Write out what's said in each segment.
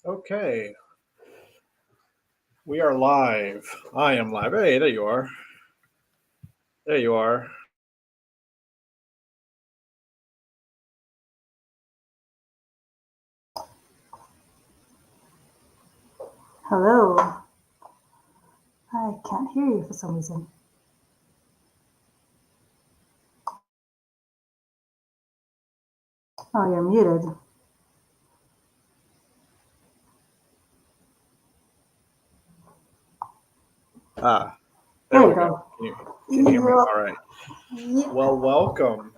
Okay, we are live. I am live. Hey, there you are. There you are. Hello. I can't hear you for some reason. Oh, you're muted. Ah, There there you we go. go. Can you hear me? All right. Yep. Well, welcome.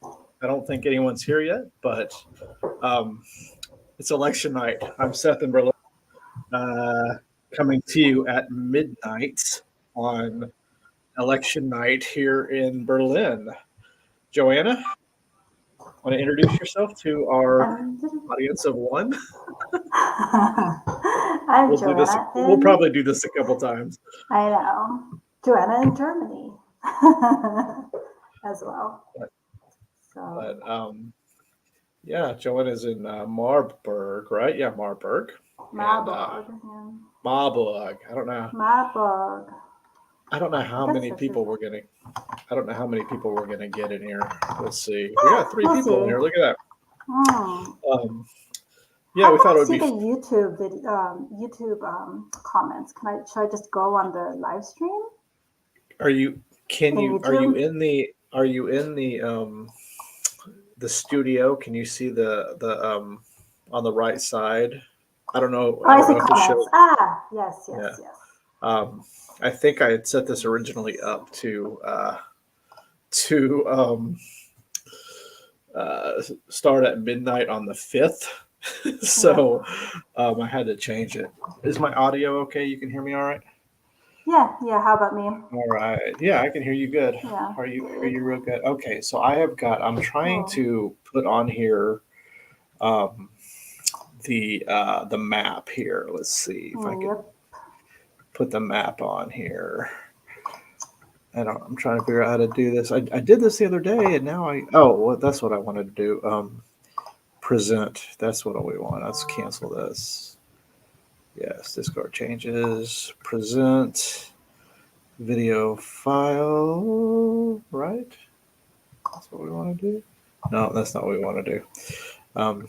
I don't think anyone's here yet, but um, it's election night. I'm Seth in Berlin, uh, coming to you at midnight on election night here in Berlin. Joanna, want to introduce yourself to our I'm, audience of one? I'm We'll do this. Joanna We'll in, probably do this a couple times. I know, Joanna in Germany as well. But, So, but yeah, Joanna's in Marburg, right? Yeah, Marburg and Marburg. Yeah. Marburg. I don't know. Marburg. I don't know I how guess many this is. people we're gonna. I don't know how many people we're gonna get in here. Let's see. We got three We'll people in see. here. Look at Hmm. that. Yeah, How we do thought it I would see be. the YouTube comments? Should I just go on the live stream Are you? Can in you? Are you YouTube? in the? Are you in the studio? Can you see the on the right side? I don't know. Oh, I I don't see know if it comments. shows. Ah, yes, Yeah. yes, yes. Um, I think I had set this originally up to start at midnight on the 5th. Yeah, So I had to change it. Is my audio okay? You can hear me all right? yeah, yeah. How about me? All right. Yeah, I can hear you good. Yeah, Are you hear good. you real good? Okay, so I have got I'm trying Cool. to put on here um the map here. Let's see if I could Yep. put the map on here. I'm trying to figure out how to do this. I did this the other day, and now well, that's what I wanted to do. Present. That's what we want. Let's cancel this. Yes, Discord changes. Present video file. Right. That's what we want to do. No, that's not what we want to do. Um,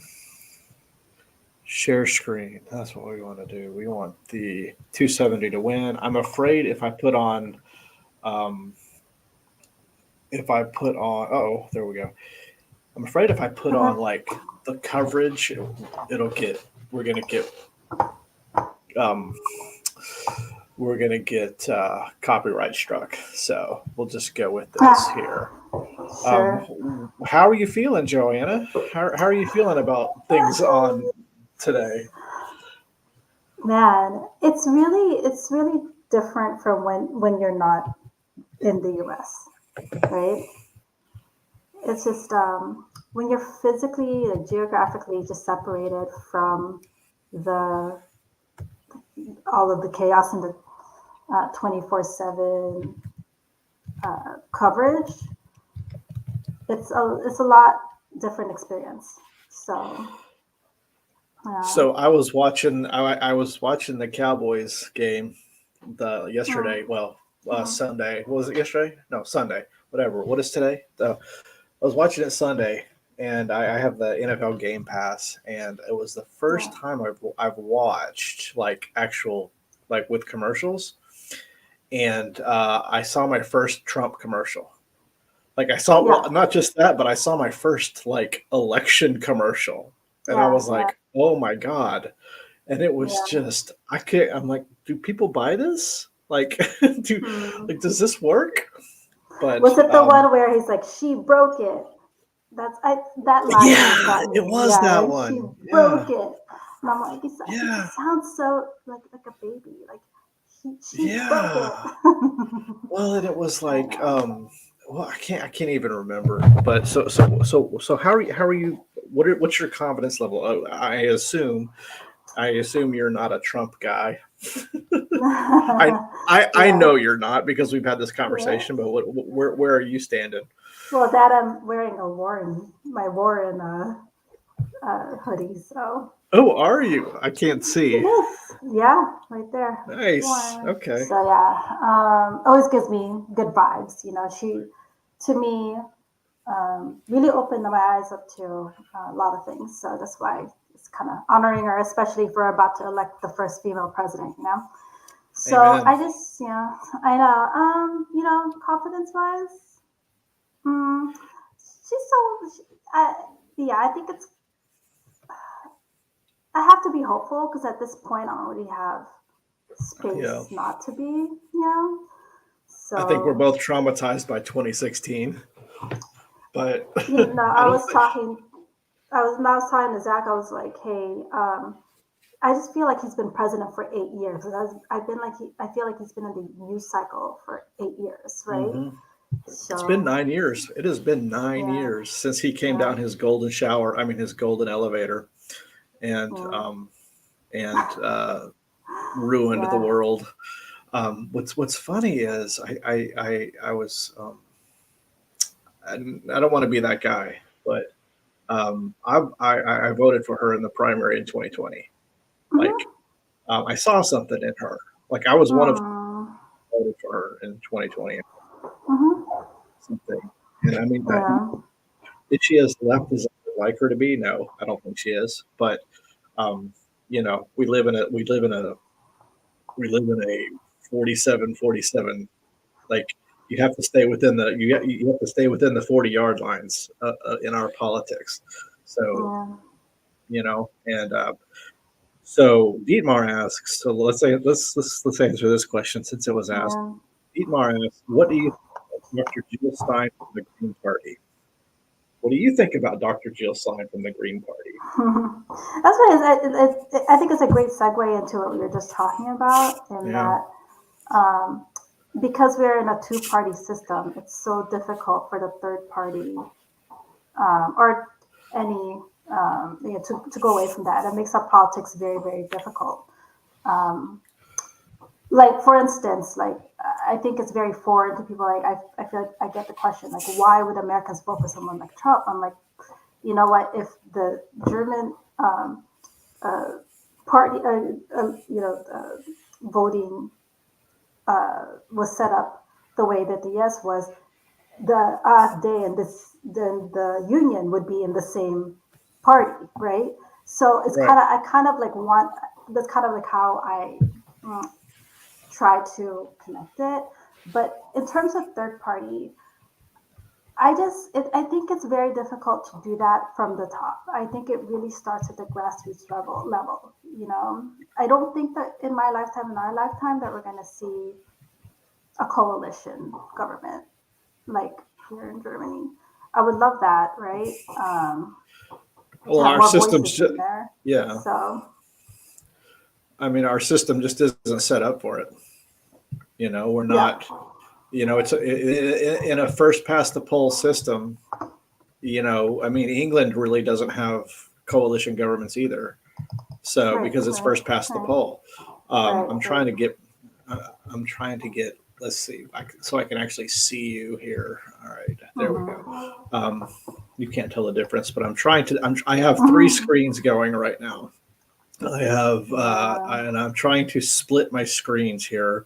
share screen. That's what we want to do. We want the 270 to win. I'm afraid um, if I put on. Oh, there we go. I'm afraid if I put on Okay. like the coverage, it'll get. We're gonna get. Um, we're gonna get copyright struck. So we'll just go with this here. Sure. How are you feeling, Joanna? How are you feeling about things on today? Man, it's really different from when you're not in the U.S. Right? It's just when you're physically, like, geographically, just separated from the all of the chaos and the 24/7 coverage. It's a lot different experience. So yeah. So I was watching the Cowboys game the Mm, yesterday. Well, mm, Sunday. What was it yesterday? No, Sunday. Whatever. What is today? I was watching it Sunday, and I have the NFL Game Pass, and it was the yeah. first time I've watched like actual like with commercials, and I saw my first Trump commercial. Like I saw, well, Yeah. not just that, but I saw my first like election commercial, and I Yeah. was Yeah. like, oh my god! And it was Yeah. just I can't. I'm like, do people buy this? Like, do Hmm. like does this work? But Was it the one where he's like, "She broke it"? That line yeah, has got it me. was Yeah, that right. She one. broke Yeah, it, and I'm like, he yeah, just sounds so like a baby. Like she broke it. yeah. Well, and it was I like, know. well, I can't even remember. But so how are you? What's your confidence level? Oh, I assume you're not a Trump guy. I Yeah. know you're not because we've had this Yeah. conversation. But where are you standing? Well, that I'm wearing my Warren hoodie, so. Oh, are you? I can't see. Yes, yeah, right there. Nice. One. Okay. So yeah, always gives me good vibes. She, to me, really opened my eyes up to a lot of things. So that's why it's kind of honoring her, especially if we're about to elect the first female president. So Amen. I just, I know, confidence wise, she's yeah, I think I have to be hopeful because at this point I already have Yeah. space not to be. I think we're So, both traumatized by 2016, but I I don't was think. talking, I was talking to Zach, I was like, hey, I just feel like he's been president for 8 years. I've been like, I feel like he's been in the news cycle for 8 years, right? Mhm. It's been So, 9 years. It has been nine yeah, years since he came yeah, down his golden shower. I mean, his golden elevator, and yeah, and ruined the yeah. world. What's funny is I was I don't want to be that guy, but I voted for her in the primary in 2020. Like Mm-hmm. I saw something in her. Like I was one of Mm, who voted for her in 2020 mm-hmm. something. And I mean, Yeah. is she as left as I would like her to be? No, I don't think she is. But um, we live in a 47-47. Like you have to stay within you have to stay within the 40-yard lines in our politics. So Yeah. and so Dietmar asks. So let's answer this question since it was asked. Yeah. Dietmar asks, "What do you think of Dr. Jill Stein from the Green Party? What do you think about Dr. Jill Stein from the Green Party?" That's what I think it's a great segue into what we were just talking about, in Yeah, that um, because we're in a two-party system, it's so difficult for the third party or any to go away from that. It makes our politics very, very difficult. Um, like for instance, like I think it's very foreign to people. Like I feel like I get the question like, why would Americans vote for someone like Trump? I'm like, you know what? If the German uh, party, voting was set up the way that the yes was, the AfD and this then the union would be in the same party, right? So it's right. I kind of like want that's kind of like how I mm, try to connect it. But in terms of third party, I think it's very difficult to do that from the top. I think it really starts at the grassroots level. I don't think that in my lifetime, in our lifetime, that we're going to see a coalition government like here in Germany. I would love that, right? To Well, have our more system's voices in just, there. yeah. So I mean, our system just isn't set up for it. We're yeah, not. In a first past the poll system. I mean, England really doesn't have coalition governments either. So right, because it's right, first past the right, poll, right, I'm trying right. to get. I'm trying to get. Let's see, so I can actually see you here. All right, there we go. Mm-hmm. Um, you can't tell the difference, but I'm trying to. I have three Mm-hmm. screens going right now. Yeah. And I'm trying to split my screens here,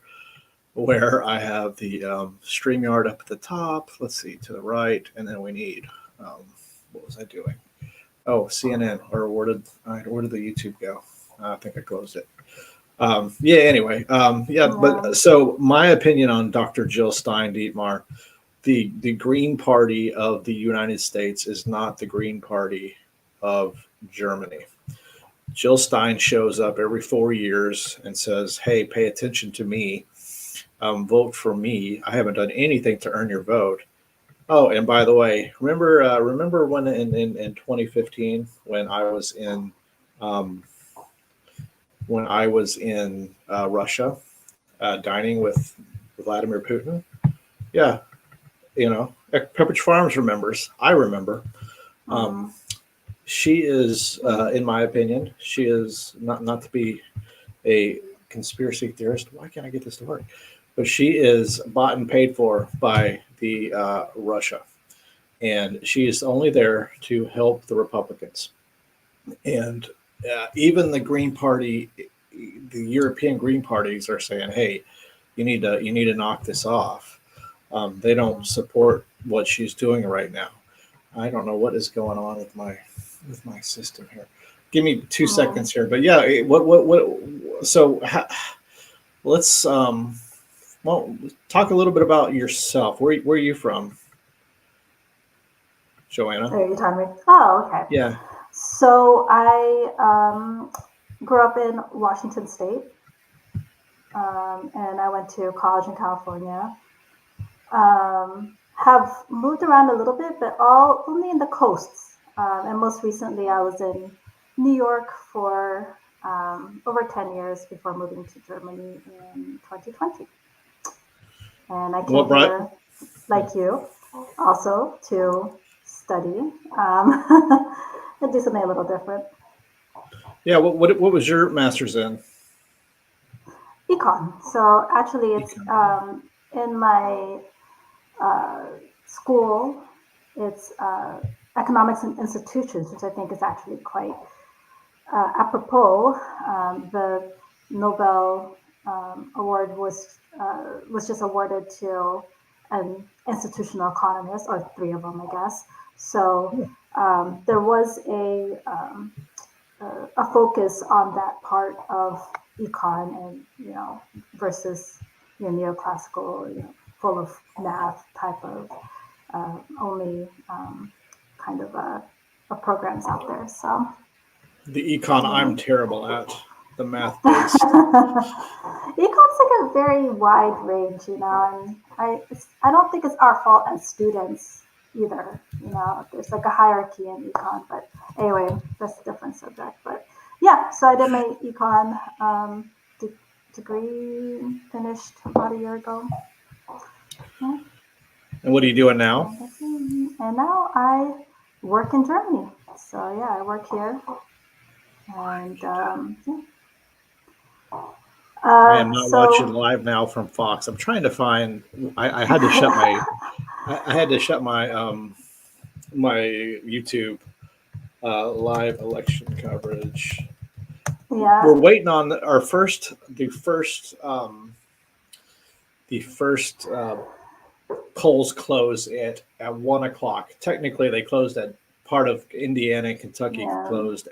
where I have the StreamYard up at the top. Let's see, to the right, and then we need. Um, what was I doing? Oh, CNN. Or where did the YouTube go? I think I closed it. Yeah. Anyway. Yeah. Yeah. But so my opinion on Dr. Jill Stein Dietmar, the Green Party of the United States is not the Green Party of Germany. Jill Stein shows up every 4 years and says, "Hey, pay attention to me. Vote for me. I haven't done anything to earn your vote." Oh, and by the way, remember when in 2015 um, when I was in Russia dining with Vladimir Putin? Yeah, Pepperidge Farms remembers. I remember. Um, Mm-hmm. she is, in my opinion, she is not to be a conspiracy theorist. Why can't I get this to work? But she is bought and paid for by the Russia, and she is only there to help the Republicans. And even the Green Party, the European Green parties are saying, "Hey, you need to knock this off." They don't Mhm. support what she's doing right now. I don't know what is going on with my system here. Give me two Mm. seconds here, but yeah, what? So let's well talk a little bit about yourself. Where are you from, Joanna? Are you telling me? Oh, okay. Yeah. So I grew up in Washington State, and I went to college in California. Have moved around a little bit, but all only in the coasts. And most recently, I was in New York for over 10 years before moving to Germany in 2020. And I came What brought? here, like you, also to study and do something a little different. Yeah. What was your master's in? Econ. So actually, it's Econ. in my uh, school, it's economics and institutions, which I think is actually quite apropos. The Nobel Award was just awarded to an institutional economist, or three of them, I guess. So there was a focus on that part of econ, and versus neoclassical, full of math type of only kind of programs out there. So The econ yeah. I'm terrible at. The math based. Econ's like a very wide range, and I don't think it's our fault as students either. There's like a hierarchy in econ, but anyway, that's a different subject. But yeah, so I did my econ degree, finished about a year ago. Yeah, And what are you doing now? and now I work in Germany. So yeah, I work here, and yeah. I am not watching So live now from Fox. I'm trying to find. I had to shut my. I had to shut my YouTube live election coverage. yeah, We're waiting on our the first polls close at 1 o'clock. Technically, they closed at part of Indiana and Kentucky yeah. closed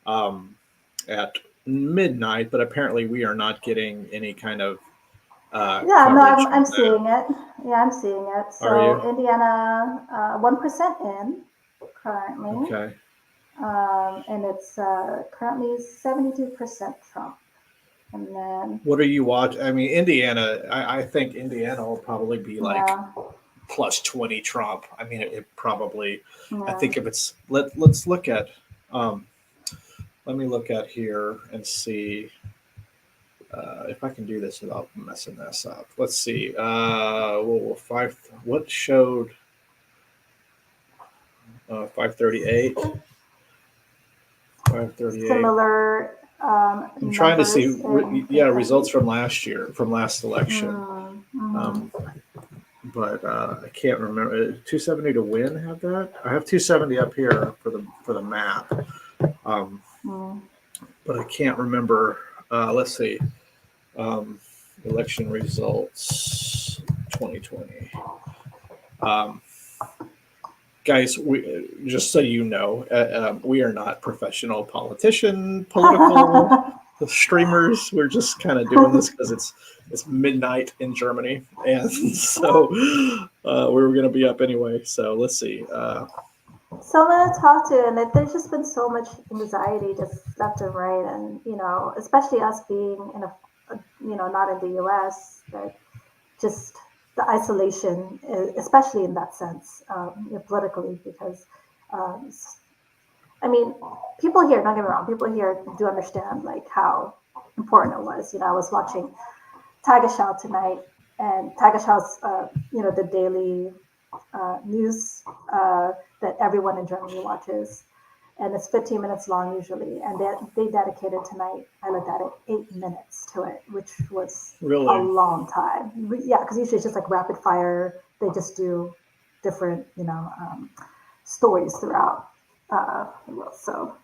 um, at midnight, but apparently we are not getting any kind of Yeah, no, coverage I'm on that. seeing it. Yeah, I'm seeing it. Are So you? Indiana, 1% in currently, Okay. and it's currently 72% Trump. And then, What are you watching? I mean, Indiana. I think Indiana will probably be like yeah, plus 20 Trump. I mean, it probably. I yeah, think if it's let's look at. Um, Let me look at here and see if I can do this without messing this up. Let's see. Five. What showed 538? 538. similar I'm trying to see. numbers in Yeah, results Kentucky. from last year, from last election. Mm-hmm. Um, but I can't remember. 270 to win. Have that? I have 270 up here for the map. Um, Mm. but I can't remember. Let's see. Um, Election results 2020. Um, Guys, just so you know, we are not professional political streamers. We're just kind of doing this because it's midnight in Germany, and so we were going to be up anyway. So let's see. So I'm gonna talk to, and there's just been so much anxiety just left and right, and especially us being in not in the U.S., that just the isolation, especially in that sense, politically, because um, I mean, people here, don't get me wrong, people here do understand like how important it was. I was watching Tagesschau tonight, and Tagesschau's, the daily news that everyone in Germany watches, and it's 15 minutes long usually. And they dedicated tonight, I looked at it, 8 minutes to it, which was a Really, long time. Yeah, because usually it's just like rapid fire. They just do different, stories throughout. So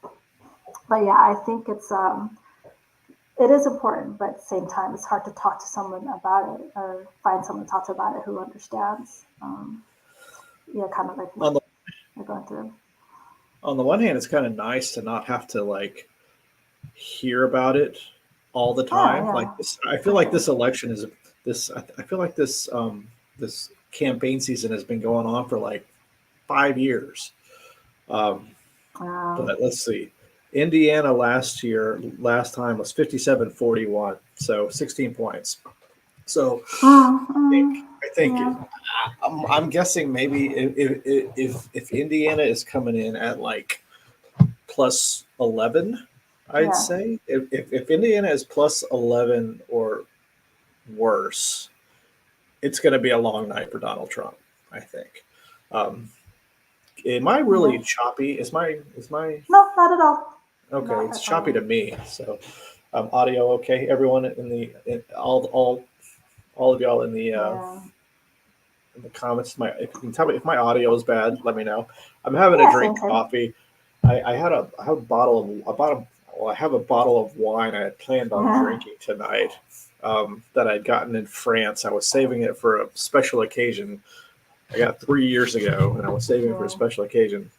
but yeah, I think it is important, but at the same time, it's hard to talk to someone about it or find someone to talk to about it who understands. Yeah, kind of like what On the you're going through. on the one hand, it's kind of nice to not have to like hear about it all the Yeah, time. Like yeah, this, I feel like right. this election is this. I feel like this campaign season has been going on for like 5 years. Um, Um, but let's see. Indiana last time was 57-41, so 16 points. So I think yeah, I'm guessing maybe if Indiana is coming in at like plus 11, I'd yeah, say if Indiana is plus 11 or worse, it's going to be a long night for Donald Trump. I think. Um, am I yeah. really choppy? Is my No, not at all. okay? Not It's at choppy to all. me. So audio okay? Everyone all of y'all Yeah. in the comments. If you can tell me if my audio is bad, let me know. I'm having a Yeah, drink same, same. coffee. I have a well, I have a bottle of wine I had planned on Yeah. drinking tonight that I'd gotten in France. I was saving it for a special occasion. I got 3 years ago, and I was saving it for a Yeah. special occasion.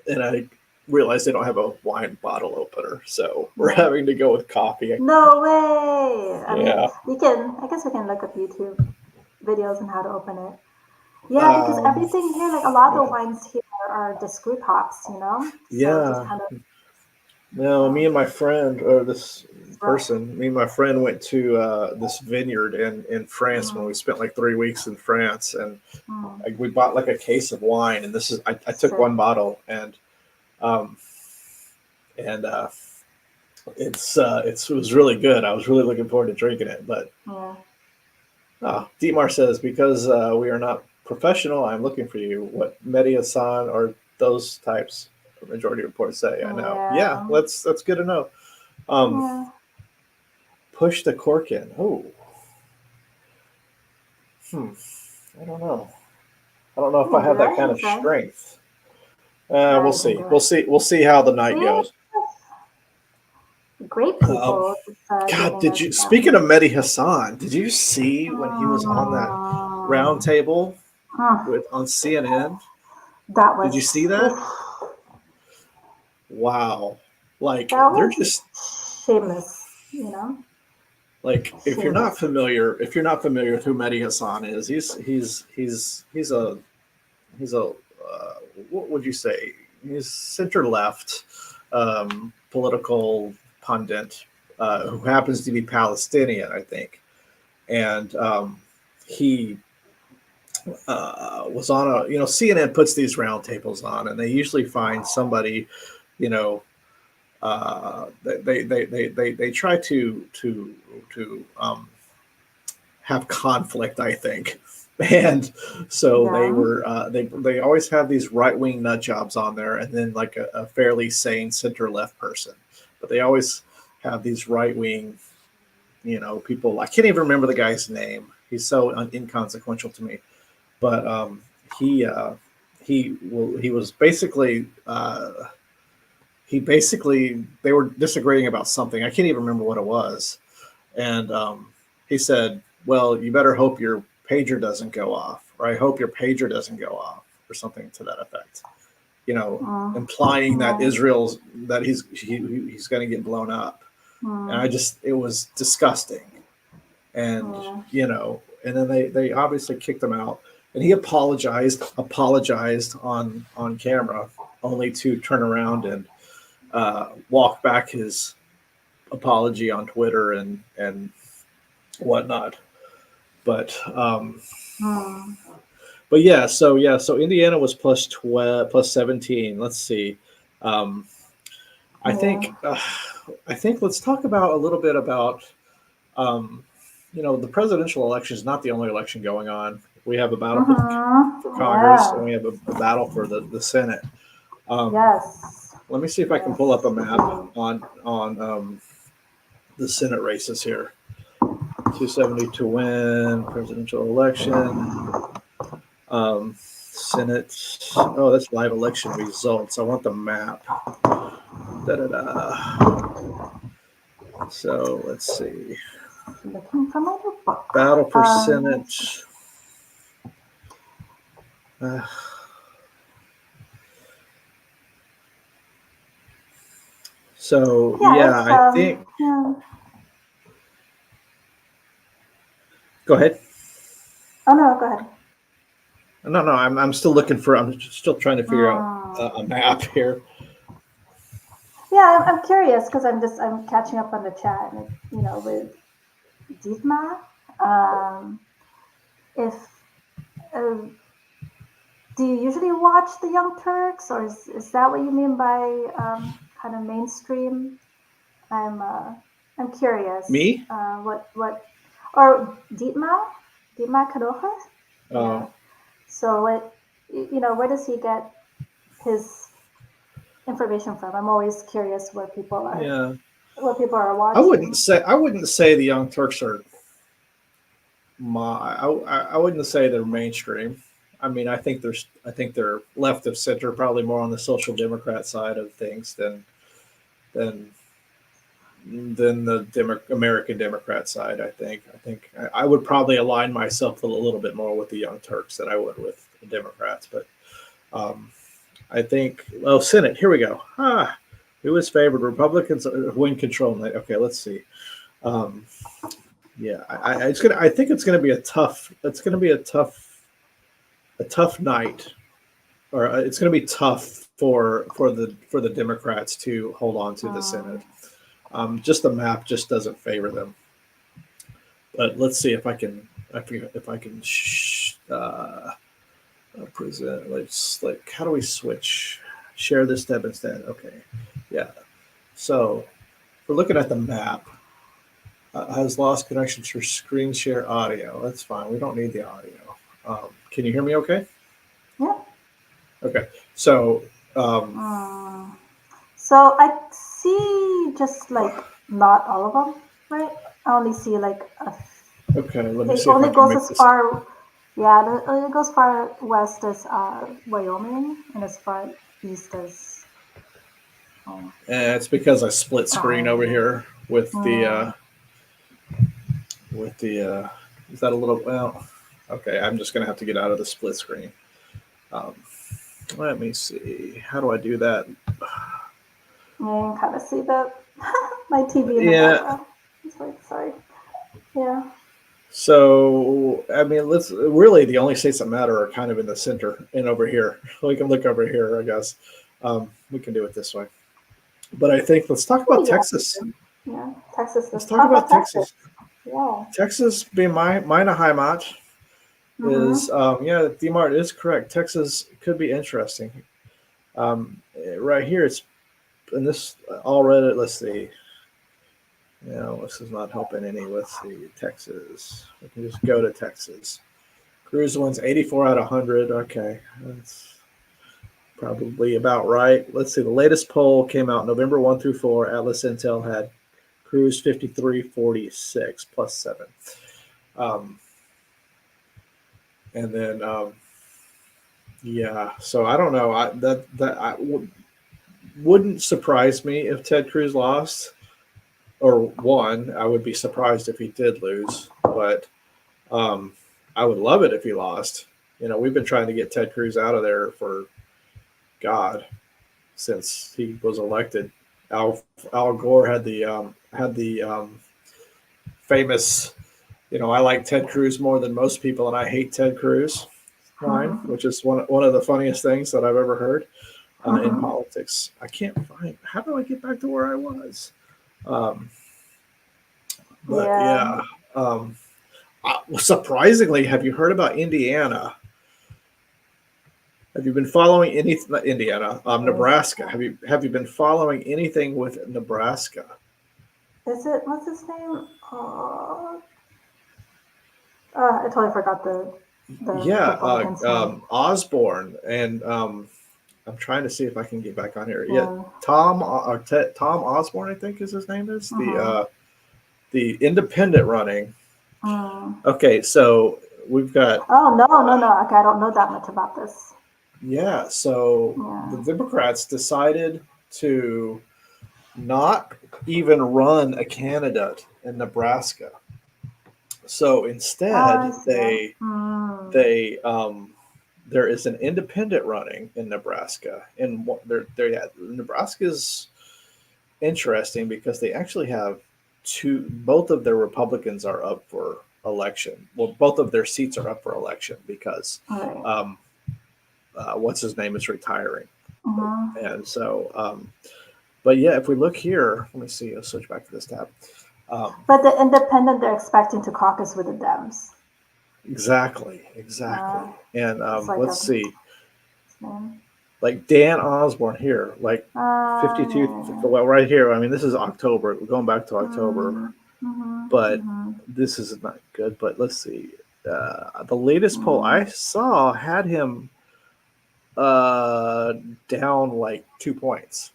And I realized they don't have a wine bottle opener, so we're Yeah. having to go with coffee. No way. I mean, Yeah. we can. I guess we can look up YouTube videos on how to open it. Yeah, because Um, everything here, like a lot of the yeah. wines here are the screw tops, you know. So just Yeah. kind of No, me and um, my friend, or this it's rough. person, me and my friend went to this vineyard in France when we Mm, spent like 3 weeks in France, and mm, we bought like a case of wine, and I took sick. one bottle, um, and it was really good. I was really looking forward to drinking it, but Yeah. Dietmar says because we are not professional, I'm looking for you. What Mediasan or those types? Majority reports say. I know. Yeah, Yeah. that's good to know. Um, Yeah. push the cork in. Oh, hmm. I don't know. I don't know You if I can do have that it. You kind can of try. strength. Yeah, We'll you can see. do We'll it. see. We'll see how the night See, goes. great Um, people just God, joining did us. you? Speaking of Mehdi Hassan, did you see when he was on that round Mm, table mm, with on CNN? that Did you see was that? oof, Wow. Like that they're was just shameless. You know, like shameless. if you're not familiar with who Mehdi Hassan is, he's a what would you say? He's center left political pundit who happens to be Palestinian, I think, and he was on a CNN puts these roundtables on, and they usually find somebody, you know. They try to have conflict, I think. And so Yeah. they always have these right wing nut jobs on there, and then like a fairly sane center left person. But they always have these right wing, people. I can't even remember the guy's name. He's so inconsequential to me. But he he was basically they were disagreeing about something. I can't even remember what it was, and he said, "Well, you better hope your pager doesn't go off, or I hope your pager doesn't go off, or something to that effect." Implying that Yeah. he's going to get blown up, and Mm, it was disgusting, and yeah. and then they obviously kicked him out, and he apologized on camera, only to turn around and walk back his apology on Twitter and whatnot. But Mm, but yeah, so Indiana was plus 12, plus 17. Let's see. Um, I think yeah. I think let's talk about a little bit about um, the presidential election is not the only election going on. We have a battle for Congress, and Yeah. we have a battle for the Senate. Um, Yes. let me see if I can pull up Yes. a We map do. on the Senate races here. 270 to win presidential election. Senate. Oh, that's live election results. I want the map. So let's see. Looking for my book. Battle for Senate. So yeah, I think. Yeah. Go ahead. Oh no, go ahead. No, I'm still looking for. I'm still trying to figure out a map here. Yeah, I'm curious because I'm catching up on the chat, and with Dietmar, if uh, do you usually watch the Young Turks, or is that what you mean by kind of mainstream? I'm uh, I'm curious. Me? What or Dietmar Kadocha? Yeah. Oh, So where does he get his information from? I'm always curious yeah. what people are I wouldn't watching. say. I wouldn't say the Young Turks are. I wouldn't say they're mainstream. I mean, I think they're left of center, probably more on the social democrat side of things than than the American Democrat side. I think I would probably align myself a little bit more with the Young Turks than I would with the Democrats. But um, I think, well, Senate. Here we go. Who is favored? Republicans win control. Okay, let's see. Um, yeah, I think it's gonna be a tough. It's gonna be a tough night, or it's gonna be tough for the Democrats to hold on to the Senate. Just the map just doesn't favor them. But let's see if I can. If I can present. Like how do we switch? Share this tab instead. Okay, yeah. So we're looking at the map. Has lost connection to screen share audio. That's fine. We don't need the audio. Can you hear me? Okay. Yeah. Okay. So Mm. So I see just like not all of them, right? I only see like okay. Let me it see if I only can goes make as this. far, yeah, it only goes far west as Wyoming and as far east as oh, It's because I split screen over Ohio. here with the Mm. with the. Is that a little well? Okay, I'm just gonna have to get out of the split screen. Um, let me see. How do I do that? You can kind of see the my TV in the Yeah. background. It's like, sorry. Yeah. So I mean, let's really the only states that matter are kind of in the center and over here. We can look over here, I guess. We can do it this way. But I think let's talk about Oh, yeah. Texas. Yeah. Texas. Let's Let's talk talk about about Texas. Texas. Yeah. Texas being my Heimat is Mm-hmm. yeah, Dmart is correct. Texas could be interesting. Right here, it's and this all Reddit. Let's see. This is not helping any. Let's see. Texas. We can just go to Texas. Cruz wins 84 out of 100. Okay, that's probably about right. Let's see. The latest poll came out November 1 through 4. Atlas Intel had Cruz 53-46 plus 7. Um, and then yeah, so I don't know. Wouldn't surprise me if Ted Cruz lost or won. I would be surprised if he did lose, but um, I would love it if he lost. We've been trying to get Ted Cruz out of there for God since he was elected. Al Gore had the famous, I like Ted Cruz more than most people, and I hate Ted Cruz line, which is one of the funniest things that I've ever heard in politics. I can't find. How do I get back to where I was? Um, but Yeah. yeah, surprisingly, have you heard about Indiana? Have you been following any not Indiana, Nebraska? Have you been following anything with Nebraska? Is it what's his name? I totally forgot the Yeah, Republican's name. Osborne, and I'm trying to see if I can get back on here. Yeah, Yeah. Tom Osborne, I think is his name is Mm-hmm. the independent running. Mm. Okay, so we've got Oh no. Okay, I don't know that much about this. yeah. So the Yeah. Democrats decided to. not even run a candidate in Nebraska. So I instead, see. they there is an independent running in Nebraska, and Nebraska's interesting because they actually have two. Both of their Republicans are up for election. Well, both of their seats are up for election because All right. um, what's his name is retiring, Mm-hmm. and so. But yeah, if we look here, let me see. I'll switch back to this tab. Um, But the independent, they're expecting to caucus with the Dems. exactly, Uh, exactly. And it's like let's a see, name. like Dan Osborne here, like 52, Yeah. well, right here. I mean, this is October. We're going back to October, Mm-hmm. but Mm-hmm. this is not good. But let's see. The latest poll Mm-hmm. I saw had him uh, down like 2 points,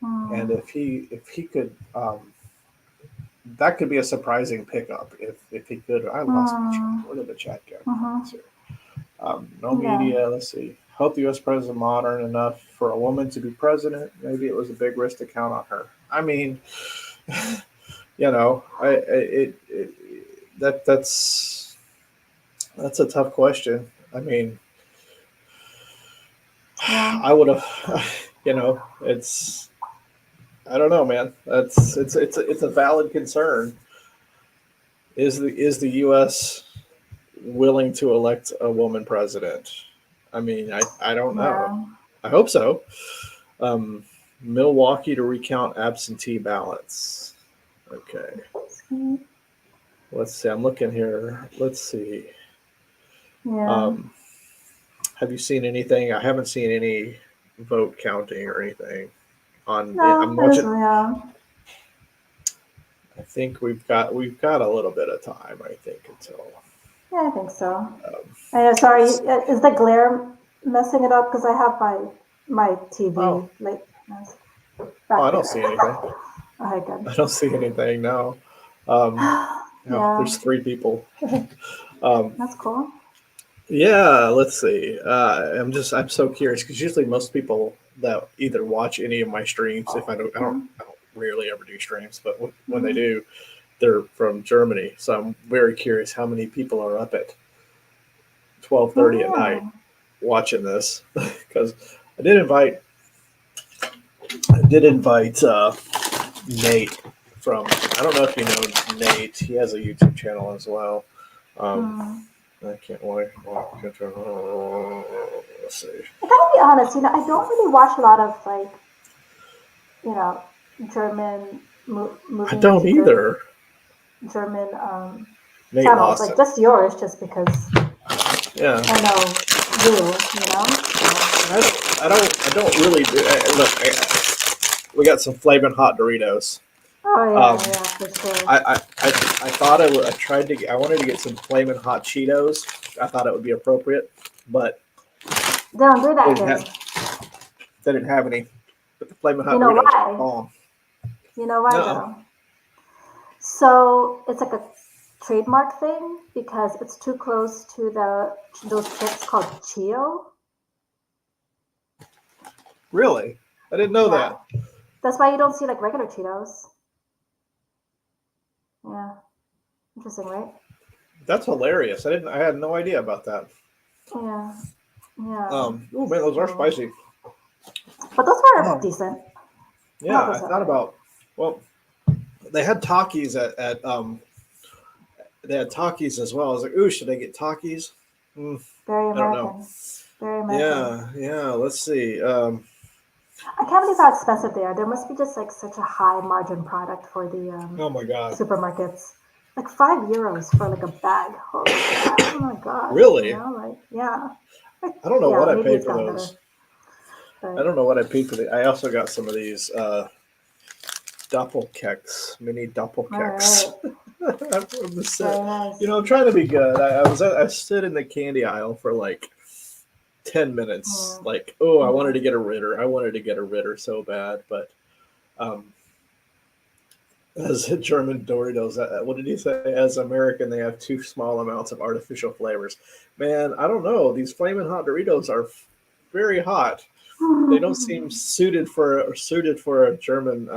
and Mm-hmm. if he could, that could be a surprising pickup if he could. I lost my chat. Where did the chat go? Let's Mm-hmm. see. No Yeah. media. Let's see. Hope the U.S. president modern enough for a woman to be president. Maybe it was a big risk to count on her. I mean, that's a tough question. I mean, Yeah. I would have, it's I don't know, man. It's a valid concern. Is the U.S. willing to elect a woman president? I mean, I don't know. Yeah. I hope so. Um, Milwaukee to recount absentee ballots. Okay, let's see. I'm looking here. Let's see. Yeah. Um, have you seen anything? I haven't seen any vote counting or anything on. I'm No, it is. watching. Yeah. I think we've got a little bit of time. I think until. Yeah, I think so. Um, I know, sorry, let's see. is the glare messing it up? Because I have my Oh, TV like oh, I back don't there. see anything. Okay, good. I don't see anything now. Um, no, Yeah, there's three people. Um, that's cool. Yeah, let's see. I'm so curious because usually most people that either watch any of my streams, if I don't rarely ever do streams, but when they Mm-hmm. do, they're from Germany. So I'm very curious how many people are up at 12:30 at night Yeah. watching this because I did invite I did invite Nate from. I don't know if you know Nate. He has a YouTube channel as well. Um, Mm. I can't wait. Let's see. I gotta be honest, I don't really watch a lot of like, you know, German I movies, don't either. German Nate channels, like Lawson. just yours, just because Yeah. I know you. So I don't really do. Look, we got some flaming hot Doritos. oh Um, yeah, for sure. I thought I would. I wanted to get some flaming hot Cheetos. I thought it would be appropriate, but Don't do they that didn't here. have, they didn't have any. But the flaming You hot know Doritos are why? bomb. You know why No, though? So it's like a trademark thing because it's too close to those chips called Chio. really, I didn't know Yeah, that. that's why you don't see like regular Cheetos. Yeah, interesting, right? That's hilarious. I didn't. I had no idea about that. Yeah, yeah. Oh man, those are So, spicy. but those were Oh decent. I yeah, thought I those were thought alright. about. Well, they had Takis at they had Takis as well. I was like, ooh, should I get Takis? Mm, Very I don't know. American. Very American. Yeah, yeah. Let's see. I can't believe how expensive they are. There must be just like such a high margin product for the Oh my god, supermarkets. Like €5 for like a bag. Holy crap! Oh my god! really? Like yeah, like, I don't know yeah. what I Maybe paid it's for gotten those. better, I but don't know what I paid for the. I also got some of these Doppelkeks, mini all Doppelkeks. right. From the set. Very nice. I'm trying to be good. I stood in the candy aisle for like 10 minutes. Yeah. Like, oh, I wanted Yeah. to get a Ritter. I wanted to get a Ritter so bad, but um, as a German Doritos, what did he say? As American, they have too small amounts of artificial flavors. Man, I don't know. These flaming hot Doritos are very hot. they don't seem suited for a German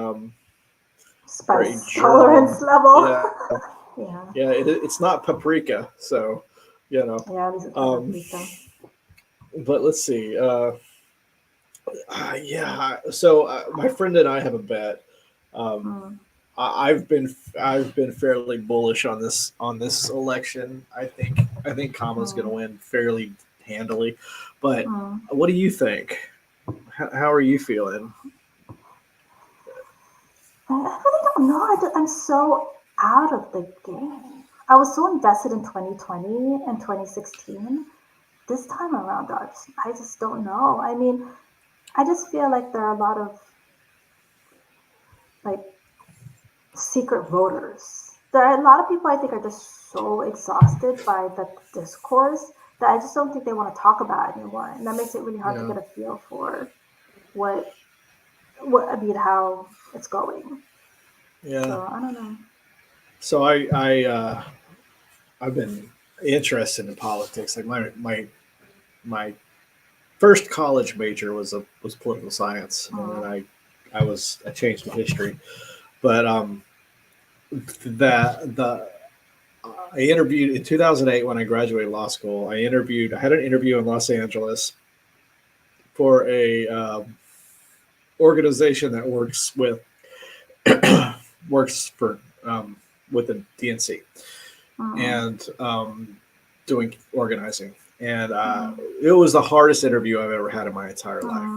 for a Spice German. tolerance level. Yeah, Yeah. yeah. It's not paprika, so you know. Yeah, this is the Um, paprika. but let's see. Yeah. So my friend and I have a bet. Um, Mm, I've been fairly bullish on this election. I think Kamala's going to mm, win fairly handily. But mm. what do you think? How are you feeling? I really don't know. I'm so out of the game. I was so invested in 2020 and 2016. This time around, I just don't know. I mean, I just feel like there are a lot of like secret voters. There are a lot of people I think are just so exhausted by the discourse that I just don't think they want to talk about it anymore. And that makes it really hard to Yeah, get a feel for what what I mean how it's going. yeah. So I don't know. So I've been interested in politics. Like my first college major was political science, and then Mm, I changed to history. But that the I interviewed in 2008 when I graduated law school. I had an interview in Los Angeles for a organization that works for with the DNC mm, and doing organizing. And mm, it was the hardest interview I've ever had in my entire life.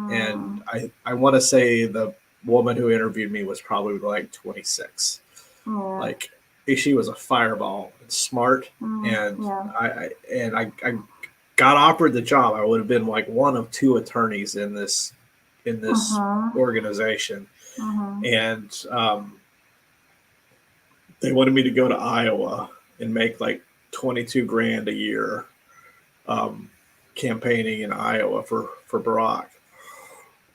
And mm, I want to say the woman who interviewed me was probably like 26. yeah, Like she was a fireball and smart. And yeah. I got offered the job. I would have been like one of two attorneys in this Mhm. organization. Mhm. And they wanted me to go to Iowa and make like 22 grand a year um, campaigning in Iowa for Barack.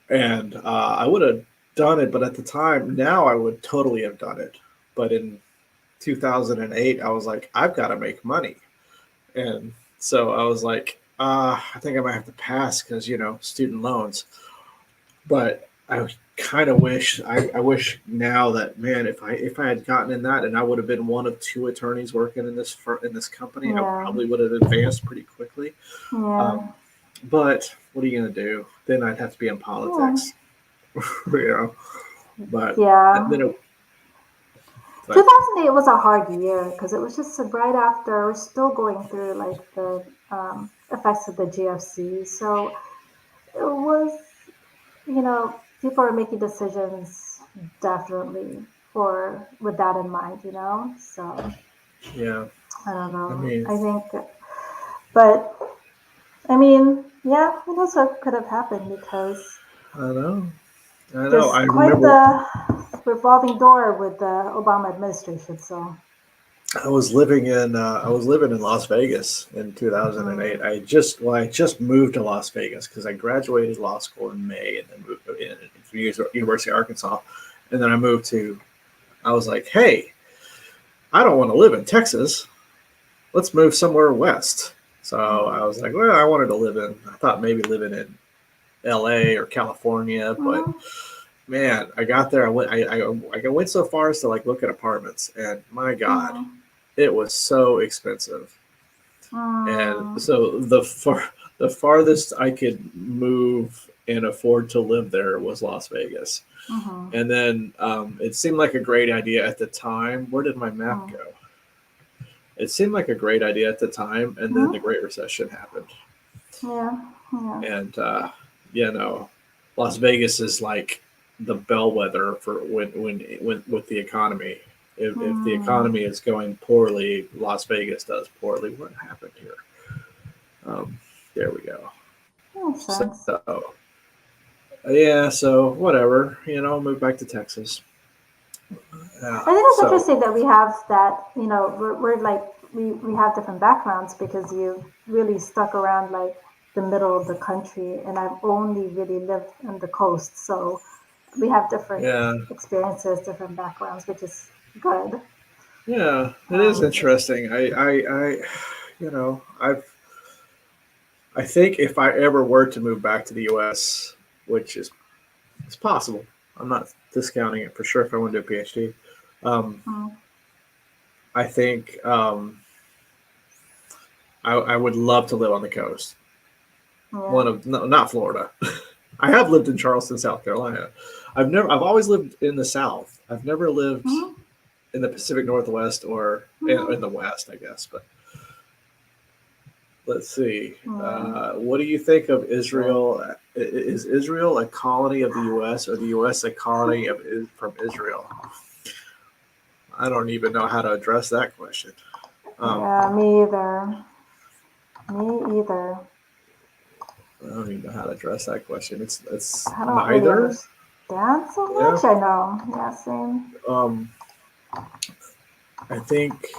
And I would have done it, but at the time, now I would totally have done it. But in 2008, I was like, I've got to make money. And so I was like, I think I might have to pass because, student loans. But I kind of wish I wish now that, man, if I had gotten in that and I would have been one of two attorneys working in this company, I Yeah. probably would have advanced pretty quickly. Yeah. Um, but what are you gonna do? Then I'd have to be in Yeah. politics, you know. But Yeah. then it, but 2008 was a hard year because it was just right after we're still going through like the effects of the GFC. So it was, people are making decisions definitely for with that in mind. So yeah, I don't I know. mean, I think, but I mean, yeah, who knows what could have happened because I know, I know. there's I quite remember the revolving door with the Obama administration. So, I was living in Las Vegas in 2008. mm, I just moved to Las Vegas because I graduated law school in May and then moved to University of Arkansas, and then I moved to. I was like, hey, I don't want to live in Texas. Let's move somewhere west. So I mm, was like, well, I wanted to live in. I thought maybe living in L.A. or California, but mm, man, I got there. I went so far as to like look at apartments, and my God, mm, it was so expensive. And mm, so the farthest I could move and afford to live there was Las Vegas. mm, And then it seemed like a great idea at the time. Where did my map mm, go? It seemed like a great idea at the time, and then the mm, Great Recession happened. yeah, yeah, And you know, Las Vegas is like the bellwether for when with the economy. If the mm, economy is going poorly, Las Vegas does poorly. What happened here? Um, there we go. makes sense. So yeah, so whatever. Move back to Texas. I think it's So interesting that we have that, we're like, we have different backgrounds because you really stuck around like the middle of the country, and I've only really lived on the coast. So we have different yeah, experiences, different backgrounds, which is good. yeah, it is Um, interesting. I've I think if I ever were to move back to the U.S., which is it's possible, I'm not discounting it for sure. If I want to do a PhD, um, Mm, I think I would love to live on the coast. yeah. One of no, not Florida. I have lived in Charleston, South Carolina. I've always lived in the South. I've never lived Hmm. in the Pacific Northwest or in Hmm. the West, I guess. But let's see. Yeah. What do you think of Sure. Israel? Is Israel a colony of the U.S. or the U.S. a colony from Israel? I don't even know how to address that question. Um, Yeah, me either. Me either. I don't even know how to address that question. It's I don't really neither. understand so Yeah. much. I know. Yeah, same. Um, I think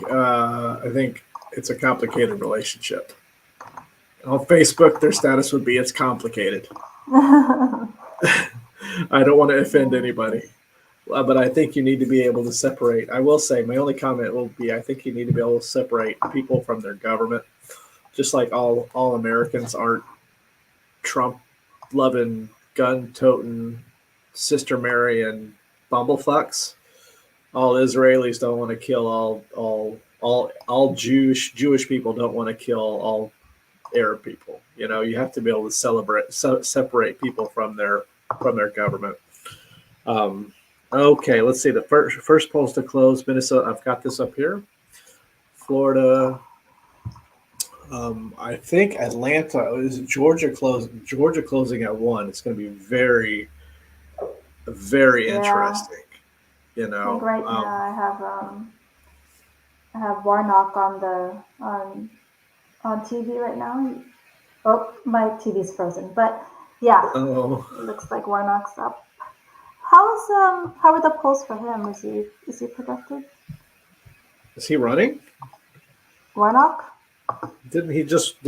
it's a complicated relationship. On Facebook, their status would be it's complicated. I don't want to offend Yeah. anybody, but I think you need to be able to separate. I will say my only comment will be I think you need to be able to separate people from their government, just like all Americans aren't Trump loving, gun toting, Sister Mary and bumblefucks. All Israelis don't want to kill all Jewish people don't want to kill all Arab people. You know, you have to be able to separate people from their government. Um, okay, let's see. The first polls to close. Minnesota. I've got this up here. Florida. I think Atlanta is Georgia close. Georgia closing at 1. It's going to be very Yeah. interesting. You Like know. right now, I have Warnock on the on TV right now. Oh, my TV's frozen, but yeah, Oh, it looks like Warnock's up. How are the polls for him? Is he productive? is he running? Warnock? Didn't he just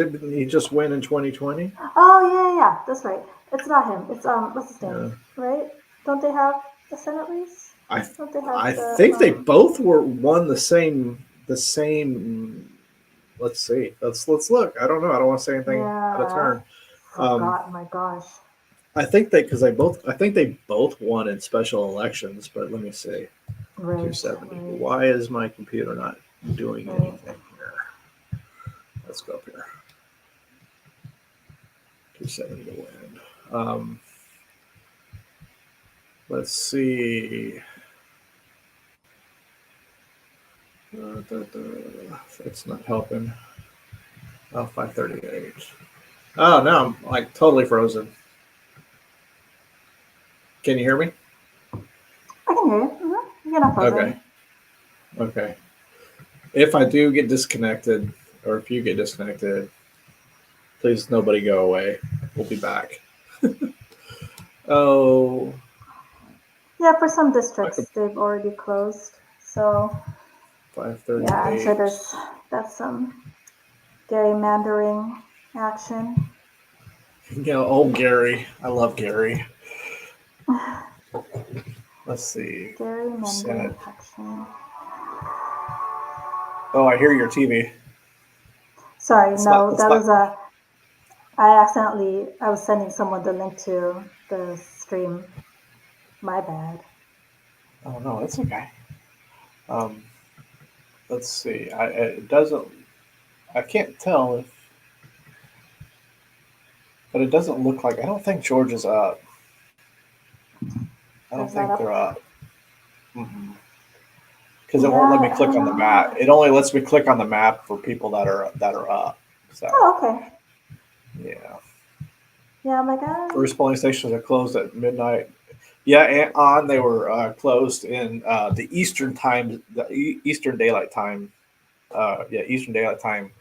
win in 2020? Oh yeah, yeah, yeah, that's right. It's not him. It's what's his name? Yeah. Right? Don't they have the Senate race? I Don't they have I the think they both were won the same. Let's see. Let's look. I don't know. I don't want to say anything out of Yeah, turn. Um, forgot. My gosh. I think they because they both I think they both won in special elections. But let me see. Right, 270. right, Why is my computer not doing right. anything here? Let's go up here. 270 to win. Let's see. It's not helping. Oh, 538. Oh, now I'm like totally frozen. Can you hear me? I can hear you. You're not Okay. frozen. Okay. If I do get disconnected, or if you get disconnected, please nobody go away. We'll be back. Oh, Yeah, for some districts they've already closed. So yeah, I'm sure 538. that's some gerrymandering action. You know, old Gary. I love Gary. Let's see. Gerrymandering Senate. action. Oh, I hear your TV. Sorry, It's not. no, It's that not. was a. I was sending someone the link to the stream. My bad. Oh no, it's okay. Um, let's see. It doesn't. I can't tell if, but it doesn't look like. I don't think George is up. I don't There's not think they're up. up. Because it won't let me Yeah, I click don't on the map. know. It only lets me click on the map for people that are up. So Oh, okay. yeah, Yeah, I'm like, ah. first polling stations are closed at midnight. Yeah, and on they were closed in the Eastern time, Eastern Daylight Time. Yeah, Eastern Daylight Time.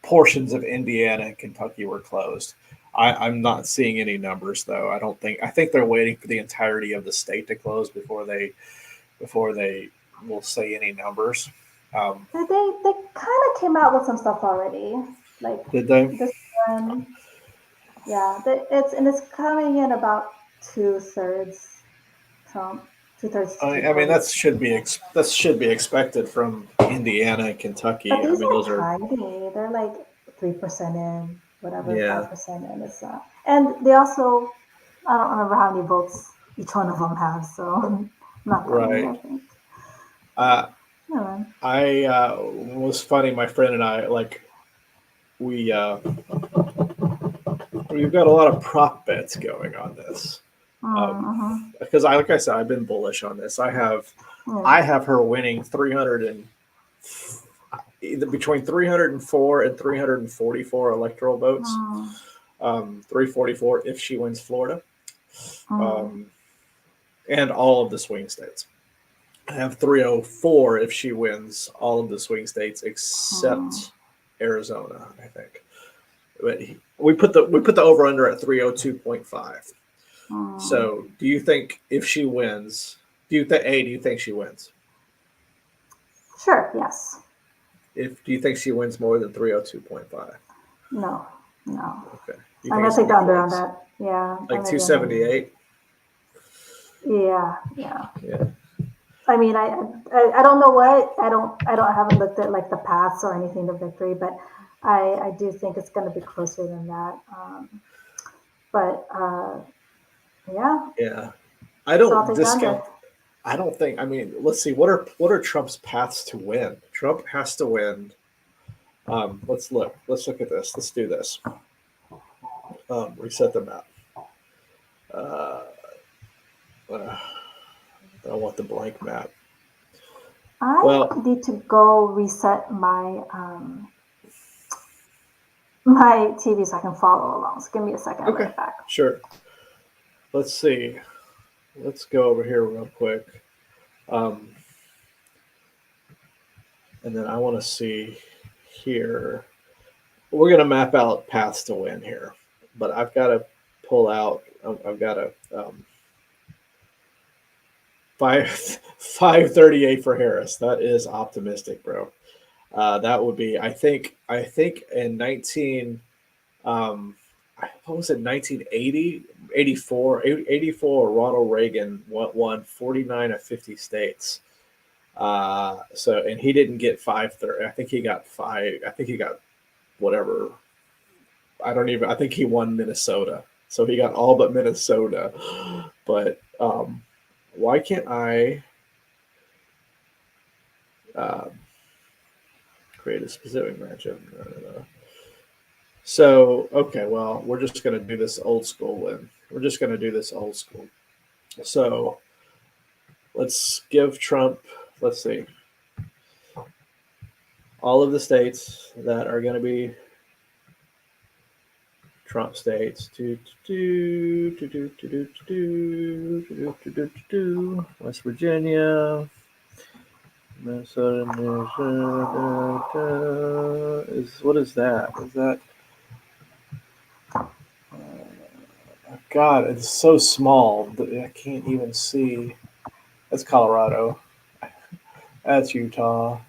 Portions of Indiana and Kentucky were closed. I'm not seeing any numbers though. I don't think. I think they're waiting for the entirety of the state to close before they will say any numbers. Um, They kind of came out with some stuff already. Like did they? this one, yeah. It's coming in about 2/3 Trump, 2/3 Tea I mean, Party. that should be expected from Indiana and But Kentucky. I these mean, those are are tiny. They're like 3% in. whatever Yeah. 5%, and it's and they also, I don't remember how many votes each one of them have, so not that many, Right. I think. But Uh, yeah, I was funny. My friend and I, like, we we've got a lot of prop bets going on this. mm-hmm. Because like I said, I've been bullish on this. Yeah. I have her winning 300 and either between 304 and 344 electoral votes. Mm, 344 if she wins Florida, mm, um, and all of the swing states. I have 304 if she wins all of the swing states mm, except Arizona, I think. But we put the over under at 302.5. mm. So, do you think if she wins, do you think she wins? Sure, yes. If Do you think she wins more than 302.5? No, no. Okay. Do you I'm think gonna it's gonna take be the under on close? that. Yeah, Like I'm gonna be under. 278? Yeah, yeah. Yeah. I mean, I don't know what I haven't looked at like the paths or anything to victory, but I do think it's going to be closer than that. But yeah, Yeah. I so I'll don't take the under. discount I don't think. I mean, let's see. What are Trump's paths to win? Trump has to win. Let's look. Let's look at this. Let's do this. Reset the map. Uh, uh, I want the blank map. I Well, need to go reset my TV so I can follow along. So give me a second. I'll be okay, right back. sure. Let's see. Let's go over here real quick. Um, and then I want to see here. We're gonna map out paths to win here, but I've got to pull out. I've got to 538 for Harris. That is optimistic, bro. That would be, I think in 19, what was it, 1980, 84, Ronald Reagan won 49 of 50 states. So, and he didn't get 530. I think he got five. I think he got whatever. I think he won Minnesota. So he got all but Minnesota. But why can't I um, create a specific matchup? No. So, okay, well, we're just going to do this old school then. We're just going to do this old school. So, let's give Trump, let's see, all of the states that are going to be Trump states. West Virginia, Minnesota, what is that? Is that God? It's so small that I can't even see. That's Colorado. That's Utah.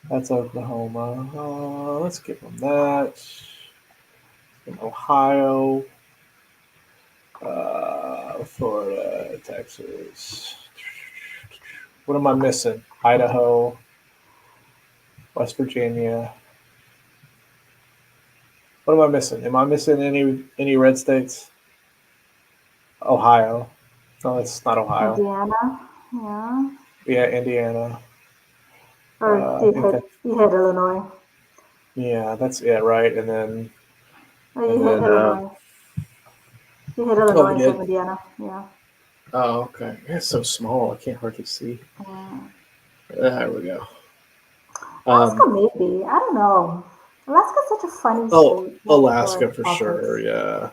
That's Oklahoma. Let's give them that. In Ohio, Florida, Texas. What am I missing? Idaho, West Virginia. What am I missing? Am I missing any red states? Ohio. No, it's not Ohio. Indiana, yeah. Yeah, Indiana. Or I think that. you hit Illinois. Yeah, that's yeah, right. And then Oh, and you hit then Illinois. You hit oh, I Illinois instead of did. Indiana. Yeah. Oh, okay. It's so small. I can't hardly see. Mm. There we go. Alaska, Um, maybe. I don't know. Alaska's such a funny oh, state, like Alaska for for sure. politics. Yeah.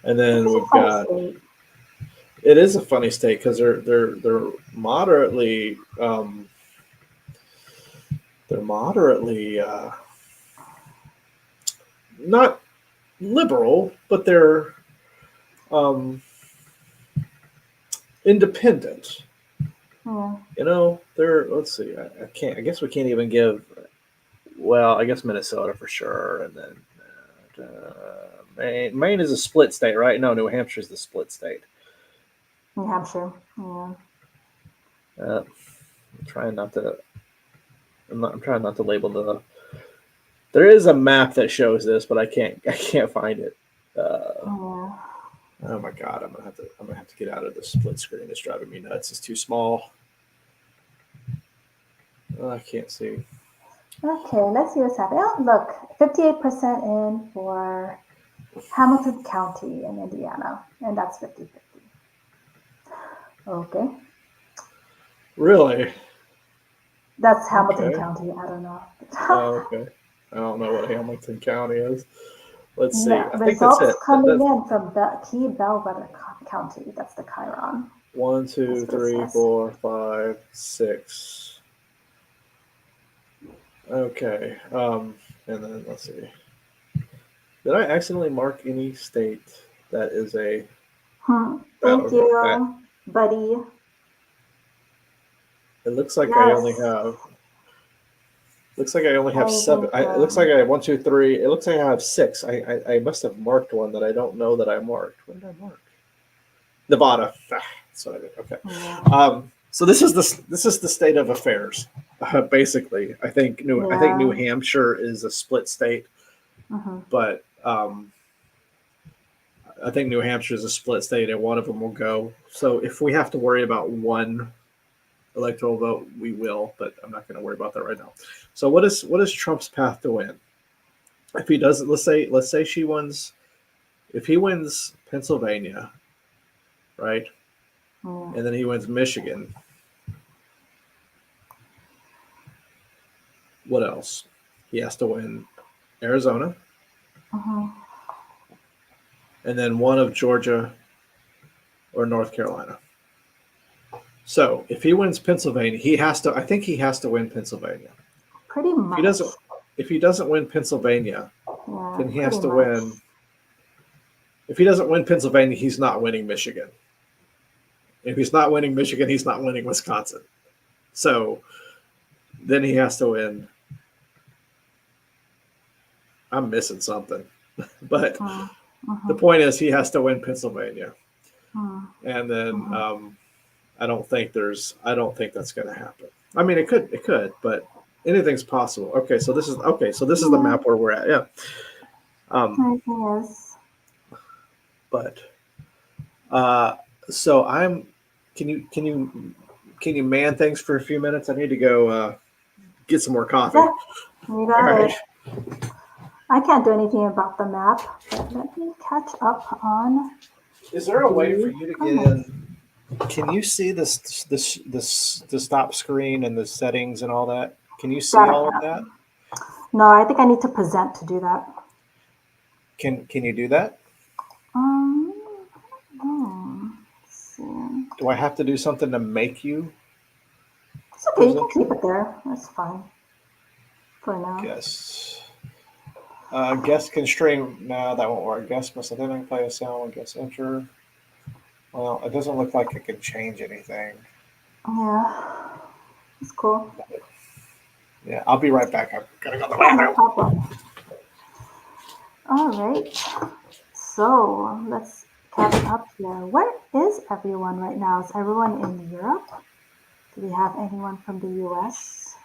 And It's then such a we've funny got state. it is a funny state because they're moderately they're moderately not liberal, but they're um, independent. Yeah. They're let's see. I can't. I guess we can't even give. Well, I guess Minnesota for sure, and then Maine. Maine is a split state, right? No, New Hampshire is the split state. New Hampshire. Yeah. I'm trying not to. I'm trying not to label There is a map that shows this, but I can't find it. Uh, Yeah. oh my god, I'm gonna have to get out of the split screen. It's driving me nuts. It's too small. Oh, I can't see. Okay, let's see what's happening. Oh, look, 58% in for Hamilton County in Indiana, and that's 50-50. Okay, Really? that's Hamilton Okay. County. I don't know. Oh, okay. I don't know what Hamilton County is. Let's see. No, I think that's results it. coming That's in from Key Bellwether County. That's the Chiron. one, That's two, what it three, says. 4, 5, 6. Okay. And then let's see. Did I accidentally mark any state that is a Thank that you, buddy. it looks like I only Yes, have looks like I only have I seven. think It looks like I have one, two, three. It looks like I have six. I must have marked one that I don't know that I marked. What did I mark? Nevada. That's what I did. Okay. yeah, So this is the state of affairs. Basically, I think New yeah. Hampshire is a split state, Hmm. but I think New Hampshire is a split state, and one of them will go. So if we have to worry about one electoral vote, we will. But I'm not going to worry about that right now. So what is Trump's path to win? If he doesn't, let's say she wins. If he wins Pennsylvania, right, Yeah. and then he wins Michigan, what else? He has to win Arizona, Hmm. and then one of Georgia or North Carolina. So if he wins Pennsylvania, he has to. I think he has to win Pennsylvania. Pretty If he doesn't, much. if he doesn't win Pennsylvania, Yeah, then he has pretty to much. win. If he doesn't win Pennsylvania, he's not winning Michigan. If he's not winning Michigan, he's not winning Wisconsin. So then he has to win. I'm missing something, but the Mm-hmm. point is he has to win Pennsylvania, and then Mm-hmm. I don't think that's going to happen. I mean, it could, but anything's possible. Okay. So this is the Yeah, map where we're at. Yeah. Um, I guess. but uh, so I'm. Can you man things for a few minutes? I need to go get some more coffee. Yeah, you All got right. it. I can't do anything about the map, but let me catch up on Is there a way for the you to get comments. in? Can you see this the stop screen and the settings and all that? Can you see That I all of can't. that? No, I think I need to present to do that. Can you do that? Um, let's see. Do I have to do something to make you It's okay, you can presenter? keep it there. That's fine for now. Guest. Guest constraint. No, that won't work. Guest must identify a sound when guest enter. Well, it doesn't look like it can change anything. Yeah, it's cool. Yeah, I'll be right back. I'm gonna go to the Yeah, no bathroom. problem. All right. So let's catch up here. Where is everyone right now? Is everyone in Europe? Do we have anyone from the US?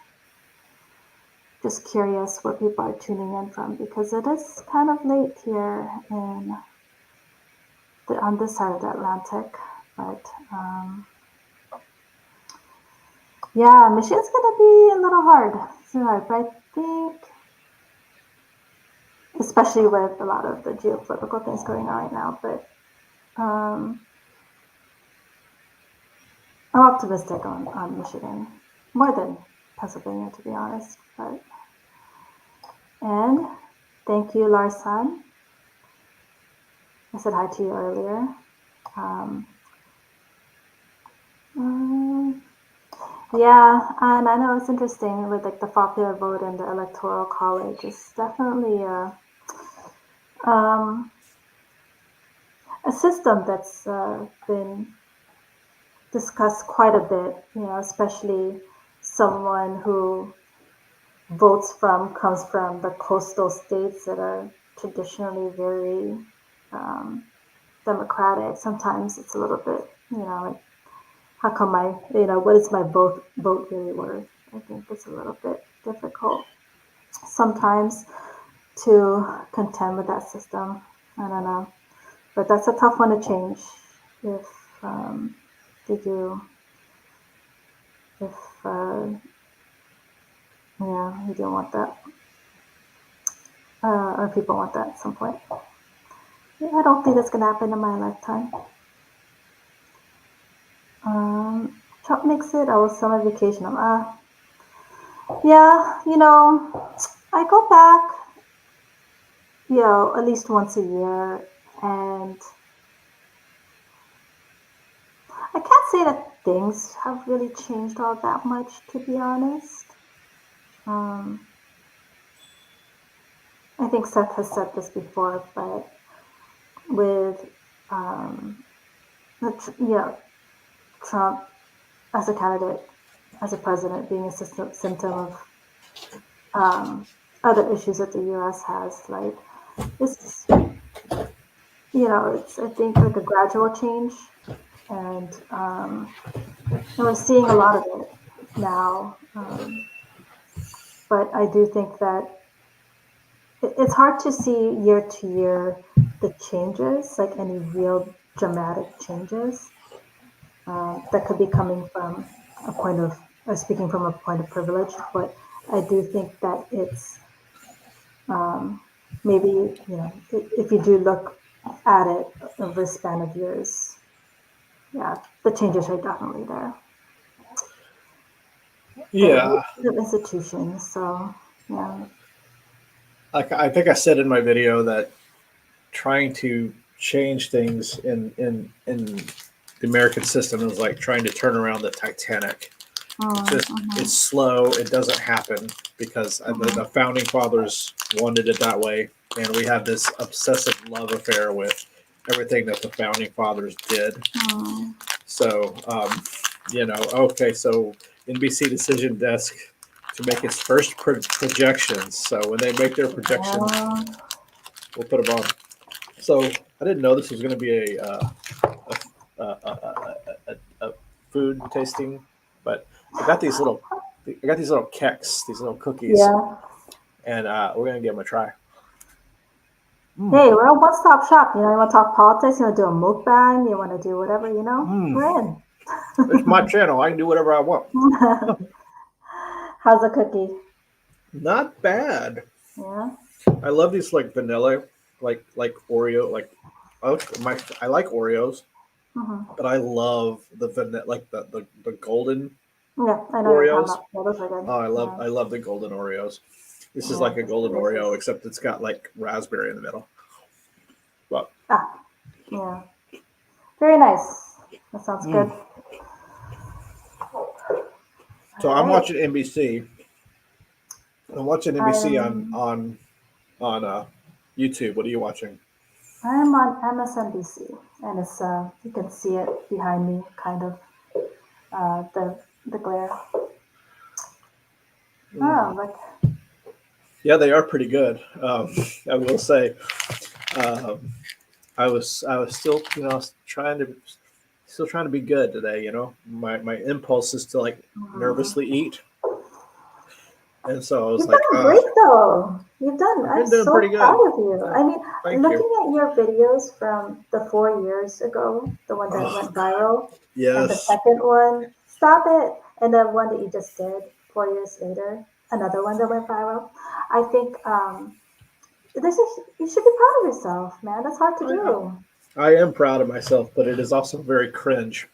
Just curious where people are tuning in from because it is kind of late here on this side of the Atlantic. But yeah, Michigan's gonna be a little hard. So but I think, especially with a lot of the geopolitical things going on right now. But um, I'm optimistic on Michigan more than Pennsylvania, to be honest. But and thank you, Larsan. I said hi to you earlier. Um, mm, yeah, and I know it's interesting with like the popular vote and the electoral college. It's definitely um, a system that's been discussed quite a bit. You know, especially someone who comes from the coastal states that are traditionally very um, democratic. Sometimes it's a little bit, like how come what is my vote really worth? I think it's a little bit difficult. sometimes to contend with that system. I don't know, but that's a tough one to change if they do, if yeah, you don't want that, or people want that at some point. Yeah, I don't think that's gonna happen in my lifetime. Trump makes it. I was on vacation. Yeah, I go back, at least once a year, and I can't say that things have really changed all that much, to be honest. Um, I think Seth has said this before, but with um, Trump as a candidate, as a president, being a symptom of um, other issues that the U.S. has, like it's it's I think like a gradual change, and we're seeing a lot of it now. But I do think that it's hard to see year to year the changes, like any real dramatic changes that could be coming from a point of, speaking from a point of privilege. But I do think that it's maybe, if you do look at it over a span of years, yeah, the changes are definitely there. Yeah, The institutions, so yeah. like I think I said in my video that trying to change things in the American system is like trying to turn around the Titanic. It's just Mm-hmm, it's slow. It doesn't happen because the mm-hmm, founding fathers wanted it that way, and we have this obsessive love affair with everything that the founding fathers did. mm. So, okay, so NBC Decision Desk to make its first projections. So when they make their projections, Yeah, we'll put them on. So I didn't know this was going to be a food tasting, but I got these little I got these little keks, these little cookies, yeah. and we're gonna give them a try. Mm, Hey, we're a one-stop shop. You want to talk politics? You want to do a mukbang? You want to do whatever? mm. We're in. It's my channel. I can do whatever I want. How's the cookie? Not bad. Yeah. I love these like vanilla, like Oreo, like I like Oreos, Hmm. but I love the vanilla, like the golden Yeah, I know what you're talking Oreos. about. Yeah, those are good. Oh, Yeah, I love the golden Oreos. This is yeah, like a it's golden Oreo, delicious. except it's got like raspberry in the middle. But Ah, yeah. Very nice. That sounds good. mm. So All I'm right. watching NBC. I'm watching NBC I'm on YouTube. What are you watching? I'm on MSNBC, and it's you can see it behind me, kind of the glare. Mm. Oh, look. Yeah, they are pretty good. I will say. Um, I was still still trying to be good today. My impulse is to like Mhm. nervously eat, and so I was You've like, done great though. You've done. I've I'm been doing so pretty good. proud of you. Yeah, I mean, thank you. looking at your videos from the 4 years ago, the one that Oh, went viral, and the yes. second one, stop it, and the one that you just did 4 years later, another one that went viral. I think this is you should be proud of yourself, man. That's hard to I, do. I am proud of myself, but it is also very cringe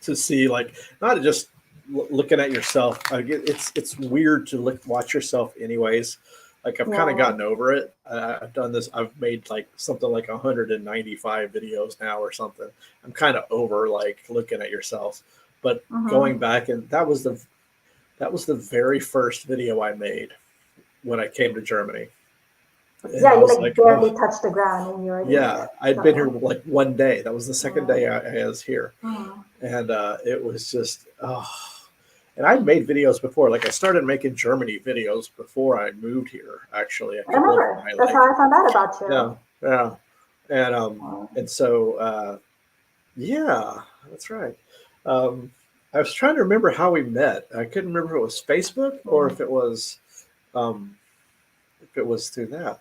to see like not just looking at yourself. Like it's weird to watch yourself anyways. Like I've kind of Yeah. gotten over it. I've done this. I've made like something like 195 videos now or something. I'm kind of over like looking at yourself. But going Mm-hmm. back, and that was the very first video I made when I came to Germany, and Yeah, I you was like like, oh barely touched the ground and you already made yeah, it. I'd been here So like one day. That was the second yeah. day I was here, Mhm. and it was just oh. And I'd made videos before. Like I started making Germany videos before I moved here. Actually, a I couple of remember. them I That's like. how I found out about you. Yeah, yeah, and Uh, and so yeah, that's right. Um, I was trying to remember how we met. I couldn't remember if it was Facebook or yeah. if it was. Um, if it was through that.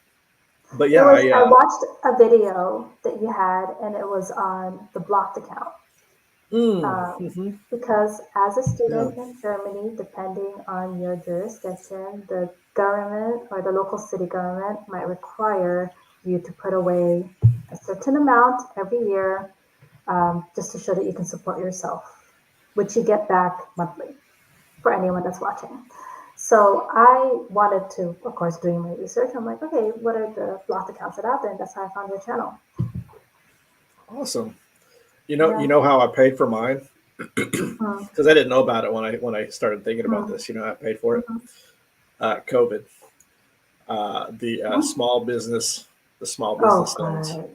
But It yeah, was, I watched a video that you had, and it was on the blocked account. hmm Because as a yeah, student in Germany, depending on your jurisdiction, the government or the local city government might require you to put away a certain amount every year, just to show that you can support yourself, which you get back monthly for anyone that's watching. So I wanted to, of course, doing my research. I'm like, okay, what are the blocked accounts that are out there? And that's how I found your channel. awesome. You Yeah. know how I paid for mine Mm, because I didn't know about it when I started thinking about mm, this. You know, how I paid for it. mhm, COVID, the mhm. small Oh, business loans. good.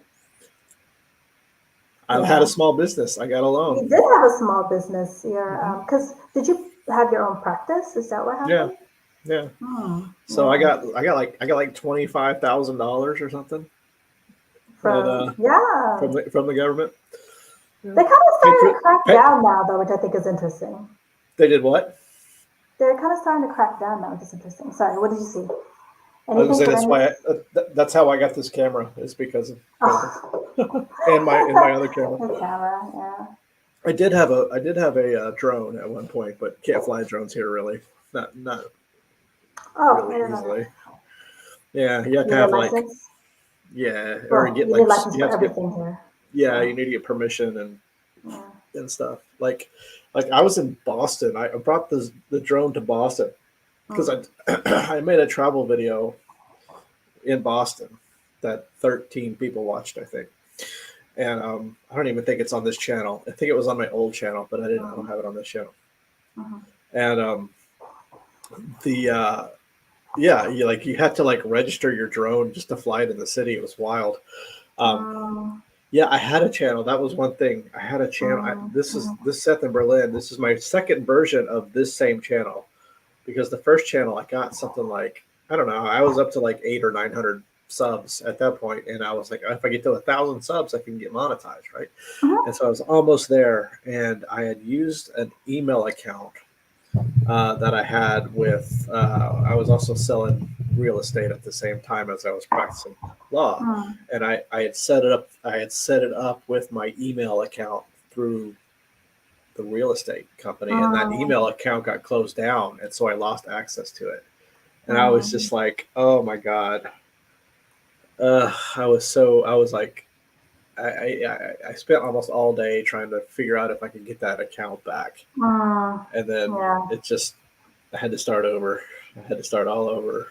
I had a Yeah. small business. I got a You loan. did have a small business here, hmm because did you have your own practice? Is that what Yeah, happened? yeah. Hmm. So Yeah. I got like $25,000 or something, and From yeah, from the government. Yeah. they kind of Paid starting for to crack pay, down now, though, which I think is interesting. They did what? They're kind of starting to crack down now, which is interesting. Sorry, what did you see? I was gonna Anything say that's why concerning? that's how I got this camera is because of COVID Oh, and my other camera. the camera. Yeah. I did have a drone at one point, but can't fly drones here really. Not Oh, I really don't know that. easily. Yeah, you have to You need a have like license? yeah, or Well, get you need a like license you for have to get everything here. yeah, you So, need to get permission yeah. and stuff. Like I was in Boston. I brought the drone to Boston because Mm. I I made a travel video in Boston that 13 people watched, I think. And I don't even think it's on this channel. I think it was on my old channel, but I don't Mm. have it on this channel. Mhm. And the yeah, you had to like register your drone just to fly it in the city. It was wild. Um, Mm. yeah, I had a channel. That was one thing. I had a channel. Mm. Mhm. This set in Berlin. This is my second version of this same channel because the first channel I got something like I don't know. I was up to like 800 or 900 subs at that point, and I was like, if I get to 1,000 subs, I can get monetized, right? Mhm. And so I was almost there, and I had used an email account that I had with. I was also selling real estate at the same time as I was practicing law, Mm. and I had set it up. I had set it up with my email account through the real estate company, and that Mm. email account got closed down, and so I lost access to it. And I was Mm. just like, oh my god. I was like, I spent almost all day trying to figure out if I could get that account back, Mm. and then Yeah. it just I had to start over. I had to start all over.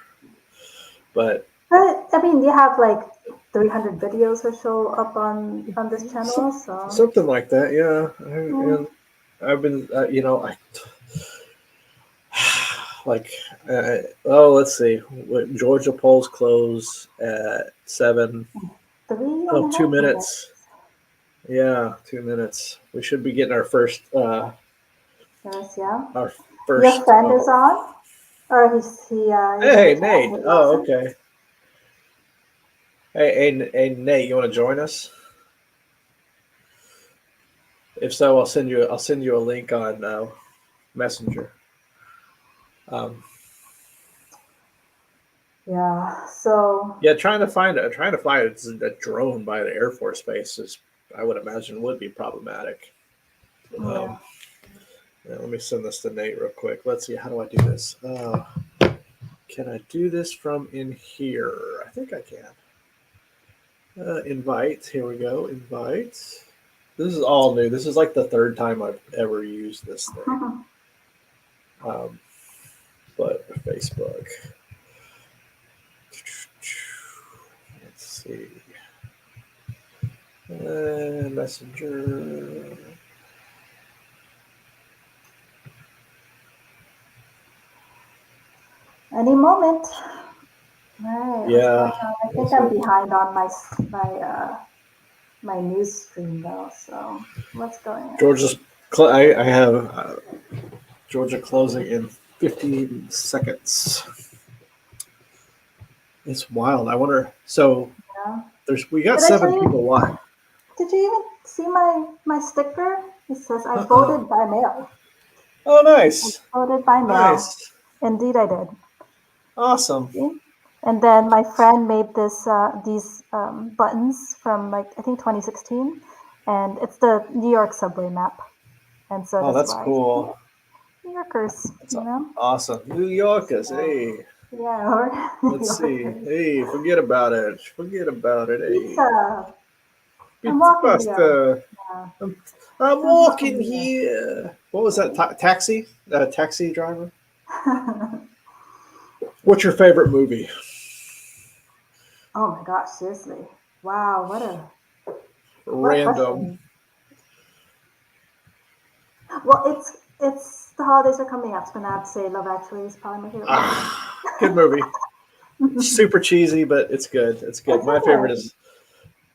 But But I mean, you have like 300 videos or so up on this some, channel, so something like that, yeah. yeah. And I've been, I like, let's see. Georgia polls close at 7. Three and Oh, a two half minutes. minutes. Yeah, 2 minutes. We should be getting Yes, yeah. our Your first. friend is on, or he's in the Hey, chat. Nate. Nate Oh, Lawson. okay. Hey, Nate, you want to join us? If so, I'll send you a link on Messenger. Um, Yeah. So yeah, trying to fly a drone by the Air Force Base is, I would imagine, would be problematic. yeah. Um, yeah, let me send this to Nate real quick. Let's see, how do I do this? Can I do this from in here? I think I can. Invite. Here we go. Invite. This is all new. This is like the third time I've ever used this thing. Um, but Facebook. Let's see. Messenger. Any moment. All right. What's Yeah. going on? I think Let's I'm see. behind on my news stream though. So what's going on? Georgia's. I have Georgia closing in 15 seconds. It's wild. I wonder. So Yeah. we got Did I tell 7 you? people. What? Did you even see my sticker? It says I Uh-uh. voted by mail. Oh, I nice. voted by mail. Nice. Indeed, I did. Awesome. See? And then my friend made these buttons from like I think 2016, and it's the New York subway map, and so Oh, that's that's why cool. New Yorkers, That's awesome. New Yorkers, So, hey. yeah, or New Let's see. Yorkers. Hey, forget about it. Forget about it. Hey, Pizza. I'm pizza walking here. pasta. Yeah, I'm I'm walking walking here. here. What was that? Taxi? Taxi driver? Oh What's your favorite movie? my gosh, seriously. Wow, what a Random. question. Well, it's the holidays are coming up, so I'm gonna have to say Love Actually is probably my favorite movie. Good movie. Super cheesy, but it's good. It's good. It's good.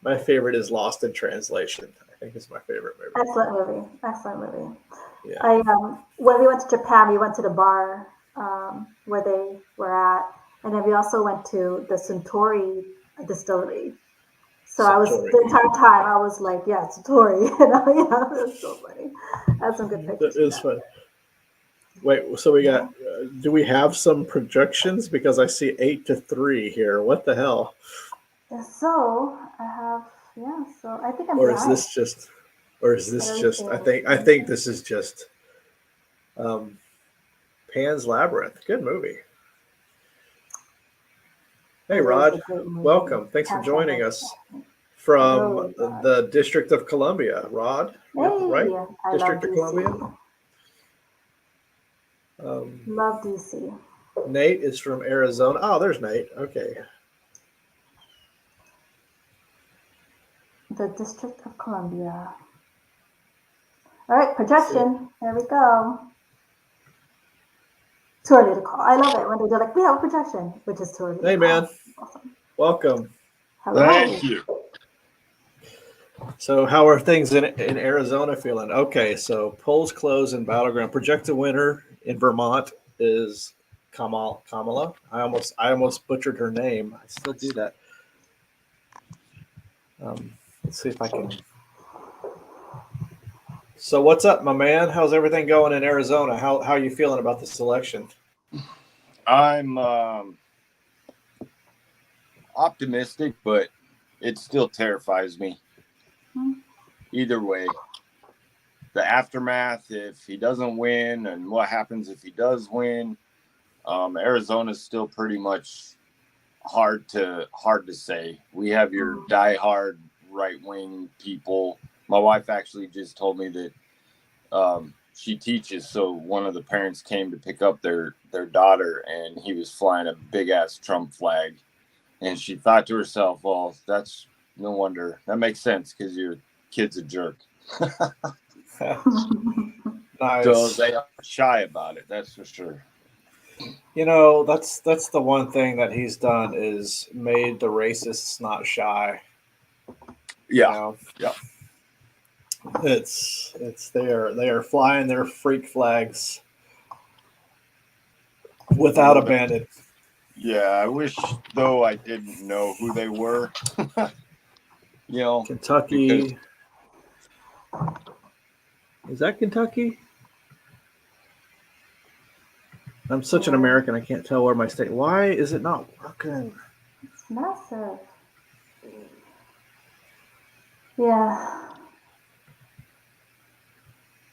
My favorite is Lost in Translation. I think it's my favorite movie. Excellent movie. Excellent movie. Yeah. I when we went to Japan, we went to the bar where they were at, and then we also went to the Suntory distillery. So I was Satori. the entire time I was like, yeah, Suntory, that's so funny. I had some good That pictures from is that. fun. Wait, so we got? Yeah. Do we have some projections? Because I see 8-3 here. What the hell? And so I have, yeah. So I think I'm Or is behind. this just? Or is But this just? everything, I think this is just um, Pan's Labyrinth. Good movie. Hey, it is a Rod. great movie. Welcome. Thanks for Past Life, joining us I from know. the District of Columbia. Rod, yep, right. Hey, I love District of DC. Columbia. Um, Love DC. Nate is from Arizona. Oh, there's Nate. Okay. The District of Columbia. All right, See. projection. There we go. Too early to call. I love it when they do like, we have a projection, which is too early to Hey, man. call. Awesome. Welcome. Hello. Thank you. So, how are things in Arizona feeling? Okay, so polls close in battleground. Projected winner in Vermont is Kamala. I almost butchered her name. I still do that. Let's see if I can. So, what's up, my man? How's everything going in Arizona? How are you feeling about this election? I'm optimistic, but it still terrifies me. Hmm. Either way, the aftermath, if he doesn't win, and what happens if he does win, Arizona's still pretty much hard to say. We have your diehard right wing people. My wife actually just told me that she teaches, so one of the parents came to pick up their daughter, and he was flying a big ass Trump flag, and she thought to herself, "Well, that's no wonder. That makes sense because your kid's a jerk." So Nice. they are shy about it. That's for sure. You know, that's the one thing that he's done is made the racists not shy. You Yeah, know, yeah. it's they are flying their freak flags without Well, abandon. yeah. I wish though I didn't know who they were. Because Kentucky, is that Kentucky? I'm such an Yeah, American. I can't tell where my state. Why is it not working? it's massive. Yeah,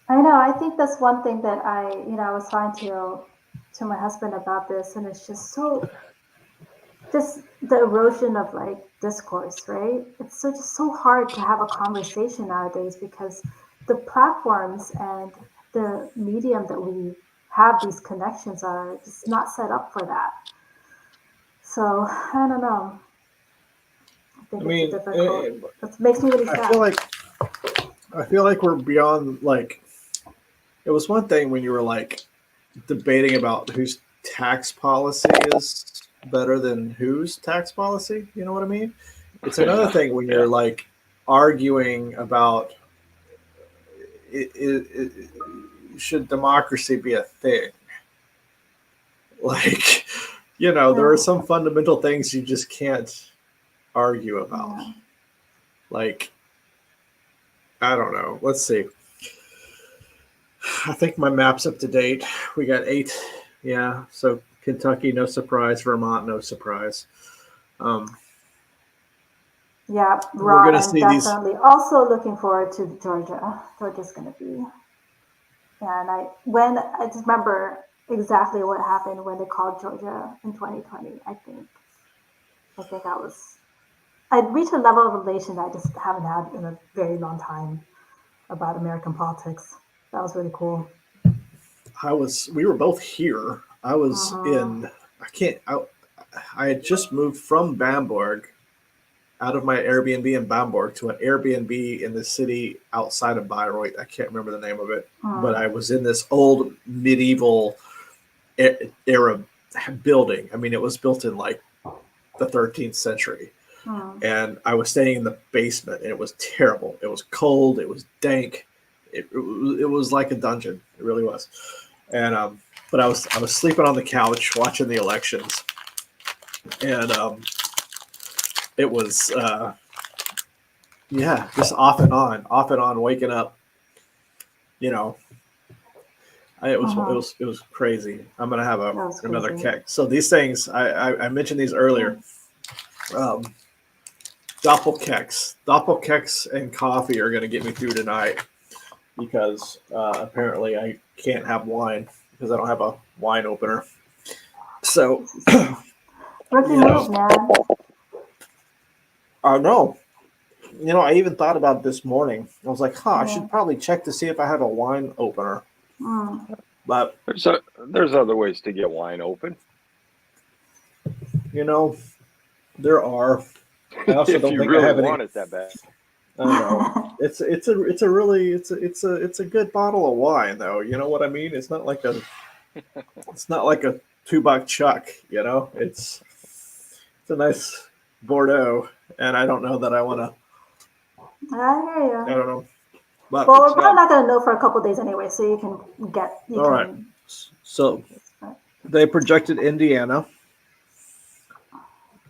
I know. I think that's one thing that I was talking to my husband about this, and it's just the erosion of like discourse, right? It's just so hard to have a conversation nowadays because the platforms and the medium that we have these connections are just not set up for that. So I don't know. I I think it's a mean, difficult. It makes me really I feel sad. like we're beyond like it was one thing when you were like debating about whose tax policy is better than whose tax policy. You know what I mean? It's another yeah, thing when yeah. you're like arguing about it, should democracy be a thing? Like, there are Yeah, some fundamental things you just can't argue about. yeah. Like, I don't know. Let's see. I think my map's up to date. We got 8. Yeah. So Kentucky, no surprise. Vermont, no surprise. Yeah, We're Rod, gonna I'm see these. definitely also looking forward to Georgia. Georgia's going to be, and I just remember exactly what happened when they called Georgia in 2020. I think I'd reached a level of elation I just haven't had in a very long time about American politics. That was really cool. We were both here. I was Uh-huh. in. I can't. I had just moved from Bamberg, out of my Airbnb in Bamberg to an Airbnb in the city outside of Bayreuth. I can't remember the name of it, but Hmm. I was in this old medieval era building. I mean, it was built in like the 13th century. Hmm. And I was staying in the basement, and it was terrible. It was cold. It was dank. It was like a dungeon. It really was. And but I was sleeping on the couch watching the elections, and it was yeah, just off and on, waking up. You know, Uh-huh. it was crazy. I'm gonna have That was another crazy. keck. So these things, I mentioned these earlier. Hmm. Um, Doppelkeks and coffee are gonna get me through tonight because apparently I can't have wine because I don't have a wine opener. So Rookie you know, move, man. I know. You know, I even thought about it this morning. I was like, huh, I Yeah. should probably check to see if I have a wine opener. Mm. But There's other ways to get wine open you know, there are. I also if don't you think I really have any. want it that bad. I know. It's a really it's a good bottle of wine though. You know what I mean? It's not like a $2 chuck. You know, it's a nice Bordeaux, and I don't know that I want to. I hear I you. don't know, but Well, It's we're probably not. not gonna know for a couple days anyway, so you all right. can. So they projected Indiana,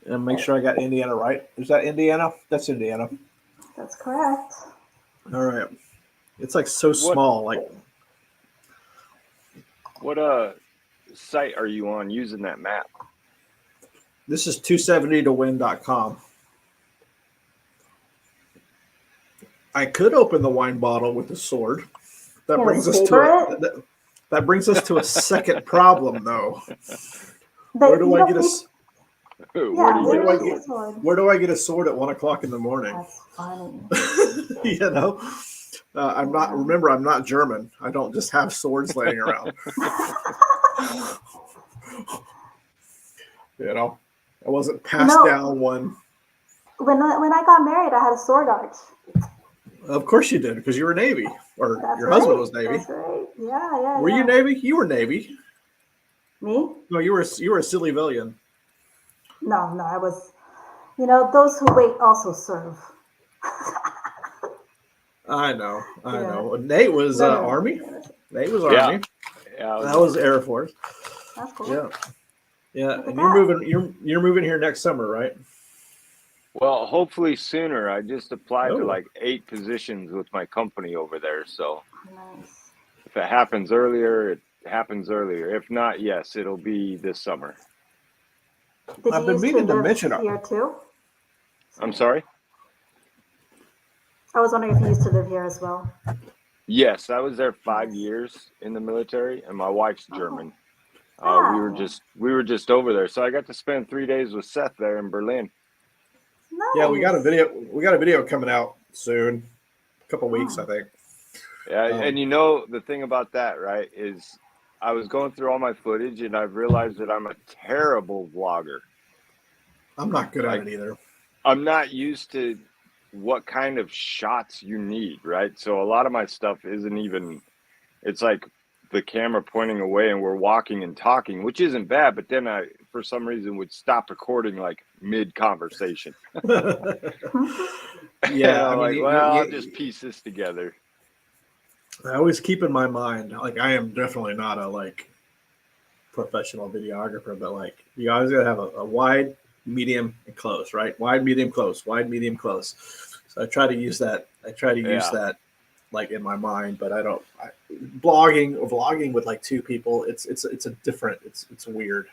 and make sure I got Indiana right. Is that Indiana? That's Indiana. That's correct. All right. It's like so what small. Like what site are you on using that map? this is 270towin.com. I could open the wine bottle with the sword. That You gonna brings us to savor it? that brings us to a second problem though. Where But do you I don't get a think? Where Yeah, do you where get do a I where is get the sword? sword? where do I get a sword at 1 o'clock in the morning? That's funny. You know, I'm not. Yeah. Remember, I'm not German. I don't just have swords laying around. You know, I wasn't You passed know, down one. when I got married, I had a sword arch. Of course you did, because you were Navy, or That's your husband right. was Navy. That's right. Yeah, yeah, Were you yeah. Navy? You were Navy. Me? No, you were a civilian. No, no, I was. You know, those who wait also serve. I know, I Yeah. know. Nate was No, no, no. Army. Nate was Yeah, Army. yeah, I was That was Army. Air Force. That's cool. Yeah, yeah. Look at And that. you're moving here next summer, right? Well, hopefully sooner. I just applied to Oh, like 8 positions with my company over there. So Nice. if it happens earlier, it happens earlier. If not, yes, it'll be this summer. Did you I've been used to meaning to live mention it. here too? I'm Sorry. sorry? I was wondering if you used to live here as well. Yes, I was there five Nice. years in the military, and my wife's Oh, German. ah, We were just over there, so I got to spend 3 days with Seth there in Berlin. Yeah, nice. we got a video coming out soon. A couple weeks, I Hmm. think. Yeah, and Um, you know the thing about that, right? Is I was going through all my footage, and I've realized that I'm a terrible vlogger. I'm not good at Like it either. I'm not used to what kind of shots you need, right? So a lot of my stuff isn't even. It's like the camera pointing away and we're walking and talking, which isn't bad. But then I, for some reason, would stop recording like mid conversation. And Yeah, I I'm mean, like, well, I'll just piece this together. I always keep in my mind, like I am definitely not a like professional videographer, but like you always gotta have a wide, medium, and close, right? Wide, medium, close, wide, medium, close. So I try to use that. I try to use Yeah. that like in my mind, but I don't. Blogging with like two people, it's a different. It's weird.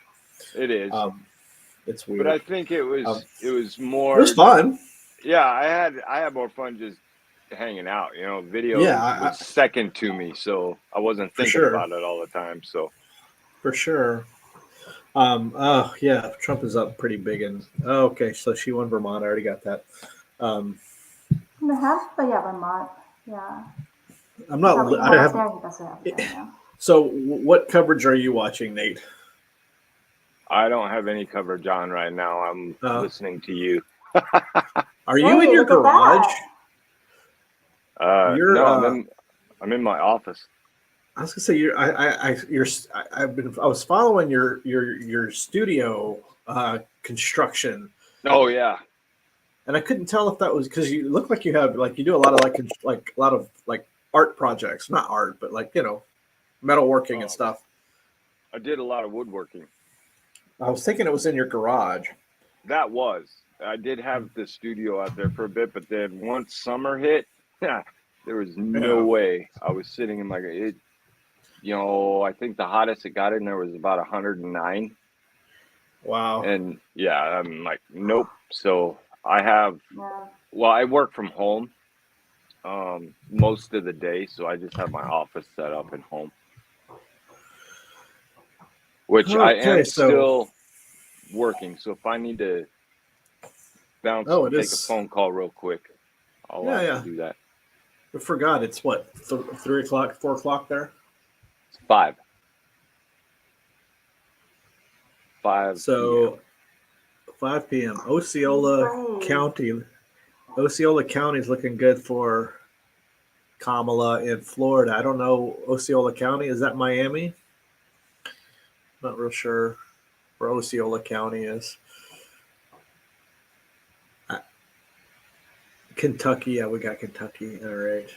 It is. It's But I weird. think it was It more. was fun. Yeah, I had more fun just hanging out. You know, video Yeah, was second to me, so I wasn't for thinking sure, about it all the time. So for sure. Oh yeah, Trump is up pretty big in. Oh, okay, so she won Vermont. I already got that. Um, New Hampshire, yeah, Vermont. Yeah. I'm Is not. that what you I have up have. there? That's what you have up there, yeah. So, what coverage are you watching, Nate? I don't have any coverage on right now. I'm Uh, listening to you. are you in Hey, your look at garage? that. You're. No, I'm in my office. I was gonna say you're. You're. I've been. I was following your studio construction, Oh yeah. and I couldn't tell if that was because you look like you have like you do a lot of like a lot of like art projects, not art, but like metalworking and Um, stuff. I did a lot of woodworking. I was thinking it was in your garage. That was. I did have the studio out there for a bit, but then once summer hit, there was no Yeah. way I was sitting in my it. You know, I think the hottest it got in there was about 109, Wow. and yeah, I'm like, nope. So I have. Yeah. Well, I work from home most of the day, so I just have my office set up at home, which I Okay. am So. still working. So if I need to bounce Oh, and it take a is. phone call real quick, I'll Yeah. have to Yeah. do that. I forgot. It's what 3 o'clock, 4 o'clock there. It's 5 So p.m. 5 p.m. Osceola Right. County. Osceola County is looking good for Kamala in Florida. I don't know Osceola County. Is that Miami? Not real sure where Osceola County is. Uh, Kentucky. Yeah, we got Kentucky. All right.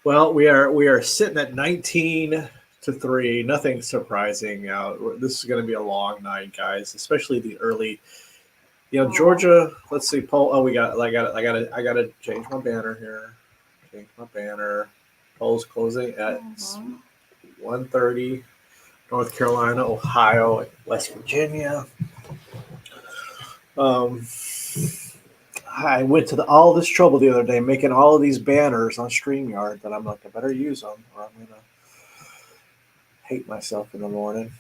Well, we are sitting at 19-3. Nothing surprising. This is going to be a long night, guys. Especially the early. Yeah. Georgia. Let's see. Poll. Oh, we got. I got to change my banner here. Change my banner. Polls closing at Mhm. 1:30. North Carolina, Ohio, and West Virginia. Um, I went to all this trouble the other day making all of these banners on StreamYard that I'm like, I better use them or I'm going to hate myself in the morning.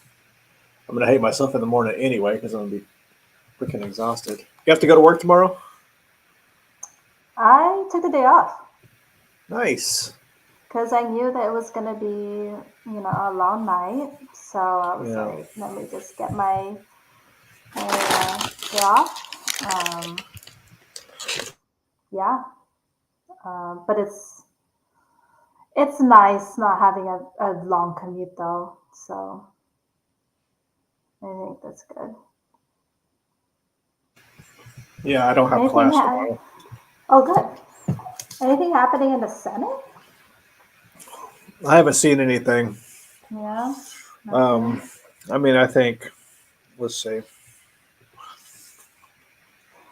I'm going to hate myself in the morning anyway because I'm going to be freaking exhausted. You have to go to work tomorrow? I took the day off Nice. because I knew that it was going to be, a long night. So I was Yeah. like, let me just get my day off. Yeah. But it's nice not having a long commute though. So I think that's good. Yeah, I don't have Anything? class tomorrow. Oh, good. Anything happening in the Senate? I haven't seen anything. Yeah. Um, Nothing. I mean, I think, let's see.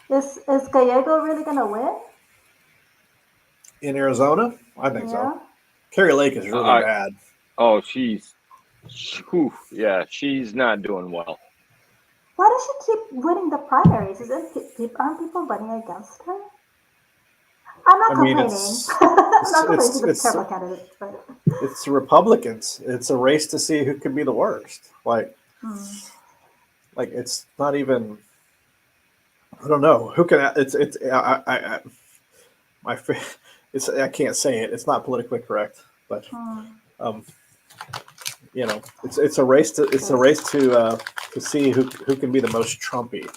Is Gallego really gonna win? In Arizona? I think so. Yeah. Carrie Lake is really I bad. oh whew, yeah, she's not doing well. Why does she keep winning the primaries? Aren't people running against her? I'm I not mean, complaining. I'm not complaining. She's a it's terrible candidate, but it's Republicans. It's a race to see who can be the worst. hmm. Like it's not even. I don't know who can. It's my it's I can't say it. It's not politically correct, but Hmm. um, it's a race to see who can be the most Trumpy.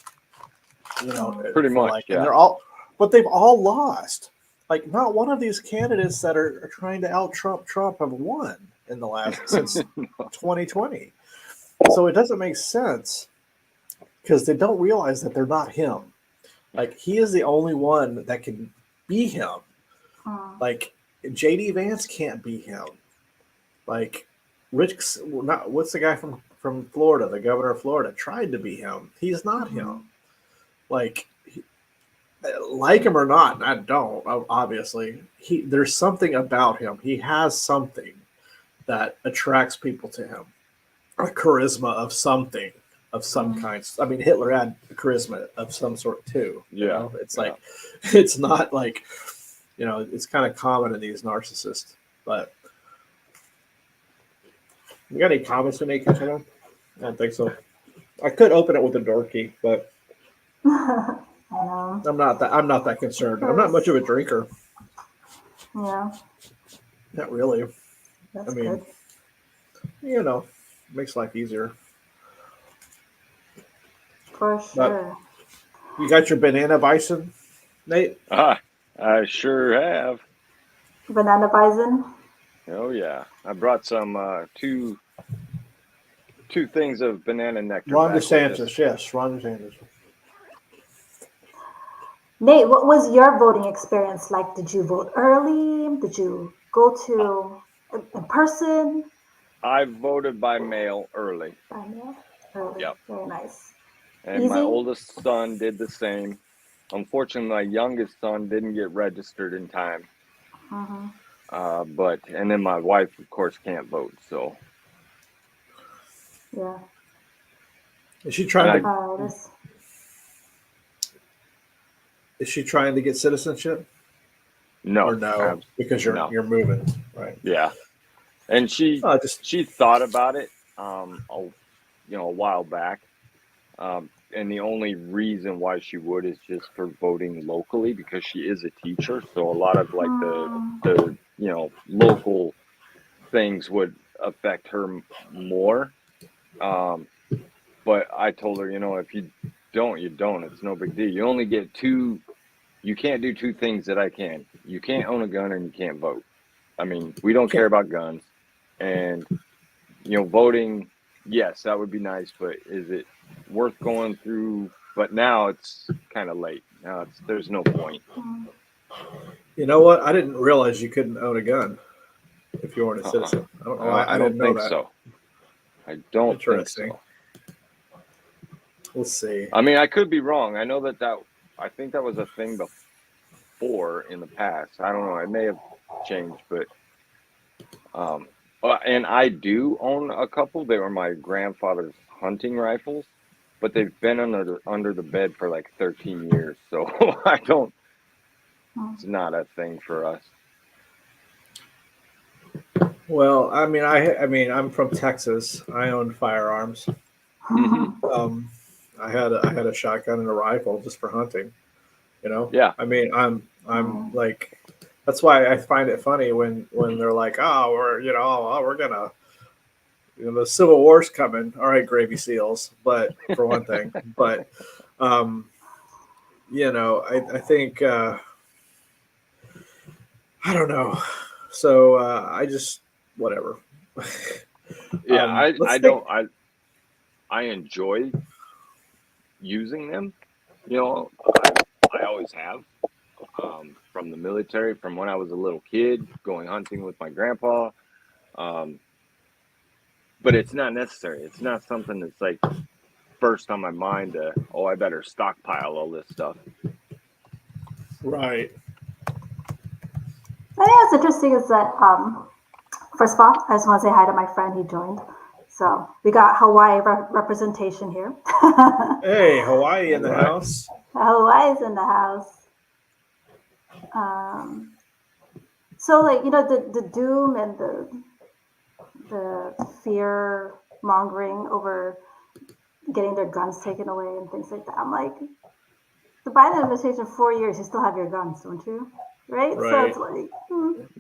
Hmm. Pretty For much, and yeah. but they've all lost. Like not one of these candidates that are trying to out Trump have won in the last since 2020. So it doesn't make sense because they don't realize that they're not him. Like he is the only one that can be him. Hmm. Like JD Vance can't be him. Like not what's the guy from Florida, the governor of Florida, tried to be him. He's not him. Hmm. Like like him or not, and I don't obviously. There's something about him. He has something that attracts people to him, a charisma of something. of some kinds. I mean, Hitler had charisma of some sort too. You Yeah. know, it's like it's not like it's kind of common in these narcissists. But you got any comments to make, Katrina? I don't think so. I could open it with a door key, but I know. I'm not that concerned. I'm not much of a drinker. Yeah, Not really. that's I mean, good. makes life easier. For But sure. you got your banana bison, Nate? I sure have. Banana bison. Oh yeah, I brought some two things of banana nectar Ron back with us. DeSantis, yes, Ron DeSantis. Nate, what was your voting experience like? Did you vote early? Did you go to in person? I voted by mail early. By mail? Early. Yep. Very nice. And my Easy? oldest son did the same. Unfortunately, my youngest son didn't get registered in time. Mm-hmm. And then my wife, of course, can't vote. So Yeah. Is she trying This. to get citizenship? no, Or no? Because no. you're moving, right? Yeah. And she thought about it, a while back. And the only reason why she would is just for voting locally because she is a teacher. So a lot of like the local things would affect her more. But I told her, if you don't, you don't. It's no big deal. You only get two. You can't do two things that I can. You can't own a gun and you can't vote. I mean, we don't care about guns. And, voting, yes, that would be nice. But is it worth going through? But now it's kind of late. Now there's no point. You know what? I didn't realize you couldn't own a gun if you weren't a citizen. I don't know. I don't didn't know think that. so. I don't think so. We'll see. I mean, I could be wrong. I know I think that was a thing before in the past. I don't know. It may have changed, but and I do own a couple. They were my grandfather's hunting rifles, but they've been under the bed for like 13 years. So I don't. It's not a thing for us. Well, I mean, I'm from Texas. I own firearms. Mm-hmm. I had a shotgun and a rifle just for hunting. Yeah. I mean, I'm like, that's why I find it funny when they're like, oh, we're gonna, the Civil War's coming. All right, gravy seals, but for one thing, but I think I don't know. So I just whatever. Yeah, I enjoy using them. I always have. From the military, from when I was a little kid, going hunting with my grandpa. But it's not necessary. It's not something that's like first on my mind I better stockpile all this stuff. Right. I think what's interesting is that, first of all, I just want to say hi to my friend. He joined. So we got Hawaii representation here. Hey, Hawaii in the house. Hawaii's in the house. So like, the doom and the fear mongering over getting their guns taken away and things like that. I'm like, the Biden administration, 4 years, you still have your guns, don't you? Right? So it's like,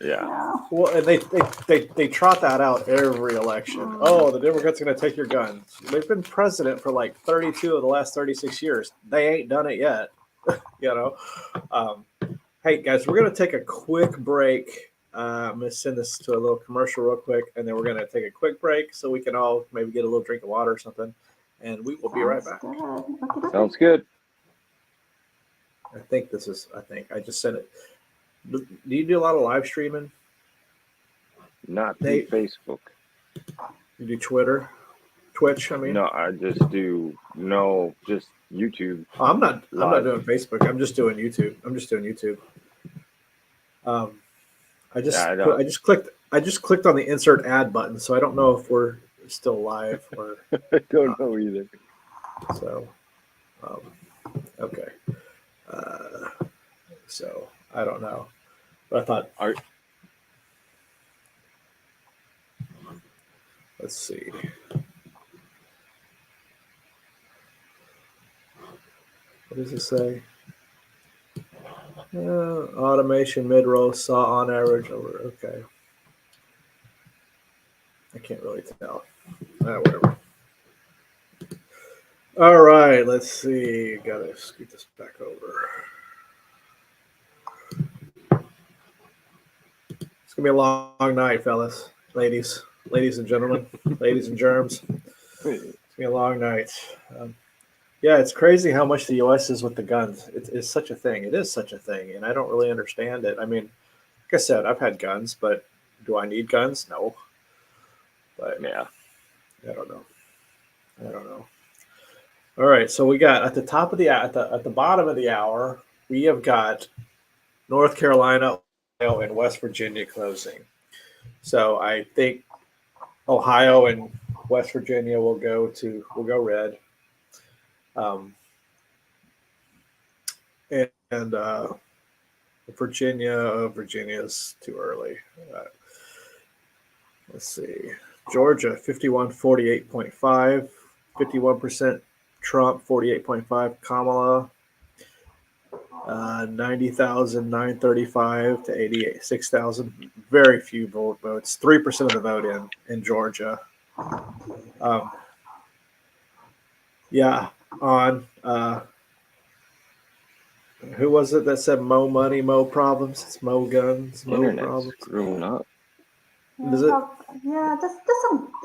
yeah. No. Well, and they trot that out every election. Oh, the Democrats are going to take your guns. They've been president for like 32 of the last 36 years. They ain't done it yet. Hey guys, we're going to take a quick break. I'm going to send this to a little commercial real quick, and then we're going to take a quick break so we can all maybe get a little drink of water or something, and we will be right back. Sounds good. I think I just sent it. Do you do a lot of live streaming? Not through Facebook. You do Twitch, I mean? No, I just do just YouTube. Oh, I'm not doing Facebook. I'm just doing YouTube. I just clicked on the insert ad button, so I don't know if we're still live or I don't know either. So, okay. So I don't know, but I thought. Let's see. What does it say? Automation mid-row saw on average over. Okay. I can't really tell. Whatever. All right, let's see. Gotta scoot this back over. It's gonna be a long night, fellas, ladies and gentlemen, ladies and germs. It's gonna be a long night. Yeah, it's crazy how much the U.S. is with the guns. It's such a thing. It is such a thing, and I don't really understand it. I mean, like I said, I've had guns, but do I need guns? No. But yeah, I don't know. All right, so we got at the top of the at the bottom of the hour, we have got North Carolina, Ohio, and West Virginia closing. So I think Ohio and West Virginia will go red. And Virginia is too early. Let's see. Georgia, 51, 48.5, 51% Trump, 48.5 Kamala, 90,935 to 86,000. Very few votes. 3% of the vote in Georgia. Yeah, on. Who was it that said Mo money, Mo problems? It's Mo guns, Mo Internet's problems. screwing up. Is it? Yeah, this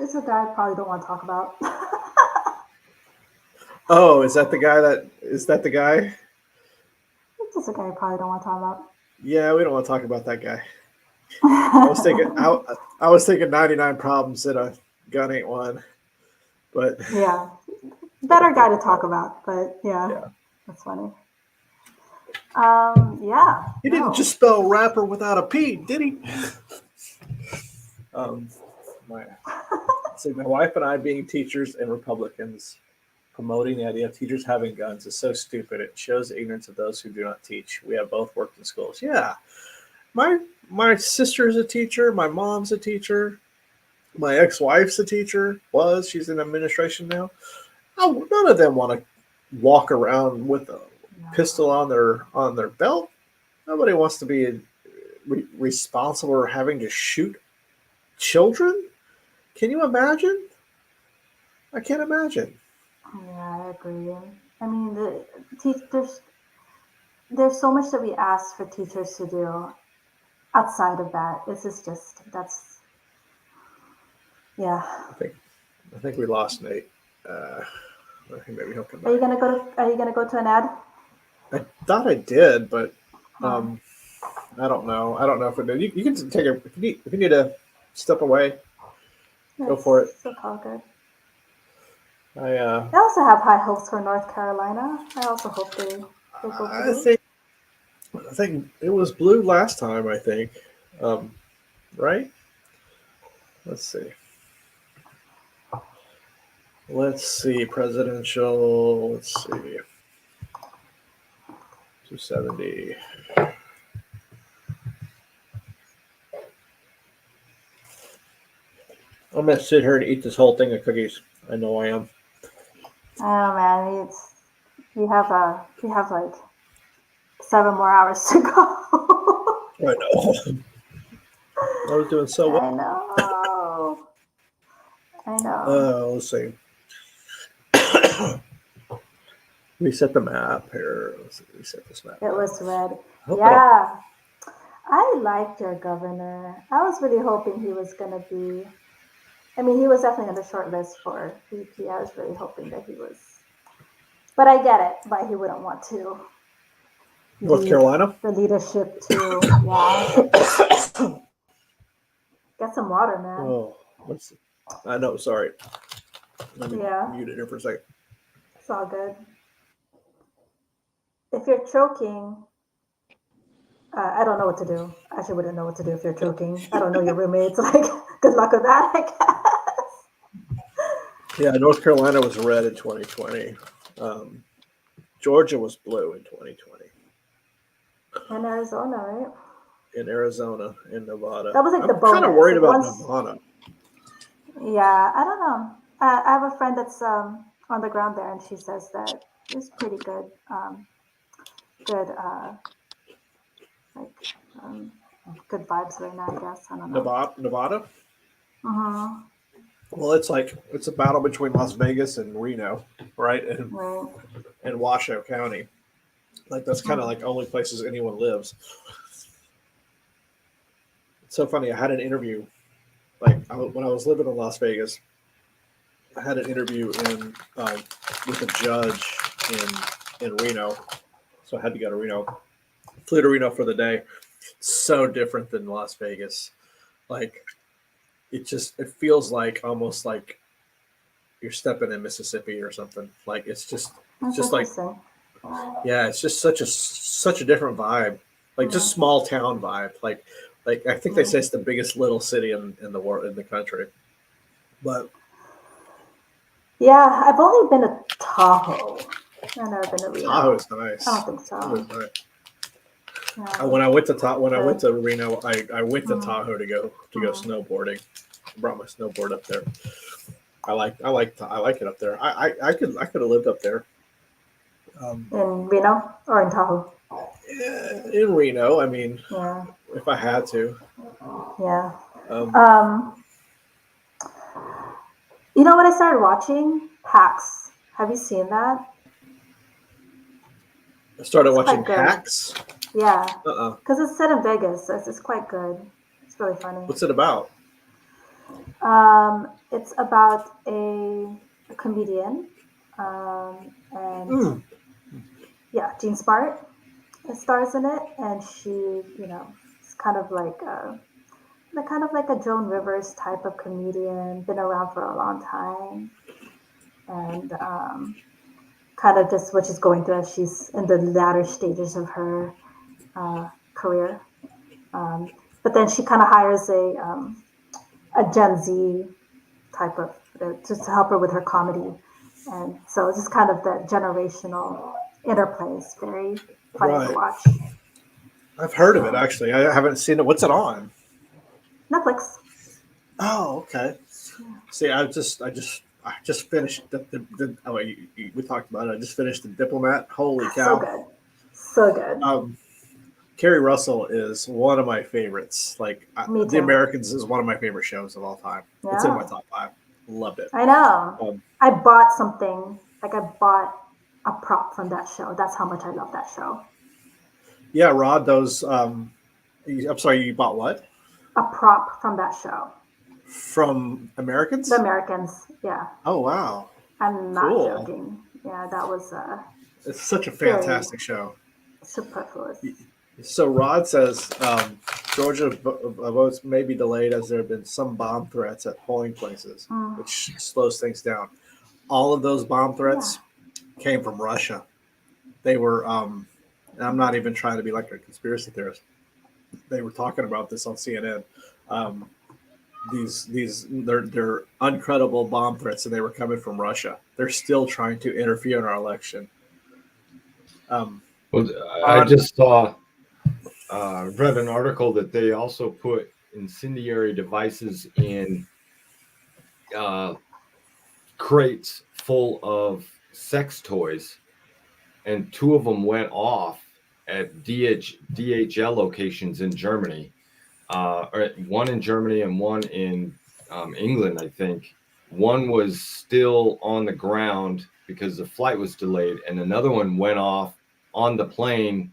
is a guy I probably don't want to talk about. Oh, is that the guy? Is that the guy? It's just a guy I probably don't want to talk about. Yeah, we don't want to talk about that guy. I was thinking 99 problems that a gun ain't one, but yeah, better guy to talk about. But yeah. That's funny. Yeah. He didn't just spell rapper without a P, did he? My wife and I, being teachers and Republicans, promoting the idea of teachers having guns is so stupid. It shows the ignorance of those who do not teach. We have both worked in schools. Yeah. My sister's a teacher. My mom's a teacher. My ex-wife's a teacher. She's in administration now. None of them want to walk around with a pistol on their belt. Nobody wants to be responsible for having to shoot children. Can you imagine? I can't imagine. Yeah, I agree. I mean, there's so much that we ask for teachers to do outside of that. Yeah. I think we lost Nate. Maybe he'll come back. Are you gonna go to an ad? I thought I did, but I don't know. I don't know if it did. You can take a if you need to step away. Go for it. It's all good. I also have high hopes for North Carolina. I also hope they go blue. I think it was blue last time. I think, right? Let's see. Presidential. Let's see. 270. I'm gonna sit here and eat this whole thing of cookies. I know I am. Oh man, we have like 7 more hours to go. I know. I was doing so well. I know. Let's see. Reset the map here. Let's reset this map. It was red. Yeah. I liked your governor. I was really hoping he was going to be. I mean, he was definitely on the short list for VP. I was really hoping that he was. But I get it, why he wouldn't want to. North Carolina? The leadership too. Yeah. Get some water, man. Oh, I know. Sorry. Let me mute it here for a second. It's all good. If you're choking, I don't know what to do. I actually wouldn't know what to do if you're choking. I don't know your roommates. Like, good luck with that, I guess. Yeah, North Carolina was red in 2020. Georgia was blue in 2020. And Arizona, right? In Arizona, in Nevada. That was like the I'm kind of bonus. worried Like about once, Nevada. yeah, I don't know. I have a friend that's on the ground there, and she says that it's pretty good. Good, like um, good vibes right now. I guess I don't know. Nevada. Mm-hmm. Well, it's a battle between Las Vegas and Reno, right, Right. and Washoe County. Like that's kind of Mm. like only places anyone lives. It's so funny. I had an interview when I was living in Las Vegas. I had an interview with a judge in Reno, so I had to go to Reno. Flew to Reno for the day. So different than Las Vegas. Like it feels like almost like you're stepping in Mississippi or something. Like it's That's just like interesting. yeah, it's just such a different vibe. Like just Mm. small town vibe. Like I think they say Mm. it's the biggest little city in the world in the country. But Yeah, I've only been to Tahoe. I've never been to Tahoe Reno. is I nice. don't think Tahoe so. is nice. Yeah, When I went to when I went but to Reno, I went to mm, Tahoe to go mm. snowboarding. I brought my snowboard up there. I like it up there. I could have lived up there. Um, In Reno or in Tahoe. in Reno, I mean, Yeah, if I had to. yeah. Um, Um, you know what I started watching? Hacks. Have you seen that? I started It's watching quite good. Hacks. Yeah, Uh-uh. because it's set in Vegas. So it's quite good. It's really funny. What's it about? It's about a comedian, and Mm, yeah, Jean Smart stars in it, and she, it's kind of like a Joan Rivers type of comedian, been around for a long time, and kind of just what she's going through as she's in the latter stages of her career. Um, but then she kind of hires a Gen Z type of to help her with her comedy, and so it's just kind of the generational interplay. It's very funny to right. watch. I've heard of it So actually. I haven't seen it. What's it on? Netflix, Oh, okay. yeah, See, I just finished we talked about it. I just finished The Diplomat. Holy so cow! good, so good. Um, Kerry Russell is one of my favorites. Like Me The too. Americans is one of my favorite shows of all time. It's in my Yeah, top five. Loved it. I know. Um, I bought something like I bought a prop from that show. That's how much I love that show. yeah, Rod. I'm sorry, you bought what A prop from that show. from The Americans? Americans. Yeah, Oh wow, I'm not cool! joking. Yeah, that was It's such a very fantastic show. superfluous. So Rod says Georgia votes may be delayed as there have been some bomb threats at polling places, Mm, which slows things down. All of those bomb yeah. threats came from Russia. They were, and I'm not even trying to be like a conspiracy theorist. They were talking about this on CNN. Um, they're uncredible bomb threats, and they were coming from Russia. They're still trying to interfere in our election. Um, Well, I Rod, just saw read an article that they also put incendiary devices in uh, crates full of sex toys, and two of them went off at DHL locations in Germany, or one in Germany and one in England, I think. One was still on the ground because the flight was delayed, and another one went off on the plane,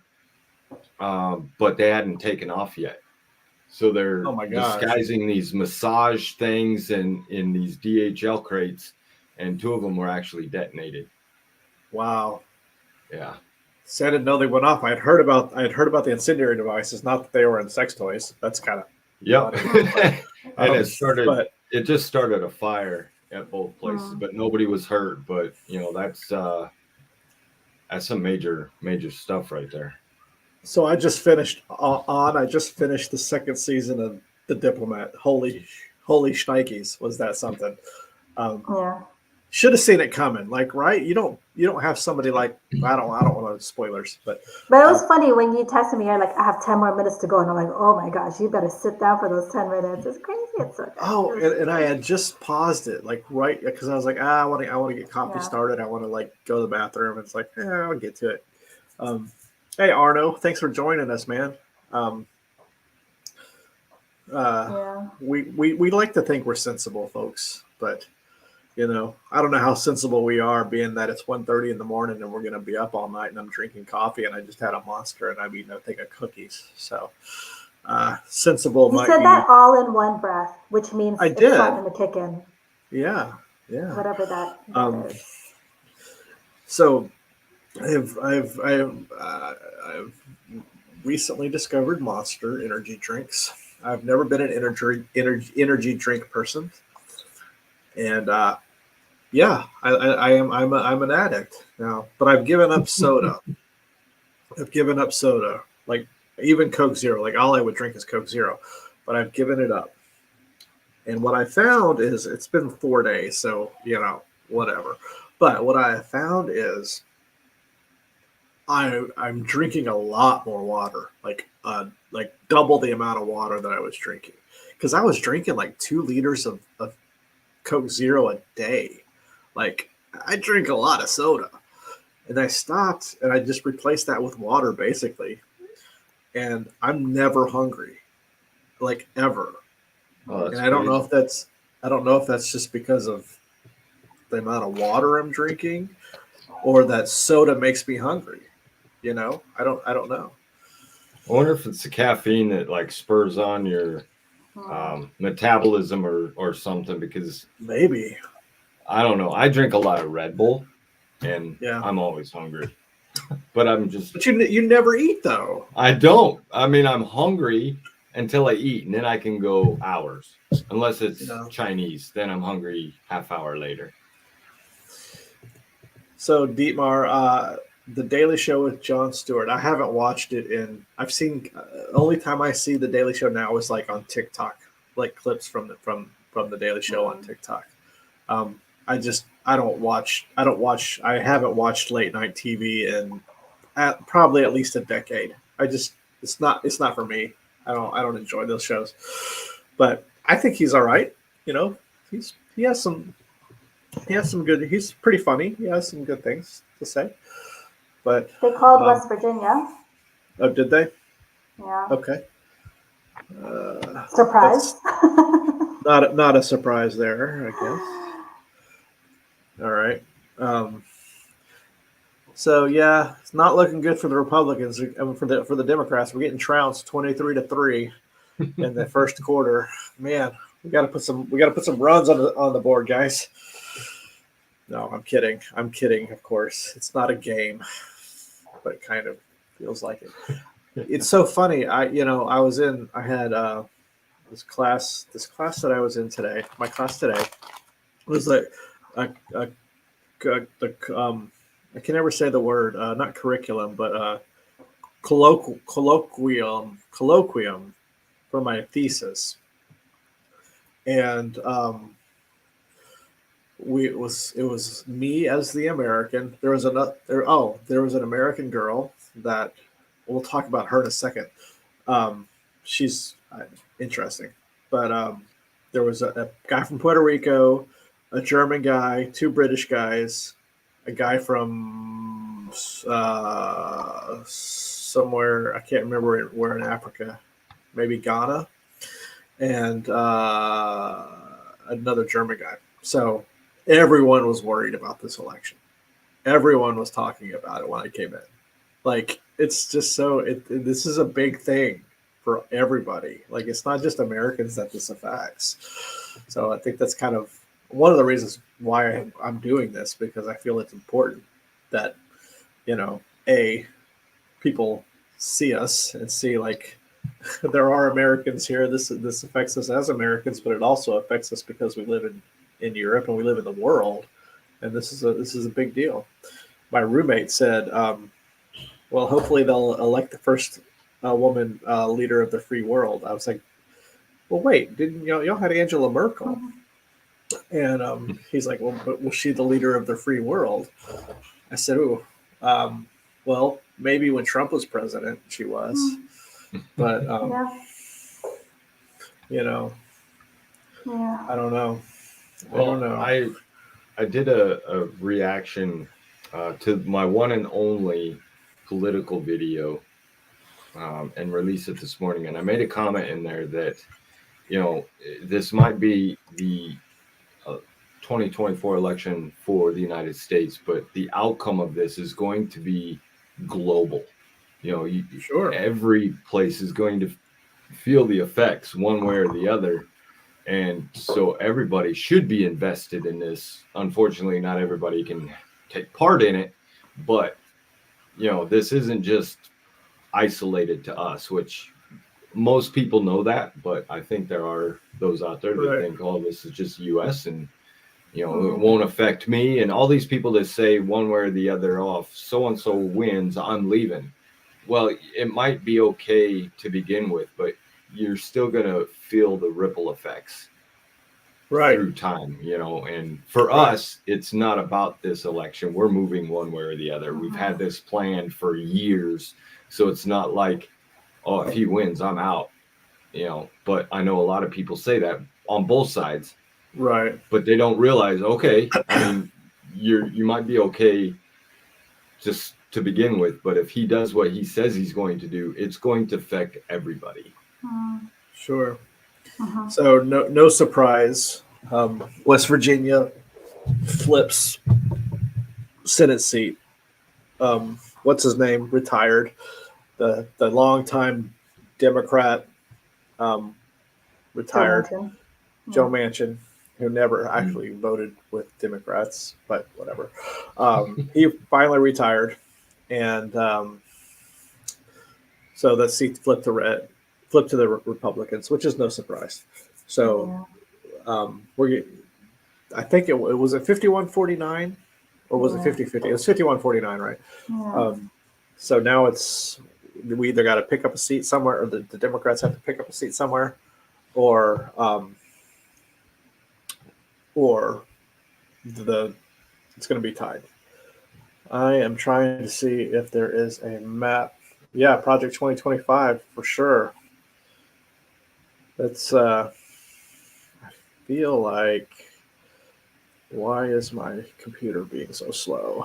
but they hadn't taken off yet. So they're oh my gosh, disguising these massage things in these DHL crates, and two of them were actually detonated. wow! Yeah. See, I didn't know they went off. I had heard about the incendiary devices, not that they were in sex toys. That's kind of Yep. funny. And Um, but it just started a fire at both places, Mm. but nobody was hurt. But that's some major stuff right there. so I just finished the second season of The Diplomat. Holy shnikes, was that something? Um, Yeah. should have seen it coming. Like, right? You don't have somebody like I don't want to spoilers, but it was funny when you texted me. You're like, I have 10 more minutes to go, and I'm like, oh my gosh, you better sit down for those 10 minutes. It's crazy. It's so good. and I had just paused it, like right because I was like, I want to get coffee started. I want to like go to the bathroom. It's like, I'll get to it. Hey Arno, thanks for joining us, man. We like to think we're sensible folks, but I don't know how sensible we are, being that it's 1:30 in the morning and we're going to be up all night, and I'm drinking coffee and I just had a Monster and I'm eating a thing of cookies. So sensible. You said that all in one breath, which means I it's did. starting to kick in. Yeah. Whatever that is. So I've recently discovered Monster energy drinks. I've never been an energy drink person, and I am. I'm an addict now, but I've given up soda. Like even Coke Zero. Like all I would drink is Coke Zero, but I've given it up. And what I found is it's been 4 days, so whatever. But what I found is I'm drinking a lot more water, like double the amount of water that I was drinking, because I was drinking like 2 liters of Coke Zero a day. Like I drink a lot of soda, and I stopped and I just replaced that with water basically, and I'm never hungry, like ever. And I don't know if that's just because of the amount of water I'm drinking, or that soda makes me hungry. I don't know. I wonder if it's the caffeine that like spurs on your metabolism or something, because maybe, I don't know. I drink a lot of Red Bull, and I'm always hungry. But you never eat though. I don't. I mean, I'm hungry until I eat, and then I can go hours. Unless it's Chinese, then I'm hungry half hour later. So Dietmar, The Daily Show with Jon Stewart. I haven't watched it I've seen. Only time I see The Daily Show now is like on TikTok, like clips from the Daily Show on TikTok. I haven't watched late night TV in probably at least a decade. It's not for me. I don't enjoy those shows, but I think he's all right. He has some good. He's pretty funny. He has some good things to say. But they called West Virginia. Oh, did they? Yeah. Okay. Surprise. Not a surprise there, I guess. All right. So yeah, it's not looking good for the Republicans. For the Democrats, we're getting trounced 23-3 in the first quarter. Man, we got to put some runs on the board, guys. No, I'm kidding. Of course, it's not a game, but it kind of feels like it. It's so funny. I had this class that I was in today. My class today was like I can never say the word, not curriculum, but colloquium for my thesis, and it was me as the American. There was an American girl that we'll talk about her in a second. She's interesting, but there was a guy from Puerto Rico, a German guy, 2 British guys, a guy from somewhere, I can't remember where in Africa, maybe Ghana, and another German guy. So everyone was worried about this election. Everyone was talking about it when I came in. Like, it's just this is a big thing for everybody. Like, it's not just Americans that this affects. So I think that's kind of one of the reasons why I'm doing this, because I feel it's important that, people see us and see, like, there are Americans here. This affects us as Americans, but it also affects us because we live in Europe and we live in the world, and this is a big deal. My roommate said, well, hopefully they'll elect the first woman leader of the free world. I was like, well, wait, didn't y'all had Angela Merkel? And he's like, well, but was she the leader of the free world? I said, ooh, well, maybe when Trump was president, she was. But, Yeah. you know, Yeah. I don't know. Well, I did a reaction to my one and only political video and released it this morning. And I made a comment in there that, this might be the 2024 election for the United States, but the outcome of this is going to be global. Sure. Every place is going to feel the effects one way or the other. And so everybody should be invested in this. Unfortunately, not everybody can take part in it, but this isn't just isolated to us, which most people know that, but I think there are those out there that think, oh, this is just US and it won't affect me. And all these people that say one way or the other, oh, if so and so wins, I'm leaving. Well, it might be okay to begin with, but you're still going to feel the ripple effects through time, and for us, it's not about this election. We're moving one way or the other. We've had this planned for years. So it's not like, oh, if he wins, I'm out, but I know a lot of people say that on both sides. Right. But they don't realize, okay, I mean, you might be okay just to begin with, but if he does what he says he's going to do, it's going to affect everybody. Sure. So no surprise. West Virginia flips Senate seat. What's his name? Retired. The longtime Democrat retired. Joe Manchin, who never actually voted with Democrats, but whatever. He finally retired, and so the seat flipped to the Republicans, which is no surprise. So I think it was at 51-49, or was it 50-50? It was 51-49, right? Yeah. So now we either got to pick up a seat somewhere, or the Democrats have to pick up a seat somewhere, or it's going to be tied. I am trying to see if there is a map. Yeah, Project 2025 for sure. That's I feel like, why is my computer being so slow?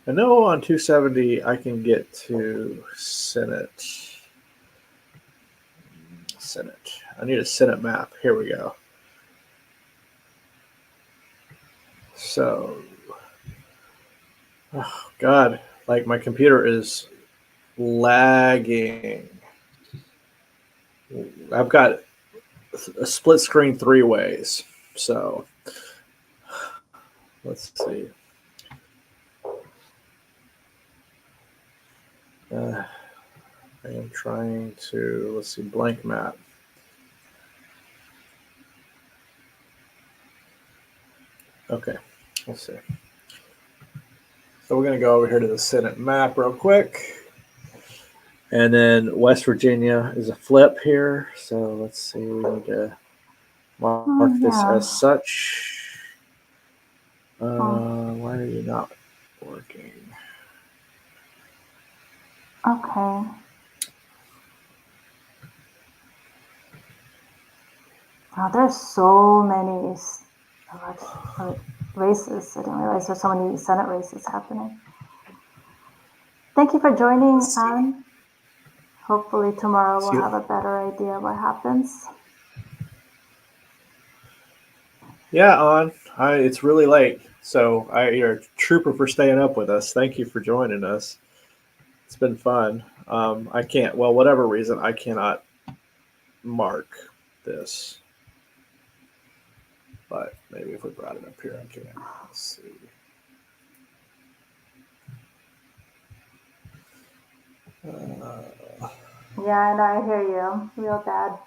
I know on 270 I can get to Senate. I need a Senate map. Here we go. So, oh God, like my computer is lagging. I've got a split screen 3 ways. So, let's see. I am trying to, let's see, blank map. Okay, let's see. So we're going to go over here to the Senate map real quick. And then West Virginia is a flip here. So let's see, we need to mark this as such. Why are you not working? Okay. Wow, there's so many races. I didn't realize there's so many Senate races happening. Thank you for joining, Anne. Hopefully tomorrow we'll have a better idea what happens. Yeah, it's really late. So you're a trooper for staying up with us. Thank you for joining us. It's been fun. I can't, well, whatever reason, I cannot mark this. But maybe if we brought it up here, I can. Let's see. Yeah, and I hear you, real bad.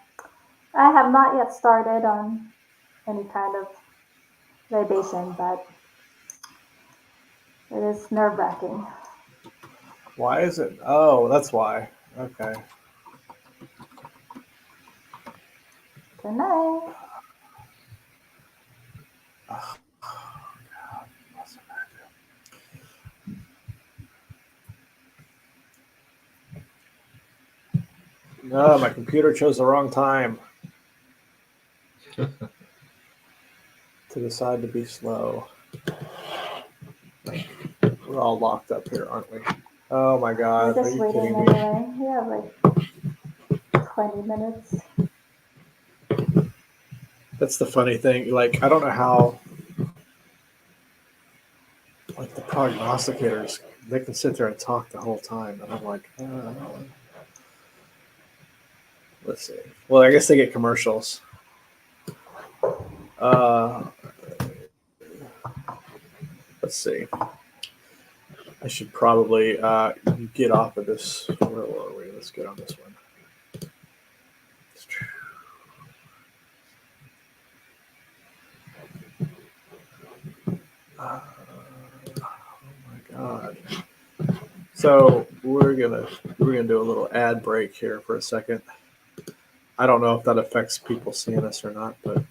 I have not yet started on any kind of libation, but it is nerve-wracking. Why is it? Oh, that's why. Okay. Good night. No, my computer chose the wrong time to decide to be slow. We're all locked up here, aren't we? Oh my We're God, are just you waiting kidding me? anyway. We have like 20 minutes. That's the funny thing. Like, I don't know how, like, the prognosticators, they can sit there and talk the whole time. And I'm like, let's see. Well, I guess they get commercials. Let's see. I should probably get off of this. Where were we? Let's get on this one. Oh my God. So we're gonna do a little ad break here for a second. I don't know if that affects people seeing us or not, but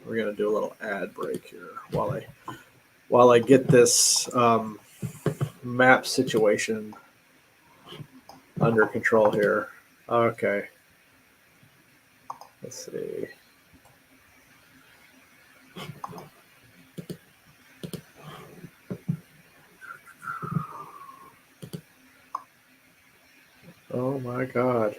we're gonna do a little ad break here while I get this map situation under control here. Okay. Let's see. Oh my God.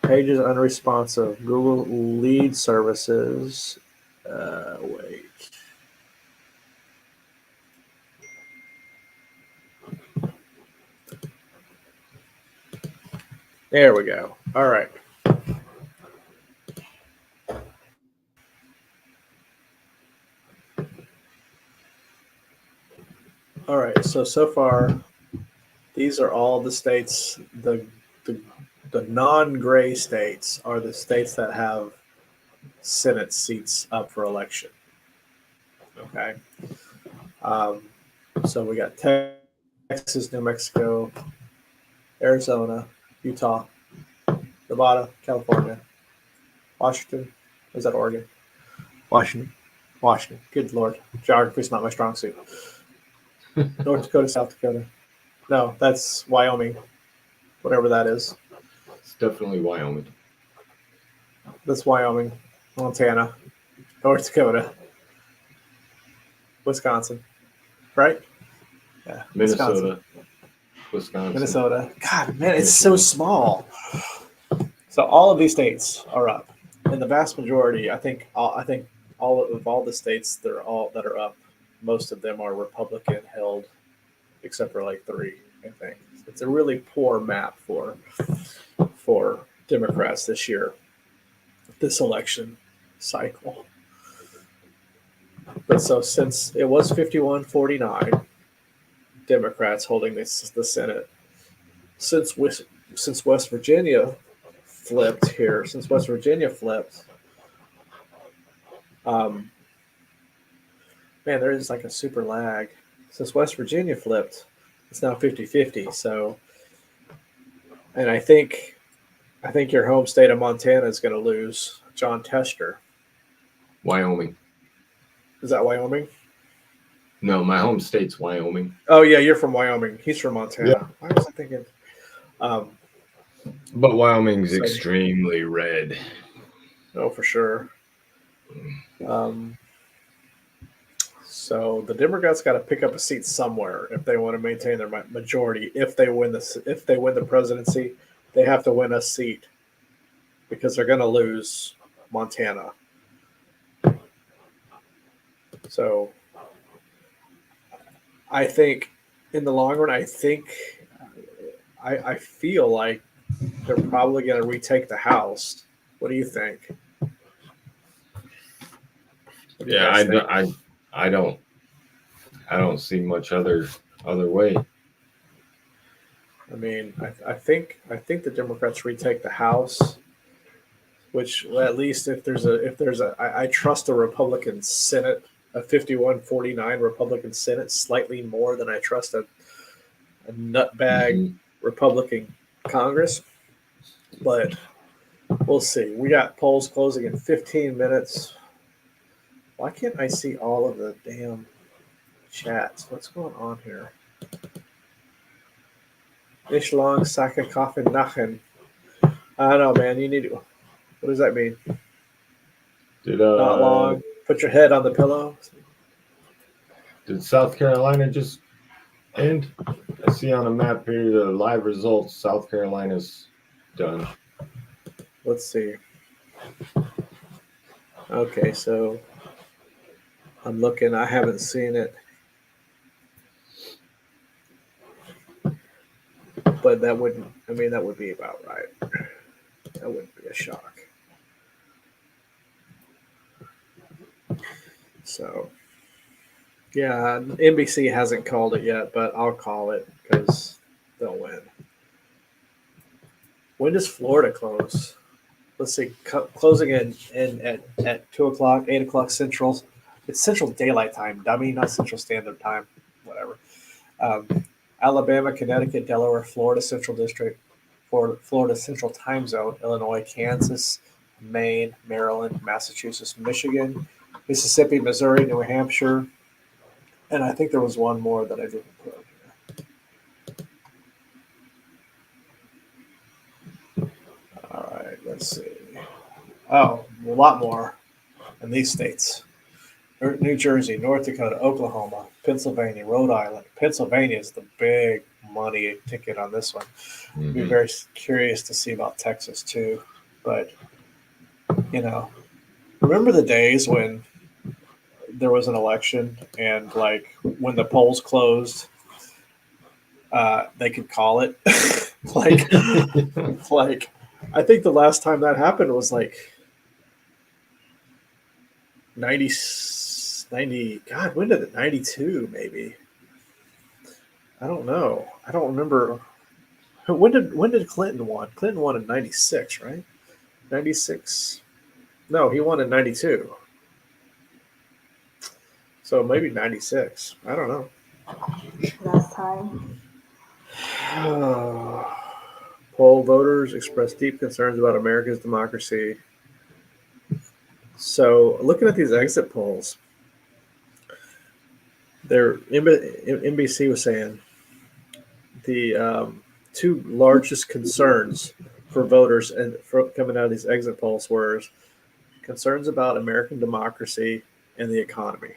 Page is unresponsive. Google lead services. Wait. There we go. All right. All right. So far, these are all the states. The non-gray states are the states that have Senate seats up for election. Okay. So we got Texas, New Mexico, Arizona, Utah, Nevada, California, Washington. Is that Oregon? Washington. Good Lord. Geography's not my strong suit. North Dakota, South Dakota. No, that's Wyoming. Whatever that is. It's definitely Wyoming. That's Wyoming. Montana. North Dakota. Wisconsin. Right? Yeah. Minnesota. Wisconsin. Minnesota. God, man, it's so small. So all of these states are up. And the vast majority, I think all of the states that are up, most of them are Republican held, except for like 3, I think. It's a really poor map for Democrats this year, this election cycle. But so since it was 51-49, Democrats holding the Senate, since West Virginia flipped here, man, there is like a super lag. Since West Virginia flipped, it's now 50-50. So, and I think your home state of Montana is going to lose John Tester. Wyoming. Is that Wyoming? No, my home state's Wyoming. Oh yeah, you're from Wyoming. He's from Montana. Yeah. Why was I thinking? But Wyoming's extremely red. Oh, for sure. So the Democrats got to pick up a seat somewhere if they want to maintain their majority. If they win the presidency, they have to win a seat because they're going to lose Montana. So I think in the long run, I feel like they're probably going to retake the House. What do you think? Yeah, I don't see much other way. I mean, I think the Democrats retake the House, which at least I trust a Republican Senate, a 51-49 Republican Senate slightly more than I trust a nutbag Republican Congress. But We'll see. We got polls closing in 15 minutes. Why can't I see all of the damn chats? What's going on here? Ich long sake coffin nachen. I don't know, man. You need to. What does that mean? Not long. Put your head on the pillow. Did South Carolina just end? I see on the map here the live results. South Carolina's done. Let's see. Okay, so I'm looking. I haven't seen it. But that wouldn't, I mean, that would be about right. That wouldn't be a shock. So, yeah, NBC hasn't called it yet, but I'll call it because they'll win. When does Florida close? Let's see, closing in at 2 o'clock, 8 o'clock Central. It's Central Daylight Time, dummy, not Central Standard Time, whatever. Alabama, Connecticut, Delaware, Florida Central District, Florida Central Time Zone, Illinois, Kansas, Maine, Maryland, Massachusetts, Michigan, Mississippi, Missouri, New Hampshire, and I think there was one more that I didn't put on here. All right, let's see. Oh, a lot more in these states. New Jersey, North Dakota, Oklahoma, Pennsylvania, Rhode Island. Pennsylvania is the big money ticket on this one. Mm-hmm. Be very curious to see about Texas too. But, you know, remember the days when there was an election and like when the polls closed, they could call it. like I think the last time that happened was like 90, God, when did it? 92, maybe. I don't know. I don't remember. When did Clinton won? Clinton won in 96, right? 96. No, he won in 92. So maybe 96. I don't know. Last time. Poll voters expressed deep concerns about America's democracy. So looking at these exit polls, NBC was saying the two largest concerns for voters and coming out of these exit polls were concerns about American democracy and the economy.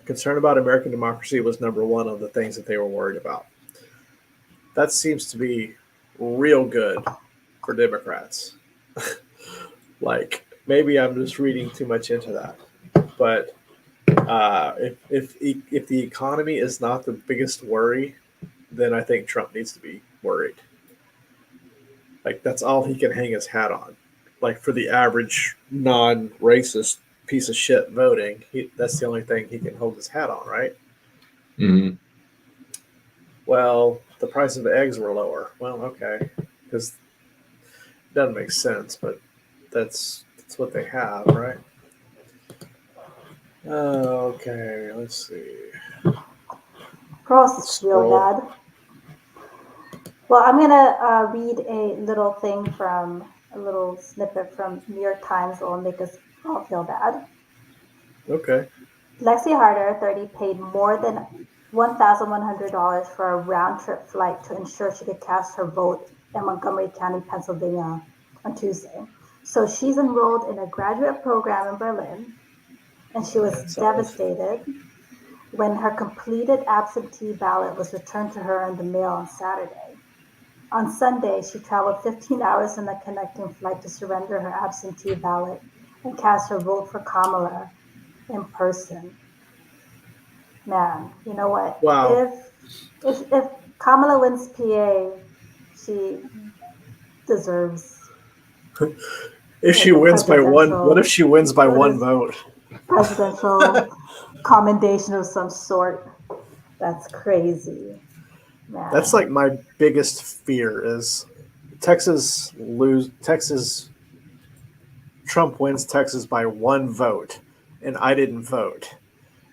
Concern about American democracy was number one of the things that they were worried about. That seems to be real good for Democrats. Like, maybe I'm just reading too much into that. But if the economy is not the biggest worry, then I think Trump needs to be worried. Like, that's all he can hang his hat on. Like, for the average non-racist piece of shit voting, that's the only thing he can hold his hat on, right? Mm-hmm. Well, the price of the eggs were lower. Well, okay, because it doesn't make sense, but that's what they have, right? Okay, let's see. Gross, it's real bad. Well, I'm gonna read a little thing from a little snippet from New York Times that will make us all feel bad. Okay. Lexi Harder, 30, paid more than $1,100 for a round-trip flight to ensure she could cast her vote in Montgomery County, Pennsylvania on Tuesday. So she's enrolled in a graduate program in Berlin, and she was devastated when her completed absentee ballot was returned to her in the mail on Saturday. On Sunday, she traveled 15 hours in a connecting flight to surrender her absentee ballot and cast her vote for Kamala in person. Man, you know what? Wow. If Kamala wins PA, she deserves. If she wins by one, what if she wins by one vote? Presidential commendation of some sort. That's crazy. Man. That's like my biggest fear is Texas. Trump wins Texas by one vote, and I didn't vote.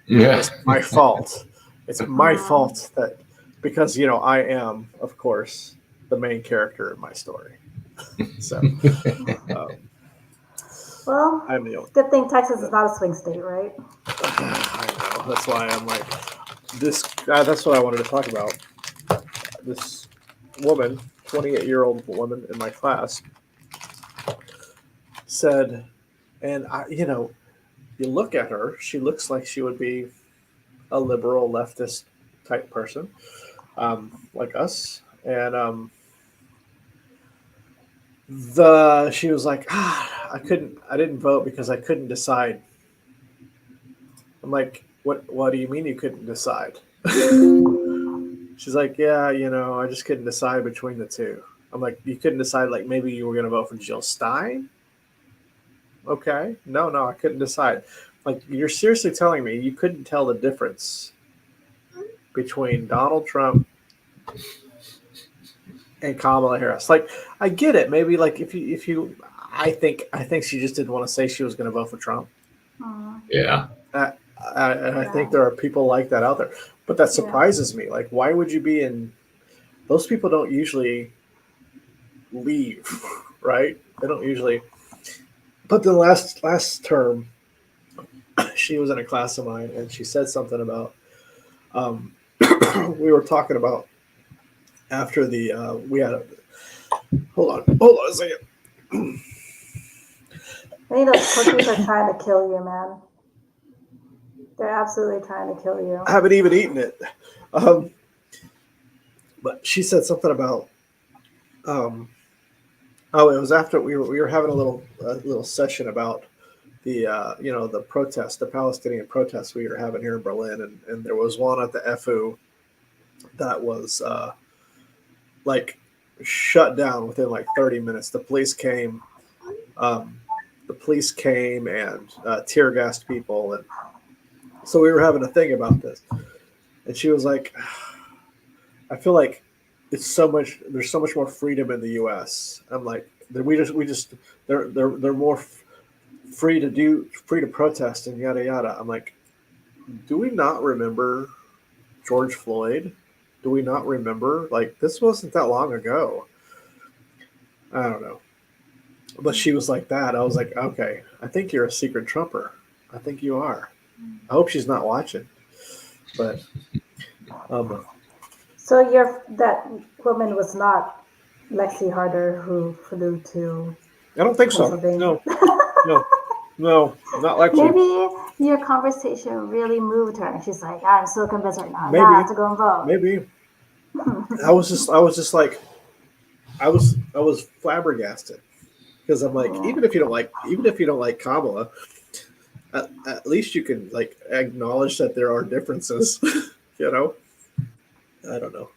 Yeah. It's my fault. It's my fault because, I am, of course, the main character in my story. So, Well, I'm the only. good thing Texas is not a swing state, right? I know. That's why I'm like this. That's what I wanted to talk about. This woman, 28-year-old woman in my class, said, and you look at her, she looks like she would be a liberal leftist type person, like us. And she was like, I didn't vote because I couldn't decide. I'm like, what do you mean you couldn't decide? She's like, yeah, I just couldn't decide between the two. I'm like, you couldn't decide, like maybe you were going to vote for Jill Stein? Okay. No, I couldn't decide. Like, you're seriously telling me you couldn't tell the difference between Donald Trump and Kamala Harris? Like, I get it. Maybe like if you, I think she just didn't want to say she was going to vote for Trump. Yeah. I think there are people like that out there, but that surprises me. Like, why would you be in? Those people don't usually leave, right? They don't usually. But the last term, she was in a class of mine, and she said something about. We were talking about after the we had. Hold on a second. I think those cookies are trying to kill you, man. They're absolutely trying to kill you. I haven't even eaten it. But she said something about. It was after we were having a little session about the the protest, the Palestinian protests we were having here in Berlin, and there was one at the FU that was like shut down within like 30 minutes. The police came. And tear gassed people, and so we were having a thing about this. And she was like, "I feel like there's so much more freedom in the U.S." I'm like, they're more free to protest and yada yada. I'm like, do we not remember George Floyd? Do we not remember, like, this wasn't that long ago? I don't know. But she was like that. I was like, okay, I think you're a secret Trumper. I think you are. I hope she's not watching. But so that woman was not Lexi Harder who flew to I don't think so. No, not Lexi. Maybe your conversation really moved her, and she's like, "I'm so convinced right now. Maybe. Now I have to go and vote." Maybe. I was just like, I was flabbergasted, because I'm like, even if you don't like Kamala, at least you can like acknowledge that there are differences. I don't know.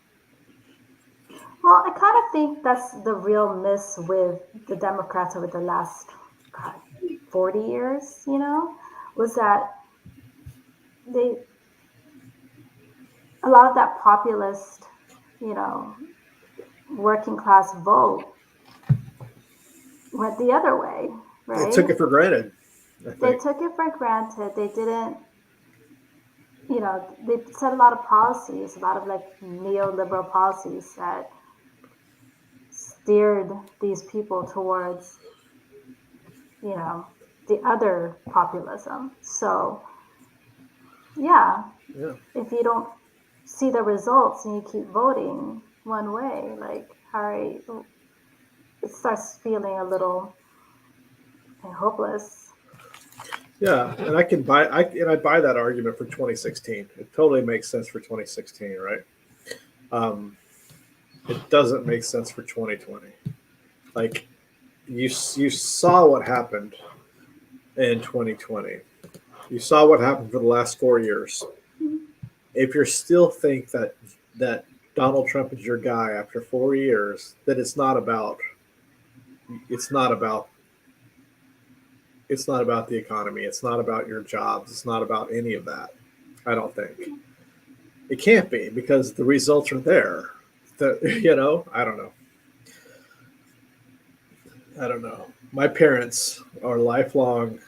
Well, I kind of think that's the real miss with the Democrats over the last 40 years, was that a lot of that populist, working class vote went the other way, right? They took it for granted. They took it for granted. They didn't, they set a lot of policies, a lot of like neoliberal policies that steered these people towards, the other populism. So, yeah, if you don't see the results and you keep voting one way, like, all right, it starts feeling a little hopeless. Yeah, and I buy that argument for 2016. It totally makes sense for 2016, right? It doesn't make sense for 2020. Like, you saw what happened in 2020. You saw what happened for the last 4 years. If you still think that Donald Trump is your guy after 4 years, then it's not about the economy. It's not about your jobs. It's not about any of that. I don't think. It can't be, because the results are there. I don't know. My parents are lifelong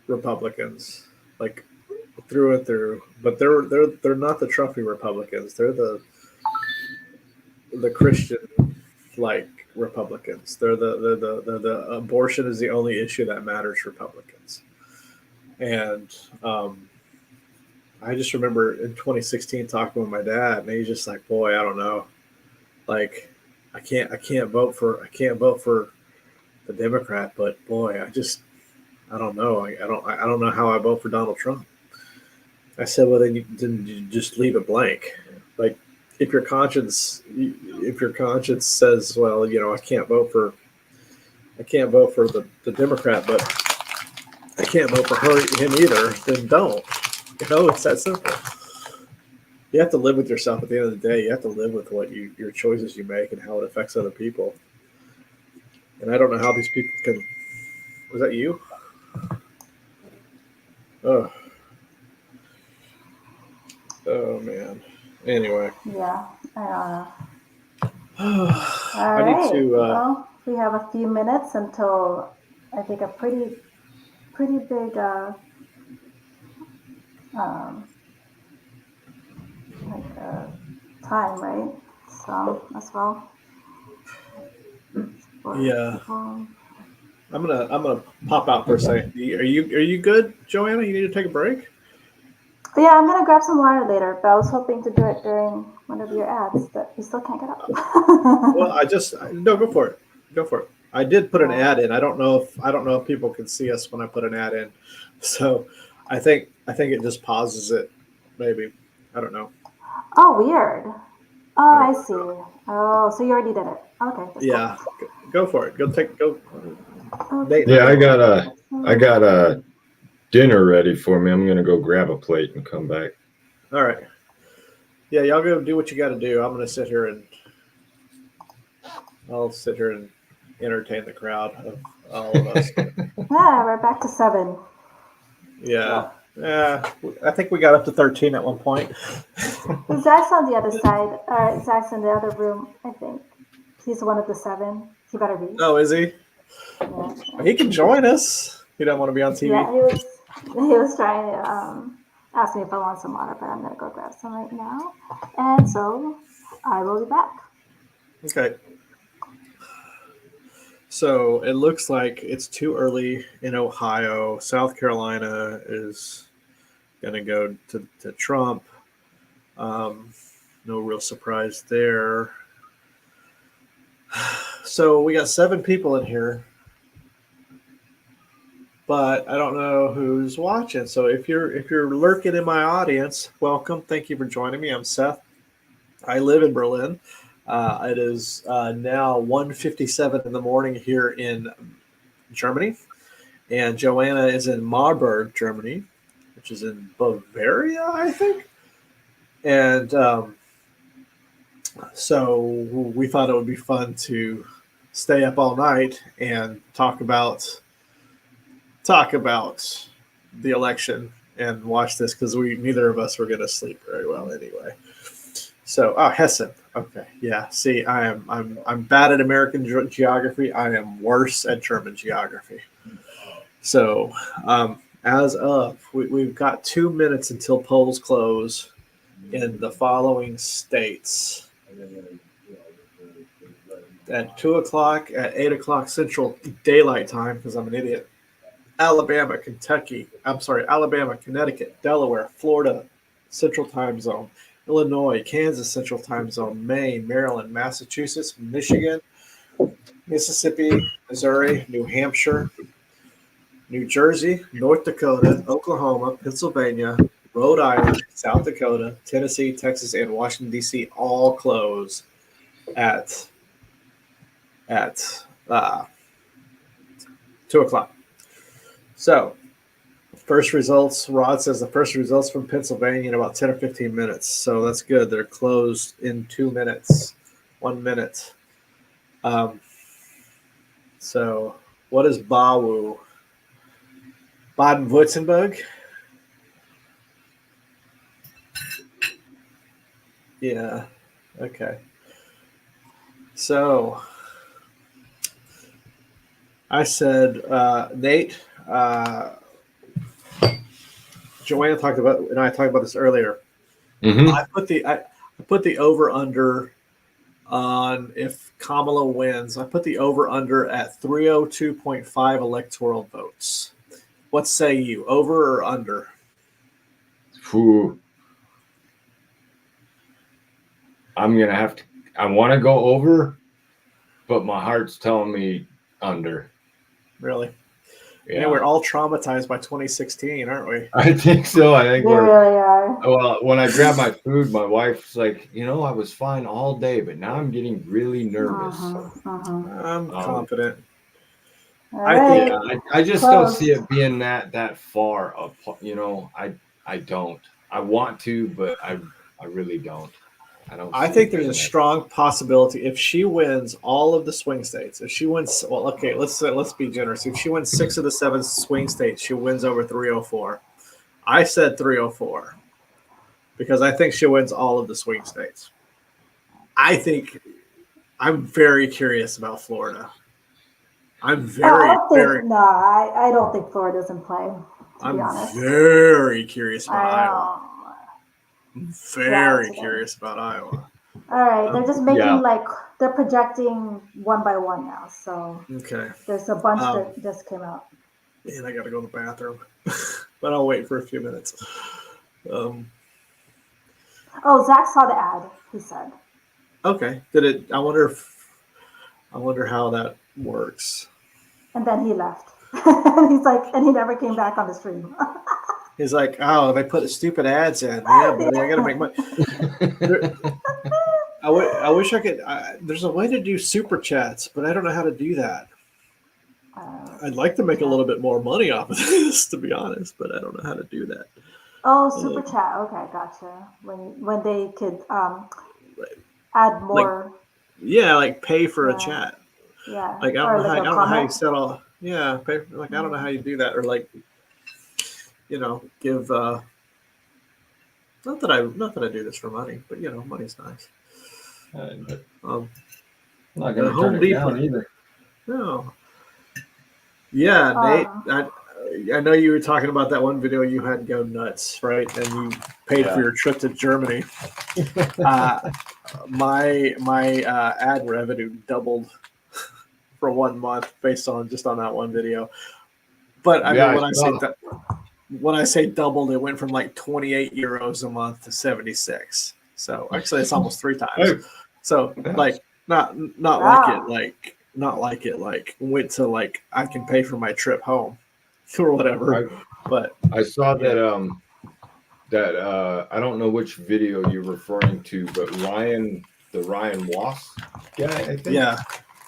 Republicans, like through and through. But they're not the Trumpy Republicans. They're the Christian, like, Republicans. They're the abortion is the only issue that matters to Republicans. And I just remember in 2016 talking with my dad, and he's just like, "Boy, I don't know. Like, I can't vote for the Democrat, but boy, I don't know. I don't know how I vote for Donald Trump." I said, "Well, then you just leave it blank. Like, if your conscience says, well, you know, I can't vote for the Democrat, but I can't vote for him either, then don't. You know, it's that simple. You have to live with yourself at the end of the day. You have to live with what your choices you make and how it affects other people. And I don't know how these people can. Was that you? Oh, oh man. Anyway. Yeah, I don't know. I All need right. to. Well, we have a few minutes until I think a pretty big um, time, right? So as well. Yeah. People. I'm gonna pop out for a second. Are you good, Joanna? You need to take a break? But yeah, I'm gonna grab some water later, but I was hoping to do it during one of your ads, but we still can't get up. Well, no, go for it. Go for it. I did put an ad in. I don't know if people can see us when I put an ad in. So I think it just pauses it. Maybe. I don't know. Oh, weird. Oh, I see. Oh, so you already did it. Okay. That's Yeah. cool. Go for it. Go. Okay. Yeah, I got a dinner ready for me. I'm gonna go grab a plate and come back. All right. Yeah, y'all go do what you got to do. I'm gonna sit here and I'll sit here and entertain the crowd of all of us. Yeah, we're back to 7. Yeah. Yeah. I think we got up to 13 at one point. Zach's on the other side. Zach's in the other room, I think. He's one of the 7. He better be. Oh, is he? Yeah. He can join us. He doesn't want to be on TV. Yeah, he was trying to ask me if I want some water, but I'm gonna go grab some right now. And so I will be back. Okay. So it looks like it's too early in Ohio. South Carolina is going to go to Trump. No real surprise there. So we got 7 people in here, but I don't know who's watching. So if you're lurking in my audience, welcome. Thank you for joining me. I'm Seth. I live in Berlin. It is now 1:57 in the morning here in Germany, and Joanna is in Marburg, Germany, which is in Bavaria, I think. And so we thought it would be fun to stay up all night and talk about the election and watch this because neither of us were going to sleep very well anyway. So, Hessen. Okay, yeah. See, I'm bad at American geography. I am worse at German geography. So, as of we've got 2 minutes until polls close in the following states: at 2:00, at 8:00 Central Daylight Time, because I'm an idiot. Alabama, Connecticut, Delaware, Florida, Central Time Zone. Illinois, Kansas, Central Time Zone, Maine, Maryland, Massachusetts, Michigan, Mississippi, Missouri, New Hampshire, New Jersey, North Dakota, Oklahoma, Pennsylvania, Rhode Island, South Dakota, Tennessee, Texas, and Washington, D.C. all close at 2:00. So, first results, Rod says the first results from Pennsylvania in about 10 or 15 minutes. So that's good. They're closed in 2 minutes, 1 minute. So what is BAWU? Baden-Württemberg? Yeah. Okay. So I said, Nate, Joanna talked about, and I talked about this earlier. Mm-hmm. I put the over under on if Kamala wins. I put the over under at 302.5 electoral votes. What say you, over or under? Whew. I'm gonna have to. I want to go over, but my heart's telling me under. Really? Yeah, Man, we're all traumatized by 2016, aren't we? I think so. I think We really are. Well, when I grab my food, my wife's like, I was fine all day, but now I'm getting really nervous. I'm confident. All I right. think I just Close. don't see it being that far apart. I don't. I want to, but I really don't. I see think it there's a being that. strong possibility if she wins all of the swing states. If she wins, well, okay, let's be generous. If she wins 6 of the 7 swing states, she wins over 304. I said 304 because I think she wins all of the swing states. I'm very curious about Florida. I'm I don't think Florida's in play, to be honest. very curious about Iowa. I'm Yeah, very curious about Iowa. All right, they're just making Yeah. they're projecting one by one now. So Okay. there's a bunch that just came out. Man, I gotta go to the bathroom, but I'll wait for a few minutes. Oh, Zach saw the ad. He said. Okay. Did it? I wonder how that works. And then he left. He's like, and he never came back on the stream. He's like, oh, they put stupid ads in. Yeah, buddy, I gotta make money. I wish I could. There's a way to do super chats, but I don't know how to do that. I'd like to make a little bit more money off of this, to be honest, but I don't know how to do that. Oh, super chat. Okay, gotcha. When they could add more. Like pay for a chat. Yeah. Like I don't know how you set all. Yeah, pay. Like I don't know how you do that, or like, give. Not that I do this for money, but money's nice. I'm not gonna Home turn it Depot down either. No. Yeah, Nate. I know you were talking about that one video you had go nuts, right? And you paid for your trip to Germany. My ad revenue doubled for 1 month based on that one video. But I mean, when I say doubled, it went from like 28 euros a month to 76. So actually, it's almost 3 times. So like not like it went to like I can pay for my trip home or whatever. But I saw that I don't know which video you're referring to, but the Ryan Wass guy, I think.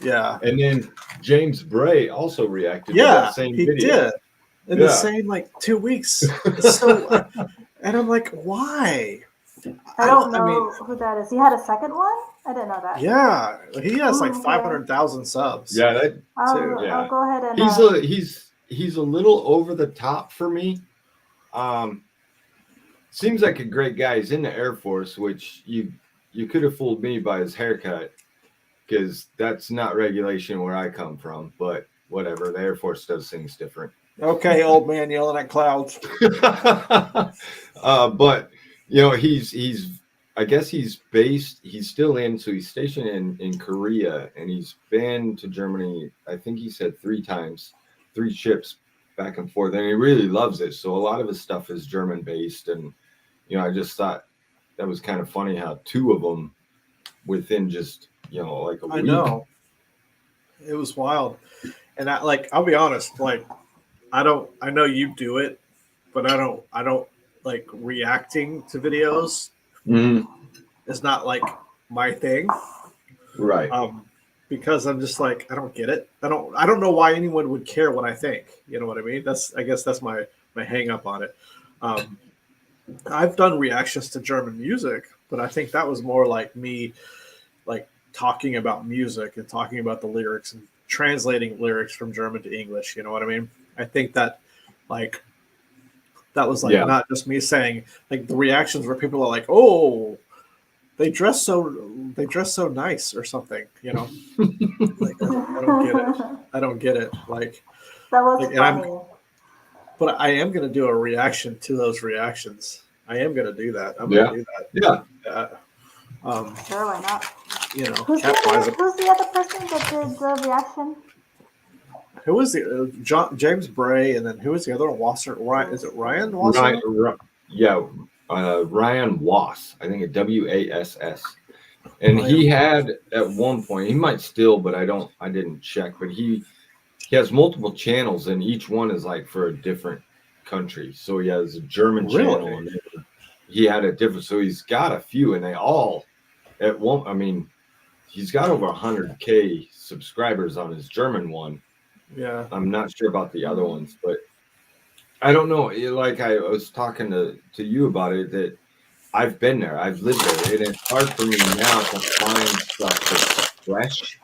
Yeah. And then James Bray also reacted to that same video. He did. In the same 2 weeks. So and I'm like, why? I don't know who that is. He had a second one? I didn't know that. Yeah, he has like 500,000 subs. Yeah, I'll go ahead and. He's a little over the top for me. Seems like a great guy. He's in the Air Force, which you could have fooled me by his haircut, because that's not regulation where I come from. But whatever, the Air Force does things different. Okay, old man yelling at clouds. But he's I guess he's still so he's stationed in Korea, and he's been to Germany, I think he said 3 times, 3 trips back and forth, and he really loves it. So a lot of his stuff is German based, and I just thought that was kind of funny how 2 of them within just like a week. I know. It was wild. And I'll be honest, like I know you do it, but I don't like reacting to videos. It's not like my thing. Right. Because I'm just like, I don't get it. I don't know why anyone would care what I think. You know what I mean? I guess that's my hang up on it. I've done reactions to German music, but I think that was more like me like talking about music and talking about the lyrics and translating lyrics from German to English. You know what I mean? I think that that was not just me saying, like, the reactions where people are like, oh, they dress so nice or something, like I don't get it. Like that was funny. But I am going to do a reaction to those reactions. I am going to do that. I'm going to do that. Yeah. Sure, why not? capitalize it. Who's the other person that did the reaction? Who was the James Bray, and then who was the other one? Wasser, Ryan? Is it Ryan Wasser? Ryan Wass. I think it's WASS. And he had at one point, he might still, but I didn't check, but he has multiple channels, and each one is like for a different country. So he has a German channel, and he had a different. So he's got a few, and they all at one. I mean, he's got over 100K subscribers on his German one. Yeah, I'm not sure about the other ones, but I don't know. Like I was talking to you about it, that I've been there, I've lived there, and it's hard for me now to find stuff that's fresh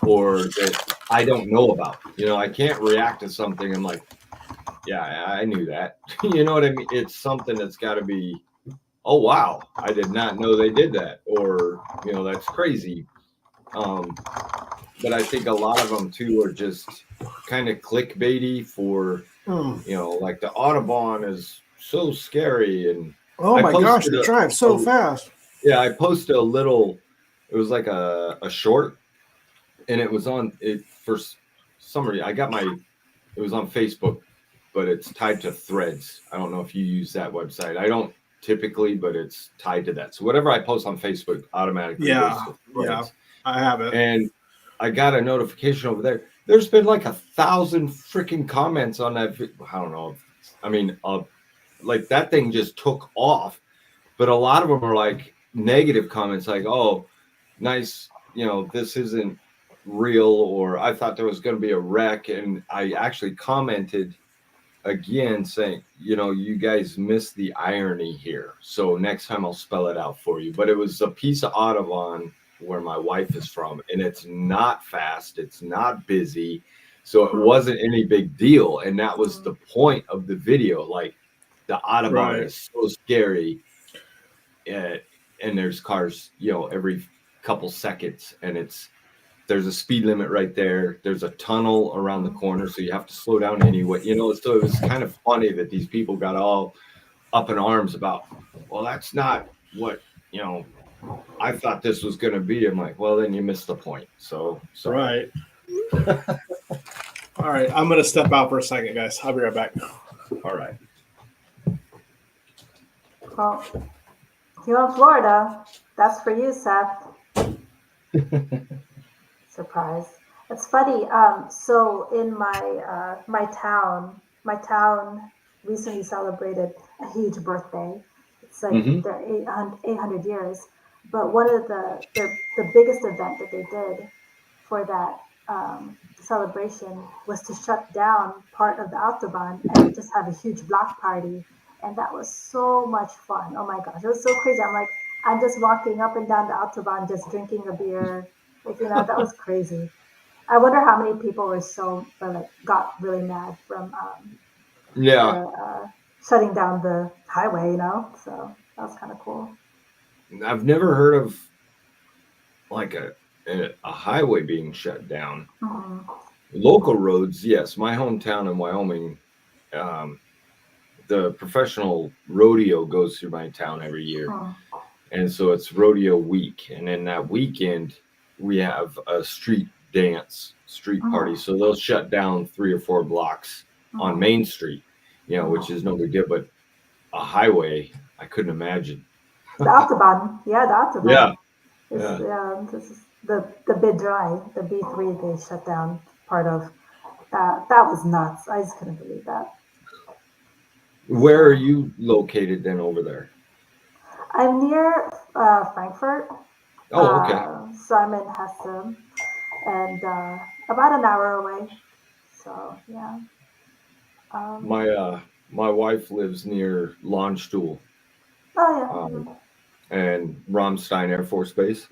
or that I don't know about. I can't react to something. I'm like, yeah, I knew that. You know what I mean? It's something that's got to be, oh wow, I did not know they did that, or that's crazy. But I think a lot of them too are just kind of clickbaity for, like the Autobahn is so scary, and oh my gosh, they drive so fast. Yeah, I posted a little. It was like a short, and it was on it for some reason. It was on Facebook, but it's tied to Threads. I don't know if you use that website. I don't typically, but it's tied to that. So whatever I post on Facebook automatically goes to Threads. I have it. And I got a notification over there. There's been like 1,000 freaking comments on that. I don't know. I mean, like that thing just took off, but a lot of them are like negative comments, like, "Oh, nice, this isn't real," or "I thought there was going to be a wreck," and I actually commented again saying, "You guys missed the irony here. So next time I'll spell it out for you." But it was a piece of Autobahn where my wife is from, and it's not fast, it's not busy, so it wasn't any big deal. And that was the point of the video. Like, the Autobahn is so scary, and there's cars every couple seconds, and there's a speed limit right there, there's a tunnel around the corner, so you have to slow down anyway. So it was kind of funny that these people got all up in arms about, well, that's not what I thought this was going to be. I'm like, well, then you missed the point. So right. All right, I'm going to step out for a second, guys. I'll be right back. All right. Well, you're in Florida. That's for you, Seth. Surprise. It's funny. So in my town recently celebrated a huge birthday. It's like they're 800 years. But one of the biggest event that they did for that celebration was to shut down part of the Autobahn and just have a huge block party. And that was so much fun. Oh my gosh, it was so crazy. I'm just walking up and down the Autobahn, just drinking a beer. That was crazy. I wonder how many people got really mad from shutting down the highway. So that was kind of cool. I've never heard of like a highway being shut down. Local roads, yes. My hometown in Wyoming, the professional rodeo goes through my town every year. And so it's rodeo week. And then that weekend, we have a street party. So they'll shut down 3 or 4 blocks on Main Street, which is no big deal. But a highway, I couldn't imagine. The Autobahn. Yeah, the Autobahn. Yeah. This is the bid dry, the B3 they shut down part of. That was nuts. I just couldn't believe that. Where are you located then over there? I'm near Frankfurt. Oh, okay. So I'm in Hesse, and about an hour away. So yeah. My wife lives near Landstuhl. Oh yeah. And Ramstein Air Force Base.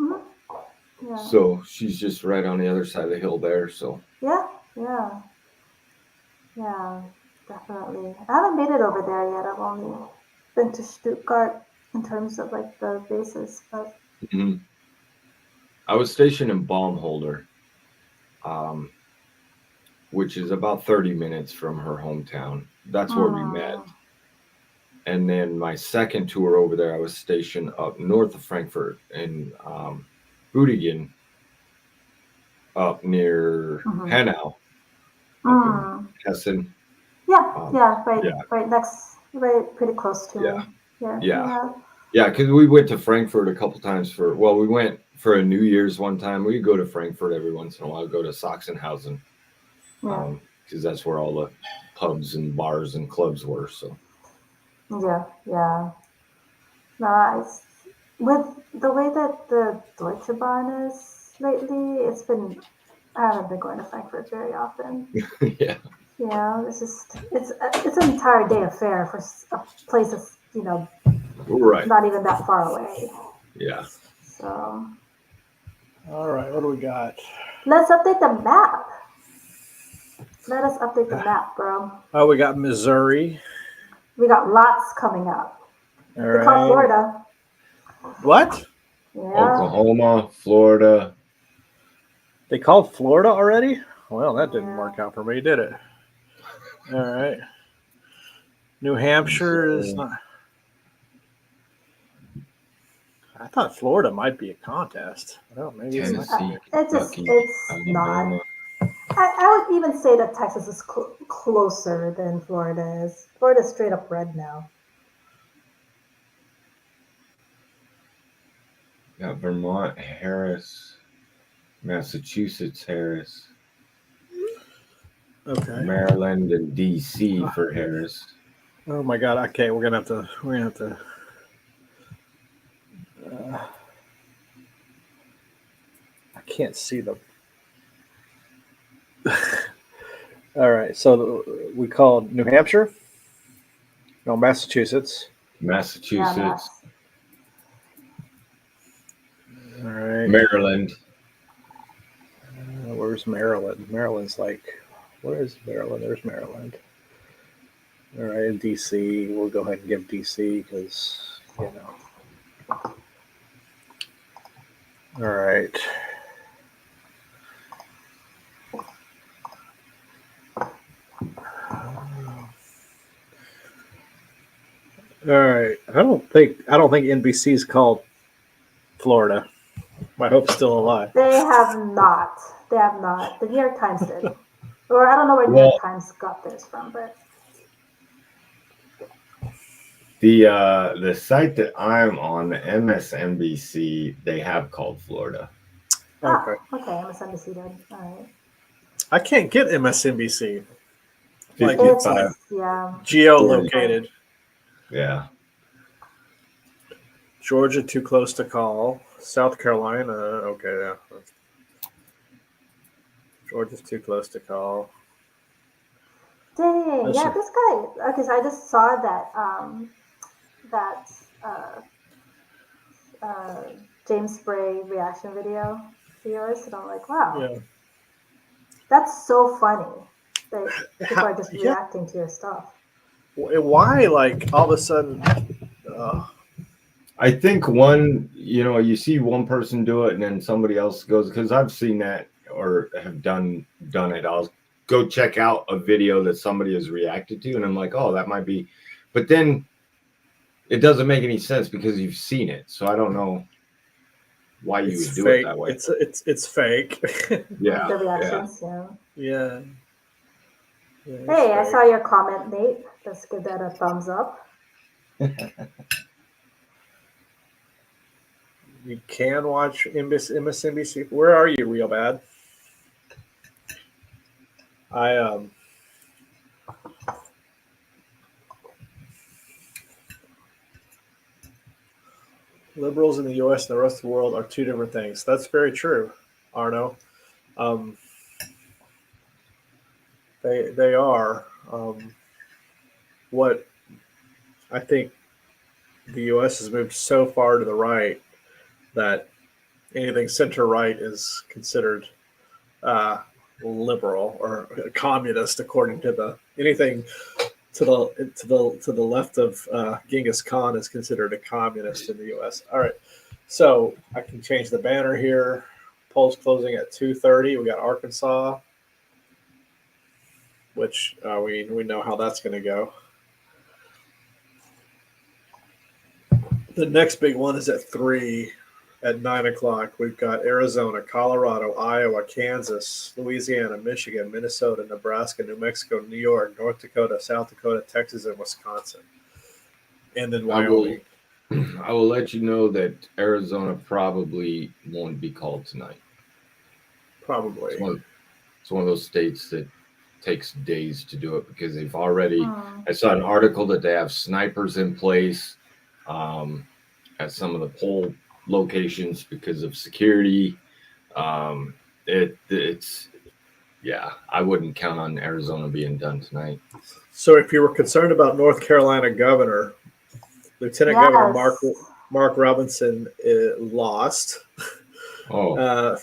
Yeah. So she's just right on the other side of the hill there. So yeah, definitely. I haven't made it over there yet. I've only been to Stuttgart in terms of like the bases. But I was stationed in Baumholder, which is about 30 minutes from her hometown. That's where we met. And then my second tour over there, I was stationed up north of Frankfurt in Boutigan up near Hanau, up in Hessen. Yeah, right, yeah. right pretty close to me. Yeah, because we went to Frankfurt a couple times we went for a New Year's one time. We go to Frankfurt every once in a while, go to Sachsenhausen, because that's where all the pubs and bars and clubs were. So yeah. No, with the way that the Deutsche Bahn is lately, I haven't been going to Frankfurt very often. yeah. It's an entire day affair for a place that's Right. not even that far away. Yeah. So. All right, what do we got? Let's update the map. Let us update the map, bro. Oh, we got Missouri. We got lots coming up. All They right. call Florida. What? Yeah. Oklahoma, Florida. They called Florida already? Well, that didn't work out for me, did it? All right. New Hampshire is not. I thought Florida might be a contest. Well, maybe Tennessee, it's not. I would even say that Texas is closer than Florida is. Florida's straight up red now. Got Vermont, Harris, Massachusetts, Harris. Okay. Maryland and DC for Harris. Oh my God. Okay, we're gonna have to. I can't see them. All right. So we called New Hampshire. No, Massachusetts. Massachusetts. All right. Maryland. Where's Maryland? Maryland's like, where is Maryland? There's Maryland. All right, DC. We'll go ahead and give DC because, All right. All right. I don't think NBC's called Florida. My hope's still alive. They have not. The New York Times did. Or I don't know where New York Times got theirs from, but the site that I'm on, the MSNBC, they have called Florida. Okay. Okay, MSNBC did. All right. I can't get MSNBC. 55. Geolocated. Yeah. Georgia too close to call. South Carolina. Okay, yeah. Georgia's too close to call. Dang, this guy. Okay, so I just saw that James Spray reaction video to yours, and I'm like, wow, that's so funny that people are just reacting to your stuff. Why, all of a sudden? I think you see one person do it and then somebody else goes, because I've seen that or have done it. I'll go check out a video that somebody has reacted to and I'm like, oh, that might be, but then it doesn't make any sense because you've seen it. So I don't know why you would do it that way. It's fake. Yeah. The reactions, yeah. Hey, I saw your comment, Nate. Let's give that a thumbs up. You can watch MSNBC. Where are you, Real Bad? Liberals in the U.S. and the rest of the world are two different things. That's very true, Arno. They are. What I think the U.S. has moved so far to the right that anything center right is considered liberal or communist, according to anything to the left of Genghis Khan is considered a communist in the U.S. All right, so I can change the banner here. Polls closing at 2:30. We got Arkansas, which we know how that's going to go. The next big one is at 3. at 9 o'clock, we've got Arizona, Colorado, Iowa, Kansas, Louisiana, Michigan, Minnesota, Nebraska, New Mexico, New York, North Dakota, South Dakota, Texas, and Wisconsin. And then Wyoming. I will let you know that Arizona probably won't be called tonight. Probably. It's one of those states that takes days to do it because they've already. I saw an article that they have snipers in place at some of the poll locations because of security. It's I wouldn't count on Arizona being done tonight. So if you were concerned about North Carolina governor, Lieutenant Governor Mark Robinson lost. Oh.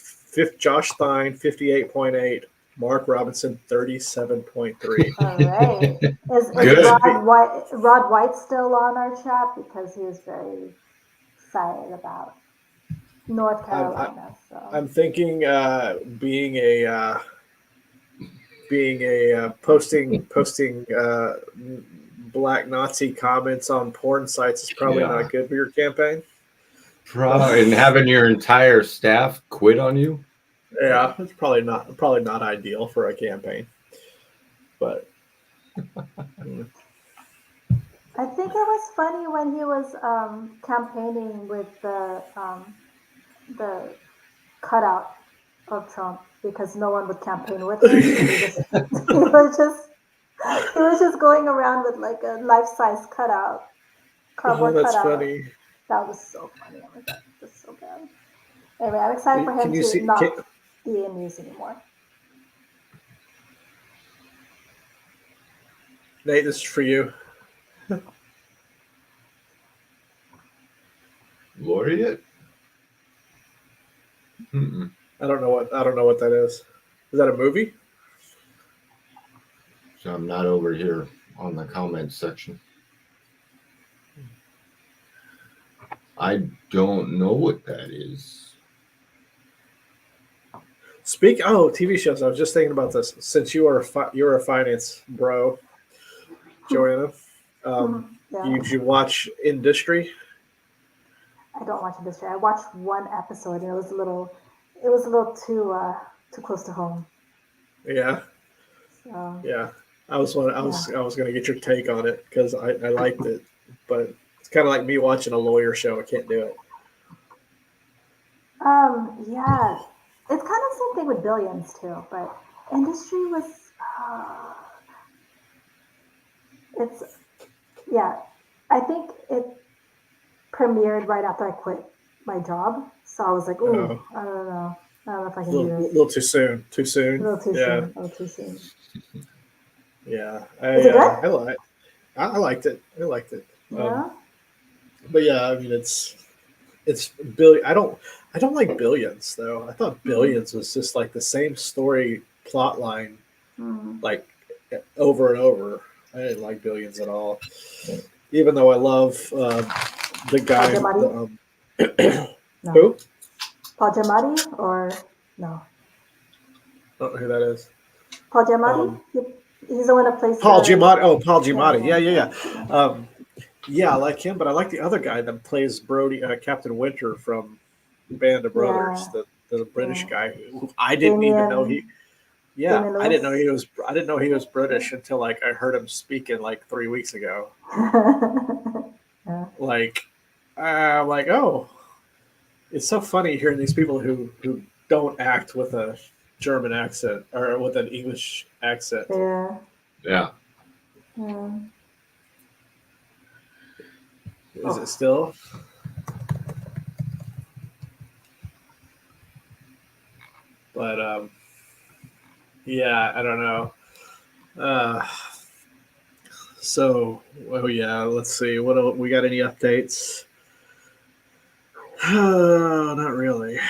Josh Stein 58.8, Mark Robinson 37.3. All right. Is Rod White still on our chat? Because he was very excited about North Carolina. I'm thinking being a posting black Nazi comments on porn sites is probably not good for your campaign. And having your entire staff quit on you. Yeah, it's probably not ideal for a campaign. But I think it was funny when he was campaigning with the cutout of Trump because no one would campaign with him. He was just going around with like a life-size cutout, cardboard that's cutout. Funny. That was so funny. Oh my God, that's so bad. Anyway, I'm excited for him to not be in news anymore. Nate, this is for you. Laureate? Mm-mm. I don't know what that is. Is that a movie? So I'm not over here on the comments section. I don't know what that is. TV shows. I was just thinking about this. Since you're a finance bro, Joanna, did you watch Industry? I don't watch Industry. I watched one episode, and it was a little too close to home. Yeah. So, yeah. I was going to get your take on it because I liked it, but it's kind of like me watching a lawyer show. I can't do it. Yeah, it's kind of the same thing with Billions too, but Industry was, I think it premiered right after I quit my job, so I was like, ooh, I don't know if I can do this. A little too soon. Too soon. A little too soon. Yeah, Is it good? I liked it. Yeah. But yeah, I mean, it's Billions. I don't like Billions though. I thought Billions was just like the same story plot line, like over and over. I didn't like Billions at all, even though I love the guy. No. Who? Paul Giamatti or no? I don't know who that is. Paul Giamatti. He's the one that plays Paul Giamatti. Oh, Paul Giamatti. Yeah. Yeah, I like him, but I like the other guy that plays Brody, Captain Winter from Band of Brothers, the British guy who I didn't even know he. Yeah, I didn't know he was British until like I heard him speaking like 3 weeks ago. Like, oh, it's so funny hearing these people who don't act with a German accent or with an English accent. Yeah. Is it still? But yeah, I don't know. So, let's see. What we got? Any updates? Not really.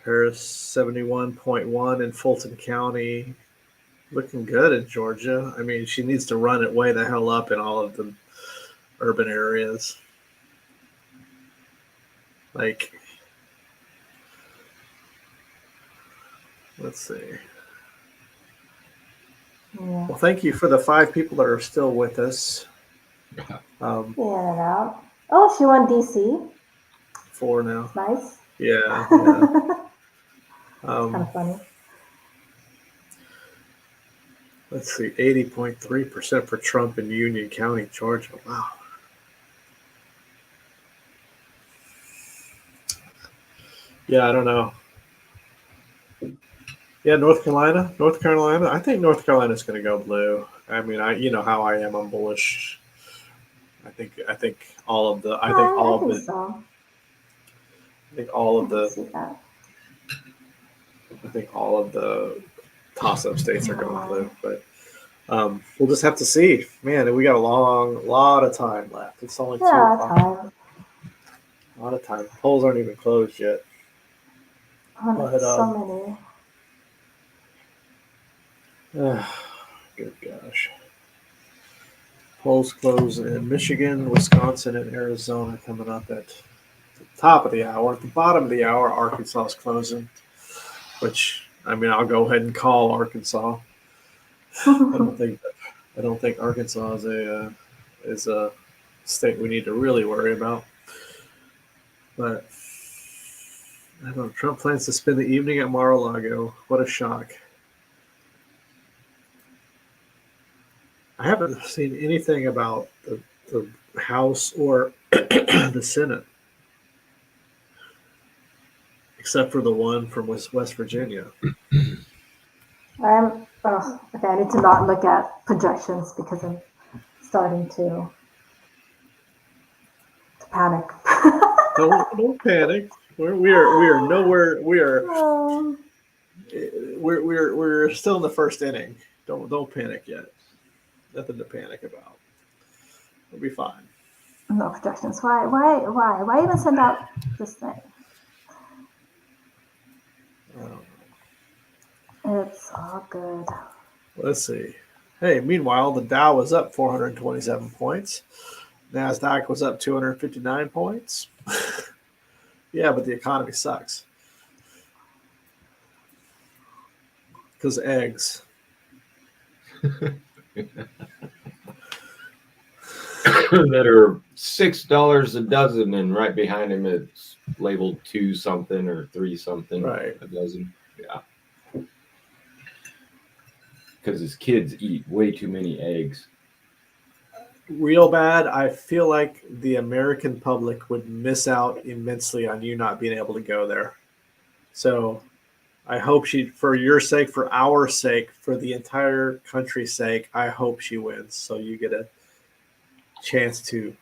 Harris 71.1 in Fulton County. Looking good in Georgia. I mean, she needs to run it way the hell up in all of the urban areas. Like, let's see. Well, thank you for the 5 people that are still with us. In and out. Oh, she won DC. 4 now. Nice. Yeah. Kind of funny. Let's see, 80.3% for Trump in Union County, Georgia. Wow. Yeah, I don't know. Yeah, North Carolina. I think North Carolina's going to go blue. I mean, you know how I am. I'm bullish. I think all of the. I think all I of think the. so. I think all I of can the. see that. I think all of the toss-up states are going blue, but we'll just have to see. Man, we got a lot of time left. It's only 2 Yeah, o'clock. time. A lot of time. Polls aren't even closed yet. Oh, But so many. good gosh. Polls close in Michigan, Wisconsin, and Arizona coming up at the top of the hour. At the bottom of the hour, Arkansas is closing, which I mean, I'll go ahead and call Arkansas. I don't think Arkansas is a state we need to really worry about. But I don't know. Trump plans to spend the evening at Mar-a-Lago. What a shock! I haven't seen anything about the House or the Senate, except for the one from West Virginia. Okay, I need to not look at projections because I'm starting to panic. Don't panic. We are nowhere. Oh, We're still in the first inning. Don't panic yet. Nothing to panic about. We'll be fine. no projections. Why even send out this thing? I don't know. It's all good. Let's see. Hey, meanwhile, the Dow was up 427 points. NASDAQ was up 259 points. Yeah, but the economy sucks. Because eggs. That are $6 a dozen, and right behind him it's labeled 2 something or 3 something Right. a dozen. Yeah. Because his kids eat way too many eggs. Real bad. I feel like the American public would miss out immensely on you not being able to go there. So I hope for your sake, for our sake, for the entire country's sake, I hope she wins. So you get a chance to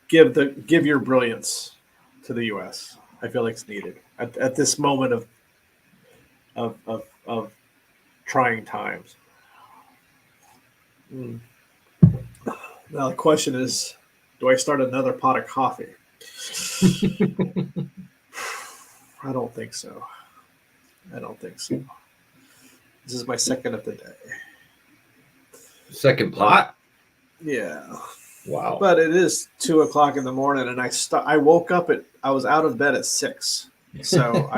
give your brilliance to the U.S. I feel like it's needed at this moment of trying times. Now the question is, do I start another pot of coffee? I don't think so. This is my second of the day. Second pot? Yeah. Wow. But it is 2 o'clock in the morning, and I woke up I was out of bed at 6. So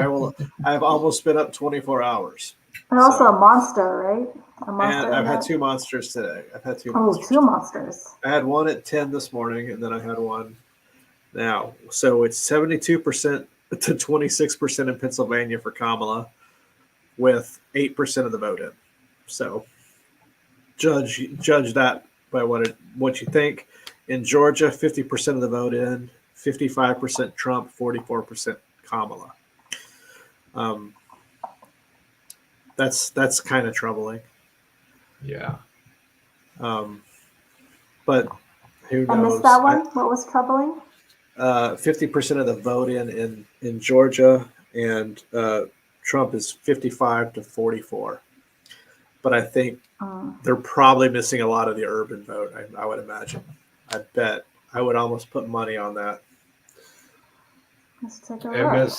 I've almost been up 24 hours. And also a monster, right? A monster. And I've had 2 monsters today. Oh, 2 monsters. I had one at 10 this morning, and then I had one now. So it's 72% to 26% in Pennsylvania for Kamala, with 8% of the vote in. So judge that by what you think. In Georgia, 50% of the vote in, 55% Trump, 44% Kamala. That's kind of troubling. Yeah. But who knows? I missed that one. What was troubling? 50% of the vote in Georgia, and Trump is 55 to 44. But I think they're probably missing a lot of the urban vote, I would imagine. I bet. I would almost put money on that. Let's take a look.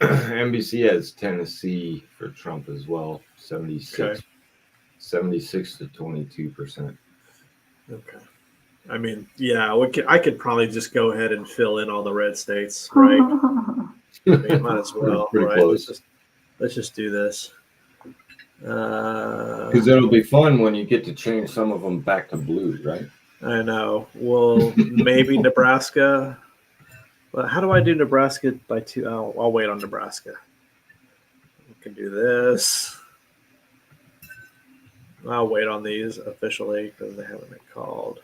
NBC has Tennessee for Trump as well, 76 to 22%. Okay. I mean, yeah, I could probably just go ahead and fill in all the red states, right? I mean, might as well, pretty right? Close. Let's just do this. Because it'll be fun when you get to change some of them back to blue, right? I know. Well, maybe Nebraska. But how do I do Nebraska by 2? I'll wait on Nebraska. We can do this. I'll wait on these officially because they haven't been called.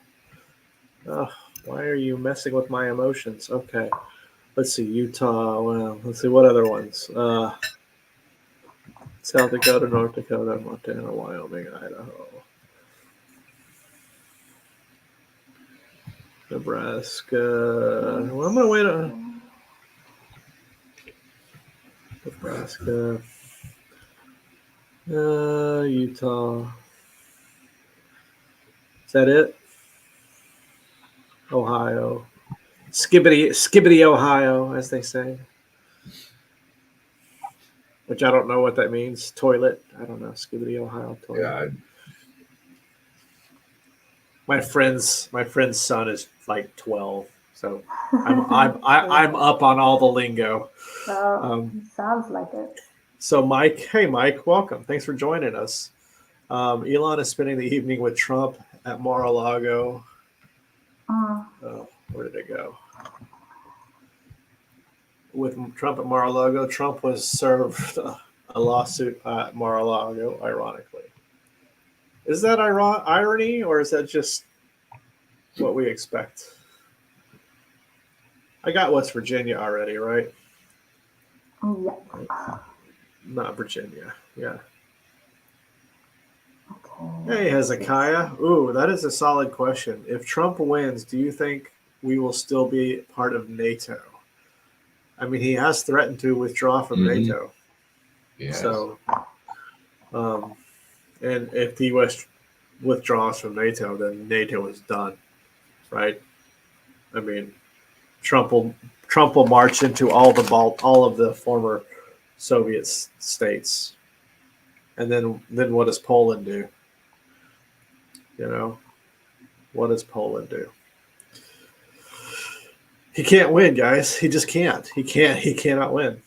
Oh, why are you messing with my emotions? Okay. Let's see. Utah. Well, let's see what other ones. South Dakota, North Dakota, Montana, Wyoming, Idaho. Nebraska. Well, I'm going to wait on Nebraska. Utah. Is that it? Ohio. Skibbity, Ohio, as they say. Which I don't know what that means. Toilet. I don't know. Skibbity, Ohio. Toilet. Yeah. My friend's son is like 12, so I'm up on all the lingo. Sounds like it. So Mike, hey Mike, welcome. Thanks for joining us. Elon is spending the evening with Trump at Mar-a-Lago. Where did it go? With Trump at Mar-a-Lago, Trump was served a lawsuit at Mar-a-Lago, ironically. Is that irony, or is that just what we expect? I got West Virginia already, right? Yeah. Not Virginia. Yeah. Okay. Hey, Hezekiah. Ooh, that is a solid question. If Trump wins, do you think we will still be part of NATO? I mean, he has threatened to withdraw from NATO. Yes. So, and if the U.S. withdraws from NATO, then NATO is done, right? I mean, Trump will march into all of the former Soviet states, and then what does Poland do? You know, what does Poland do? He can't win, guys. He just can't. He cannot win.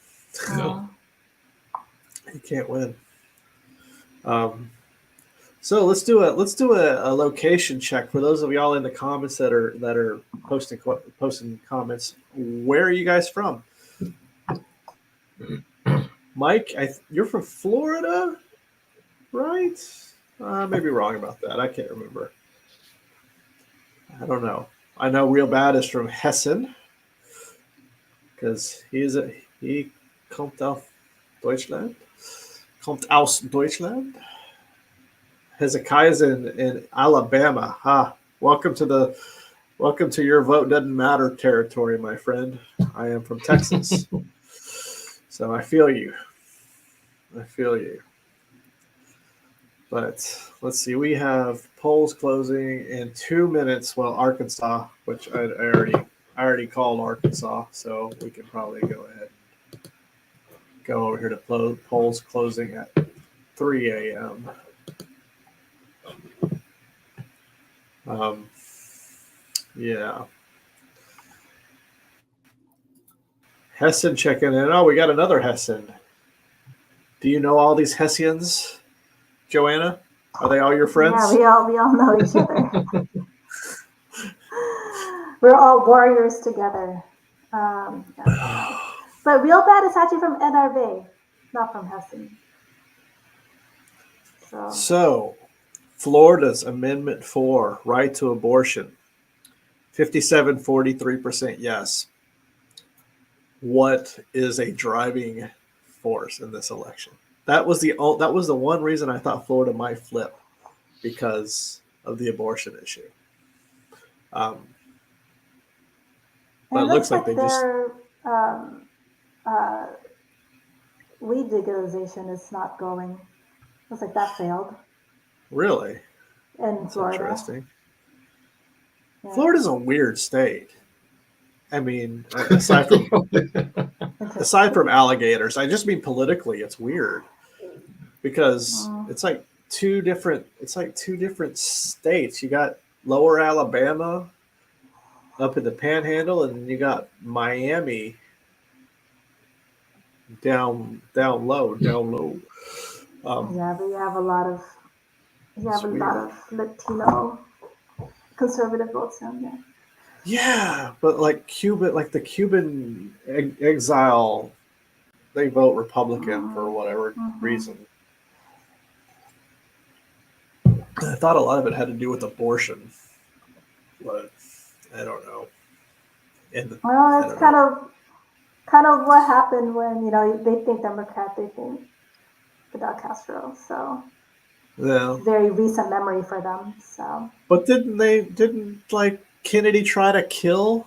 No. He can't win. So let's do a location check for those of y'all in the comments that are posting comments. Where are you guys from? Mike, you're from Florida, right? I may be wrong about that. I can't remember. I don't know. I know Real Bad is from Hessen because he kommt aus Deutschland. Kommt aus Deutschland. Hezekiah's in Alabama. Welcome to your vote doesn't matter territory, my friend. I am from Texas. So I feel you. But let's see, we have polls closing in 2 minutes. Well, Arkansas, which I already called Arkansas, so we can probably go ahead and go over here to polls closing at 3 a.m. Yeah. Hessen checking in. Oh, we got another Hessen. Do you know all these Hessians, Joanna? Are they all your friends? Yeah, we all know each other. We're all warriors together. Yeah. But Real Bad is actually from NRV, not from Hessen. So Florida's Amendment 4, right to abortion, 43% yes. What is a driving force in this election? That was the one reason I thought Florida might flip, because of the abortion issue. But it looks like they just weed legalization is not going. Looks like that failed. Really? In Florida. Interesting. Yeah. Florida's a weird state. I mean, aside from alligators, I just mean politically, it's weird because it's like two different states. You got Lower Alabama up in the Panhandle, and then you got Miami down low. Yeah, but you have a lot of Latino conservative votes him. Yeah. Yeah, but like the Cuban exile, they vote Republican for whatever reason. I thought a lot of it had to do with abortion, but I don't know. Well, it's kind of what happened when they think Democrat, they think Fidel Castro. So Yeah, very recent memory for them. So, but didn't like Kennedy try to kill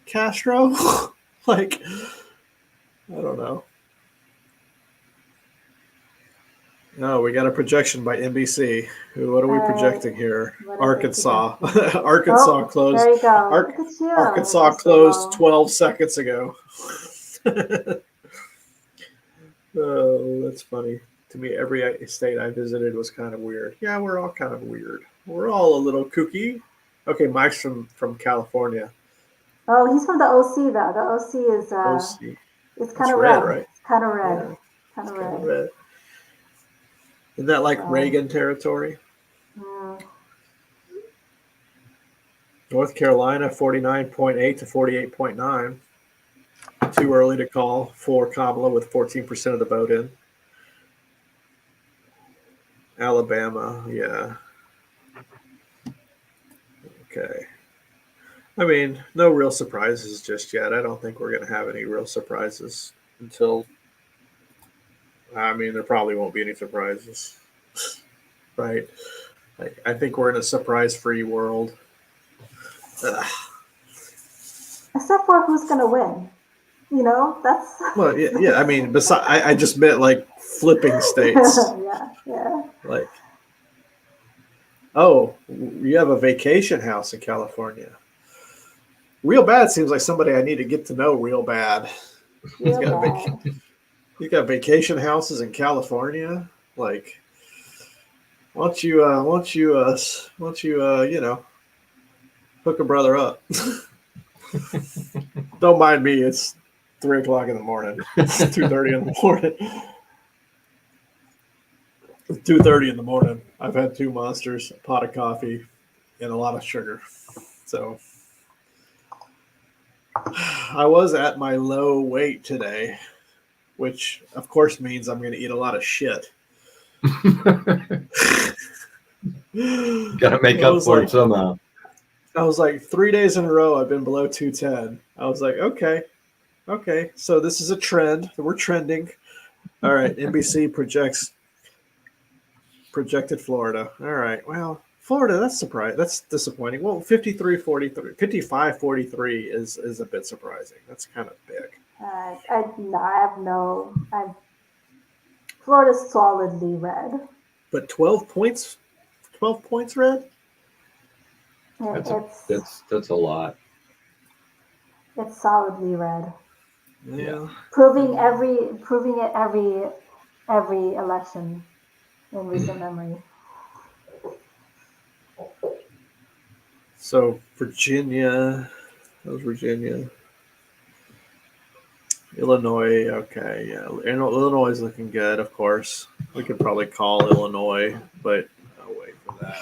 Castro? Like, I don't know. No, we got a projection by NBC. What are we projecting here? Arkansas. Arkansas closed. There you go. Look at you. Arkansas closed 12 seconds ago. Oh, that's funny. To me, every state I visited was kind of weird. Yeah, we're all kind of weird. We're all a little kooky. Okay, Mike's from California. Oh, he's from the OC though. The OC is OC. it's kind of red, right? It's kind of red. Yeah, kind of red. Isn't that like Reagan territory? North Carolina, 49.8 to 48.9. Too early to call for Kamala with 14% of the vote in. Alabama, yeah. Okay. I mean, no real surprises just yet. I don't think we're going to have any real surprises until. I mean, there probably won't be any surprises, right? I think we're in a surprise-free world. Ugh. Except for who's going to win. That's. Well, yeah. I mean, I just meant like flipping states. yeah. Like, oh, you have a vacation house in California. Real bad seems like somebody I need to get to know real bad. He's got vacation houses in California. Like, why don't you hook a brother up? Don't mind me. It's 3:00 in the morning. It's 2:30 in the morning. 2:30 in the morning. I've had 2 Monsters, a pot of coffee, and a lot of sugar. So I was at my low weight today, which of course means I'm going to eat a lot of shit. Got to make up for it somehow. I was like 3 days in a row I've been below 210. I was like, okay, so this is a trend. We're trending. All right, NBC projected Florida. All right, well, Florida, that's surprising. That's disappointing. Well, 53-43, 55-43 is a bit surprising. That's kind of big. Florida's solidly red. But 12 points red? That's a lot. It's solidly red. Yeah. Proving it every election in recent memory. So Virginia, that was Virginia. Illinois, okay, yeah. Illinois is looking good, of course. We could probably call Illinois, but I'll wait for that.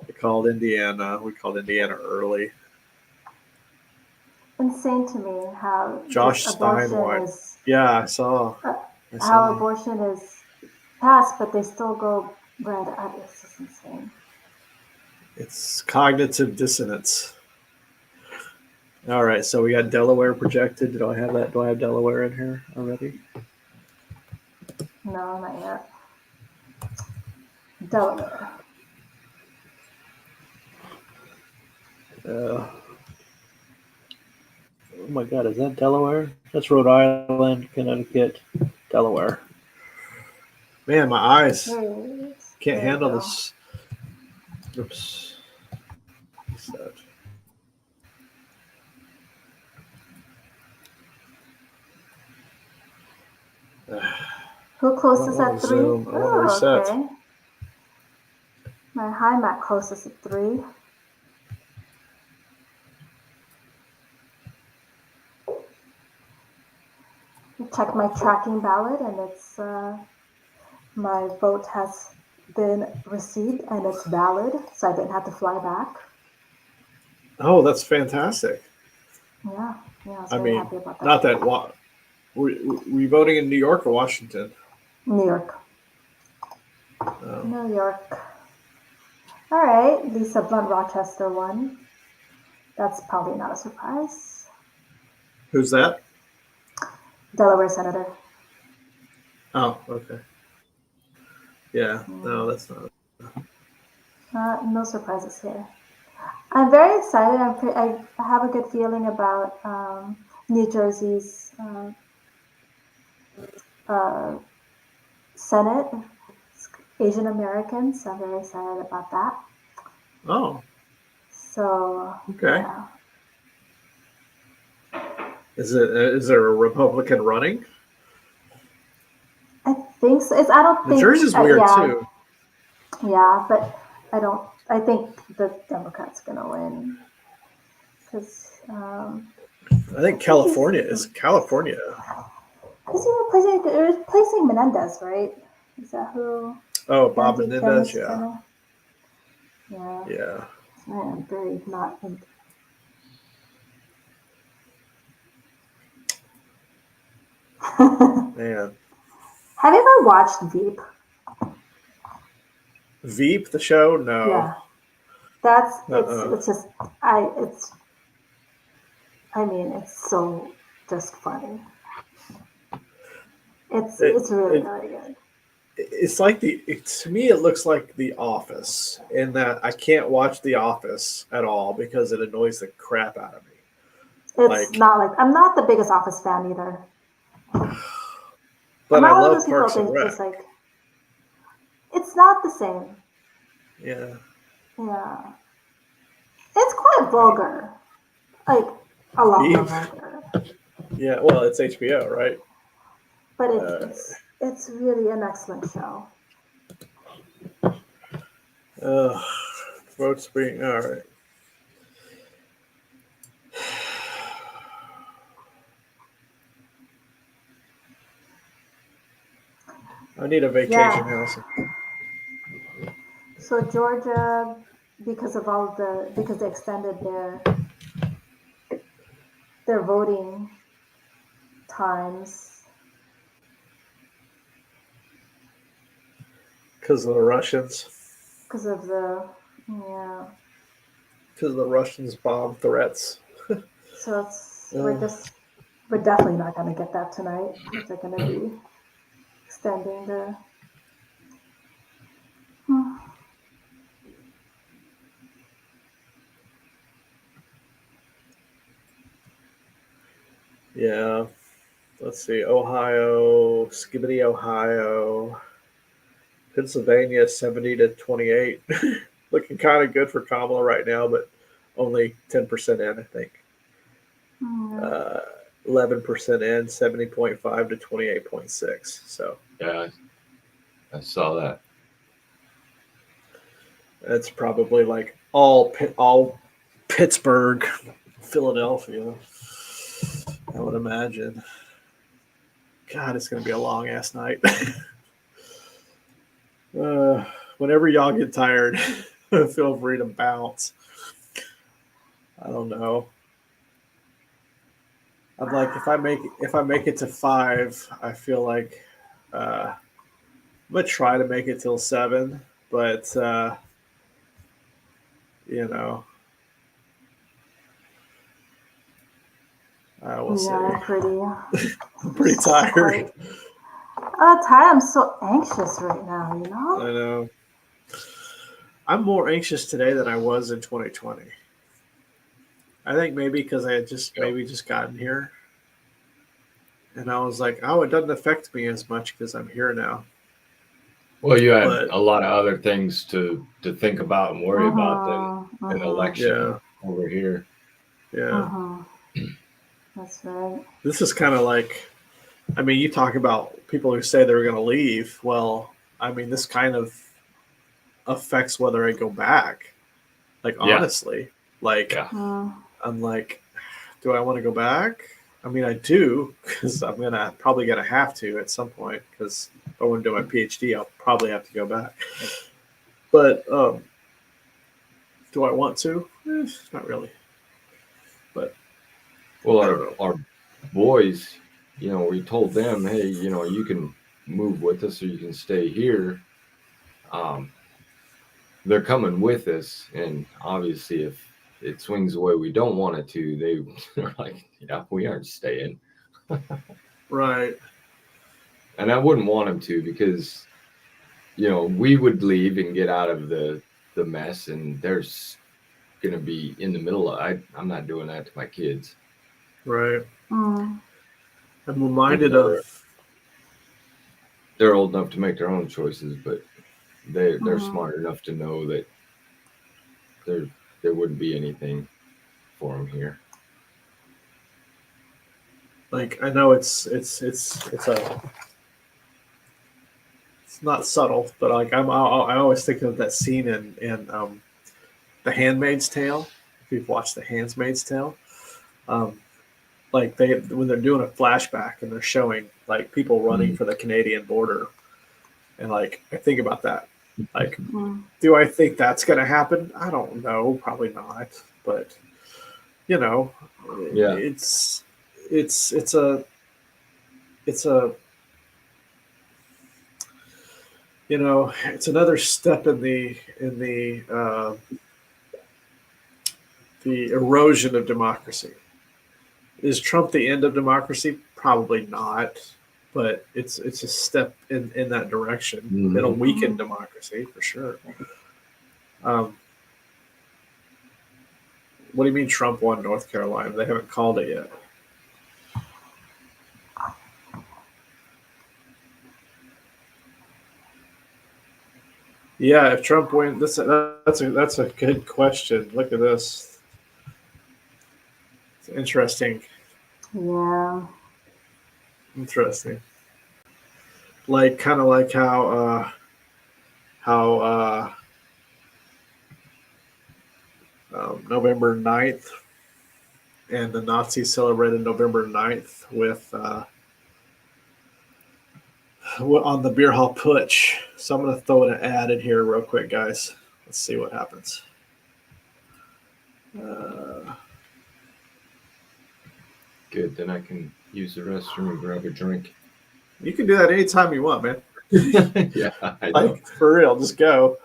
We called Indiana. We called Indiana early. Insane to me how Josh Steinweiss. Yeah, I saw. How abortion is passed, but they still go red. It's just insane. It's cognitive dissonance. All right, so we got Delaware projected. Did I have that? Do I have Delaware in here already? No, not yet. Delaware. Oh my God, is that Delaware? That's Rhode Island, Connecticut, Delaware. Man, my eyes can't handle this. Oops. What's that? Who closest at 3? Zoom. I want to reset. Okay. My high mat closest at 3. Check my tracking ballot, and it's my vote has been received and it's valid, so I didn't have to fly back. Oh, that's fantastic. Yeah, I was I very mean, happy about that. not that were you voting in New York or Washington? New York. Oh. New York. All right, Lisa Blunt Rochester won. That's probably not a surprise. Who's that? Delaware Senator. Oh, okay. Yeah, no, Mm, that's not. no surprises here. I'm very excited. I have a good feeling about New Jersey's uh, Senate, Asian Americans. I'm very excited about that. Oh, So, okay. yeah. Is there a Republican running? I think so. I don't New think, Jersey's weird yeah, too. yeah, but I think the Democrats going to win because I think I think he's, California is California. is he replacing Menendez, right? Is that who Oh, Bob Andy Kim Menendez, is yeah, kind of, yeah. yeah. I am very not in. Man, Have you ever watched Veep? Veep the show? No. Yeah, that's Uh-uh. it's just I it's I mean it's so just funny. It It's really it really good. it's like to me it looks like The Office in that I can't watch The Office at all because it annoys the crap out of me. It's Like, not like I'm not the biggest Office fan either. I'm but I not one of those love people Parks that and think Rec. just like it's not the same. Yeah. Yeah, it's quite vulgar, like a lot more Veep. vulgar. Yeah. Well, it's HBO, right? But Uh, it's really an excellent show. uh, votes being all right. I need a vacation Yeah. house. So Georgia, because they extended their voting times. Because of the Russians. Because of the yeah. Because of the Russians' bomb threats. So it's Uh, we're definitely not going to get that tonight. If they're going to be extending the. Hmm. yeah. Let's see. Ohio, Skibbity, Ohio. Pennsylvania, 70-28. Looking kind of good for Kamala right now, but only 10% in, I think. Yeah. Uh, 11% in, 70.5 to 28.6. So Yeah, I saw that. that's probably like all Pittsburgh, Philadelphia. I would imagine. God, it's going to be a long ass night. Whenever y'all get tired, feel free to bounce. I don't know. I'm like if I make it to 5, I feel like I'm gonna try to make it till 7, but you know, we'll Yeah, see. I'm pretty tired. quite tired. I'm so anxious right now. You I know. know. I'm more anxious today than I was in 2020. I think maybe because I had Yep. just gotten here, and I was like, oh, it doesn't affect me as much because I'm here now. Well, you had But a lot of other things to think about and worry about than an election yeah, over here. yeah. That's right. This is kind of like, I mean, you talk about people who say they're going to leave. Well, I mean, this kind of affects whether I go back. Like, Yeah. honestly, like, Yeah. I'm like, do I want to go back? I mean, I do because I'm probably gonna have to at some point because if I want to do my PhD, I'll probably have to go back. But do I want to? Not really. But well, our boys, you know, we told them, hey, you know, you can move with us or you can stay here. They're coming with us, and obviously, if it swings the way we don't want it to, they're like, yeah, we aren't staying. right. And I wouldn't want them to because, you know, we would leave and get out of the mess, and there's going to be in the middle of. I'm not doing that to my kids. Right. Mm. I'm reminded You know, of. they're old enough to make their own choices, but they're Mm-hmm. smart enough to know that there wouldn't be anything for them here. Like, I know it's not subtle, but like I always think of that scene in The Handmaid's Tale. If you've watched The Handmaid's Tale, um, like when they're doing a flashback and they're showing like people running for the Canadian border, and like I think about that. Like, do I think that's going to happen? I don't know, probably not. But you know, Yeah. it's a you know, it's another step in the erosion of democracy. Is Trump the end of democracy? Probably not, but it's a step in that direction. Mhm. It'll weaken democracy for sure. What do you mean Trump won North Carolina? They haven't called it yet. Yeah, if Trump wins, that's a good question. Look at this. It's interesting. Yeah. Interesting. Like kind of like how November 9th and the Nazis celebrated November 9th with on the beer hall putsch. So I'm going to throw an ad in here real quick, guys. Let's see what happens. Good. Then I can use the restroom and grab a drink. You can do that anytime you want, man. Yeah, I know. Like, for real, just go.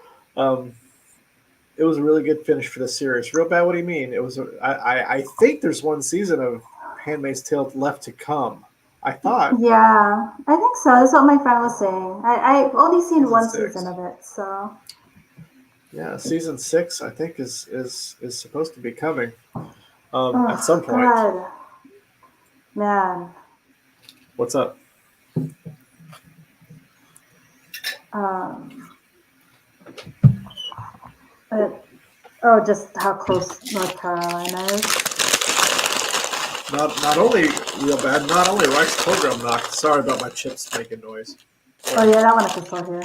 It was a really good finish for the series. Real bad. What do you mean? It was. I think there's one season of Handmaid's Tale left to come. I thought. Yeah, I think so. That's what my friend was saying. I've only seen Season one 6. season of it, so. Yeah, season 6 I think is supposed to be coming Oh, at some point. God. Man. What's up? Just how close North Carolina is. Not only real bad, not only rice program knocked. Sorry about my chips making noise. Oh yeah, that one I can still hear.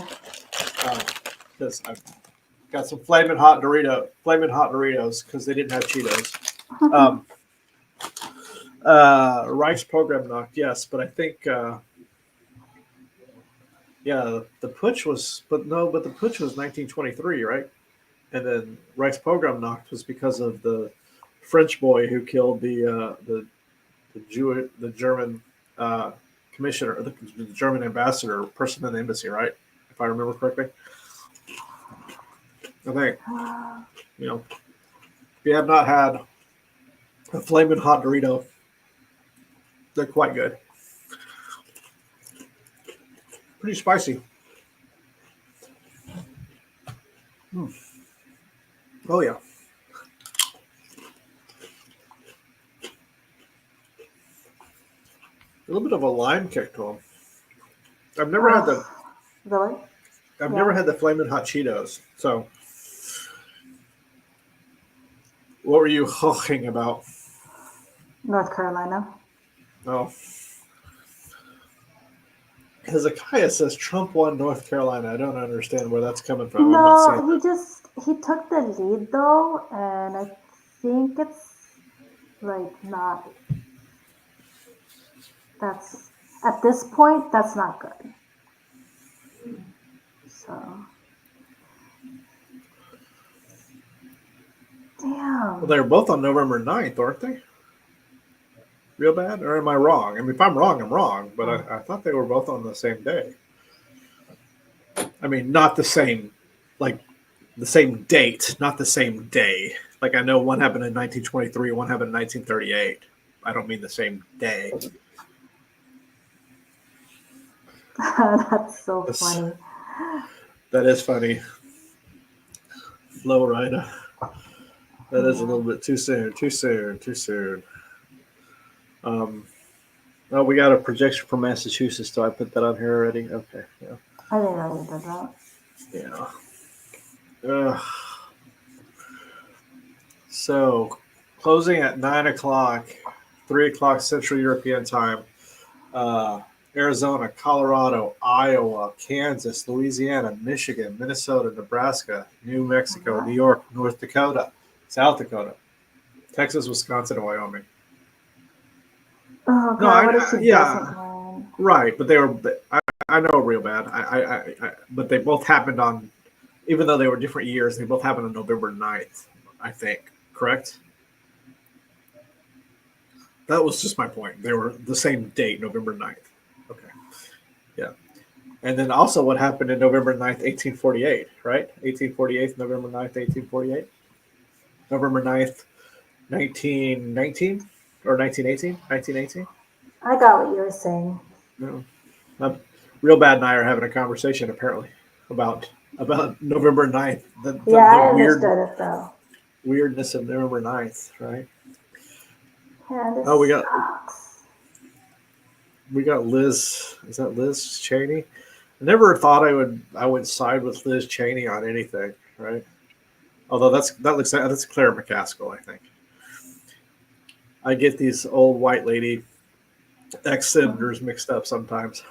Because I've got some flaming hot Doritos because they didn't have Cheetos. Rice program knocked, yes, but I think the putsch was, but the putsch was 1923, right? And then Rice program knocked was because of the French boy who killed the German commissioner, the German ambassador, person in the embassy, right? If I remember correctly. I think, you know, if you have not had a flaming hot Dorito, they're quite good. Pretty spicy. Oh yeah. A little bit of a lime kick to them. I've never had the. Really? I've never had the flaming hot Cheetos. So, what were you talking about? North Carolina. Oh, Hezekiah says Trump won North Carolina. I don't understand where that's coming from. No, he took the lead though, and I think it's like not. That's at this point that's not good. So. Damn. Well, they were both on November 9th, aren't they? real bad, or am I wrong? I mean, if I'm wrong, I'm wrong. But I thought they were both on the same day. I mean, not the same, like the same date, not the same day. Like I know one happened in 1923, one happened in 1938. I don't mean the same day. That's so That's, funny. that is funny. Low rider. That is a Yeah. little bit too soon. Too soon. Too soon. Oh, we got a projection from Massachusetts. So I put that on here already. Okay. Yeah. I didn't know you did that. Yeah. So closing at 9 o'clock, 3 o'clock Central European time. Uh, Arizona, Colorado, Iowa, Kansas, Louisiana, Michigan, Minnesota, Nebraska, New Mexico, New York, North Dakota, South Dakota, Texas, Wisconsin, and Wyoming. Oh No, God, what if she doesn't yeah, win? right. But they were. I know real bad. But they both happened on, even though they were different years, they both happened on November 9th, I think. Correct. That was just my point. They were the same date, November 9th. Okay. Yeah. And then also what happened in November 9th, 1848, right? 1848, November 9th, 1848. November 9th, 1919 or 1918? 1918? I got what you were saying. No. Real Bad and I are having a conversation apparently about November 9th, Yeah, the I understood it though. weirdness of November 9th, right? Yeah, this Oh, sucks. we got Liz. Is that Liz Cheney? I never thought I would side with Liz Cheney on anything, right? Although that's Claire McCaskill, I think. I get these old white lady ex senators mixed up sometimes.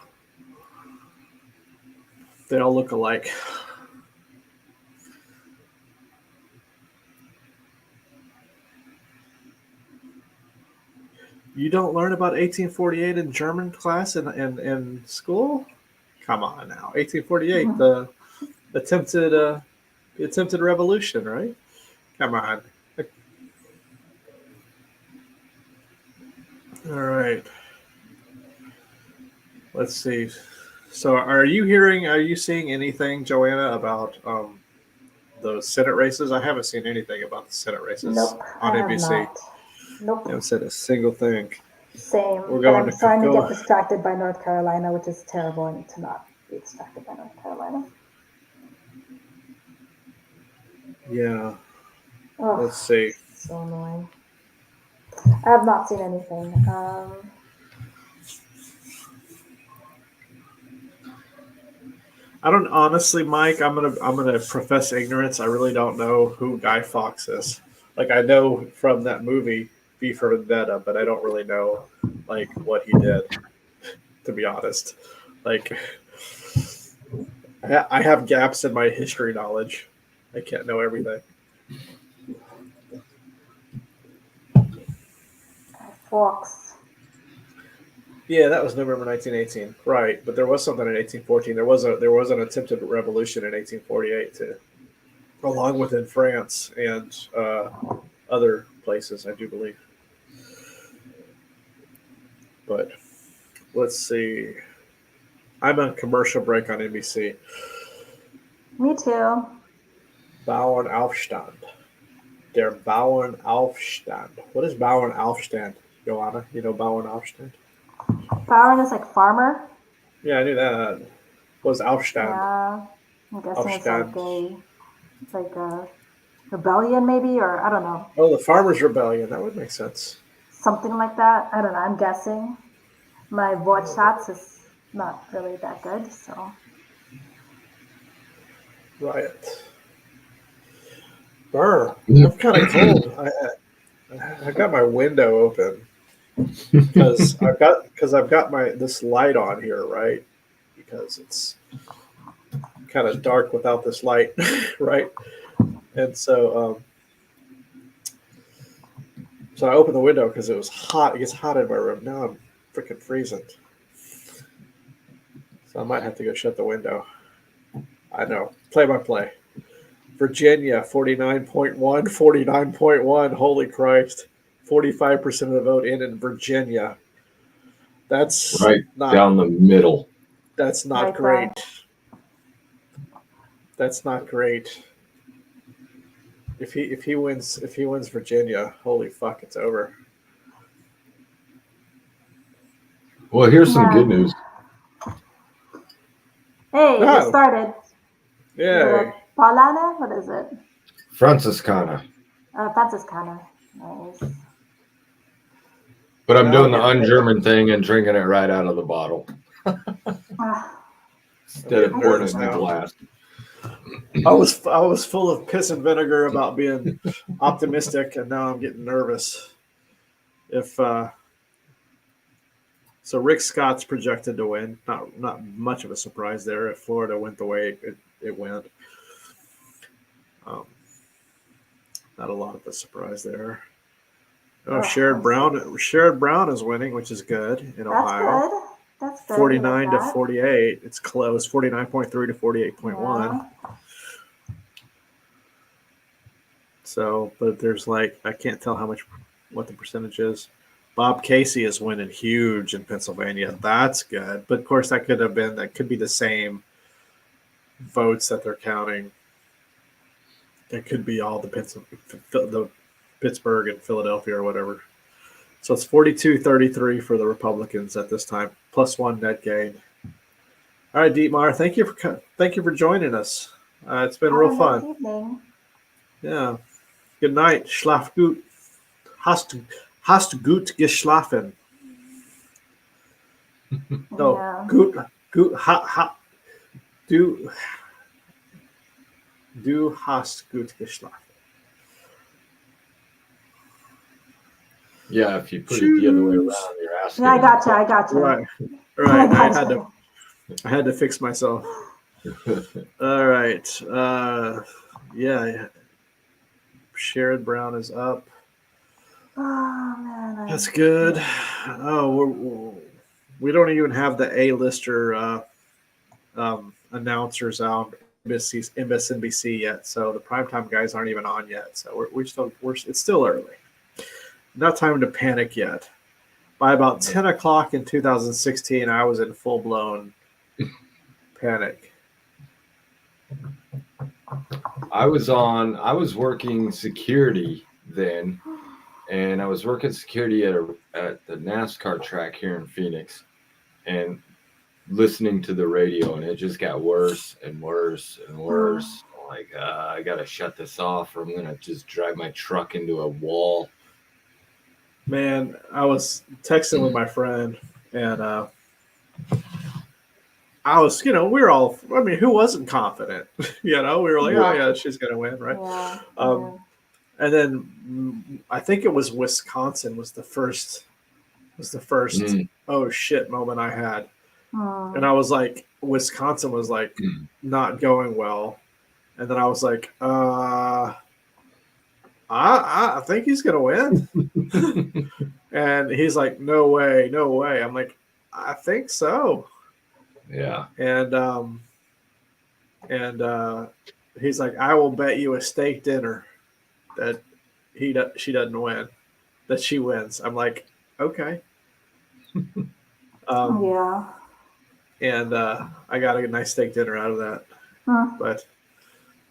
They all look alike. You don't learn about 1848 in German class in school? Come on now, 1848, attempted uh, the attempted revolution, right? Come on. All right. Let's see. So, are you seeing anything, Joanna, about the Senate races? I haven't seen anything about the Senate races Nope, on I have NBC. not. Nope. I haven't said a single thing. Same. We're But going I'm to starting to go. get distracted by North Carolina, which is terrible. I need to not be distracted by North Carolina. Yeah. Oh, Let's see. so annoying. I have not seen anything. I don't honestly, Mike. I'm gonna profess ignorance. I really don't know who Guy Fawkes is. Like I know from that movie V for Vendetta, but I don't really know like what he did. To be honest, like I have gaps in my history knowledge. I can't know everything. Fox. Yeah, that was November 1918, right? But there was something in 1814. There was an attempted revolution in 1848 too, along with in France and other places, I do believe. But let's see. I'm on commercial break on NBC. Me too. Bauernaufstand. Der Bauernaufstand. What is Bauernaufstand, Joanna? You know Bauernaufstand? Byron is like farmer. Yeah, I knew that. What was Aufstand? Yeah. I'm guessing Aufstand. it's like a rebellion maybe, or I don't know. Oh, the Farmers' Rebellion. That would make sense. Something like that. I don't know. I'm guessing. My voice shots is not really that good, so Riot. Burr. I'm kind of cold. I got my window open because I've got my this light on here, right? Because it's kind of dark without this light, right? And so I opened the window because it was hot. It gets hot in my room. Now I'm freaking freezing. So I might have to go shut the window. I know. Play by play. Virginia, 49.1, 49.1. Holy Christ. 45% of the vote in Virginia. That's Right not down the middle. that's not Right great. there. That's not great. If he wins Virginia, holy fuck, it's over. Well, here's some Yeah. good news. Hey, it Oh, started. Is it yay. a Paulana? What is it? Franciscana. Franciscana. Nice. But I'm Now doing the I'm getting- un-German thing and drinking it right out of the bottle Ah, instead of getting pouring nervous it in the now. glass. I was full of piss and vinegar about being optimistic, and now I'm getting nervous. If so, Rick Scott's projected to win. Not much of a surprise there. If Florida went the way it went, not a lot of a surprise there. Oh, Sherrod Brown is winning, which is good in that's Ohio. good. That's good. 49 to Like that. 48. It's close. 49.3 to 48.1. Yeah. So, but there's like, I can't tell what the percentage is. Bob Casey is winning huge in Pennsylvania. That's good. But of course, that could be the same votes that they're counting. It could be all the Pittsburgh and Philadelphia or whatever. So it's 42-33 for the Republicans at this time, +1 net gain. All right, Dietmar, thank you for joining us. It's been real Have a fun. nice evening. Yeah. Good night. Schlaf gut. Hast gut geschlafen. No, Yeah. gut du hast gut geschlafen. Yeah, if you put it the other way around, you're asking. Yeah, I got you. Right. I Right. got I had to fix myself. All right. Yeah. Sherrod Brown is up. Oh man. That's good. Oh, we don't even have the A-lister announcers out MSNBC yet, so the primetime guys aren't even on yet. So it's still early. Not time to panic yet. By about 10 o'clock in 2016, I was in full-blown panic. I was working security then, and I was working security at the NASCAR track here in Phoenix, and listening to the radio, and it just got worse and worse and worse. Like, I gotta shut this off, or I'm gonna just drive my truck into a wall. Man, I was texting with my friend, and I was, we were all, I mean, who wasn't confident? We were like, oh, yeah, she's going to win, right? Yeah. And then I think it was Wisconsin was the first oh shit moment I had. And I was like, Wisconsin was like not going well. And then I was like, I think he's going to win. And he's like, no way. I'm like, I think so. Yeah. And he's like, I will bet you a steak dinner that she doesn't win, that she wins. I'm like, okay. Yeah. And I got a nice steak dinner out of that. But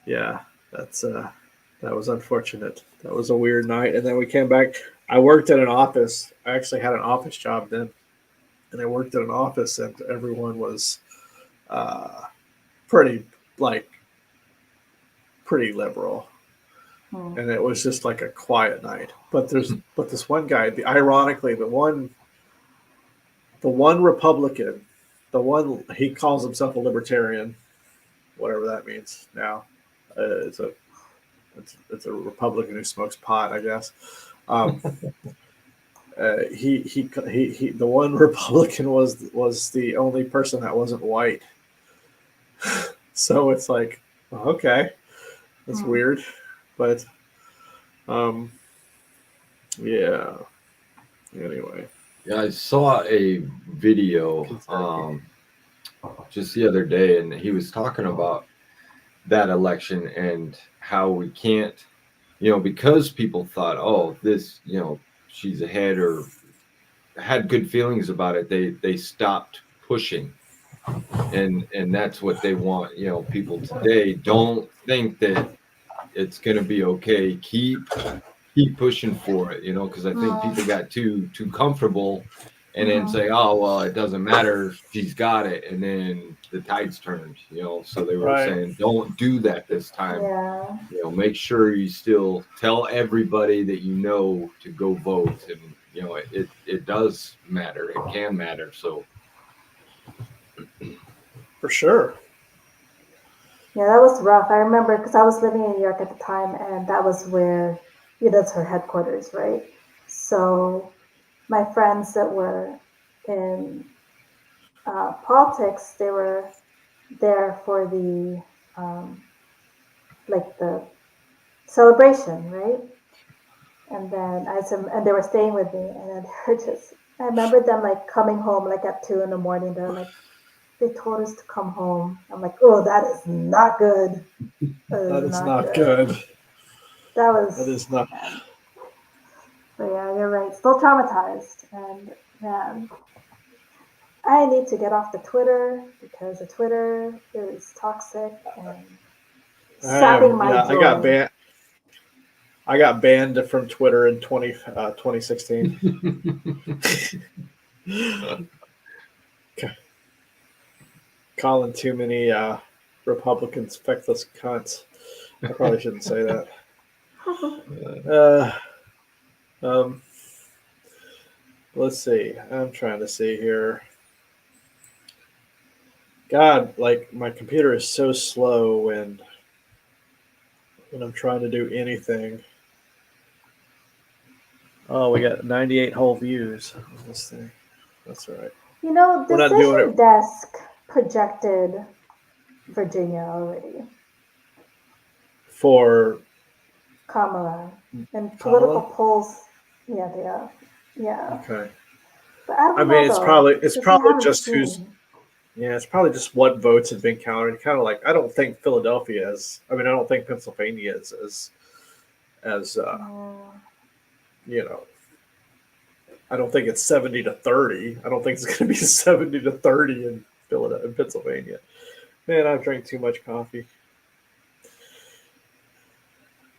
yeah, that was unfortunate. That was a weird night. And then we came back. I worked at an office. I actually had an office job then. And I worked at an office, and everyone was pretty liberal. And it was just like a quiet night. But this one guy, ironically, the one Republican, he calls himself a libertarian, whatever that means now. It's a Republican who smokes pot, I guess. The one Republican was the only person that wasn't white. So it's like, okay, that's weird, but yeah. Anyway. Yeah, I saw a video just the other day, and he was talking about that election and how we can't, because people thought, oh, this, she's ahead or had good feelings about it, they stopped pushing. And that's what they want. You know, people today don't think that it's going to be okay. Keep pushing for it, you know, because I think people got too comfortable and then say, oh well, it doesn't matter, she's got it, and then the tides turned, you know. So they were saying, don't do that this time. Yeah. You know, make sure you still tell everybody that you know to go vote, and you know it does matter, it can matter. So for sure. Yeah, that was rough. I remember because I was living in New York at the time, and that was where, that's her headquarters, right? So my friends that were in politics, they were there for the like the celebration, right? And then I had some, and they were staying with me, and then they were just. I remember them like coming home like at 2 in the morning. They're like, they told us to come home. I'm like, oh, that is not good. That is not good. That was. That is not. Man. But yeah, you're right. Still traumatized, and man, I need to get off the Twitter because the Twitter is toxic and sapping my joy. I got banned from Twitter in 2016. Calling too many Republicans feckless cunts. I probably shouldn't say that. Let's see. I'm trying to see here. God, like my computer is so slow when I'm trying to do anything. Oh, we got 98 whole views on this thing. That's all right. You know, Decision Desk projected Virginia already. For Kamala. And political polls, yeah, they are. Yeah. Okay. But I don't know, it's probably just seen. who's. Yeah, it's probably just what votes have been counted. Kind of like I don't think Philadelphia is. I mean, I don't think Pennsylvania is as you know. I don't think it's 70-30. I don't think it's going to be 70-30 in Philadelphia, in Pennsylvania. Man, I've drank too much coffee.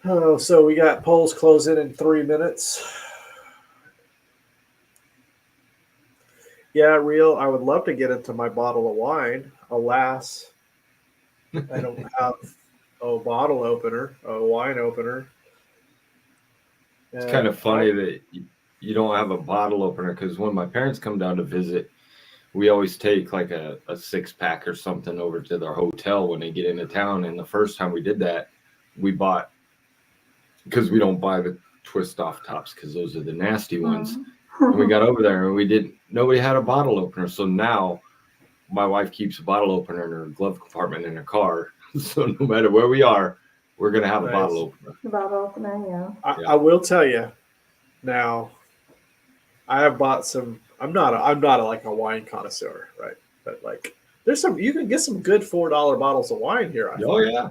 Oh, so we got polls closing in 3 minutes. Yeah, real. I would love to get into my bottle of wine. Alas, I don't have a bottle opener, a wine opener. It's kind of funny that you don't have a bottle opener, because when my parents come down to visit, we always take like a 6-pack or something over to their hotel when they get into town. And the first time we did that, we bought, because we don't buy the twist off tops because those are the nasty ones. And we got over there and nobody had a bottle opener. So now my wife keeps a bottle opener in her glove compartment in her car. So no matter where we are, we're going to have a bottle opener. A bottle opener, yeah. I will tell you now, I have bought some. I'm not like a wine connoisseur, right? But like, there's some, you can get some good $4 bottles of wine here. I find. Yeah,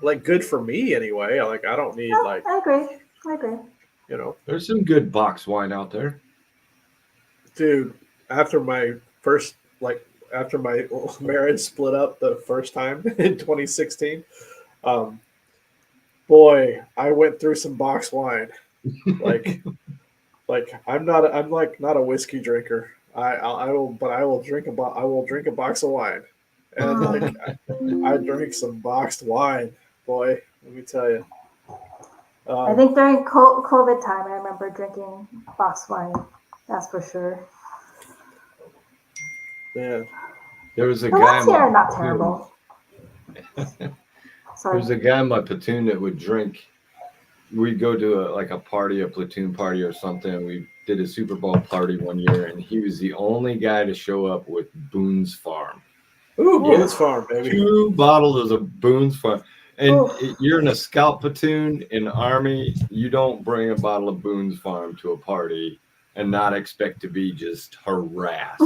like good for me anyway. Like I don't need I agree. You know, there's some good box wine out there, dude. After my marriage split up the first time in 2016, boy, I went through some box wine, like. Like I'm not a whiskey drinker. I will drink a box of wine, and like I drink some boxed wine. Boy, let me tell you. I think during COVID time, I remember drinking boxed wine. That's for sure. Yeah. There was a guy. Here not terrible. There was a guy in my platoon that would drink. We'd go to a party, a platoon party or something. We did a Super Bowl party one year, and he was the only guy to show up with Boone's Farm. Ooh, Boone's Farm, baby. 2 bottles of Boone's Farm. And you're in a scout platoon in the Army. You don't bring a bottle of Boone's Farm to a party and not expect to be just harassed.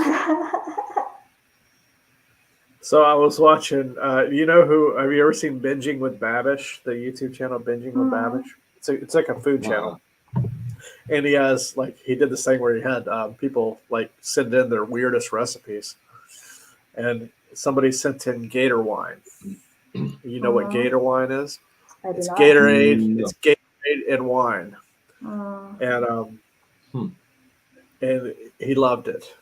So I was watching, have you ever seen Binging with Babish, the YouTube channel Binging with Babish? It's like a food channel. And he has he did this thing where he had people send in their weirdest recipes, and somebody sent in Gator wine. You know what Gator wine is? I do It's not. Gatorade. No. It's Gatorade and wine, Mm. and he loved it.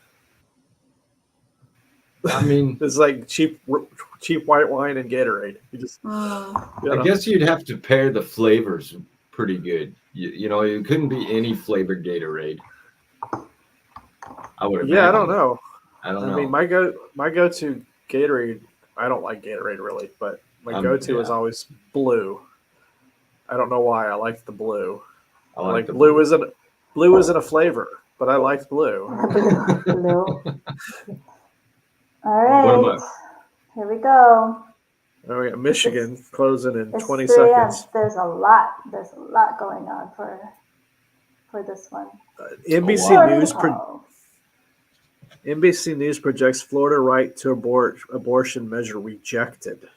I mean, It's like cheap white wine and Gatorade. You just, Mm. I guess you'd have to pair the flavors pretty good. You know, it couldn't be any flavored Gatorade. I would imagine. Yeah, I don't know. I don't know. I mean, my go to Gatorade. I don't like Gatorade really, but my go to is always blue. I don't know why. I like the blue. I like the blue. Blue isn't a flavor, but I like blue. Blue. All right. Here we go. Oh, yeah, Michigan closing in 20 3 a.m. seconds. There's a lot going on for this one. NBC News projects Florida right to abortion measure rejected.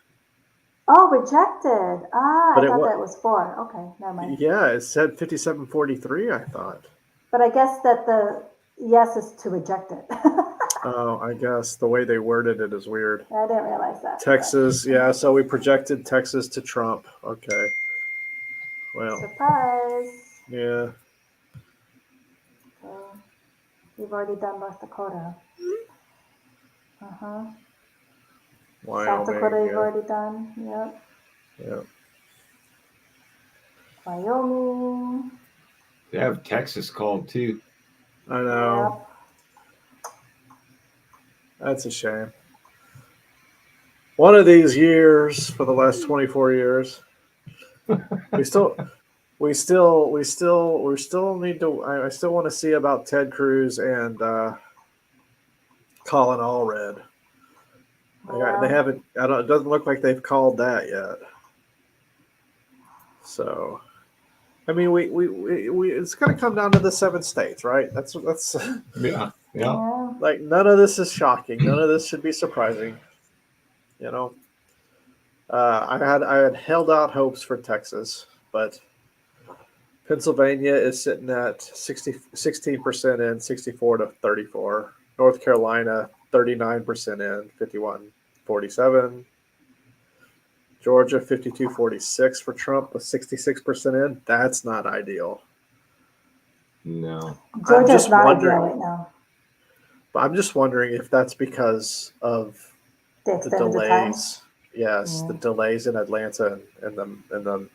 Oh, rejected. But I thought that was 4. Okay, never mind. Yeah, it said 57-43, I thought. But I guess that the yes is to reject it. Oh, I guess the way they worded it is weird. I didn't realize that. Texas, yeah, so we projected Texas to Trump. Okay. Well. Surprise. Yeah. Okay. We've already done North Dakota. Wyoming, South Dakota, you've already done. Yep. Yep. Wyoming. They have Texas called too. I know. Yep. That's a shame. One of these years, for the last 24 years, we still need to. I still want to see about Ted Cruz and Colin Allred. They haven't. It doesn't look like they've called that yet. So, I mean, we it's going to come down to the 7 states, right? That's Yeah. Like, none of this is shocking. None of this should be surprising. You know, I had held out hopes for Texas, but Pennsylvania is sitting at 16% in, 64-34. North Carolina, 39% in, 51-47. Georgia, 52-46 for Trump with 66% in. That's not ideal. No. Georgia's not ideal right now. But I'm just wondering if that's because of the delays. Yes, the delays in Atlanta and the.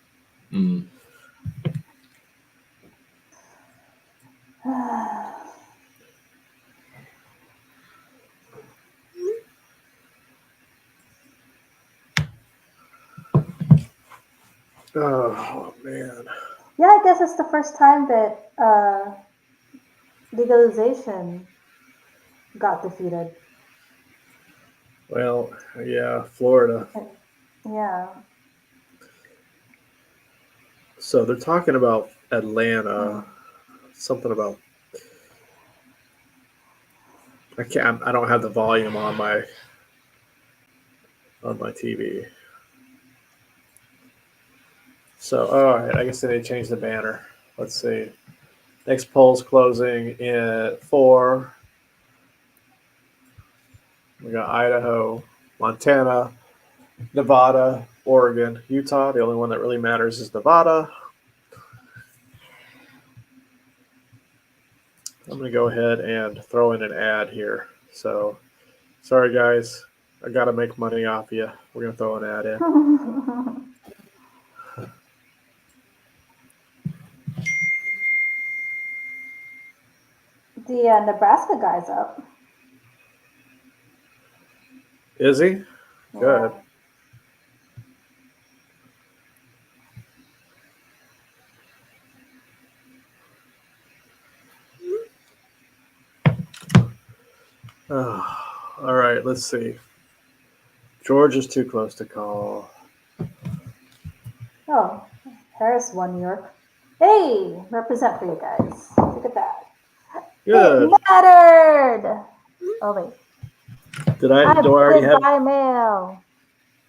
Oh man. Yeah, I guess it's the first time that legalization got defeated. Well, yeah, Florida. Yeah. So they're talking about Atlanta. Something about. I don't have the volume on my TV. So, all right. I guess they changed the banner. Let's see. Next poll's closing in 4. We got Idaho, Montana, Nevada, Oregon, Utah. The only one that really matters is Nevada. I'm going to go ahead and throw in an ad here. So, sorry guys, I got to make money off you. We're going to throw an ad in. The Nebraska guy's up. Is he? Good. Oh, all right, let's see. Georgia's too close to call. Oh, Harris won New York. Hey, represent for you guys. Look at that. Good. It mattered. Oh wait. Do I already have by mail?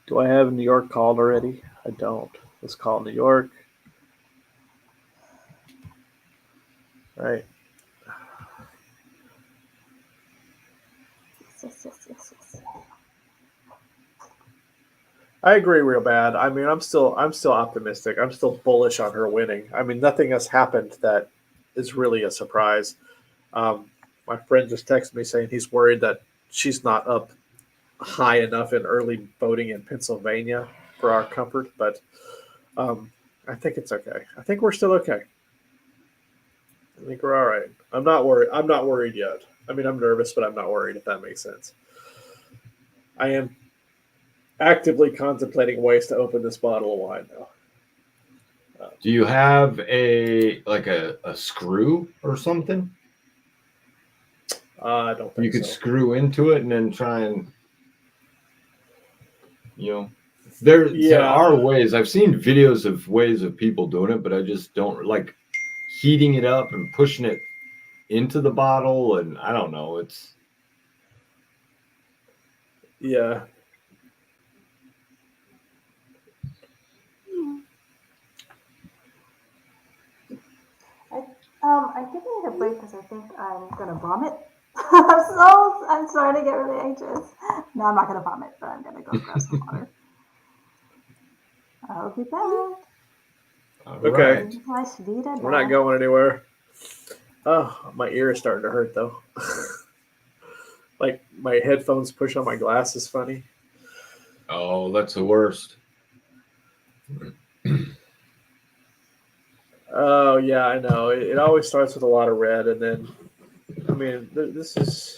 Do I have New York called already? I don't. Let's call New York. Right. Yes. I agree real bad. I mean, I'm still optimistic. I'm still bullish on her winning. I mean, nothing has happened that is really a surprise. My friend just texted me saying he's worried that she's not up high enough in early voting in Pennsylvania for our comfort, but I think it's okay. I think we're still okay. I think we're all right. I'm not worried. I'm not worried yet. I mean, I'm nervous, but I'm not worried, if that makes sense. I am actively contemplating ways to open this bottle of wine now. Do you have a screw or something? I don't think You could so. screw into it and then try and, there are ways. I've seen videos of ways of people doing it, but I just don't like heating it up and pushing it into the bottle. And I don't know. It's Yeah. I think I need a break because I think I'm gonna vomit. I'm starting to get really anxious. No, I'm not gonna vomit, but I'm gonna go grab some water. I'll be back. Okay. Right. We're not going anywhere. Oh, my ear is starting to hurt though. Like my headphones push on my glasses funny. Oh, that's the worst. Oh yeah, I know. It always starts with a lot of red, and then, I mean, this is.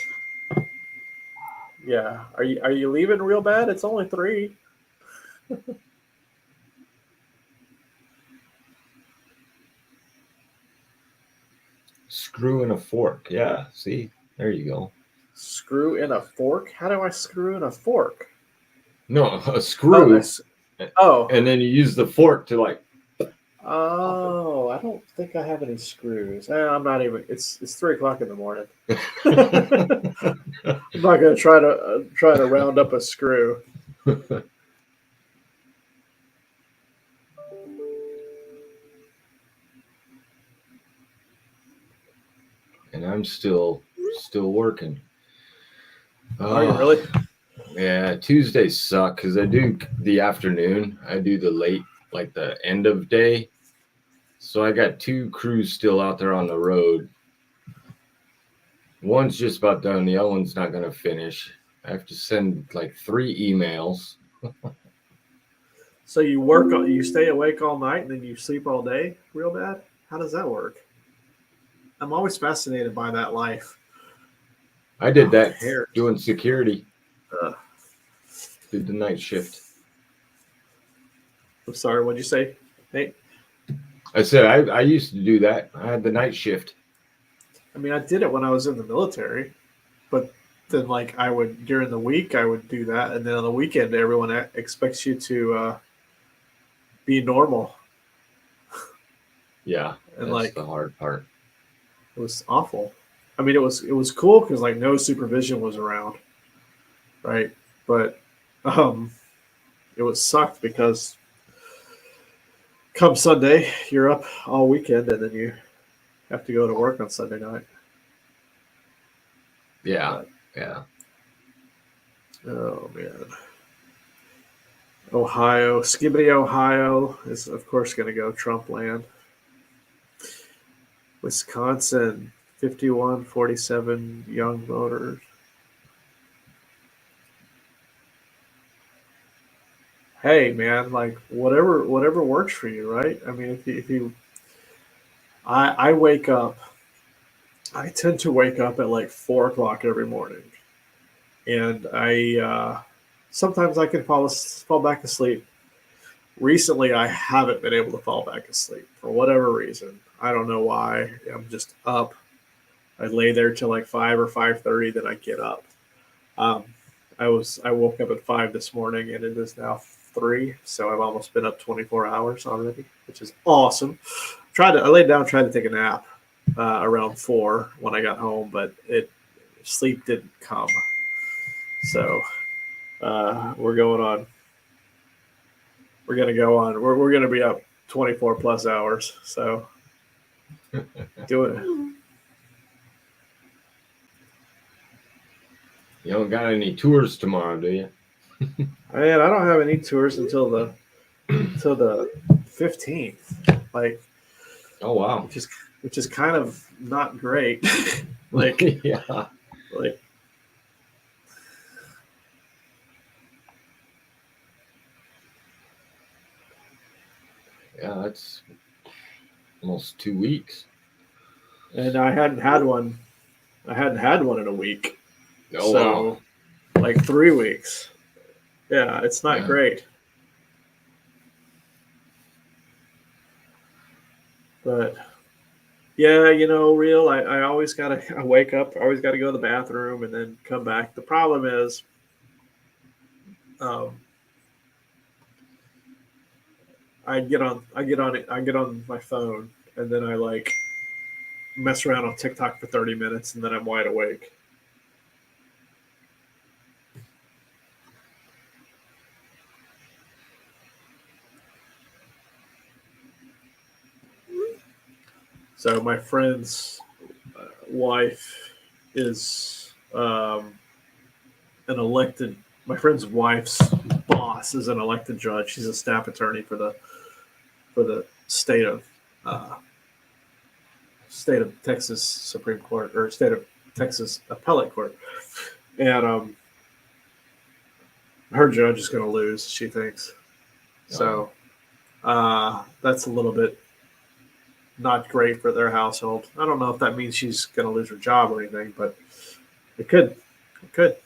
Yeah. Are you leaving real bad? It's only 3. Screw in a fork. Yeah. See, there you go. Screw in a fork? How do I screw in a fork? No, a screw. Oh. And then you use the fork to like. Oh, I don't think I have any screws. I'm not even. It's 3:00 in the morning. I'm not gonna try to round up a screw. And I'm still working. Are you really? Yeah, Tuesdays suck because I do the afternoon. I do the late, like the end of day. So I got 2 crews still out there on the road. One's just about done. The other one's not going to finish. I have to send like 3 emails. So you stay awake all night and then you sleep all day real bad? How does that work? I'm always fascinated by that life. I did that doing security. Uh, Did the night shift. I'm sorry, what'd you say, Nate? I said I used to do that. I had the night shift. I mean, I did it when I was in the military, but then like I would during the week I would do that, and then on the weekend everyone expects you to be normal. Yeah, and that's like the hard part. It was awful. I mean, it was cool because like no supervision was around, right? But it was sucked because come Sunday you're up all weekend and then you have to go to work on Sunday night. Yeah, yeah. Oh man. Ohio, Skibbity, Ohio is of course going to go Trump land. Wisconsin, 51-47 young voters. Hey man, like whatever works for you, right? I mean, if you I wake up. I tend to wake up at like 4 o'clock every morning, and I sometimes I can fall back asleep. Recently, I haven't been able to fall back asleep for whatever reason. I don't know why. I'm just up. I lay there till like 5 or 5:30, then I get up. Um, I woke up at 5 this morning, and it is now 3, so I've almost been up 24 hours already, which is awesome. I laid down, tried to take a nap around 4 when I got home, but sleep didn't come. So we're going on. We're gonna go on. We're gonna be up 24 plus hours. So Do it. You don't got any tours tomorrow, do you? Man, I don't have any tours until the 15th. Like, Oh wow. which is kind of not great. like yeah. like Yeah, that's almost 2 weeks. and I hadn't had one. I hadn't had one in a week. Oh So wow. like 3 weeks. Yeah, it's not Yeah. great. But yeah, real. I always I wake up, I always gotta go to the bathroom and then come back. The problem is um, I get on my phone and then I like mess around on TikTok for 30 minutes and then I'm wide awake. So my friend's wife is an elected. My friend's wife's boss is an elected judge. She's a staff attorney for the state of Texas Supreme Court or state of Texas Appellate Court, and her judge is going to lose. She thinks so. That's a little bit not great for their household. I don't know if that means she's going to lose her job or anything, but it could. It could.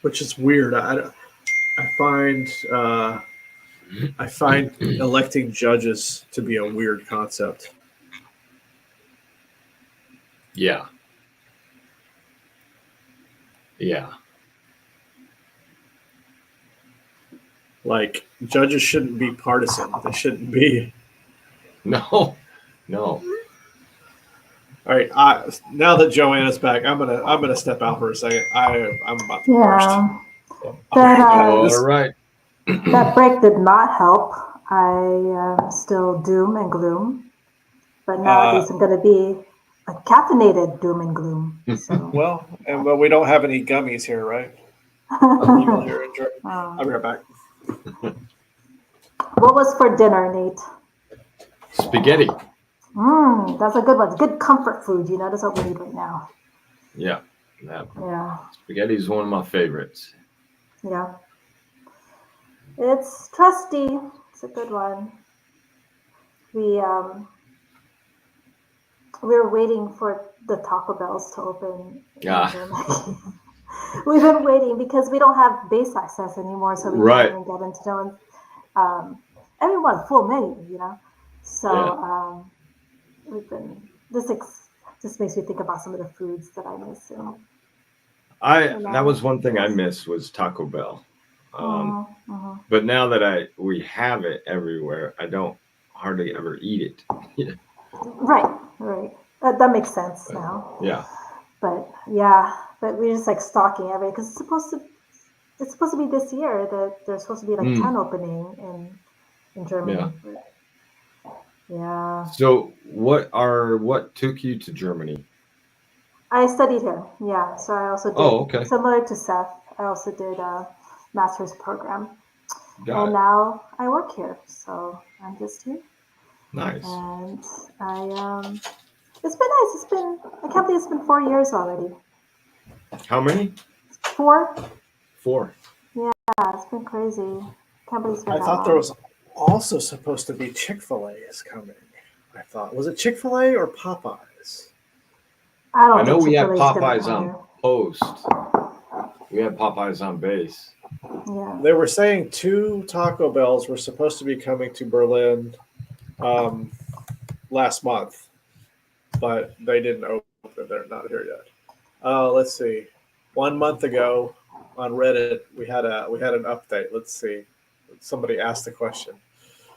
Which is weird. I find electing judges to be a weird concept. Yeah. Yeah. Like judges shouldn't be partisan. They shouldn't be. No. All right. Now that Joanna's back, I'm gonna step out for a second. I'm about to burst. So, All right. That break did not help. I am still doom and gloom, but now at least I'm going to be a caffeinated doom and gloom. So. Well, but we don't have any gummies here, right? Illegal here in Germany. I'll be right back. What was for dinner, Nate? Spaghetti. That's a good one. Good comfort food. That's what we need right now. Yeah. Yeah. Spaghetti is one of my favorites. Yeah. It's trusty. It's a good one. We were waiting for the Taco Bells to open. We've been waiting because we don't have base access anymore, so we can't even get into no everyone full menu, So we've been this makes me think about some of the foods that I miss. That was one thing I missed was Taco Bell. But now that we have it everywhere, I don't hardly ever eat it. Right. That makes sense now. Yeah. But we're just like stocking everything because it's supposed to be this year that there's supposed to be like 10 opening in Germany. Yeah. So what took you to Germany? I studied here. Yeah. So I also did similar to Seth. I also did a master's program. And now I work here. So I'm just here. Nice. And it's been nice. I can't believe it's been 4 years already. How many? 4. 4. Yeah, it's been crazy. Can't believe it's been I thought there was also supposed to be Chick-fil-A is coming. I thought, was it Chick-fil-A or Popeyes? I know we have Popeyes on post. We have Popeyes on base. Yeah. They were saying 2 Taco Bells were supposed to be coming to Berlin last month, but they didn't open. They're not here yet. Let's see. 1 month ago on Reddit, we had an update. Let's see. Somebody asked the question.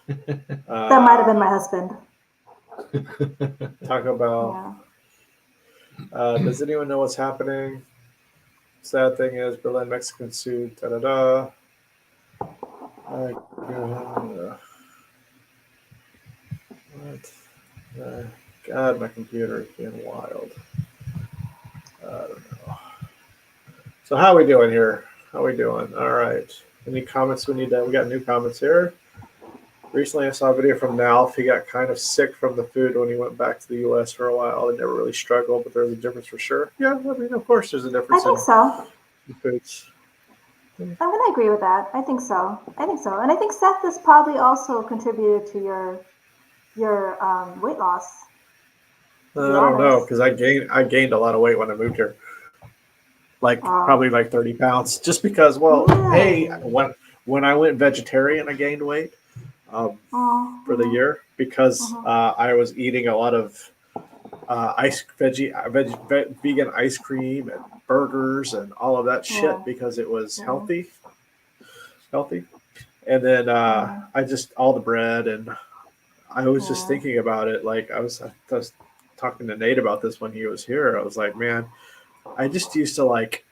That might have been my husband. Taco Bell. Yeah. Does anyone know what's happening? Sad thing is Berlin Mexican sued. What? God, my computer is being wild. I don't know. So how are we doing here? How are we doing? All right. Any comments we need to? We got new comments here. Recently, I saw a video from Nalf. He got kind of sick from the food when he went back to the U.S. for a while. He never really struggled, but there's a difference for sure. Yeah, I mean, of course, there's a I difference think so. in foods. I'm going to agree with that. I think so. I think so. And I think Seth has probably also contributed to your weight loss, I to be don't know honest. because I gained a lot of weight when I moved here, like probably like 30 pounds, just because. Well, hey, Really? when I went vegetarian, I gained weight for the year because I was eating a lot of vegan ice cream and burgers and all of that Yeah. shit because it was Yeah. healthy. And then Yeah. I just all the bread, and I was just Yeah. thinking about it. Like I was talking to Nate about this when he was here. I was like, man, I just used to like.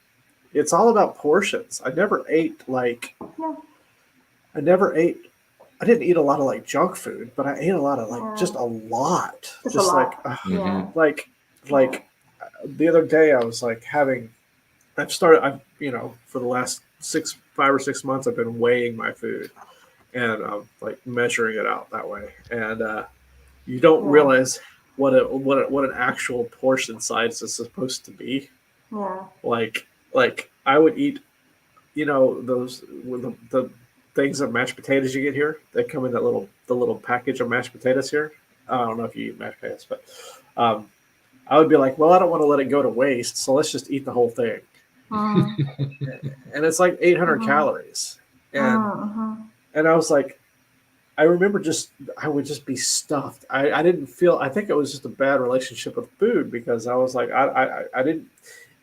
It's all about portions. I never ate like. Yeah. I never ate. I didn't eat a lot of like junk food, but I ate a lot of like Yeah. just a lot. Just a Just like lot. Yeah. like the other day I was like having. I've for the last 5 or 6 months I've been weighing my food and like measuring it out that way, and you don't Yeah. realize what an actual portion size is supposed to be. Yeah. Like I would eat, those with the things of mashed potatoes you get here. They come in the little package of mashed potatoes here. I don't know if you eat mashed potatoes, but um, I would be like, well, I don't want to let it go to waste, so let's just eat the whole thing. And it's like 800 calories, and I was like, I remember I would just be stuffed. I didn't feel. I think it was just a bad relationship with food because I was like, I didn't.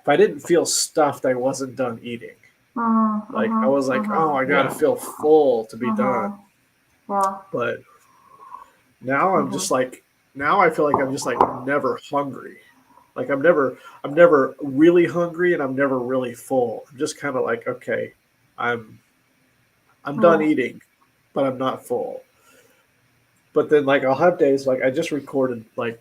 If I didn't feel stuffed, I wasn't done eating. Like I was like, oh, I gotta feel full to be done. Yeah. But now I'm just like, now I feel like I'm just like never hungry. Like I'm never really hungry, and I'm never really full. I'm just kind of like, okay, I'm done eating, but I'm not full. But then like I'll have days like I just recorded like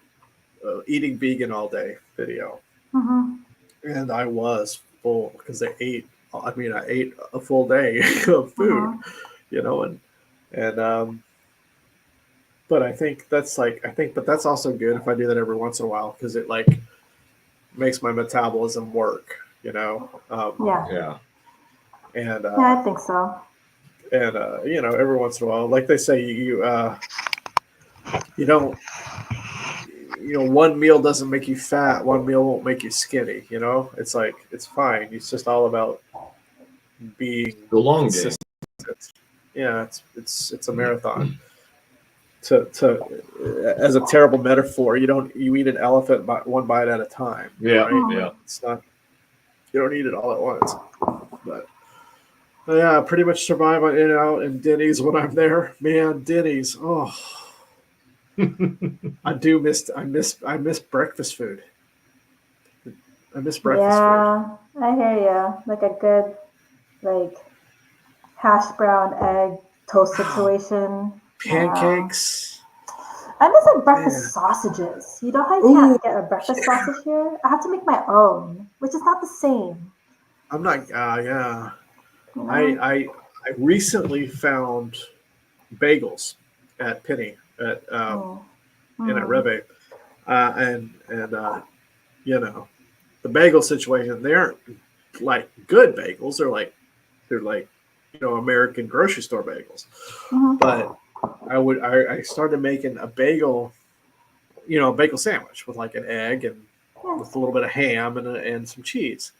eating vegan all day video, and I was full because I ate. I mean, I ate a full day of food, and but I think but that's also good if I do that every once in a while because it like makes my metabolism work, Yeah. and Yeah, I think so. and every once in a while, like they say, you don't, one meal doesn't make you fat, one meal won't make you skinny. It's like it's fine. It's just all about being The long game. consistent. Yeah, it's a marathon. To as a terrible metaphor, you eat an elephant one bite at a time. Yeah, right? yeah. It's not, you don't eat it all at once. But yeah, pretty much survive on In-N-Out and Denny's when I'm there. Man, Denny's. Oh, I miss breakfast food. I miss breakfast food. Yeah, I hear you. Like a good, like, hash brown egg toast situation. Pancakes. I miss like breakfast sausages. You know how you can't get a breakfast sausage here? I have to make my own, which is not the same. I'm not. Yeah. You know? I recently found bagels at Penny at in at Reve, and the bagel situation. They aren't like good bagels. They're like American grocery store bagels. But I started making a bagel, a bagel sandwich with like an egg and with a little bit of ham and some cheese.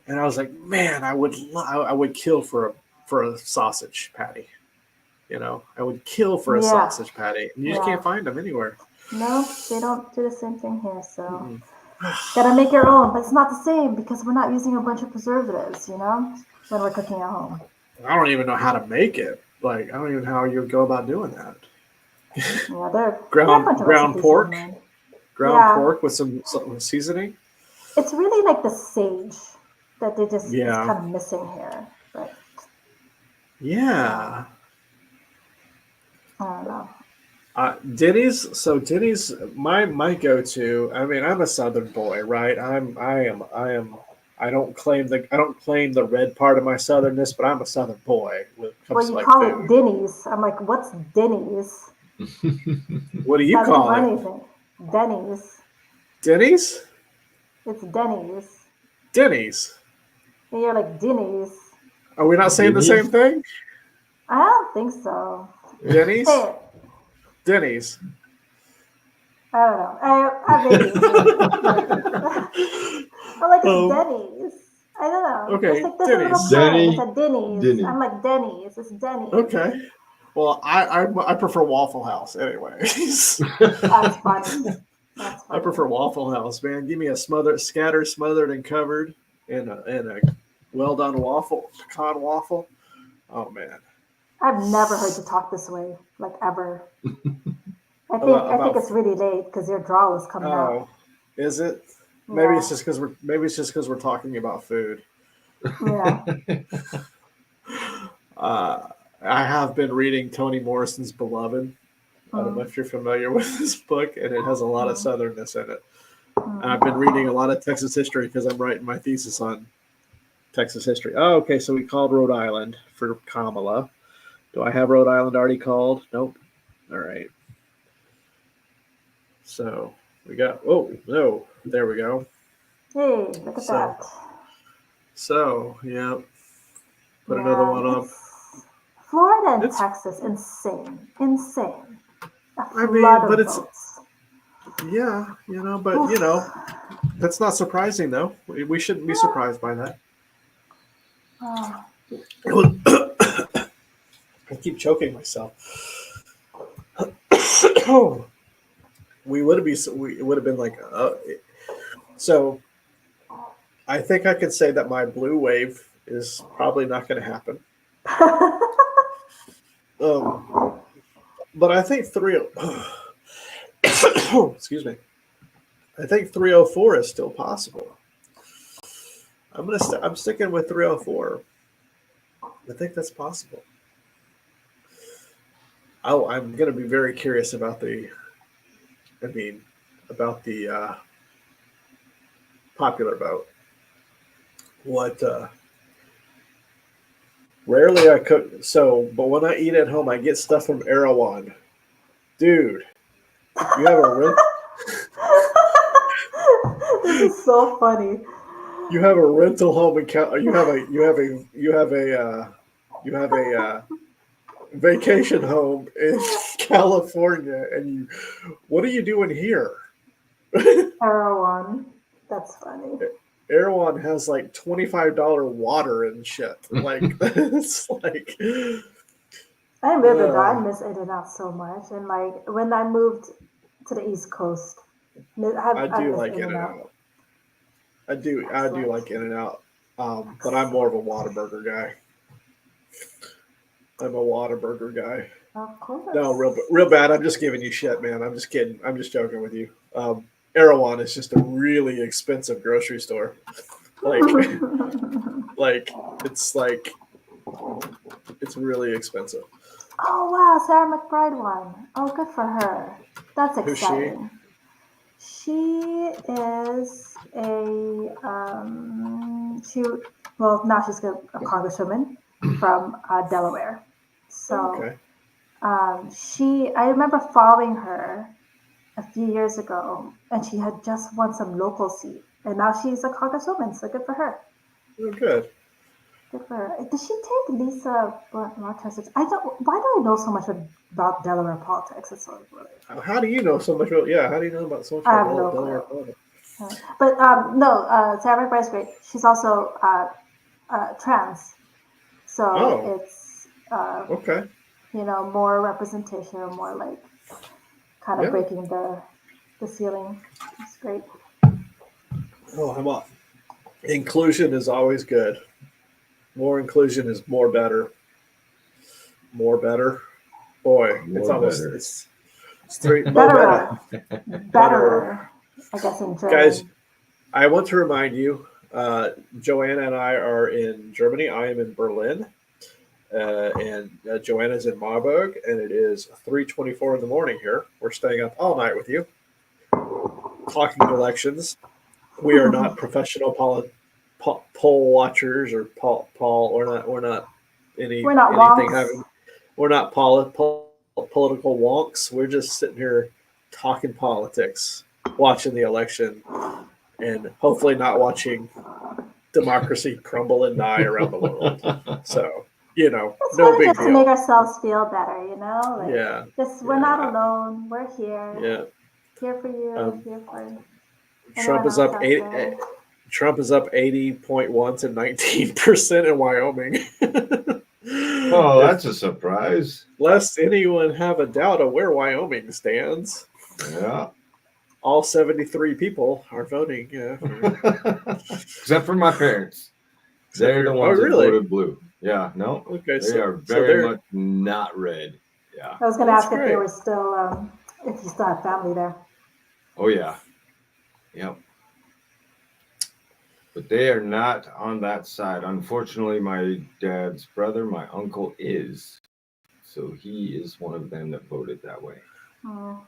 And I was like, man, I would kill for a sausage patty. I would kill for a sausage patty. And you just can't find them anywhere. No, they don't do the same thing here. So gotta make your own, but it's not the same because we're not using a bunch of preservatives, when we're cooking at home. I don't even know how to make it. Like, I don't even know how you would go about doing that. Yeah, they're ground pork. Ground pork with some seasoning. It's really like the sage that they just is Yeah. kind of missing here. But Yeah. I don't know. Denny's. So Denny's, my go-to. I mean, I'm a Southern boy, right? I don't claim the red part of my Southernness, but I'm a Southern boy when it Well, comes to you like call it food. Denny's. I'm like, what's Denny's? What do you Doesn't call mean it? anything. Denny's. Denny's? It's Denny's. Denny's. And you're like, Denny's. Are we not saying the same Denny's? thing? I don't think so. Say Denny's? it. Denny's. I don't know. Maybe, maybe. I'm like, it's Oh, Denny's. I don't know. It's okay, like there's a little Denny's. slang. It's Denny, a Denny's. Denny. I'm like, Denny's. It's Denny's. Okay. Well, I prefer Waffle House, anyways. That's funny. That's I funny. prefer Waffle House, man. Give me a scattered, smothered, and covered, and a well done waffle, pecan waffle. Oh man. I've never heard you talk this way, like ever. I think About it's really late because your drawl is coming out. oh, is it? Maybe Yeah. it's just because we're talking about food. Yeah. I have been reading Toni Morrison's Beloved. I don't know Mm, if you're familiar with this book, and it has a lot of mm, southernness in it. And I've mm. been reading a lot of Texas history because I'm writing my thesis on Texas history. Oh, okay. So we called Rhode Island for Kamala. Do I have Rhode Island already called? Nope. All right. So we got. Oh no, there we go. Hey, look at So that. yeah. Put another Yeah, one up. it's Florida and It's. Texas, insane. Insane. A I mean, flood but of it's. votes. Yeah, but Oof. that's not surprising though. We shouldn't be Yeah. surprised by that. Oh, I keep choking myself. Oh, it would have been like so. I think I could say that my blue wave is probably not going to happen. But I think excuse me. I think 304 is still possible. I'm sticking with 304. I think that's possible. I'm going to be very curious about about the popular vote. What rarely I cook but when I eat at home I get stuff from Erewhon. Dude, you have a rent this is so funny. you have a rental home in you have a vacation home in California, and what are you doing here? Erewhon. That's funny. Erewhon has like $25 water and shit. Like it's like I remember that. I miss In-N-Out so much. And like when I moved to the East Coast, I I do miss like In-N-Out. In-N-Out. I do Excellent. like In-N-Out. But I'm more of a Whataburger guy. I'm a Whataburger guy. Of course. No, real bad. I'm just giving you shit, man. I'm just kidding. I'm just joking with you. Erewhon is just a really expensive grocery store. Like, it's really expensive. Oh wow, Sarah McBride won. Oh, good for her. That's Who's she? exciting. She is well now she's a congresswoman from Delaware. So Okay. I remember following her a few years ago, and she had just won some local seat, and now she's a congresswoman. So good for her. Oh, good. Good for her. Did she take Lisa Rochester's? I don't. Why do I know so much about Delaware politics? It's so really. How do you know so much about? Yeah, how do you know about so much I about have no Delaware clue. politics? But no, Sarah McBride's great. She's also trans, so Oh, it's okay. more representation, more like kind of Yeah. breaking the ceiling. It's great. Oh, I'm off. Inclusion is always good. More inclusion is more better. More better. Boy, it's More almost better. it's three more better. Better, I guess in German. Guys, I want to remind you, Joanna and I are in Germany. I am in Berlin. and Joanna's in Marburg, and it is 3:24 in the morning here. We're staying up all night with you, talking elections. We are not professional poll watchers or poll. We're not We're not anything wonks. having. We're not political wonks. We're just sitting here talking politics, watching the election, and hopefully not watching democracy crumble and die around the world. So, It's no really big just to make deal. ourselves feel better, Like, Yeah. we're not alone. We're here. Yeah. Here for you. Here for Trump anyone is else up out 80. there. Trump is up 80.1 to 19% in Wyoming. Oh, that's a surprise. Lest anyone have a doubt of where Wyoming stands. Yeah. All 73 people are voting. Yeah. Except for my parents. They're the ones that voted blue. Yeah, no. Okay, they are very much not red. Yeah. I was going to ask if great. they were still, if you still have family there. Oh, yeah. Yep. But they are not on that side. Unfortunately, my dad's brother, my uncle, is. So he is one of them that voted that way. Well,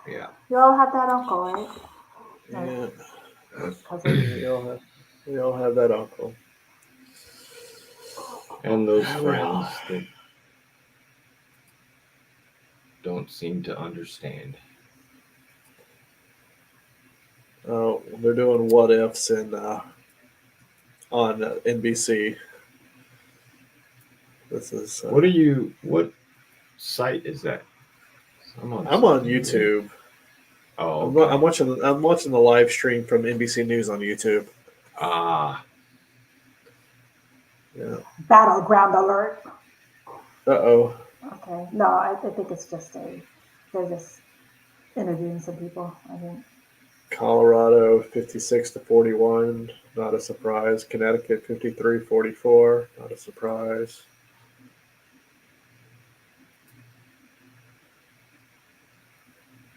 Yeah. You all have that uncle, right? Yeah. Cousin. We all have that uncle. And those friends that don't seem to understand. Oh, they're doing what ifs on NBC. This is what site is that? I'm on YouTube. Oh, okay. I'm watching the live stream from NBC News on YouTube. Ah. Yeah. Battleground alert. Uh-oh. Okay. No, I think it's just they're just interviewing some people, I think. Colorado 56-41, not a surprise. Connecticut 53-44, not a surprise.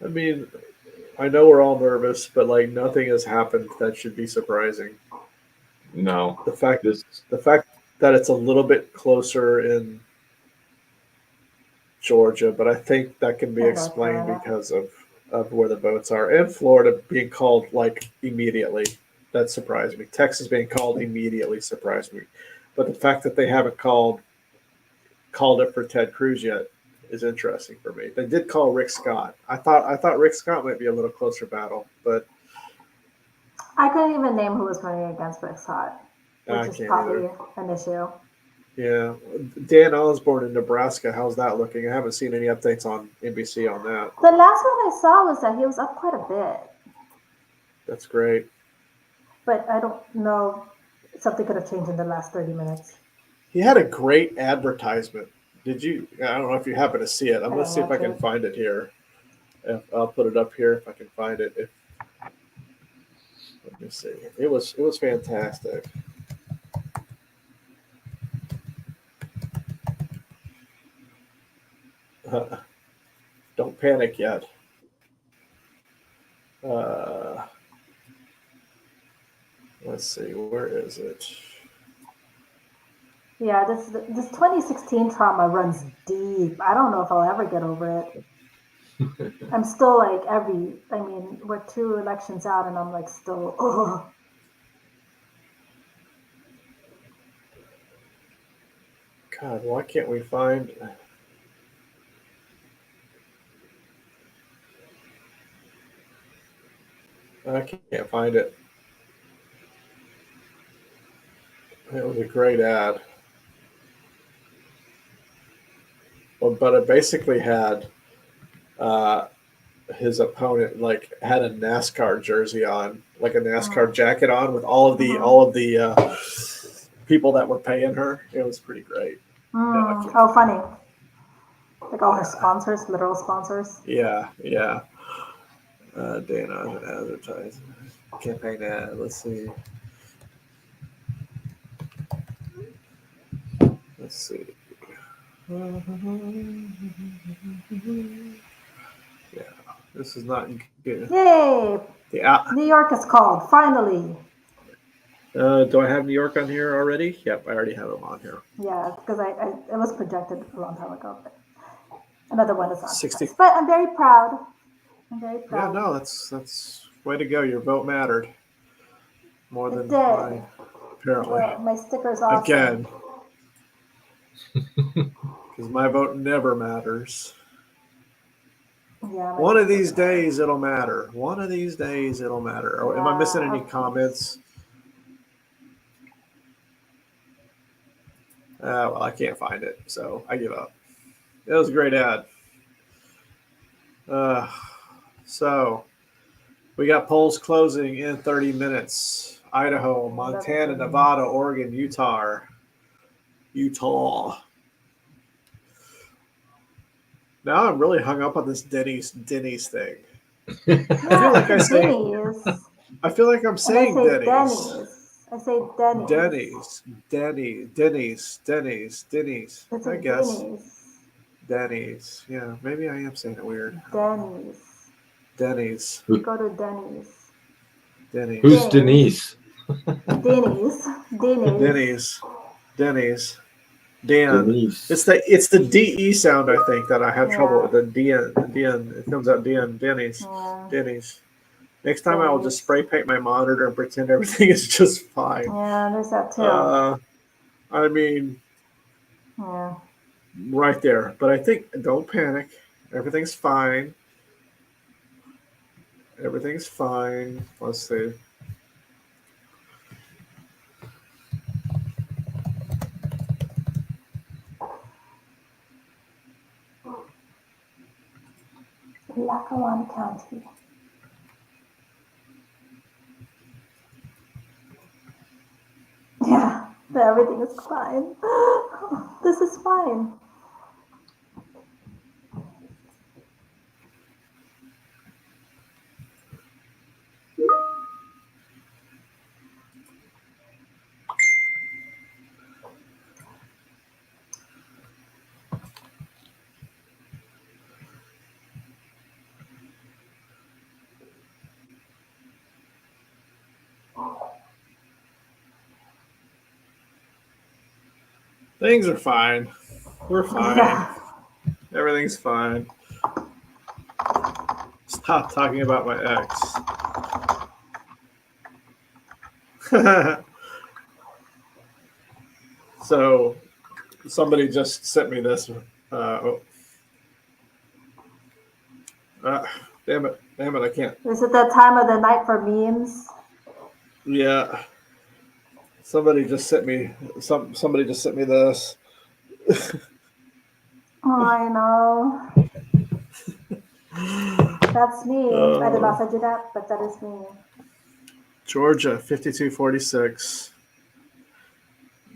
I mean, I know we're all nervous, but nothing has happened that should be surprising. No. The fact that it's a little bit closer in Georgia, but I think that can be explained because of where the votes are, and Florida being called immediately. That surprised me. Texas being called immediately surprised me, but the fact that they haven't called it for Ted Cruz yet is interesting for me. They did call Rick Scott. I thought Rick Scott might be a little closer battle, but I couldn't even name who was running against Rick Scott, which is probably an issue. Yeah, Dan Osborne in Nebraska. How's that looking? I haven't seen any updates on NBC on that. The last one I saw was that he was up quite a bit. That's great. But I don't know. Something could have changed in the last 30 minutes. He had a great advertisement. Did you? I don't know if you happen to see it. I'm going to see if I can find it here. I'll put it up here if I can find it. Let me see. It was fantastic. Don't panic yet. Let's see. Where is it? Yeah, this 2016 trauma runs deep. I don't know if I'll ever get over it. I'm still we're 2 elections out and I'm still, ugh. God, why can't we find... I can't find it. It was a great ad. Well, but it basically had his opponent had a NASCAR jersey on, like a NASCAR jacket on, with all of the people that were paying her. It was pretty great. Funny. Like all her sponsors, literal sponsors. Yeah. Dana advertising campaign ad. Let's see. Yeah, this is not good. Yay! Yeah. New York is called, finally. Do I have New York on here already? Yep, I already have them on here. Yeah, because it was projected a long time ago. But another one is on 60. But I'm very proud. I'm very Yeah, proud. no, that's way to go. Your vote mattered more It than did. mine, apparently. My sticker's awesome. Again, because my vote never matters. Yeah. One of these days it'll matter. One of these days it'll matter. Oh, am I missing any comments? Well, I can't find it, so I give up. It was a great ad. So we got polls closing in 30 minutes. Idaho, Montana, Nevada, Oregon, Utah. Now I'm really hung up on this Denny's thing. I feel like I'm saying Denny's. I say Denny's. Denny's. I guess. Denny's. Yeah, maybe I am saying it weird. Denny's. We go to Denny's. Who's Denise? Denny's. Dan. Denise. It's the DE sound, I think, that I have trouble with. The DN. It comes out DN. Denny's. Yeah. Denny's. Next time I will just spray paint my monitor and pretend everything is just fine. Yeah, there's that too. I mean, yeah. Right there. But I think, don't panic. Everything's fine. Everything's fine. Let's see. Lackawanna County. Yeah, everything is fine. This is fine. Things are fine. We're fine. Yeah. Everything's fine. Stop talking about my ex. So, somebody just sent me this. Damn it, I can't. Is it that time of the night for memes? Yeah. Somebody just sent me this. Oh, I know. That's me. I did not send you that, but that is me. Georgia, 5246.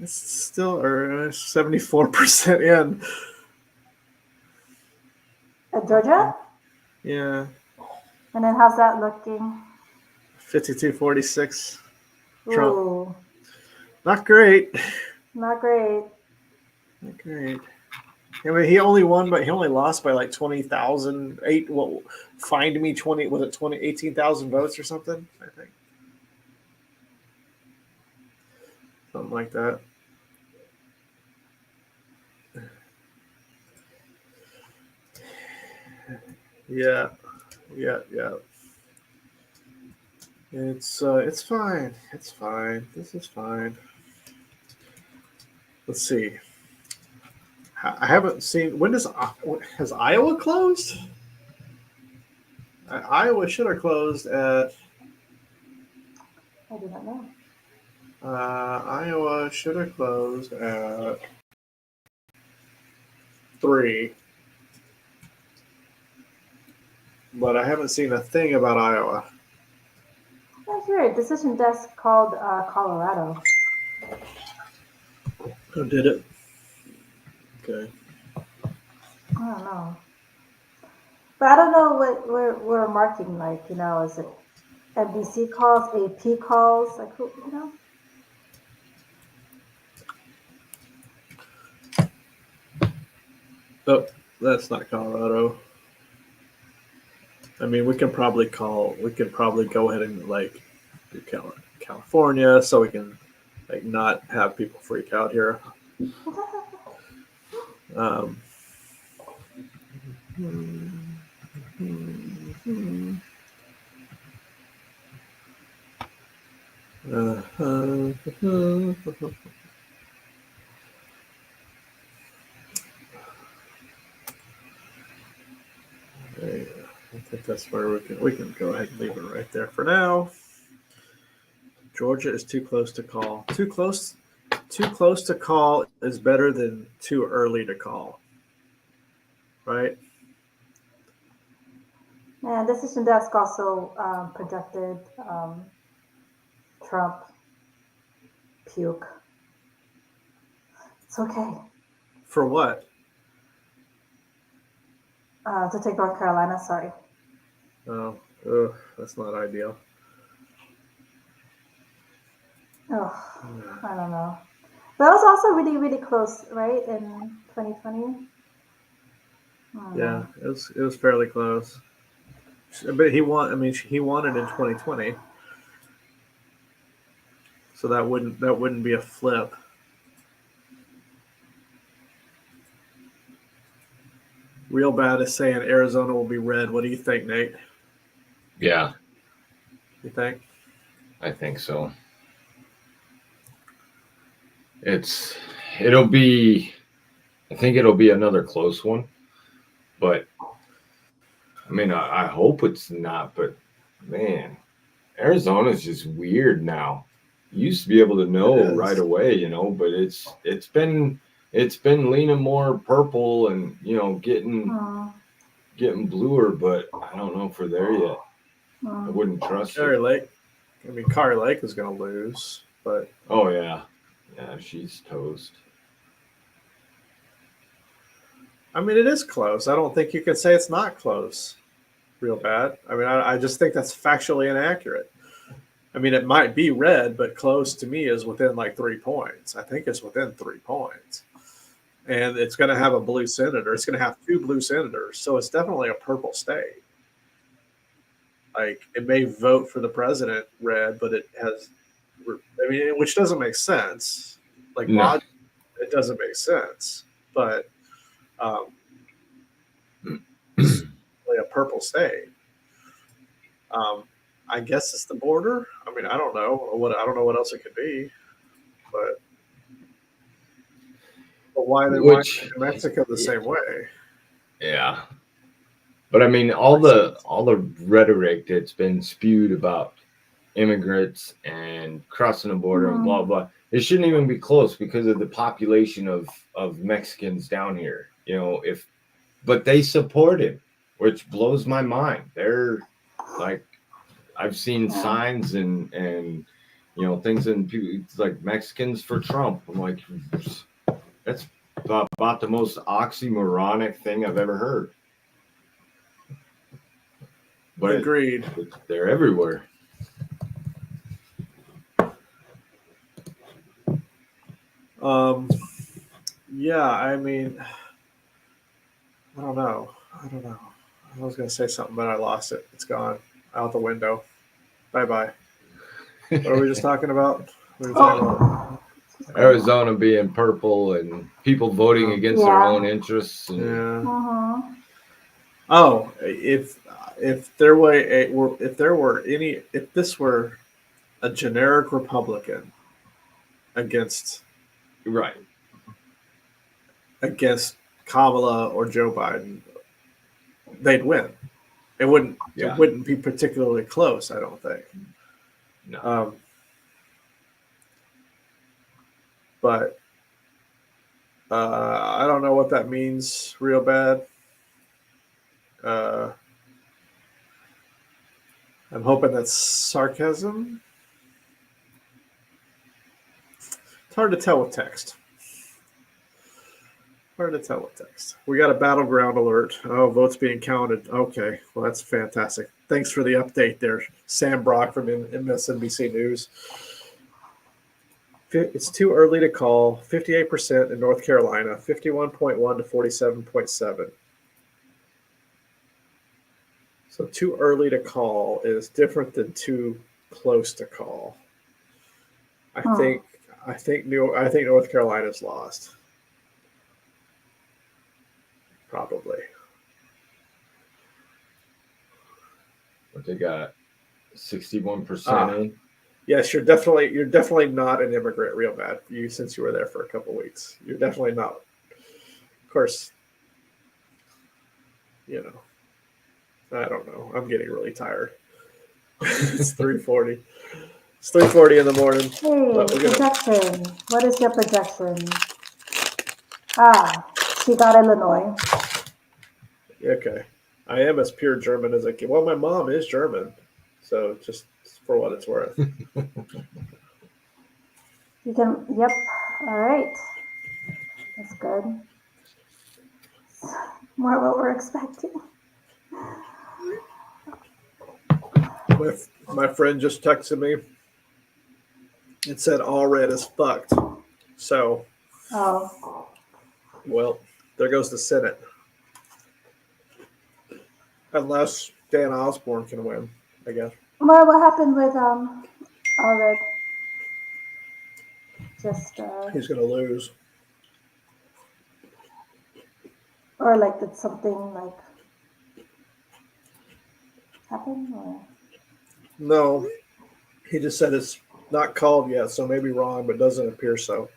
It's still 74% in. At Georgia? Yeah. And then how's that looking? 5246. Trump. Ooh. Not great. Not great. Not great. I mean, he only won, but he only lost by like 20,000. Fined me 18,000 votes or something, I think. Something like that. Yeah. It's fine. It's fine. This is fine. Let's see. I haven't seen. Has Iowa closed? Iowa should have closed at. I do not know. Iowa should have closed at 3. But I haven't seen a thing about Iowa. That's weird. Decision desk called Colorado. Oh, did it? Okay. I don't know. But I don't know what we're marking, like, is it NBC calls, AP calls, like, who, Oh, that's not Colorado. I mean, we can probably go ahead and do California, so we can like not have people freak out here. Um, I think that's where we can go ahead and leave it right there for now. Georgia is too close to call. Too close to call is better than too early to call. Right? And Decision Desk also projected Trump puke. It's okay. For what? To take North Carolina, sorry. Oh, that's not ideal. Oh, I don't know. That was also really, really close, right? In 2020. Yeah, it was fairly close. But he won. I mean, he won it in 2020, so that wouldn't be a flip. Real Bad is saying Arizona will be red. What do you think, Nate? Yeah, You think? I think so. It'll be. I think it'll be another close one, but I mean, I hope it's not. But man, Arizona's just weird now. You used to be able to know right away, you know, but it's been leaning more purple and getting bluer, but I don't know if we're there yet. I wouldn't trust Kari it. Lake. I mean, Kari Lake is going to lose, but oh yeah, she's toast. I mean, it is close. I don't think you can say it's not close. Real Bad. I mean, I just think that's factually inaccurate. I mean, it might be red, but close to me is within like 3 points. I think it's within 3 points. And it's going to have a blue senator. It's going to have 2 blue senators. So it's definitely a purple state. Like, it may vote for the president red, but it has, I mean, which doesn't make sense. Like, No. it doesn't make sense. But it's really a purple state. I guess it's the border. I mean, I don't know what else it could be, but why they want Mexico the same way? Yeah, but I mean, all the rhetoric that's been spewed about immigrants and crossing the border and blah blah, it shouldn't even be close because of the population of Mexicans down here. You know, but they support him, which blows my mind. They're like, I've seen signs and things in people, it's like Mexicans for Trump. I'm like, that's about the most oxymoronic thing I've ever heard. But agreed. They're everywhere. Yeah, I mean, I don't know. I was going to say something, but I lost it. It's gone out the window. Bye bye. What are we just talking about? We were talking about Arizona being purple and people voting against their own interests. And... Yeah. Oh, if there if this were a generic Republican against Kamala or Joe Biden, they'd win. It wouldn't be particularly close, I don't think. No. But I don't know what that means real bad. I'm hoping that's sarcasm. It's hard to tell with text. We got a battleground alert. Oh, votes being counted. Okay, well, that's fantastic. Thanks for the update there, Sam Brock from MSNBC News. It's too early to call. 58% in North Carolina, 51.1 to 47.7. So too early to call is different than too close to call. think North Carolina's lost. Probably. But they got 61% in. Yes, you're definitely not an immigrant, real bad. Since you were there for a couple of weeks, you're definitely not. Of course, I don't know. I'm getting really tired. It's 3:40. It's 3:40 in the morning. Hey, projection. What is your projection? She got Illinois. Okay. I am as pure German as I can. Well, my mom is German, so just for what it's worth. You can, yep. All right. That's good. More what we're expecting. My friend just texted me. It said all red is fucked. So, well, there goes the Senate. Unless Dan Osborne can win, I guess. Well, what happened with all red? Just he's gonna lose. Or like did something like happen or? No, he just said it's not called yet, so maybe wrong, but doesn't appear so.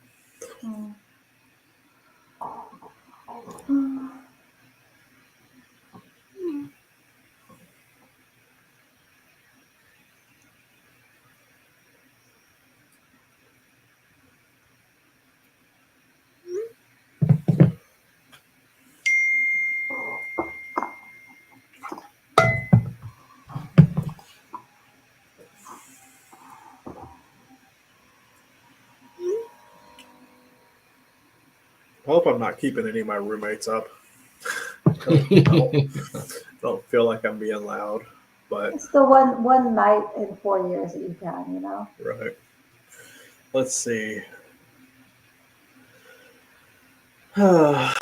I hope I'm not keeping any of my roommates up. Don't feel like I'm being loud, but it's the one night in 4 years that you can, Right. Let's see. We're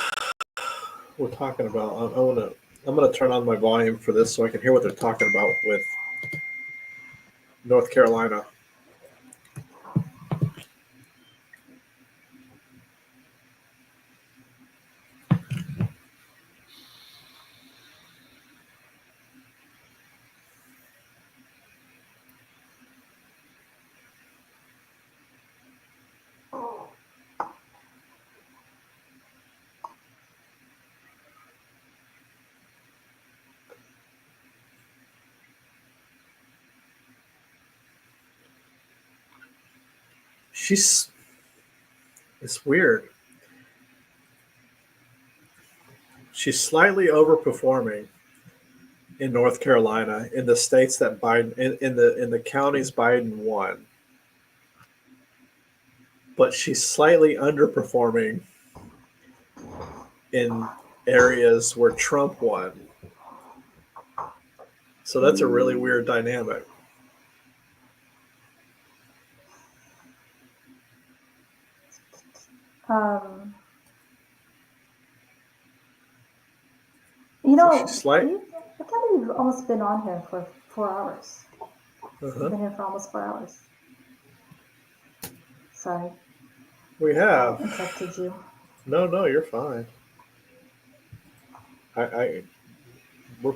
talking about. I'm gonna turn on my volume for this so I can hear what they're talking about with North Carolina. It's weird. She's slightly overperforming in North Carolina in the states that Biden in the counties Biden won, but she's slightly underperforming in areas where Trump won. So that's a really weird dynamic. I can't believe you've almost been on here for 4 hours. You've been here for almost 4 hours. Sorry. We have. I interrupted you. No, you're fine. We're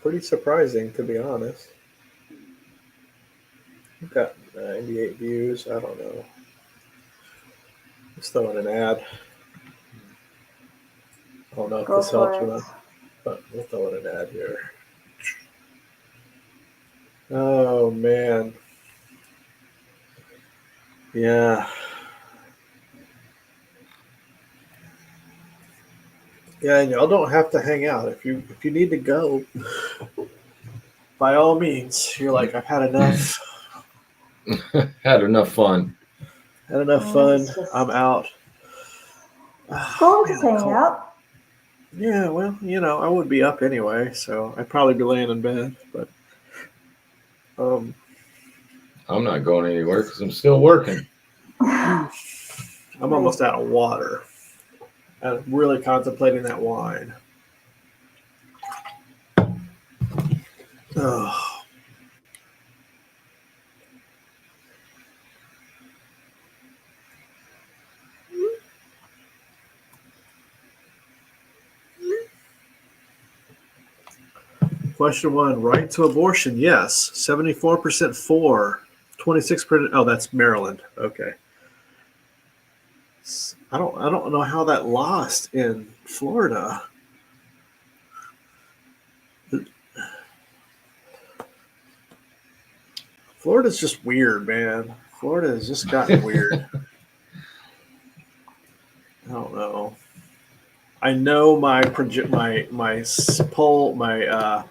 pretty surprising, to be honest. We've got 98 views. I don't know. Let's throw in an ad. I don't know if this helps or not, but we'll throw in an ad here. Oh, man. Yeah. Yeah, and y'all don't have to hang out. If you need to go, by all means. You're like, I've had enough. Had enough fun. Had enough fun. I'm out. Go just hang out. Yeah, well, I would be up anyway, so I'd probably be laying in bed. But I'm not going anywhere because I'm still working. I'm almost out of water. I'm really contemplating that wine. Oh. Question 1, right to abortion, yes. 74% for, 26%. Oh, that's Maryland. Okay. I don't know how that lost in Florida. Florida's just weird, man. Florida has just gotten weird. I don't know. I know my poll I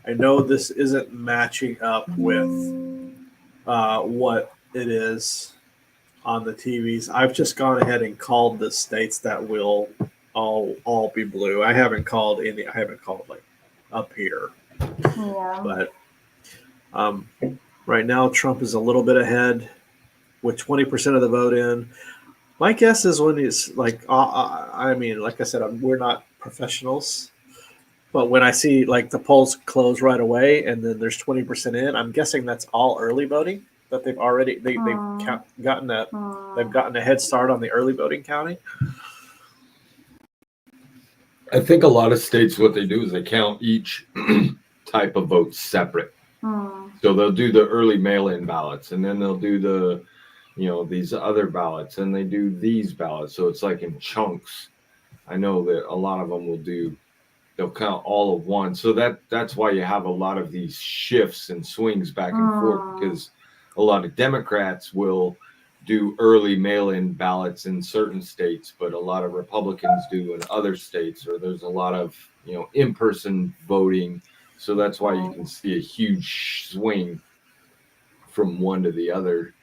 know this isn't matching up with what it is on the TVs. I've just gone ahead and called the states that will all be blue. I haven't called like up here, but right now Trump is a little bit ahead with 20% of the vote in. My guess is when it's like, I mean, like I said, we're not professionals, but when I see like the polls close right away and then there's 20% in, I'm guessing that's all early voting that they've gotten a head start on the early voting counting. I think a lot of states, what they do is they count each type of vote separate. So they'll do the early mail-in ballots, and then they'll do the, these other ballots, and they do these ballots. So it's like in chunks. I know that a lot of them they'll count all of one. So that's why you have a lot of these shifts and swings back and forth, because a lot of Democrats will do early mail-in ballots in certain states, but a lot of Republicans do in other states, or there's a lot of, in-person voting. So that's why you can see a huge swing from one to the other.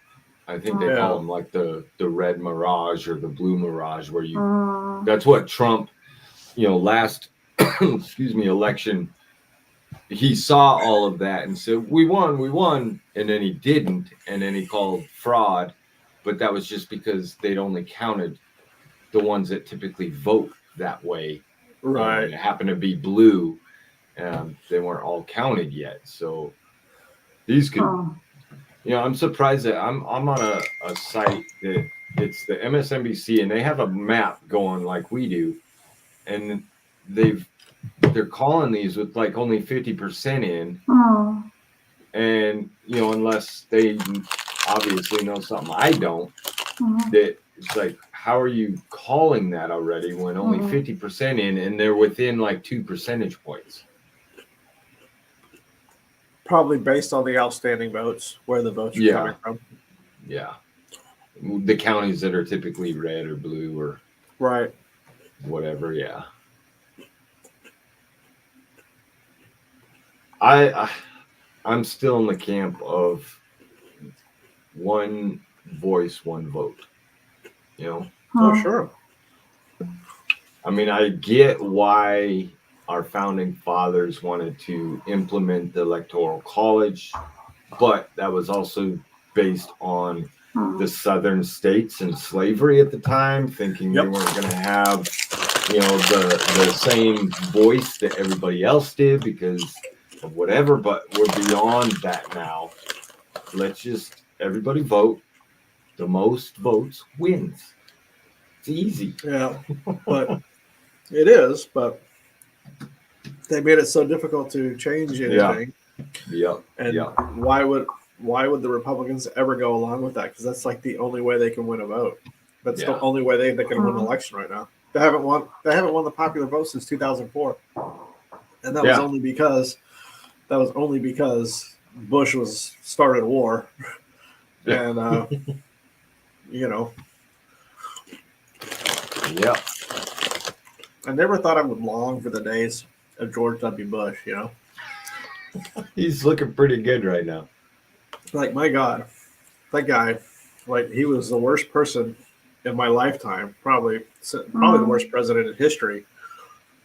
I think they call them like the red mirage or the blue mirage, where that's what Trump, last election, he saw all of that and said, we won, and then he didn't, and then he called fraud. But that was just because they'd only counted the ones that typically vote that way. Right. It happened to be blue. They weren't all counted yet. So these could, I'm surprised that I'm on a site that it's the MSNBC, and they have a map going like we do. And they're calling these with like only 50% in. And, unless they obviously know something I don't, that it's like, how are you calling that already when only 50% in, and they're within like 2 percentage points? Probably based on the outstanding votes, where the votes are coming from. Yeah. The counties that are typically red or blue or right, whatever. Yeah. I'm still in the camp of one voice, one vote. Oh, sure. I mean, I get why our founding fathers wanted to implement the Electoral College, but that was also based on the southern states and slavery at the time, thinking they weren't going to have, the same voice that everybody else did because of whatever. But we're beyond that now. Let's just everybody vote. The most votes wins. It's easy. Yeah, but it is. But they made it so difficult to change anything. Yeah. And why would the Republicans ever go along with that? Because that's like the only way they can win a vote. That's the only way they can win an election right now. They haven't won the popular vote since 2004, and that was only because Bush started a war, and Yeah. I never thought I would long for the days of George W. Bush. He's looking pretty good right now. Like, my God, that guy, like, he was the worst person in my lifetime. Probably the worst president in history,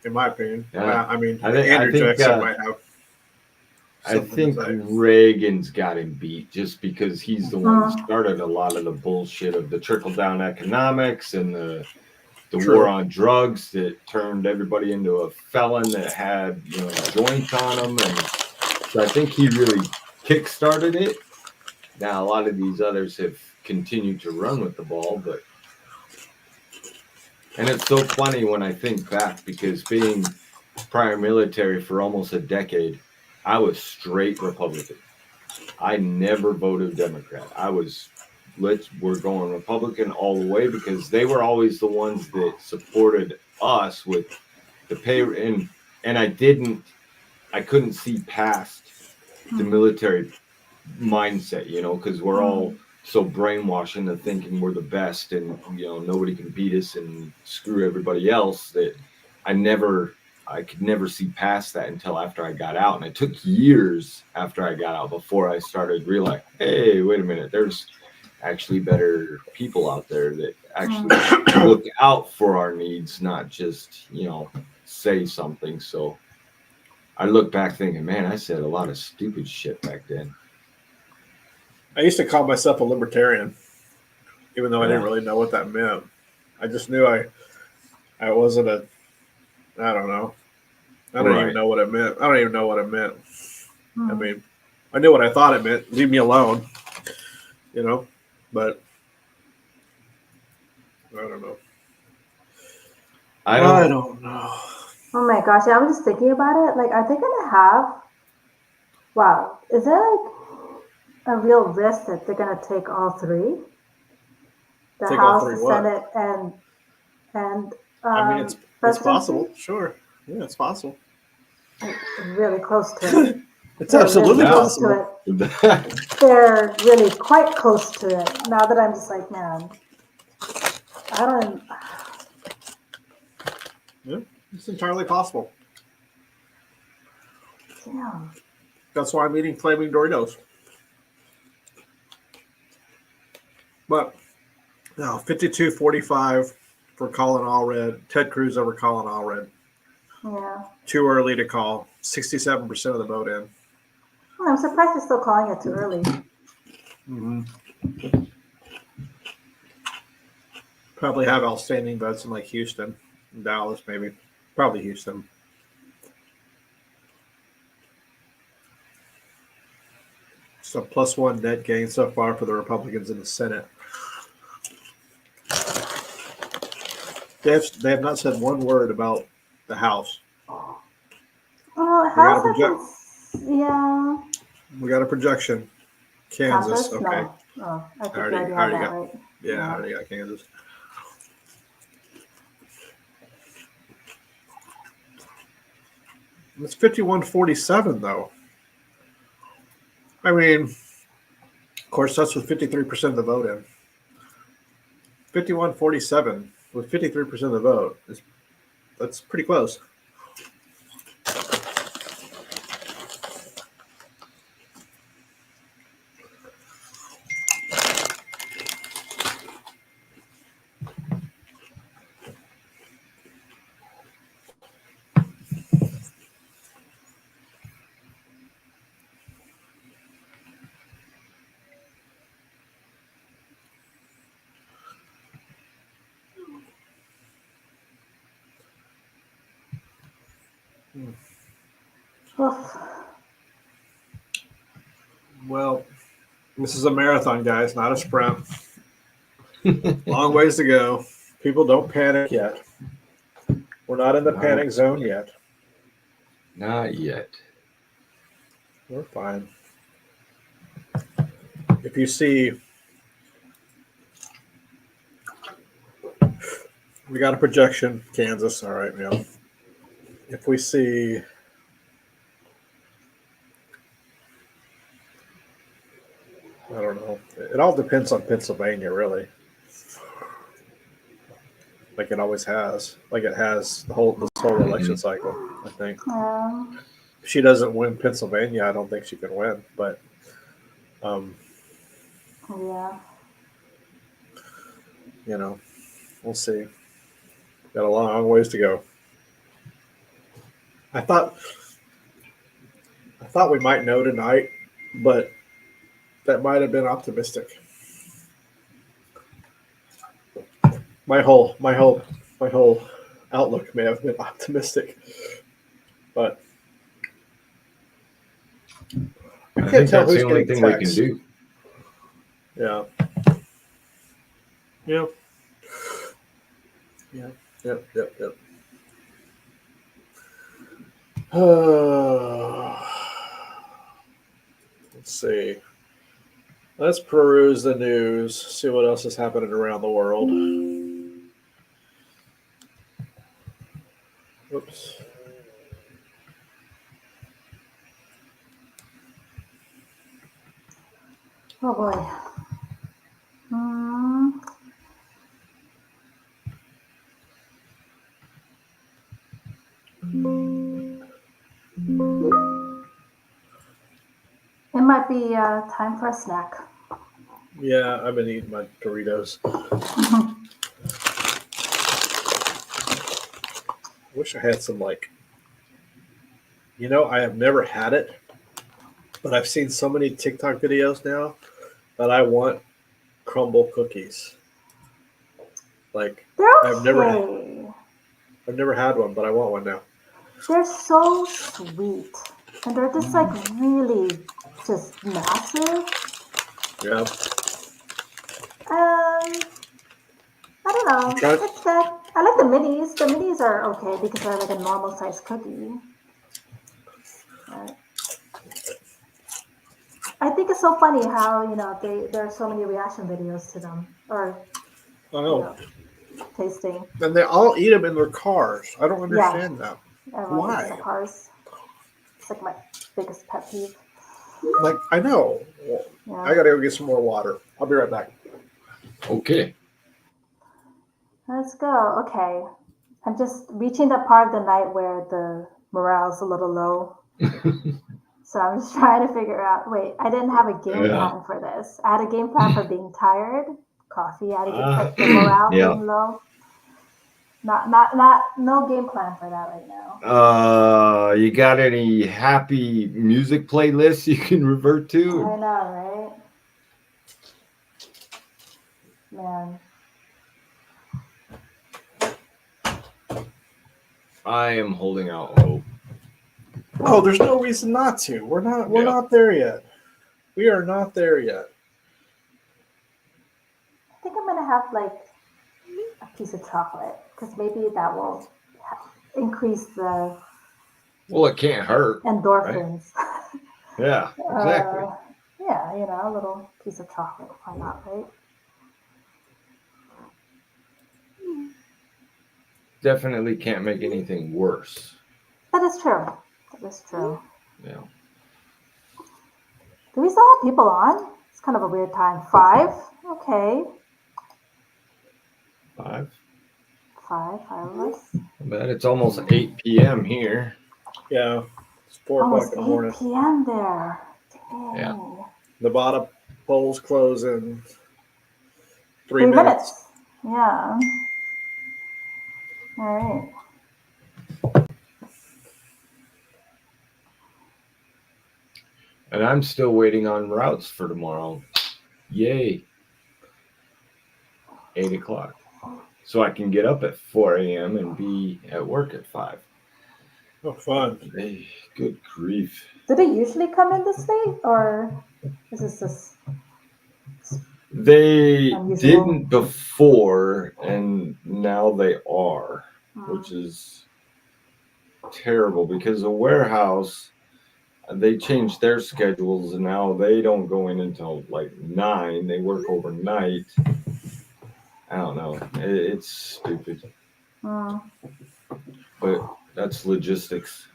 in my opinion. I mean, Andrew Jackson might have. I think Reagan's got him beat just because he's the one who started a lot of the bullshit of the trickle-down economics and the war on drugs that turned everybody into a felon that had a joint on them, and so I think he really kick-started it. Now a lot of these others have continued to run with the ball, and it's so funny when I think back, because being prior military for almost a decade, I was straight Republican. I never voted Democrat. We're going Republican all the way because they were always the ones that supported us with the pay, and I couldn't see past the military mindset, because we're all so brainwashed into thinking we're the best and nobody can beat us and screw everybody else, that I could never see past that until after I got out. And it took years after I got out before I started realizing, hey, wait a minute, there's actually better people out there that actually look out for our needs, not just say something. So I look back thinking, man, I said a lot of stupid shit back then. I used to call myself a libertarian, even though I didn't really know what that meant. I just knew I wasn't I don't know. I don't even know what it meant. I don't even know what it meant. I mean, I knew what I thought it meant. Leave me alone, but I don't know. I don't know. Oh my gosh, I was just thinking about it. Like, are they gonna have? Wow, is there like a real risk that they're gonna take all three? The House, the Senate, and I mean, it's possible. Sure, yeah, it's possible. Really close to it. It's absolutely possible. They're really quite close to it. Now that I'm just like, man, I don't. Yeah, it's entirely possible. Yeah. That's why I'm eating flaming Doritos. But no, 52-45 for Colin Allred. Ted Cruz over Colin Allred. Yeah. Too early to call. 67% of the vote in. I'm surprised they're still calling it too early. Probably have outstanding votes in like Houston, Dallas, maybe. Probably Houston. So +1 net gain so far for the Republicans in the Senate. They have not said one word about the House. Yeah. We got a projection. Kansas. Okay. No. Oh, I think I already have that, right? Yeah, I already got Kansas. It's 51-47 though. I mean, of course, that's with 53% of the vote in. 51-47 with 53% of the vote. That's pretty close. Well, this is a marathon, guys, not a sprint. Long ways to go. People don't panic yet. We're not in the panic zone yet. Not yet. We're fine. If you see, we got a projection, Kansas. All right, yeah. If we see, I don't know. It all depends on Pennsylvania, really. Like it always has. Like it has this whole election cycle, I think. If she doesn't win Pennsylvania, I don't think she can win. But yeah. We'll see. Got a long ways to go. I thought we might know tonight, but that might have been optimistic. My whole outlook may have been optimistic, but I think that's the only thing we can do. Yeah. Yep. Yeah. Yep. Let's see. Let's peruse the news, see what else is happening around the world. Whoops. Oh boy. Hmm. It might be time for a snack. Yeah, I've been eating my Doritos. I wish I had some I have never had it, but I've seen so many TikTok videos now that I want crumble cookies. Like They're I've okay. never had one, but I want one now. They're so sweet. And they're just like really just massive. Yeah. I don't know. I'm trying. It's good. I like the minis. The minis are okay because they're like a normal size cookie. But I think it's so funny how, there are so many reaction videos to them or, I you know. know, tasting. And they all eat them in their cars. I don't Yeah. understand that. Everyone eats in Why? the cars. It's like my biggest pet peeve. Like I know. Yeah. I gotta go get some more water. I'll be right back. Okay. Let's go. Okay. I'm just reaching the part of the night where the morale's a little low. So I'm just trying to figure out. Wait, I didn't have a game plan for this. I had a game plan for being tired, coffee. I had a game plan for morale being low. No game plan for that right now. You got any happy music playlists you can revert to? I know, right? Man. I am holding out hope. Oh, there's no reason not to. We're not there yet. We are not there yet. I think I'm gonna have like a piece of chocolate because maybe that will increase the Well, it can't hurt. endorphins. Right? Yeah, exactly. Yeah, a little piece of chocolate. Why not, right? Definitely can't make anything worse. That is true. That is true. Yeah. Do we still have people on? It's kind of a weird time. 5? Okay. 5. 5 of us. But it's almost 8 p.m. here. Yeah. It's 4 Almost o'clock in the morning. 8 p.m. there. Dang. Yeah. Nevada polls close in 3 minutes. Yeah. All right. And I'm still waiting on routes for tomorrow. Yay. 8 o'clock. So I can get up at 4 a.m. and be at work at 5. Oh, fun. Hey, good grief. Do they usually come in this late, or is this just They unusual? didn't before, and now they are, which is terrible because the warehouse, they changed their schedules, and now they don't go in until like 9. They work overnight. I don't know. It's stupid. But that's logistics.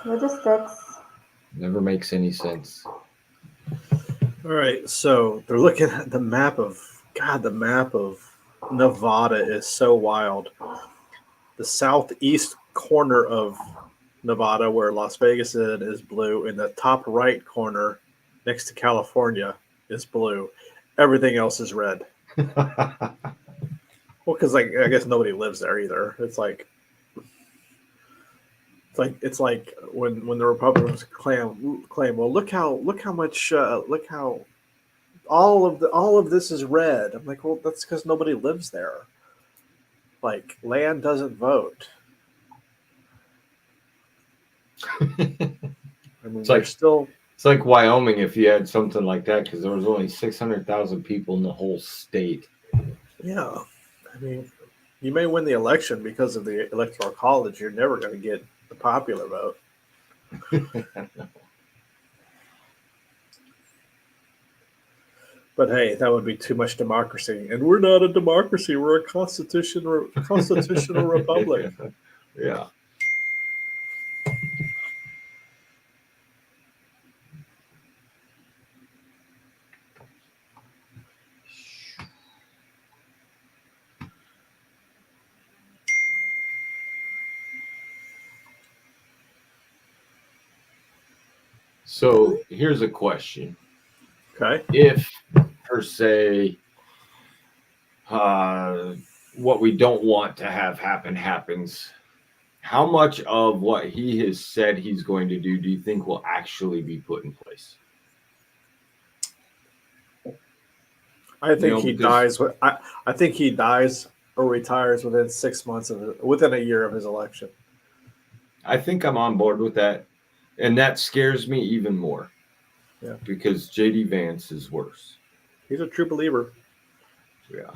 Logistics. Never makes any sense. All right, so they're looking at the map of Nevada is so wild. The southeast corner of Nevada, where Las Vegas is blue, and the top right corner next to California is blue. Everything else is red. Well, because I guess nobody lives there either. It's like when the Republicans claim, well, look how all of this is red. I'm like, well, that's because nobody lives there. Like, land doesn't vote. I mean, it's like Wyoming if you had something like that, because there was only 600,000 people in the whole state. Yeah, I mean, you may win the election because of the electoral college. You're never going to get the popular vote. But hey, that would be too much democracy, and we're not a democracy. We're a constitutional republic. Yeah. So here's a question. Okay. If, per se, what we don't want to have happen happens, how much of what he has said he's going to do you think will actually be put in place? I think he dies. I think he dies or retires within 6 months within a year of his election. I think I'm on board with that, and that scares me even more. Yeah, because J.D. Vance is worse. He's a true believer. Yeah.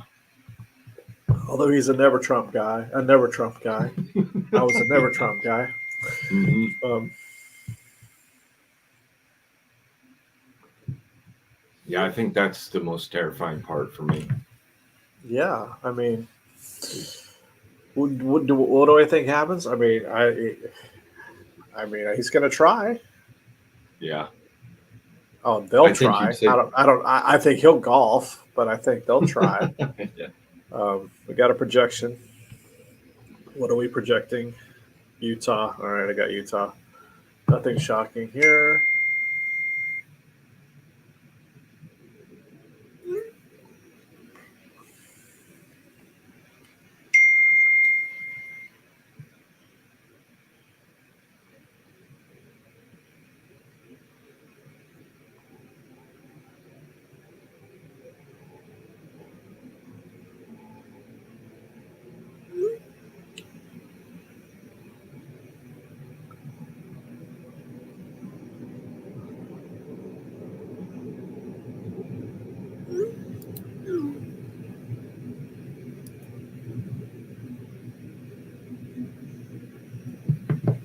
Although he's a never Trump guy. I was a never Trump guy. Mm-hmm. Yeah, I think that's the most terrifying part for me. Yeah, I mean, what do I think happens? I mean, he's going to try. Yeah. Oh, they'll try. I think he'll golf, but I think they'll try. Yeah. We got a projection. What are we projecting? Utah. All right, I got Utah. Nothing shocking here.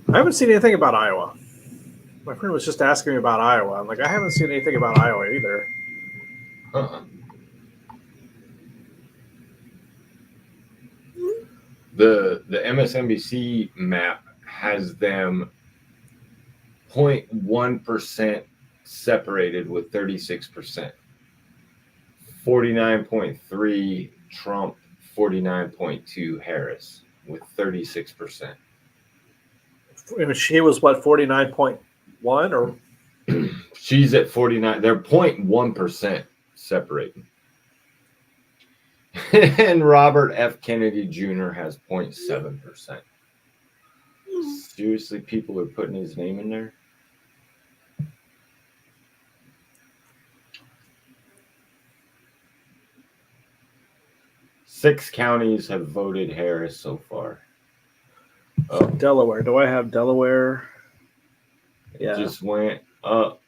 I haven't seen anything about Iowa. My friend was just asking me about Iowa. I'm like, I haven't seen anything about Iowa either. The MSNBC map has them 0.1% separated with 36%. 49.3 Trump, 49.2 Harris with 36%. She was what, 49.1 or? She's at 49. They're 0.1% separating. And Robert F. Kennedy Jr. has 0.7%. Seriously, people are putting his name in there? Six counties have voted Harris so far. Oh, Delaware. Do I have Delaware? It just went up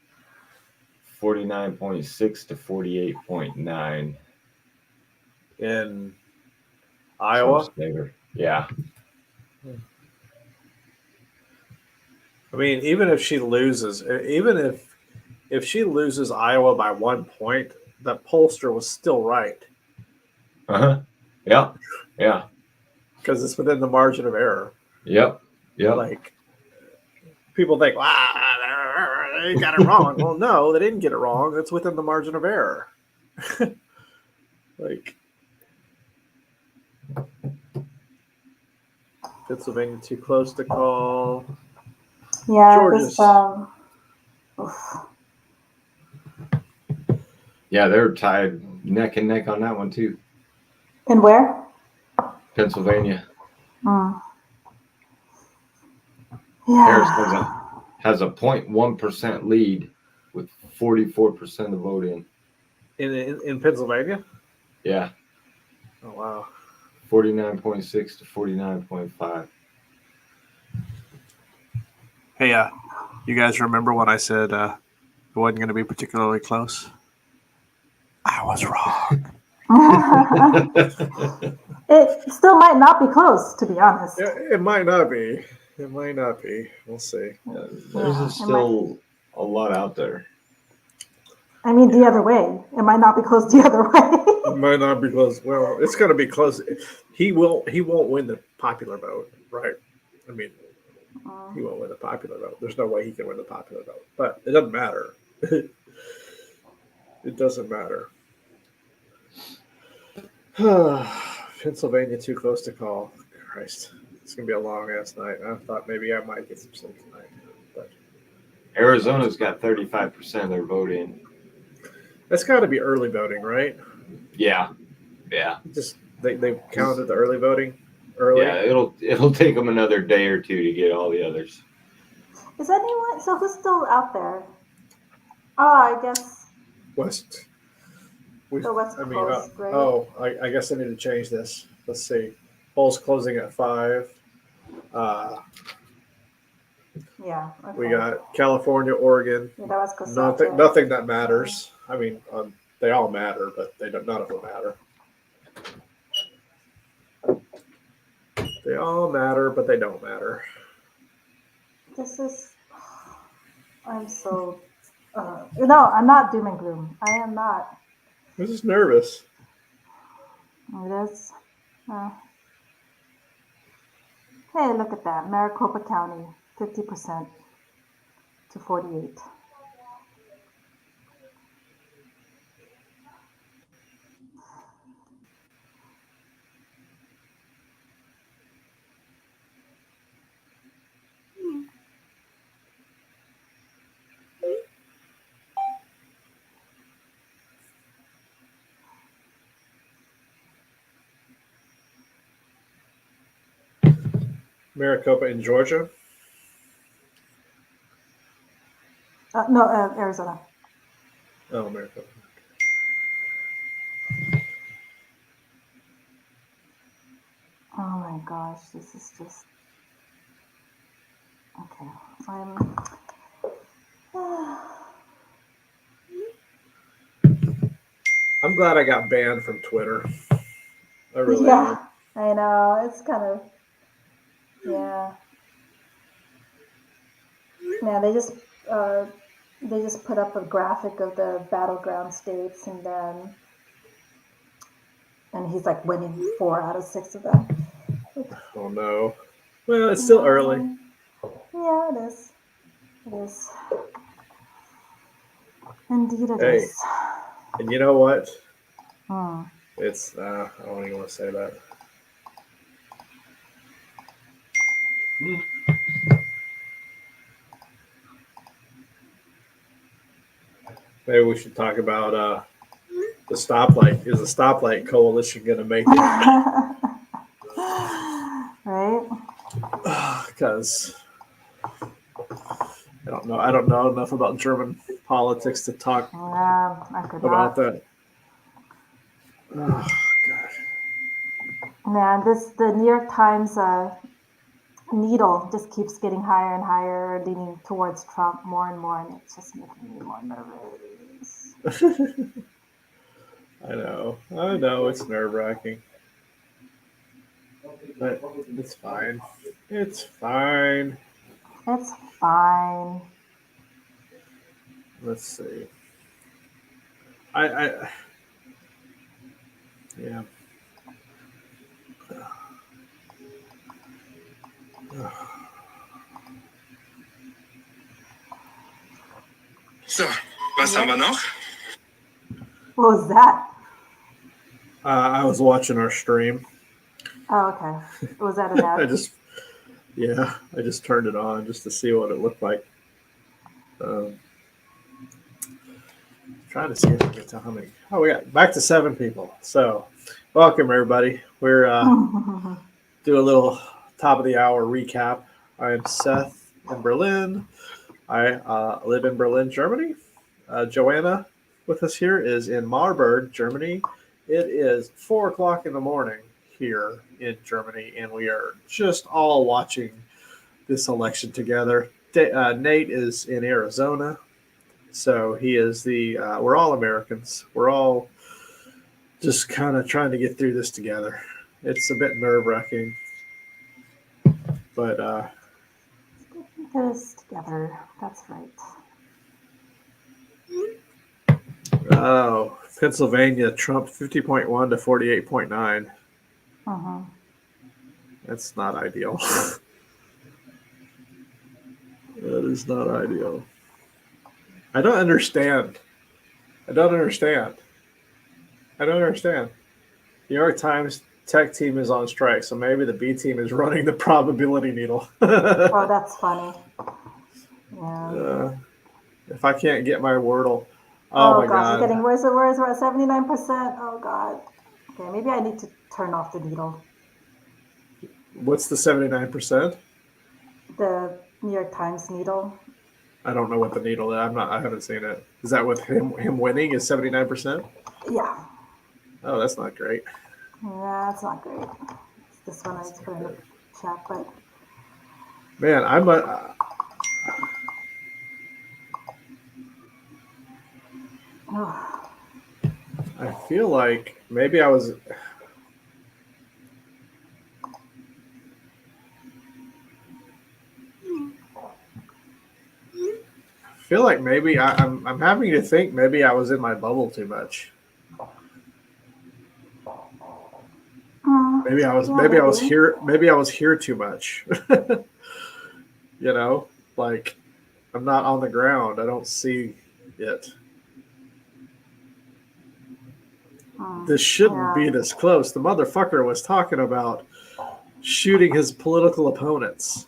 49.6 to 48.9. In Iowa? Yeah. I mean, even if she loses, if she loses Iowa by 1 point, that pollster was still right. Uh-huh. Yeah. Yeah. Because it's within the margin of error. Yep. Yep. Like, people think, wow, they got it wrong. Well, no, they didn't get it wrong. It's within the margin of error. Like, Pennsylvania too close to call. Yeah, yeah, they're tied neck and neck on that one too. And where? Pennsylvania. Yeah. Harris has a 0.1% lead with 44% of the vote in. In Pennsylvania? Yeah. Oh, wow. 49.6 to 49.5. Hey, you guys remember when I said it wasn't going to be particularly close? I was wrong. It still might not be close, to be honest. It might not be. It might not be. We'll see. There's still a lot out there. I mean, the other way. It might not be close the other way. It might not be close. Well, it's going to be close. He won't win the popular vote, right? I mean, he won't win the popular vote. There's no way he can win the popular vote. But it doesn't matter. It doesn't matter. Pennsylvania too close to call. Christ, it's gonna be a long ass night. I thought maybe I might get some sleep tonight, but Arizona's got 35% of their vote in. that's got to be early voting, right? Yeah. Just they counted the early voting early. Yeah, it'll take them another day or two to get all the others. Is anyone? So who's still out there? Oh, I guess West. the West Coast, right? Oh, I guess I need to change this. Let's see. Polls closing at 5. Yeah. Okay. We got California, Oregon. Yeah, that was Coast. Nothing that matters. I mean, they all matter, but none of them matter. They all matter, but they don't matter. This is. I'm so. No, I'm not doom and gloom. I am not. I'm just nervous. It is. Hey, look at that. Maricopa County, 50% to 48. Maricopa in Georgia. No, Arizona. Oh, Maricopa. Oh my gosh, this is just. Okay, I'm glad I got banned from Twitter. I really yeah, am. I know. It's kind of. Yeah. Yeah, they just put up a graphic of the battleground states, and he's like winning 4 out of 6 of them. Oh no. Well, it's still early. Yeah, it is. It is. Indeed, it is. And you know what? Hmm. It's I don't even want to say that. Maybe we should talk about the stoplight. Is the stoplight coalition going to make it? Right? Because I don't know. I don't know enough about German politics to talk I could about not. that. Oh God. Man, the New York Times needle just keeps getting higher and higher, leaning towards Trump more and more, and it's just making me more nervous. I know, it's nerve-wracking. But it's fine. It's fine. It's fine. Let's see. Yeah. So, was haben wir noch? What was that? I was watching our stream. Oh, okay. Was that an ad? I just turned it on just to see what it looked like. Trying to see if I can tell how many. Oh, we got back to 7 people. So, welcome everybody. We're do a little top of the hour recap. I am Seth in Berlin. I live in Berlin, Germany. Joanna with us here is in Marburg, Germany. It is 4 o'clock in the morning here in Germany, and we are just all watching this election together. Nate is in Arizona, so he is we're all Americans. We're all just kind of trying to get through this together. It's a bit nerve-wracking, but Get us together. That's right. Oh, Pennsylvania, Trump 50.1 to 48.9. Uh-huh. That's not ideal. That is not ideal. I don't understand. I don't understand. I don't understand. New York Times tech team is on strike, so maybe the B team is running the probability needle. Oh, that's funny. Yeah. If I can't get my Wordle, oh Oh my gosh, it's god, getting worse and worse. We're at 79%. Oh god. Okay, maybe I need to turn off the needle. what's the 79%? The New York Times needle. I don't know what the needle is. I haven't seen it. Is that with him winning is 79%? Yeah. Oh, that's not great. Yeah, it's not great. It's this one I That's just not put in the good. chat, but Man, oh, I feel like maybe I'm having to think maybe I was in my bubble too much. yeah, Maybe I was maybe. here too much. You know, like I'm not on the ground. I don't see it. This shouldn't Yeah. be this close. The motherfucker was talking about shooting his political opponents.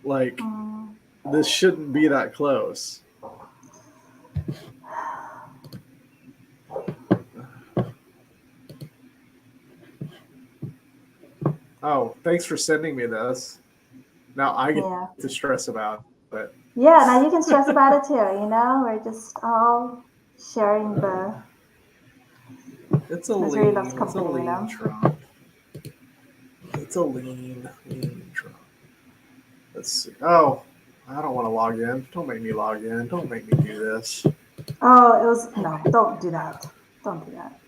Like Mm, this shouldn't be that close. Oh, thanks for sending me this. Now I get yeah. to stress about it. Yeah, now you can stress about it too, We're just all sharing the It's a misery loves lean company. Trump. It's a lean Trump. Let's see. Oh, I don't want to log in. Don't make me log in. Don't make me do this. Oh, it was no, don't do that. Don't do that.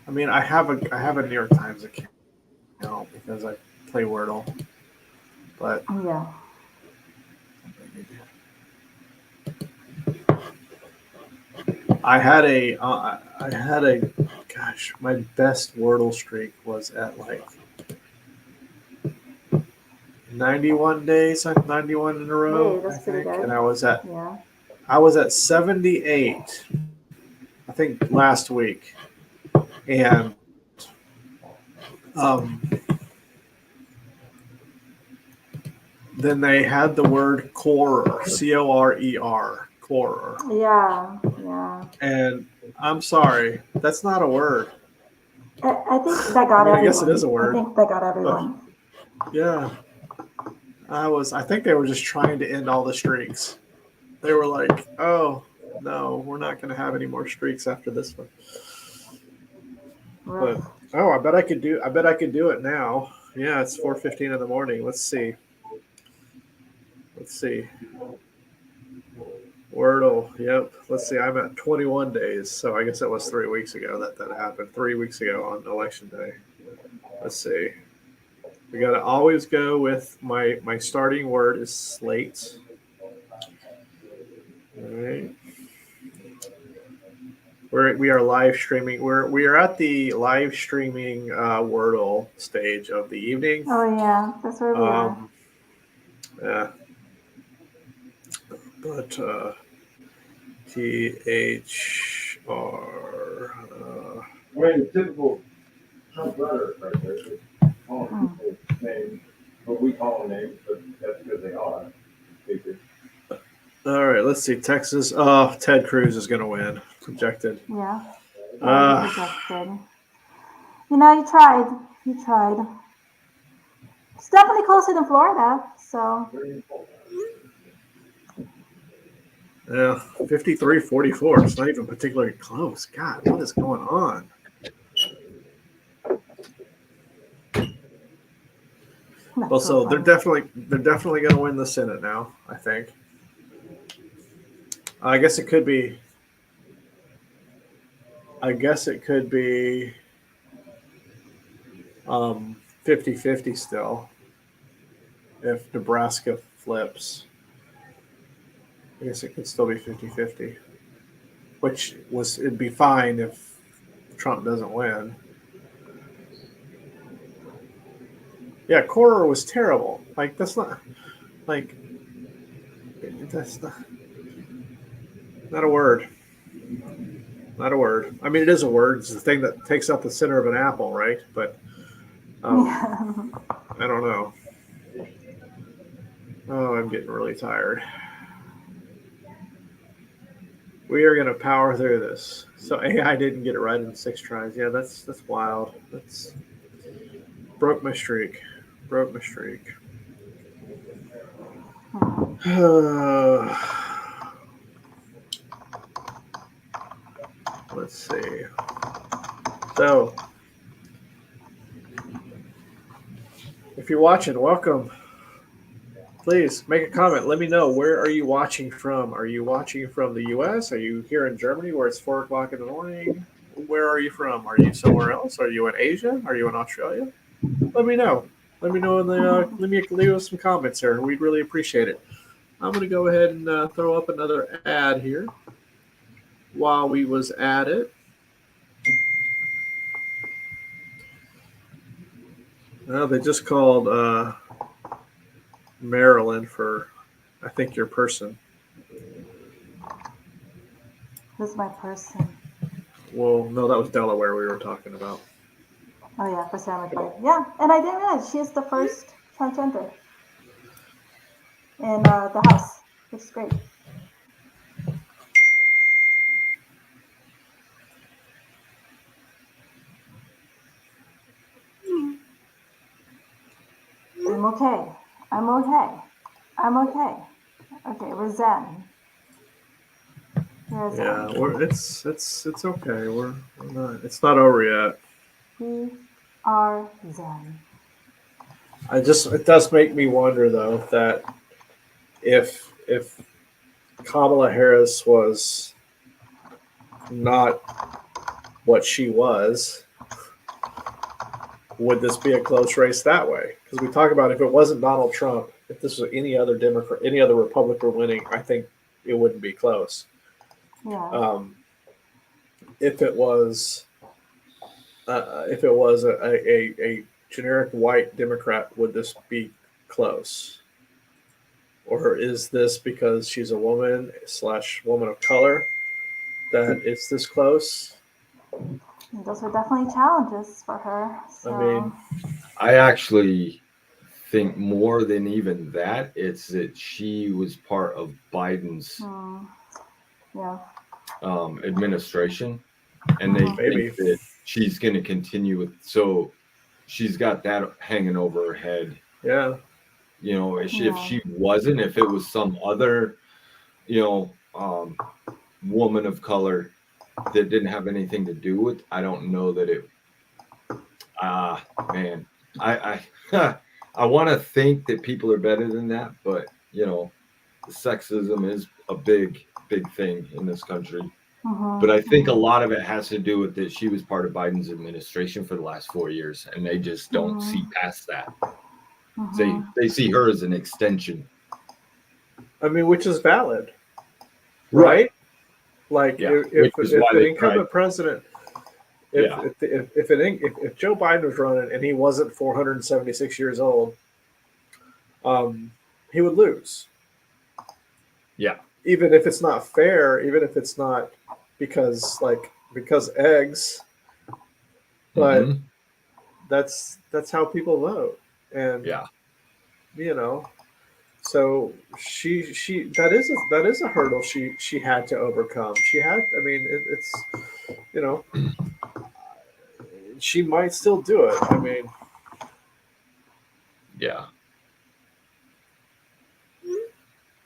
I mean, I have a New York Times account because I play Wordle, but Yeah. I had a gosh, my best Wordle streak was at like 91 days, 91 in a row, Hey, I that's pretty think, good. and Yeah. I was at 78, I think last week, and um, then they had the word corer, corer, Yeah. Yeah. and I'm sorry, that's not a word. I think that I got mean, I guess it is everyone. a I word, think that got but everyone. yeah, I think they were just trying to end all the streaks. They were like, "Oh no, we're not going to have any more streaks after this one." But Rough. oh, I bet I could do it now. Yeah, it's 4:15 in the morning. Let's see. Let's see. Wordle. Yep. Let's see. I'm at 21 days, so I guess it was 3 weeks ago that happened. 3 weeks ago on election day. Let's see. We got to always go with my starting word is slate. All right. We are live streaming. We are at the live streaming Wordle stage of the evening. Oh yeah, that's where we are. Yeah, but THR. I mean, the typical Trump rhetoric right there. Calling Mm. people names, what we call them names, but that's because they are. All right, let's see. Texas. Oh, Ted Cruz is going to win. Projected. Yeah. Yeah, he projected. You tried. You tried. It's definitely closer than Florida, so Yeah, 53-44. It's not even particularly close. God, what is going on? that's Well, so so they're funny. definitely going to win the Senate now. I think. I guess it could be. I guess it could be 50-50 still if Nebraska flips. I guess it could still be 50-50. which it'd be fine if Trump doesn't win. Yeah, Quora was terrible. Like that's not not a word. Not a word. I mean, it is a word. It's the thing that takes up the center of an apple, right? But Yeah. I don't know. Oh, I'm getting really tired. We are going to power through this. So AI didn't get it right in 6 tries. Yeah, that's wild. That's broke my streak. Broke my streak. Let's see. So, if you're watching, welcome. Please make a comment. Let me know, where are you watching from? Are you watching from the U.S.? Are you here in Germany where it's 4 o'clock in the morning? Where are you from? Are you somewhere else? Are you in Asia? Are you in Australia? Let me know. Let me know in the. Let me leave us some comments here. We'd really appreciate it. I'm going to go ahead and throw up another ad here while we was at it. Well, they just called Maryland for, I think, your person. Who's my person? Well, no, that was Delaware we were talking about. Oh yeah, for Sarah McLeod. Yeah, and I didn't realize she is the first transgender in the House, which is great. I'm okay. I'm okay. I'm okay. Okay, we're zen. We're zen. Yeah, it's okay. We're not. It's not over yet. We are zen. It does make me wonder though that if Kamala Harris was not what she was, would this be a close race that way? Because we talk about if it wasn't Donald Trump, if this was any other Democrat, any other Republican winning, I think it wouldn't be close. Yeah. If it was a generic white Democrat, would this be close? Or is this because she's a woman / woman of color that it's this close? Those were definitely challenges for her. So. I mean, I actually think more than even that, it's that she was part of Biden's Yeah. Administration, and they think that she's going to continue with. So she's got that hanging over her head. Yeah. You know, if she wasn't, if it was some other, woman of color that didn't have anything to do with, I don't know that it. Man, I I want to think that people are better than that, but sexism is a big thing in this country. But I think a lot of it has to do with that she was part of Biden's administration for the last 4 years, and they just don't see past that. They see her as an extension. I mean, which is valid, right? Like if an incumbent president, if Joe Biden was running and he wasn't 476 years old, he would lose. Yeah. Even if it's not fair, even if it's not because eggs, but that's how people vote, and so she that is a hurdle she had to overcome. She had, I mean, it's she might still do it. I mean, yeah.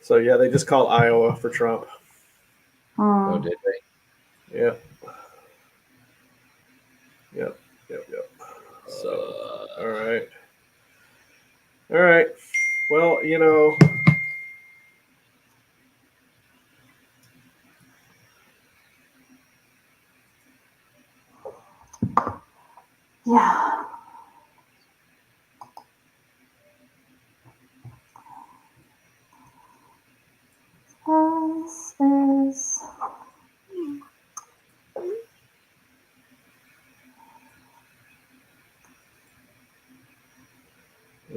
So yeah, they just called Iowa for Trump. Oh, did they? Yeah. Yep. So, all right. Well, Yeah. This is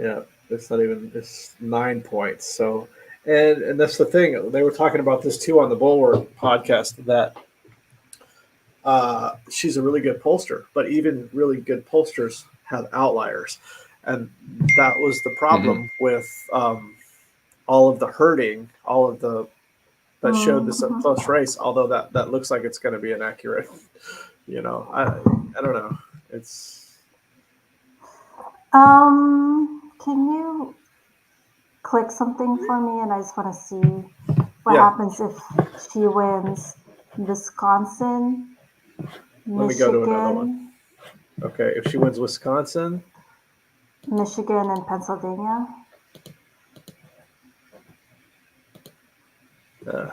Yeah, it's not even. It's 9 points. So, and that's the thing. They were talking about this too on the Bulwark podcast that she's a really good pollster, but even really good pollsters have outliers, and that was the problem with all of the herding, all of the that showed this up close race. Although that looks like it's going to be inaccurate. I don't know. It's Can you click something for me? And I just want to see what Yeah. happens if she wins Wisconsin, Let me go to another one. Michigan, Okay, if she wins Wisconsin, Michigan, and Pennsylvania. uh,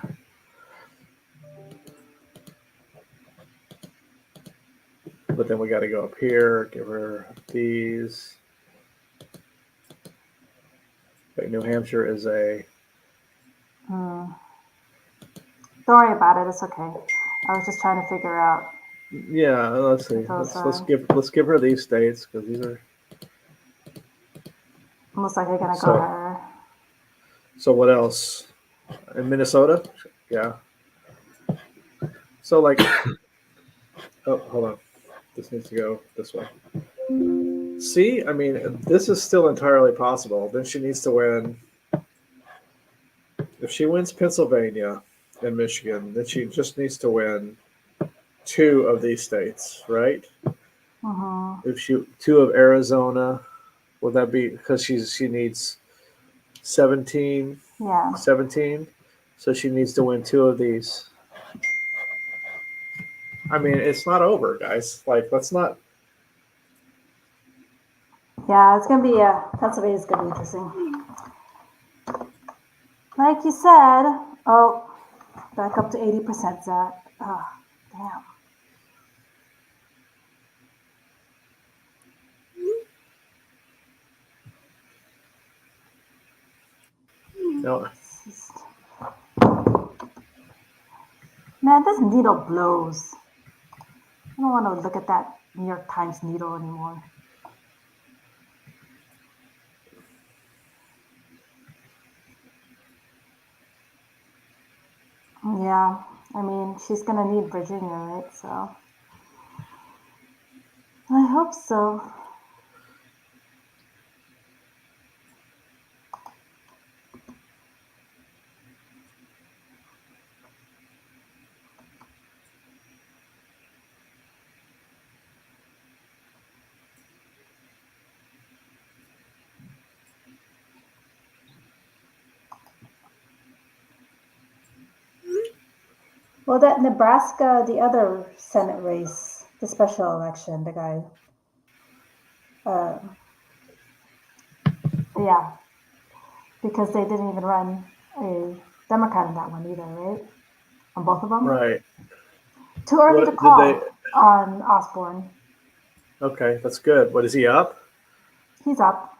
but then we got to go up here, give her these. Wait, New Hampshire is a. Don't worry about it. It's okay. I was just trying to figure out. Yeah, let's see. Those Let's give her these states because these are. Looks like they're gonna So- go her. So what else? In Minnesota, yeah. So like, oh, hold on. This needs to go this way. See, I mean, this is still entirely possible. Then she needs to win. If she wins Pennsylvania and Michigan, then she just needs to win 2 of these states, right? If she 2 of Arizona, would that be because she needs 17, Yeah. 17, so she needs to win 2 of these. I mean, it's not over, guys. Like, let's not. Yeah, it's gonna be Pennsylvania's gonna be interesting. Like you said, oh, back up to 80%, Zach. Oh, damn. No, Man, this needle blows. I don't want to look at that New York Times needle anymore. Yeah, I mean, she's gonna need Virginia, right? So I hope so. Well, that Nebraska, the other Senate race, the special election, the guy, yeah, because they didn't even run a Democrat in that one either, right? On both of them. right. Too early What to did call they? on Osborne. Okay, that's good. What is he up? He's up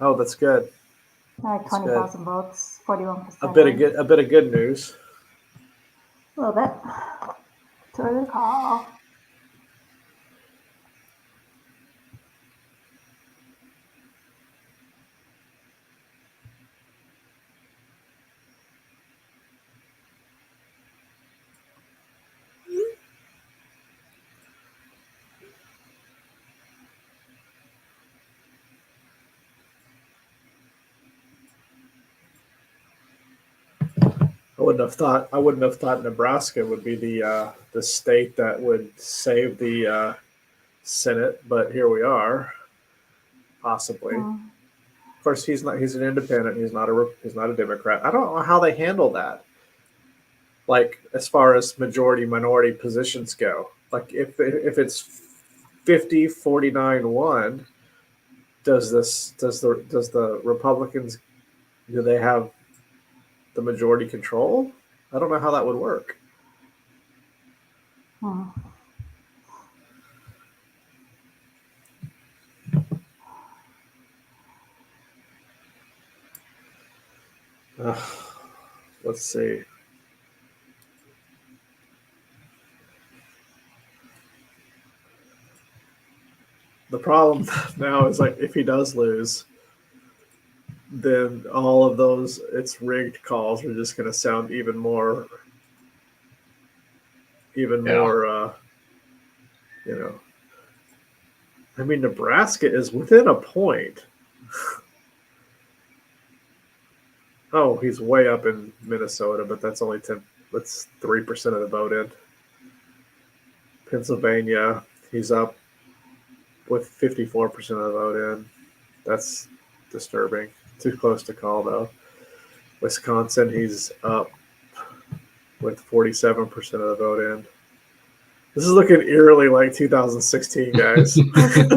Oh, that's good. like 20,000 votes, 41%. A bit of good news. A little bit. Too early to call. I wouldn't have thought Nebraska would be the state that would save the Senate, but here we are, possibly. Of course, he's not. He's an independent. He's not a Democrat. I don't know how they handle that. Like as far as majority minority positions go, like if it's 50-49-1, does the Republicans, do they have the majority control? I don't know how that would work. Let's see. The problem now is like if he does lose, then all of those it's rigged calls are just going to sound even more, you know. I mean, Nebraska is within a point. Oh, he's way up in Minnesota, but that's only 10. That's 3% of the vote in. Pennsylvania, he's up with 54% of the vote in. That's disturbing. Too close to call, though. Wisconsin, he's up with 47% of the vote in. This is looking eerily like 2016, guys. It's looking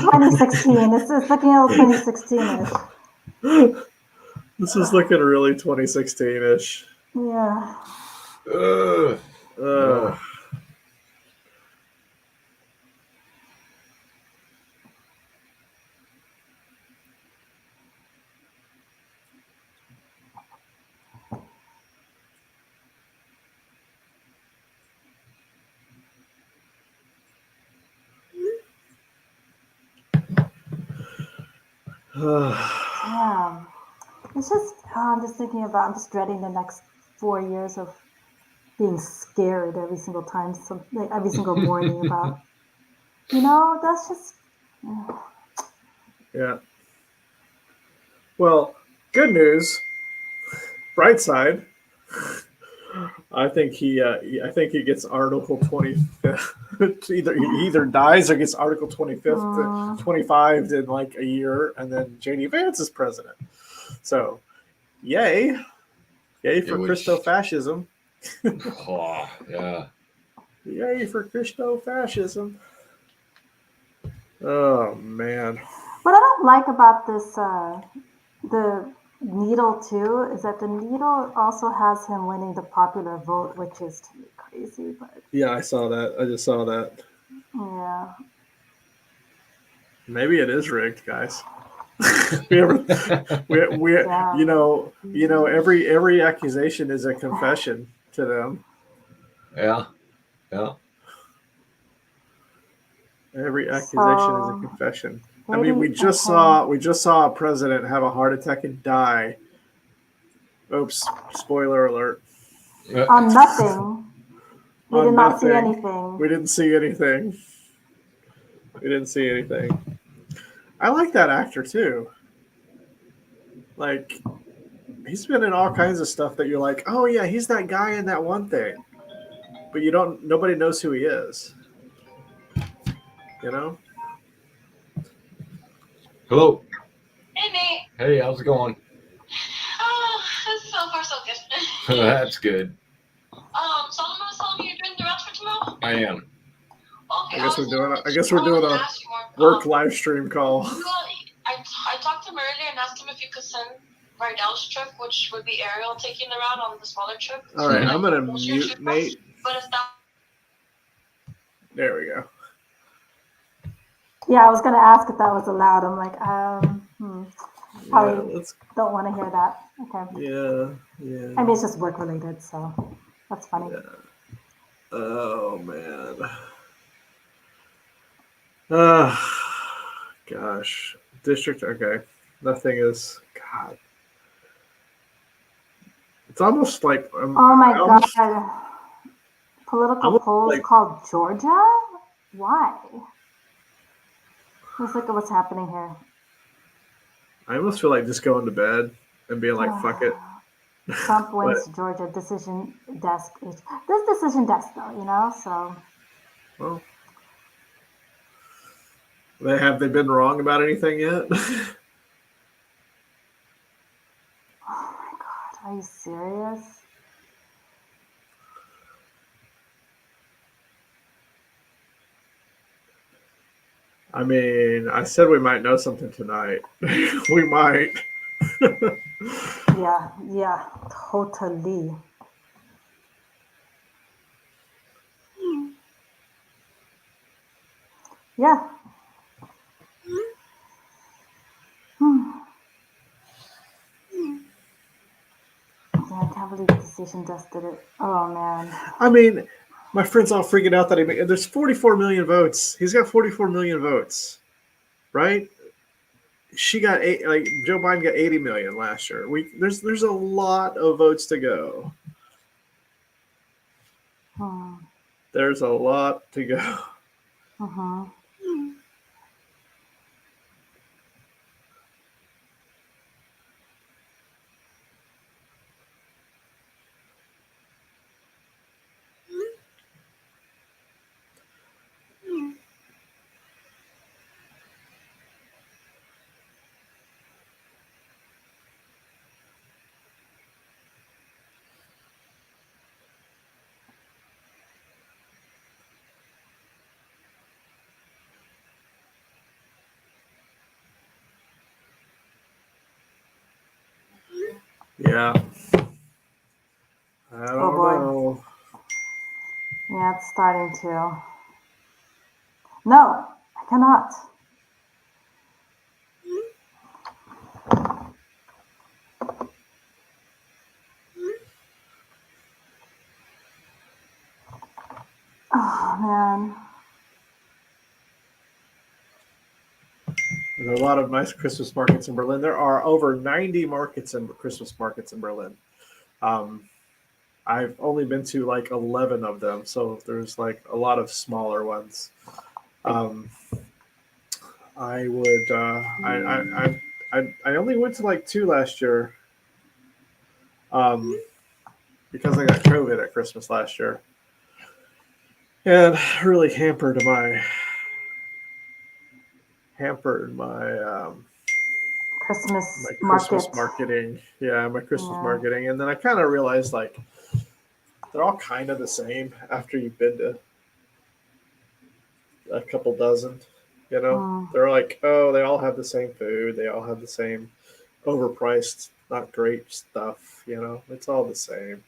2016. It's looking a little 2016-ish. This is looking really 2016-ish. Yeah. Yeah. It's just, I'm just thinking about, I'm just dreading the next 4 years of being scared every single time, like every single morning about, that's just. Yeah. Well, good news. Bright side. I think he gets Article 25th. He either dies or gets Article 25th, 25 in like a year, and then JD Vance is president. So, yay for Christo-fascism. Oh, yeah. Yay for Christo-fascism. Oh man. What I don't like about this, the Needle too, is that the Needle also has him winning the popular vote, which is to me crazy. But yeah, I saw that. I just saw that. Yeah. Maybe it is rigged, guys. we Yeah. every accusation is a confession to them. Yeah. Every accusation is a confession. I mean, we just okay. saw a president have a heart attack and die. Oops! Spoiler alert. On nothing. We On did not see nothing. anything. We didn't see anything. We didn't see anything. I like that actor too. Like, he's been in all kinds of stuff that you're like, oh yeah, he's that guy in that one thing, but nobody knows who he is. You know? Hello. Hey, Nate. Hey, how's it going? Oh, so far so good. That's good. Someone was telling me you're doing the routes for tomorrow? I am. Okay, I guess we're doing a work live stream call. I talked to him earlier and asked him if you could send Rydell's trip, which would be Ariel taking the route on the smaller trip. All right, I'm gonna mute Nate. But if that. There we go. Yeah, I was gonna ask if that was allowed. I'm like, probably don't want to hear that. Okay. Yeah. I mean, it's just work related, so that's funny. Yeah. Oh man. Gosh. District. Okay. Nothing is. God. It's almost like. Oh my God. Political polls called Georgia? Why? Let's look at what's happening here. I almost feel like just going to bed and being like, fuck it. Trump wins Georgia decision desk. This decision desk, though, so. Well, have they been wrong about anything yet? Oh my God, are you serious? I mean, I said we might know something tonight. We might. Yeah, totally. Yeah. Yeah, I can't believe the decision desk did it. Oh man. I mean, my friend's all freaking out that there's 44 million votes. He's got 44 million votes, right? she got Joe Biden got 80 million last year. There's a lot of votes to go. There's a lot to go. Uh-huh. Yeah. I don't know. Yeah, it's starting to. No, I cannot. Oh, man. There's a lot of nice Christmas markets in Berlin. There are over 90 Christmas markets in Berlin. I've only been to like 11 of them, so there's like a lot of smaller ones. I would. I only went to like 2 last year. Because I got COVID at Christmas last year, and really hampered my Christmas my market. Christmas marketing. Yeah, my Christmas Yeah. marketing, and then I kind of realized like they're all kind of the same after you've been to a couple dozen. You know, they're like, oh, they all have the same food. They all have the same overpriced, not great stuff. You know, it's all the same.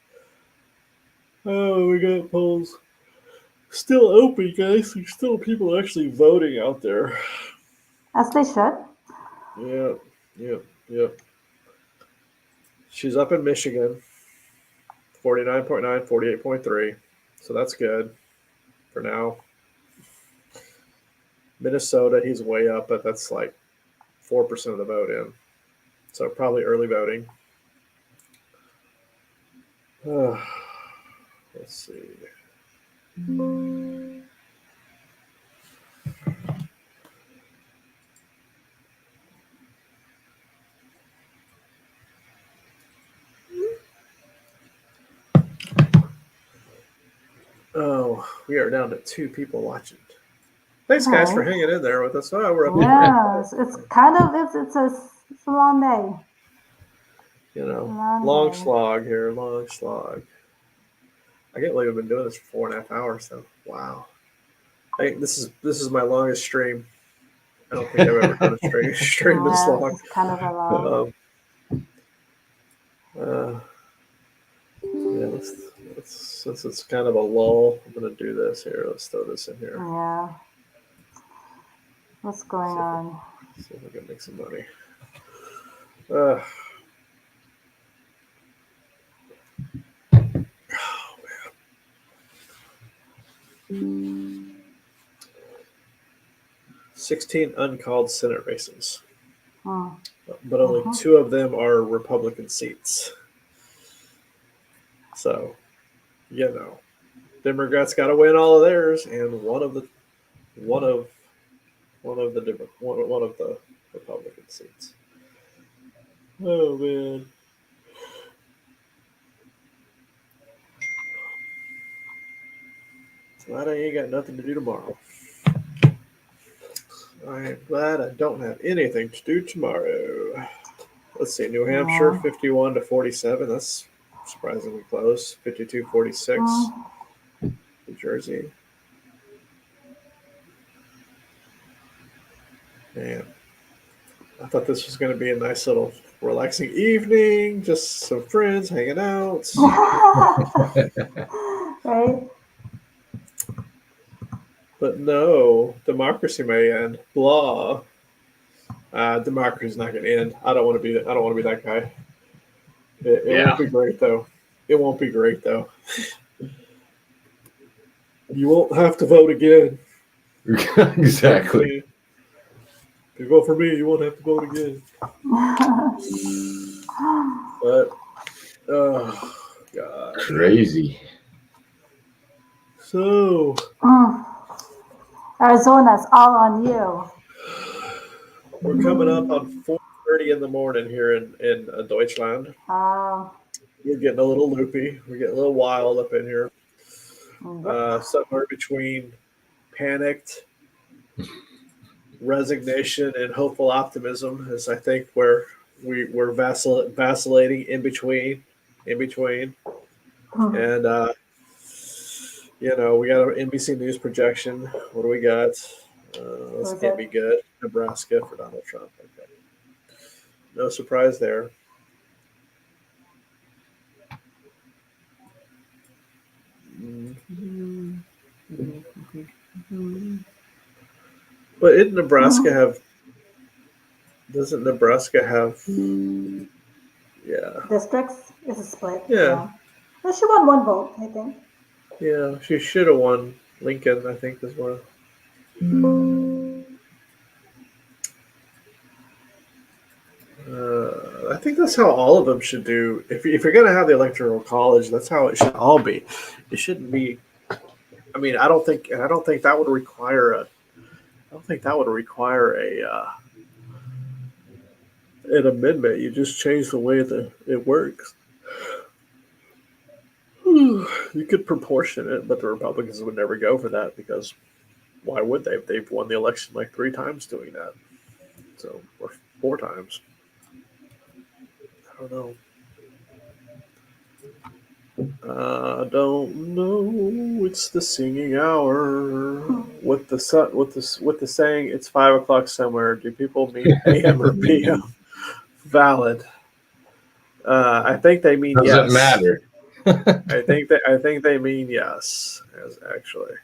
Oh, we got polls still open, guys. There's still people actually voting out there. As they should. Yep. She's up in Michigan, 49.9, 48.3. So that's good for now. Minnesota, he's way up, but that's like 4% of the vote in. So probably early voting. Let's see. Oh, we are down to 2 people watching. Thanks, guys, for hanging in there with us. Oh, we're up. Yeah, it's kind of it's a long day. You know, long slog here, long slog. I can't believe I've been doing this for 4.5 hours. So wow, I think this is my longest stream. I don't think I've ever done a stream this long. It's kind of a long. Yeah, since it's kind of a lull, I'm gonna do this here. Let's throw this in here. Yeah. What's going on? See if I can make some money. 16 uncalled Senate races, but only 2 of them are Republican seats. So, you know, Democrats got to win all of theirs, and one of the Republican seats. Oh man. Glad I ain't got nothing to do tomorrow. I am glad I don't have anything to do tomorrow. Let's see, New Hampshire, 51 to 47. That's surprisingly close. 52-46. New Jersey. Man, I thought this was going to be a nice little relaxing evening, just some friends hanging out. Right? But no, democracy may end. Blah. Democracy's not going to end. I don't want to be that guy. It won't be great though. It won't be great though. You won't have to vote again. Exactly. If you vote for me, you won't have to vote again. But, oh, God. Crazy. So, Arizona's all on you. we're coming up on 4:30 in the morning here in Deutschland. We're getting a little loopy. We're getting a little wild up in here. Yep. Somewhere between panicked resignation and hopeful optimism is, I think, where we're vacillating in between. And, we got an NBC News projection. What do we got? This Was can't it? be good. Nebraska for Donald Trump. Okay. No surprise there. But didn't Nebraska have? Doesn't Nebraska have? Yeah. Districts is a split. Yeah. Well, she won one vote, I think. Yeah. She should have won. Lincoln, I think, as well. I think that's how all of them should do. If you're going to have the electoral college, that's how it should all be. It shouldn't be. I mean, I don't think that would require a. I don't think that would require an amendment. You just change the way that it works. You could proportion it, but the Republicans would never go for that because why would they? They've won the election like 3 times doing that. So, or 4 times. I don't know. I don't know. It's the singing hour. With the saying, it's 5 o'clock somewhere. Do people mean AM or PM? Valid. I think they mean yes. Doesn't matter. I think they mean yes, actually.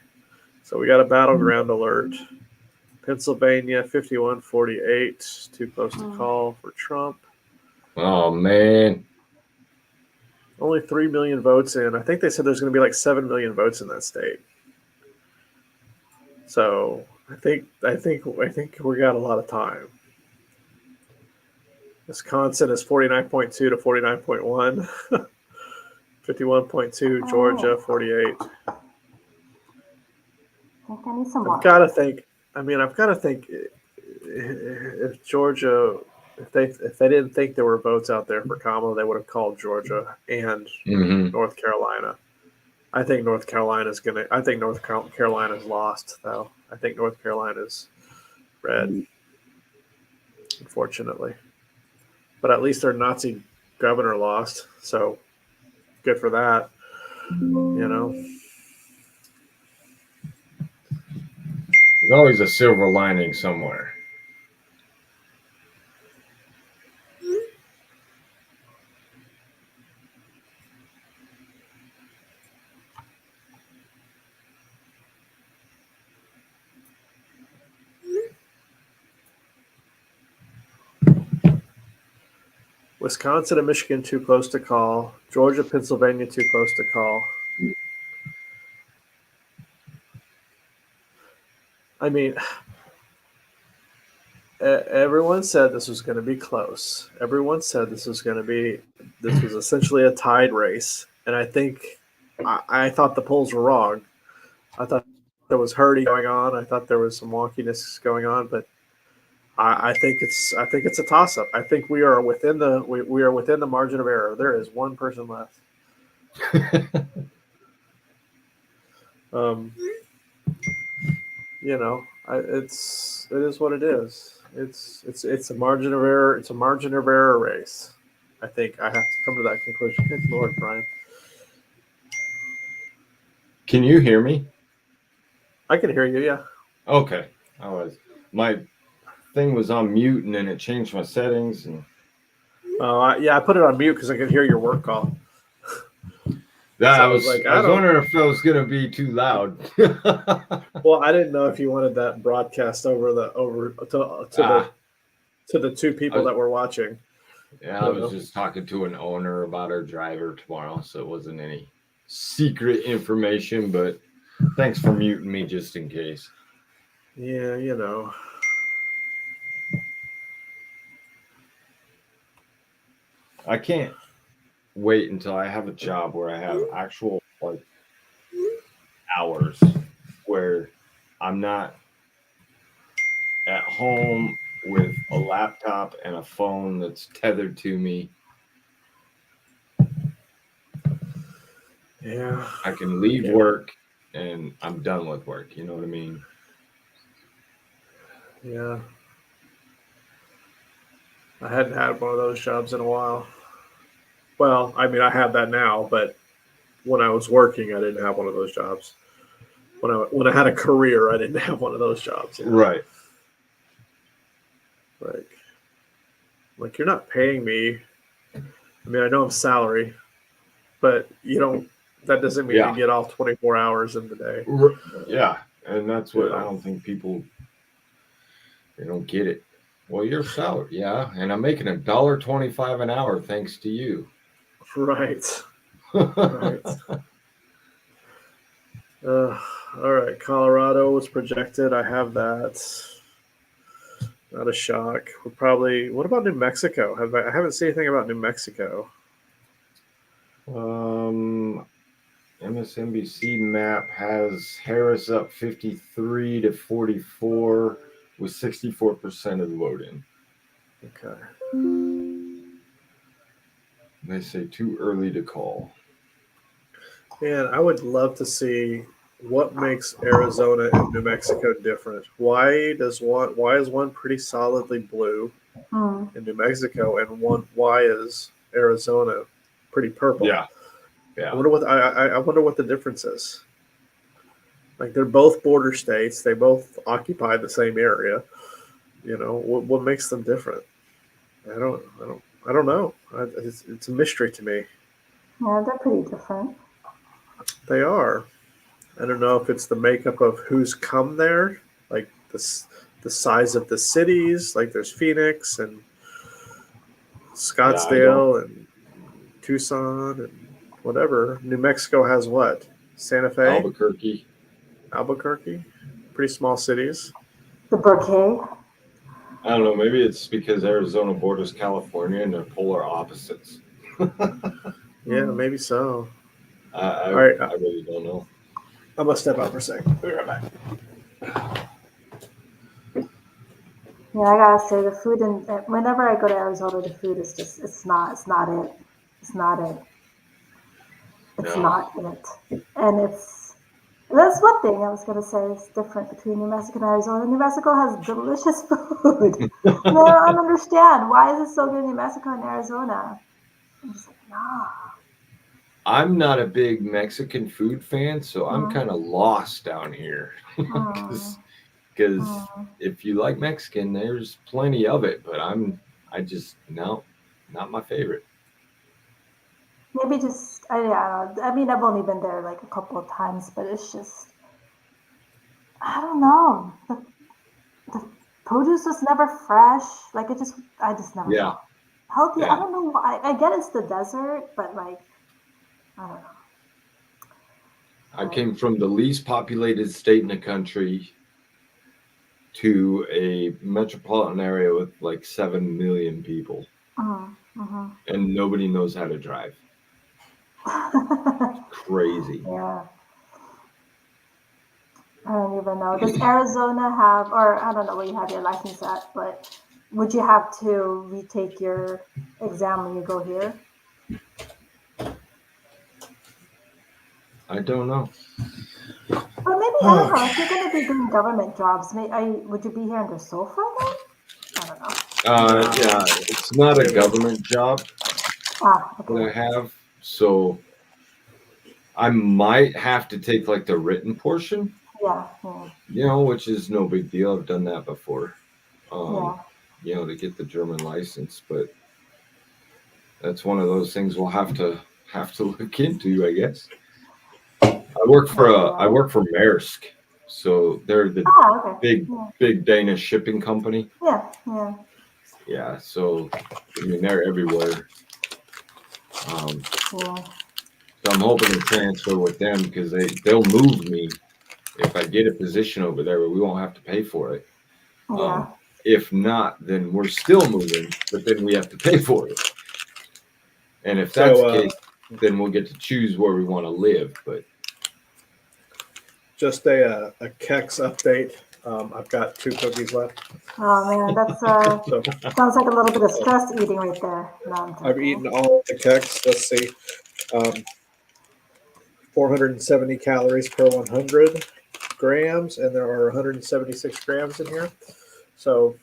So we got a battleground alert. Pennsylvania 51-48, too close to call for Trump. Oh man. Only 3 million votes in. I think they said there's going to be like 7 million votes in that state. So I think we got a lot of time. Wisconsin is 49.2 to 49.1. 51.2, Georgia 48. I think I need some I've got to think if Georgia, if they didn't think there were votes out there for Kamala, they would have called Georgia and North Carolina. I think North Carolina's lost though. I think North Carolina's red, unfortunately. But at least their Nazi governor lost, so good for that. There's always a silver lining somewhere. Wisconsin and Michigan too close to call. Georgia, Pennsylvania too close to call. I mean, everyone said this was going to be close. Everyone said this was essentially a tied race. And I think I thought the polls were wrong. I thought there was herding going on. I thought there was some wonkiness going on, but I think it's a toss up. I think we are within the margin of error. There is one person left. It is what it is. It's a margin of error. It's a margin of error race. I think I have to come to that conclusion. Good Lord, Brian. Can you hear me? I can hear you. Yeah. Okay. My thing was on mute, and then it changed my settings. And I put it on mute because I could hear your work call. I was wondering if it was going to be too loud. Well, I didn't know if you wanted that broadcast to the 2 people that were watching. Yeah, I was just talking to an owner about our driver tomorrow, so it wasn't any secret information, but thanks for muting me just in case. Yeah, I can't wait until I have a job where I have actual like hours where I'm not at home with a laptop and a phone that's tethered to me. Yeah. I can leave work and I'm done with work. You know what I mean? Yeah. I hadn't had one of those jobs in a while. Well, I mean, I have that now, but when I was working, I didn't have one of those jobs. When I had a career, I didn't have one of those jobs. You know? Right. Like you're not paying me. I mean, I know I'm salary, but you don't. That doesn't mean you get all 24 hours in the day. Yeah, and that's what I Yeah. don't think people they don't get it. Well, you're salary, yeah, and I'm making $1.25 an hour thanks to you. Right. Right. All right. Colorado was projected. I have that. Not a shock. We're probably. What about New Mexico? I haven't seen anything about New Mexico. MSNBC map has Harris up 53 to 44 with 64% of the vote in. Okay. They say too early to call. Man, I would love to see what makes Arizona and New Mexico different. Why is one pretty solidly blue in New Mexico and why is Arizona pretty purple? Yeah. I wonder what the difference is. Like they're both border states, they both occupy the same area. You know, what makes them different? I don't know. It's a mystery to me. Yeah, they're pretty different. They are. I don't know if it's the makeup of who's come there, like the size of the cities. Like there's Phoenix and Scottsdale and Tucson and whatever. New Mexico has what? Santa Fe, Albuquerque, pretty small cities. The bouquet. I don't know. Maybe it's because Arizona borders California and they're polar opposites. Yeah, maybe so. I really don't know. I'm gonna step out for a second. Be right back. Yeah, I gotta say the food and whenever I go to Arizona, the food is just it's not it. It's not it. It's not it. And that's one thing I was gonna say is different between New Mexico and Arizona. New Mexico has delicious food. I don't understand why is it so good in New Mexico and Arizona. I'm just like, nah. I'm not a big Mexican food fan, so I'm kind of lost down here. Because if you like Mexican, there's plenty of it, but not my favorite. Maybe just I don't know. I mean, I've only been there like a couple of times, but it's just I don't know. The produce was never fresh. Like I just never felt healthy. Yeah. I don't know why. I get it's the desert, but like I don't know. I came from the least populated state in the country to a metropolitan area with like 7 million people. And nobody knows how to drive. Crazy. Yeah. I don't even know. Does Arizona have, or I don't know where you have your license at, but would you have to retake your exam when you go here? I don't know. Or maybe, I don't know, if you're going to be doing government jobs, would you be here under SOFA then? I don't know. Yeah, it's not a government job that I have, so I might have to take like the written portion. Yeah. You know, which is no big deal. I've done that before. You know, to get the German license, but that's one of those things we'll have to look into, I guess. I work for Maersk, so they're the big Danish shipping company. Yeah. So I mean, they're everywhere. So I'm hoping to transfer with them because they'll move me if I get a position over there, but we won't have to pay for it. If not, then we're still moving, but then we have to pay for it. And if that's So, the case, then we'll get to choose where we want to live. But just a Kex update. I've got 2 cookies left. Oh man, that's So sounds like a little bit of stress eating right there. No, I'm I've joking. eaten all the Kex. Let's see. 470 calories per 100 grams, and there are 176 grams in here. So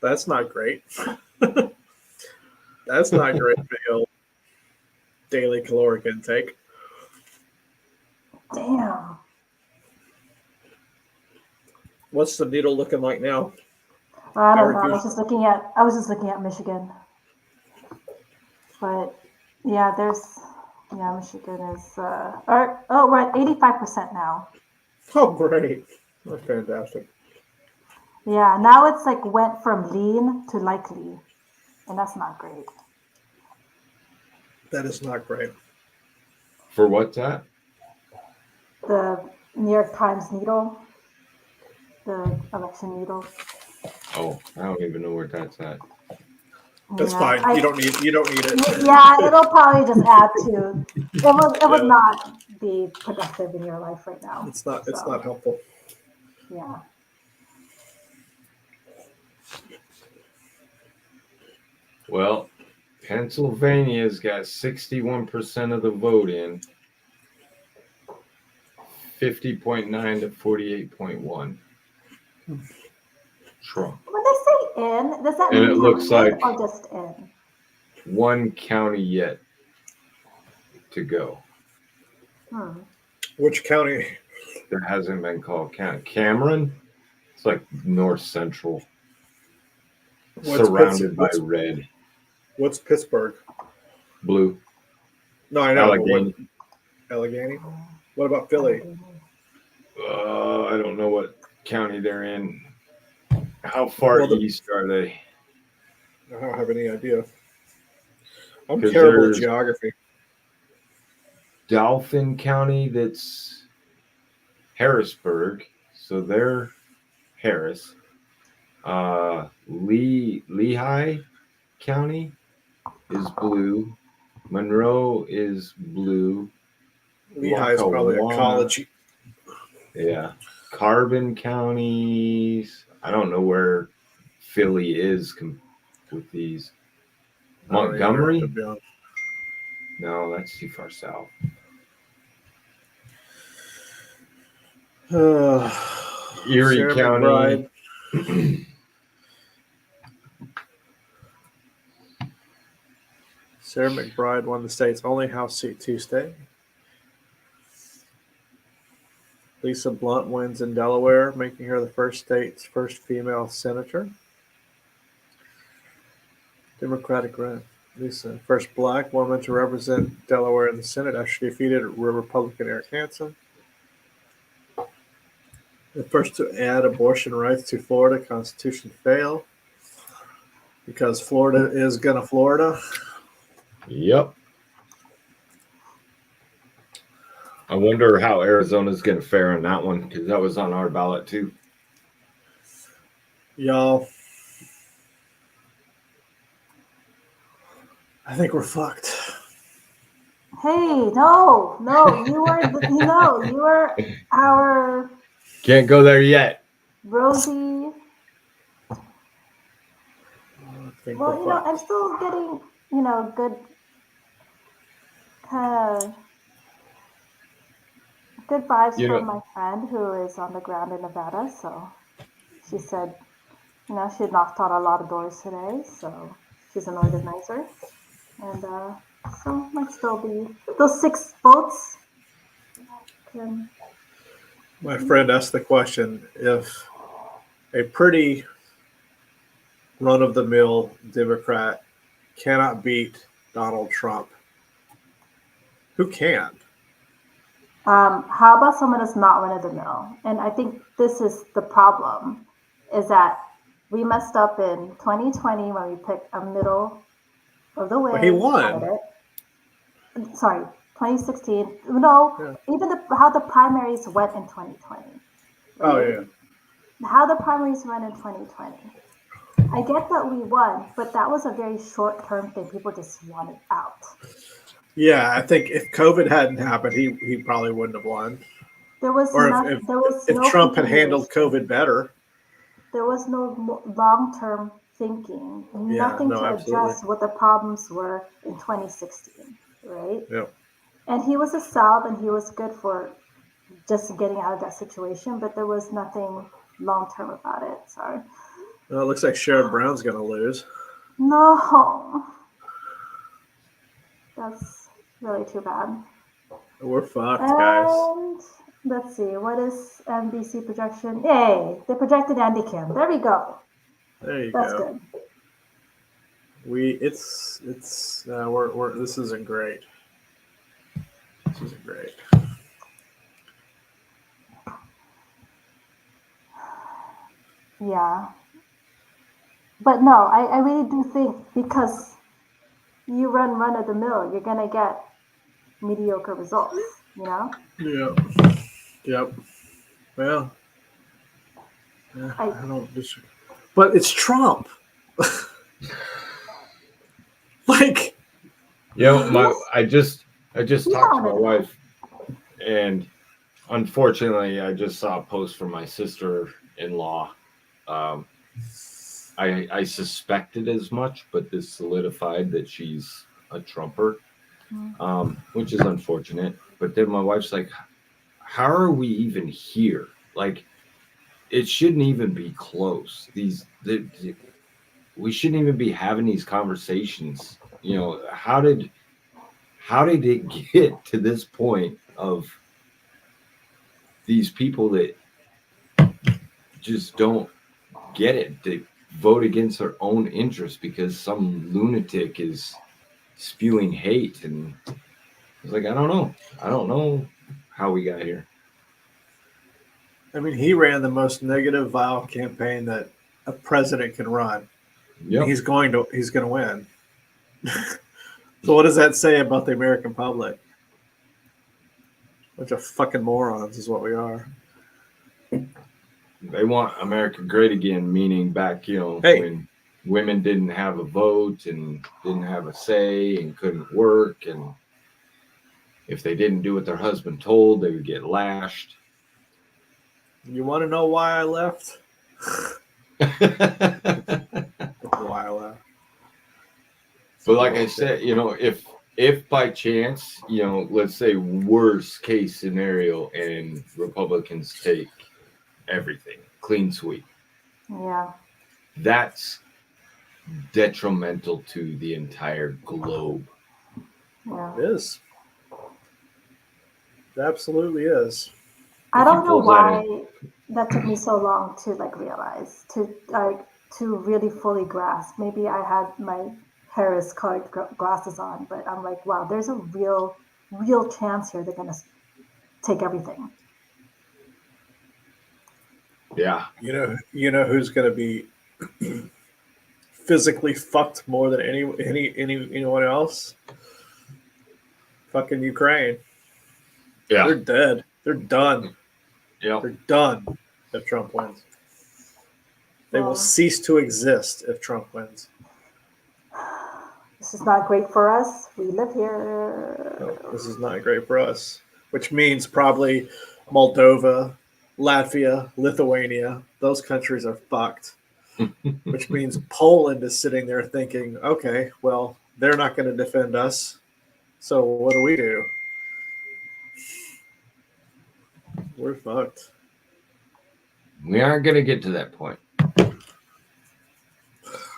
that's not great. That's not great for the old daily caloric intake. Damn. What's the needle looking like now? I don't know. I was just looking at Michigan. But yeah, Michigan is we're at 85% now. Oh, great. That's fantastic. Yeah, now it's like went from lean to likely, and that's not great. That is not great. for what's that? The New York Times needle, the election needle. Oh, I don't even know where that's at. That's Yeah, fine. You don't need it. Yeah, it'll probably just add to. It would not be productive in your life right now. It's not helpful. Yeah. Well, Pennsylvania's got 61% of the vote in. 50.9 to 48.1. Trump. When they say in, does that And mean it looks like or just in? one county yet to go. Which county? That hasn't been called county. Cameron? It's like north central. Surrounded by red. What's Pittsburgh? Blue. No, I know. Allegheny. Allegheny? What about Philly? I don't know what county they're in. How far east are they? I don't have any idea. I'm terrible at geography. Dauphin County, that's Harrisburg, so they're Harris. Lehigh County is blue. Monroe is blue. Lehigh is probably a college. Yeah. Carbon counties. I don't know where Philly is with these. Montgomery? No, that's too far south. Erie Sarah County. Sarah McBride won the state's only House seat Tuesday. Lisa Blunt wins in Delaware, making her the state's first female senator. Democratic Lisa, first black woman to represent Delaware in the Senate after she defeated Republican Eric Hansen. The first to add abortion rights to Florida Constitution fail because Florida is gonna Florida. Yep. I wonder how Arizona's going to fare on that one because that was on our ballot too. Y'all, I think we're fucked. Hey, no, you were our. Can't go there yet. Rosie. Well, I'm still getting, good kind of good vibes from my friend who is on the ground in Nevada. So she said, she knocked on a lot of doors today. So she's an organizer. And so might still be those 6 votes. My friend asked the question, if a pretty run-of-the-mill Democrat cannot beat Donald Trump, who can? How about someone that's not run-of-the-mill? And I think this is the problem, is that we messed up in 2020 when we picked a middle of the way. But he won. Sorry, 2016. No, yeah. Even how the primaries went in 2020. Right? Oh, yeah. How the primaries went in 2020. I get that we won, but that was a very short-term thing. People just wanted out. Yeah, I think if COVID hadn't happened, he probably wouldn't have won. There was Or not. There was if no Trump had people who were handled scared. COVID better. There was no long-term thinking. Yeah, Nothing no, to absolutely. address what the problems were in 2016, right? Yeah. And he was a salve, and he was good for just getting out of that situation. But there was nothing long-term about it. Sorry. Well, it looks like Sherrod Brown's going to lose. No, that's really too bad. We're fucked, guys. And let's see, what is NBC projection? Yay, they projected Andy Kim. There we go. There you That's go. good. We're this isn't great. This isn't great. Yeah. But no, I really do think because you run of the mill, you're gonna get mediocre results, you know? Yeah. Yep. Well, yeah, I don't disagree. But it's Trump. Like, I just talked to my wife, and unfortunately, I just saw a post from my sister-in-law. I suspected as much, but this solidified that she's a Trumper, which is unfortunate. But then my wife's like, "How are we even here? Like, it shouldn't even be close. We shouldn't even be having these conversations. You know, how did it get to this point of these people that just don't get it? They vote against their own interests because some lunatic is spewing hate." And I was like, I don't know how we got here. I mean, he ran the most negative, vile campaign that a president can run. Yep. He's going to win. So what does that say about the American public? Bunch of fucking morons is what we are. They want America great again, meaning back, when women didn't have a vote and didn't have a say and couldn't work, and if they didn't do what their husband told, they would get lashed. You want to know why I left? Why I left. But like I said, if by chance, let's say worst case scenario and Republicans take everything, clean sweep. Yeah. That's detrimental to the entire globe. Yeah. It is. It absolutely is. I don't know why that took me so long to realize, to really fully grasp. Maybe I had my Harris colored glasses on, but I'm like, wow, there's a real chance here they're gonna take everything. Yeah. You know who's going to be physically fucked more than anyone else? Fucking Ukraine. Yeah. They're dead. They're done. Yeah. They're done if Trump wins. They will cease to exist if Trump wins. This is not great for us. We live here. No, this is not great for us. Which means probably Moldova, Latvia, Lithuania, those countries are fucked. Which means Poland is sitting there thinking, okay, well, they're not going to defend us. So what do we do? We're fucked. We aren't going to get to that point.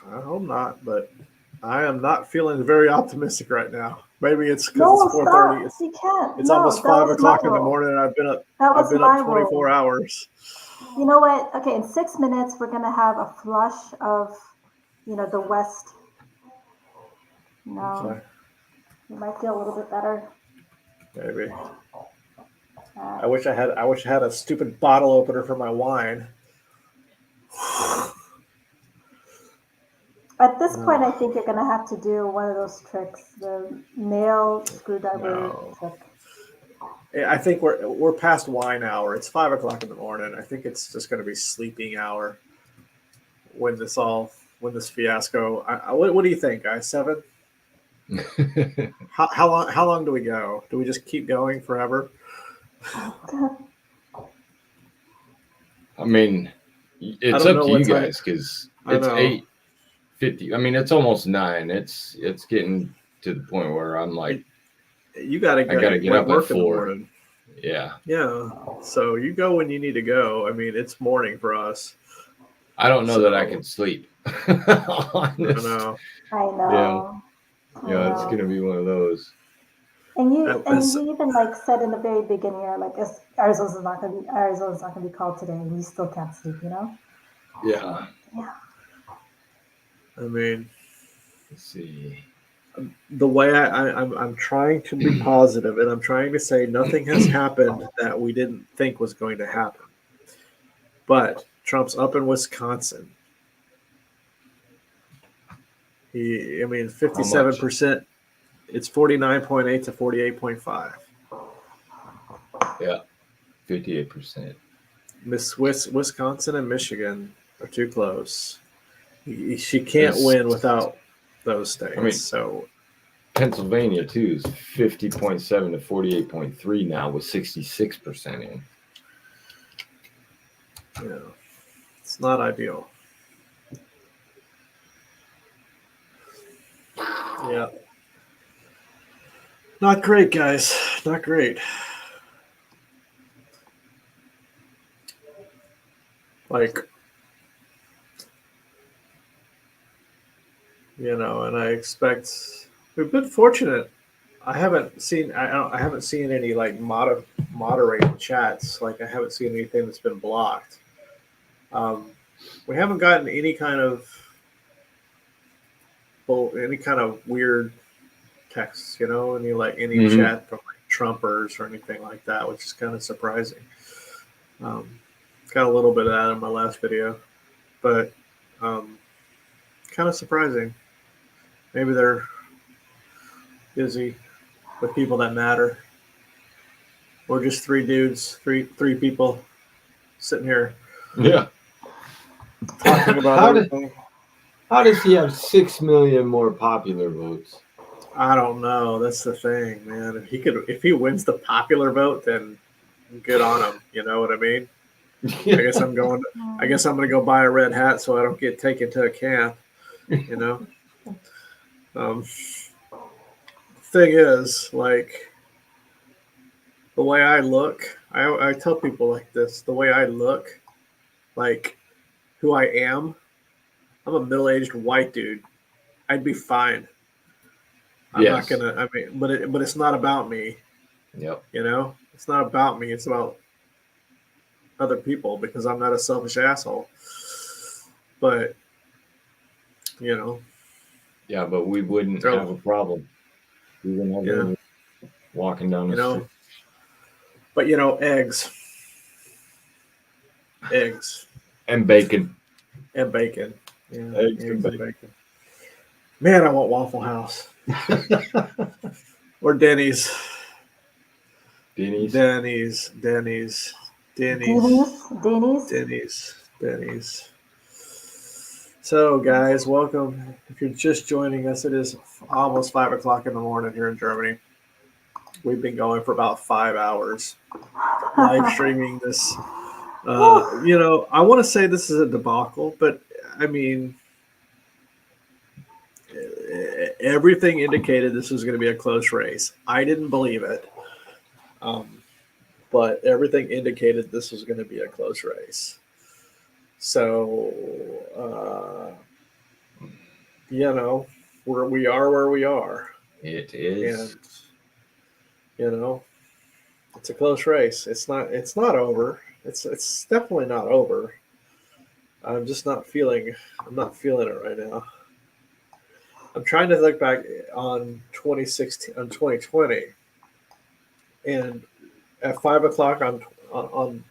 I hope not, but I am not feeling very optimistic right now. Maybe it's because it's 4:30. It's almost 5 o'clock in the morning, and I've been up 24 hours. You know what? Okay, in 6 minutes, we're going to have a flush of, the West. No, you might feel a little bit better. Maybe. I wish I had a stupid bottle opener for my wine. At this point, I think you're going to have to do one of those tricks, the nail screwdriver trick. I think we're past wine hour. It's 5 o'clock in the morning. I think it's just going to be sleeping hour when this all when this fiasco. What do you think, guys? 7? How long do we go? Do we just keep going forever? I mean, it's don't up know to you what time- guys because I it's know. 8:50. I mean, it's almost 9. It's getting to the point where I'm like, You gotta go. I gotta get up at work in the 4. morning. Yeah. Yeah. So you go when you need to go. I mean, it's morning for us. I don't know that I So- can sleep. I Honest. know. I know. Yeah, it's gonna be one of those. And It's- you even like said in the very beginning, you're like, Arizona's not gonna be called today, and you still can't sleep, you know? Yeah. Yeah. I mean, Let's see. the way I'm trying to be positive, and I'm trying to say nothing has happened that we didn't think was going to happen. But Trump's up in Wisconsin. I mean, 57%. It's 49.8 to 48.5. Yeah, 58%. Wisconsin and Michigan are too close. She can't win without those states. I mean, so Pennsylvania too is 50.7 to 48.3 now with 66% in. Yeah, it's not ideal. Yeah. Not great, guys. Not great. Like, and I expect we've been fortunate. I haven't seen any like moderated chats. Like, I haven't seen anything that's been blocked. We haven't gotten any kind of weird texts, any chat from like Trumpers or anything like that, which is kind of surprising. Got a little bit of that in my last video, but kind of surprising. Maybe they're busy with people that matter. We're just three people sitting here Yeah. talking about everything. How does he have 6 million more popular votes? I don't know. That's the thing, man. If he wins the popular vote, then good on him. You know what I mean? I guess I'm going to go buy a red hat so I don't get taken to a camp. Thing is, like, the way I look, I tell people like this, the way I look, like who I am, I'm a middle-aged white dude. I'd be fine. I'm not gonna. I mean, but it's not about me. Yep. It's not about me. It's about other people because I'm not a selfish asshole. But Yeah, but we wouldn't have a problem. We wouldn't have anyone walking down the street. But eggs and bacon. Yeah, eggs and bacon. Man, I want Waffle House or Denny's. Denny's. So, guys, welcome. If you're just joining us, it is almost 5 o'clock in the morning here in Germany. We've been going for about 5 hours, live streaming this. I want to say this is a debacle, but I mean, everything indicated this was going to be a close race. I didn't believe it, but everything indicated this was going to be a close race. So, where we are. It is. And, it's a close race. It's not over. It's definitely not over. I'm not feeling it right now. I'm trying to look back on 2020, and at 5 o'clock on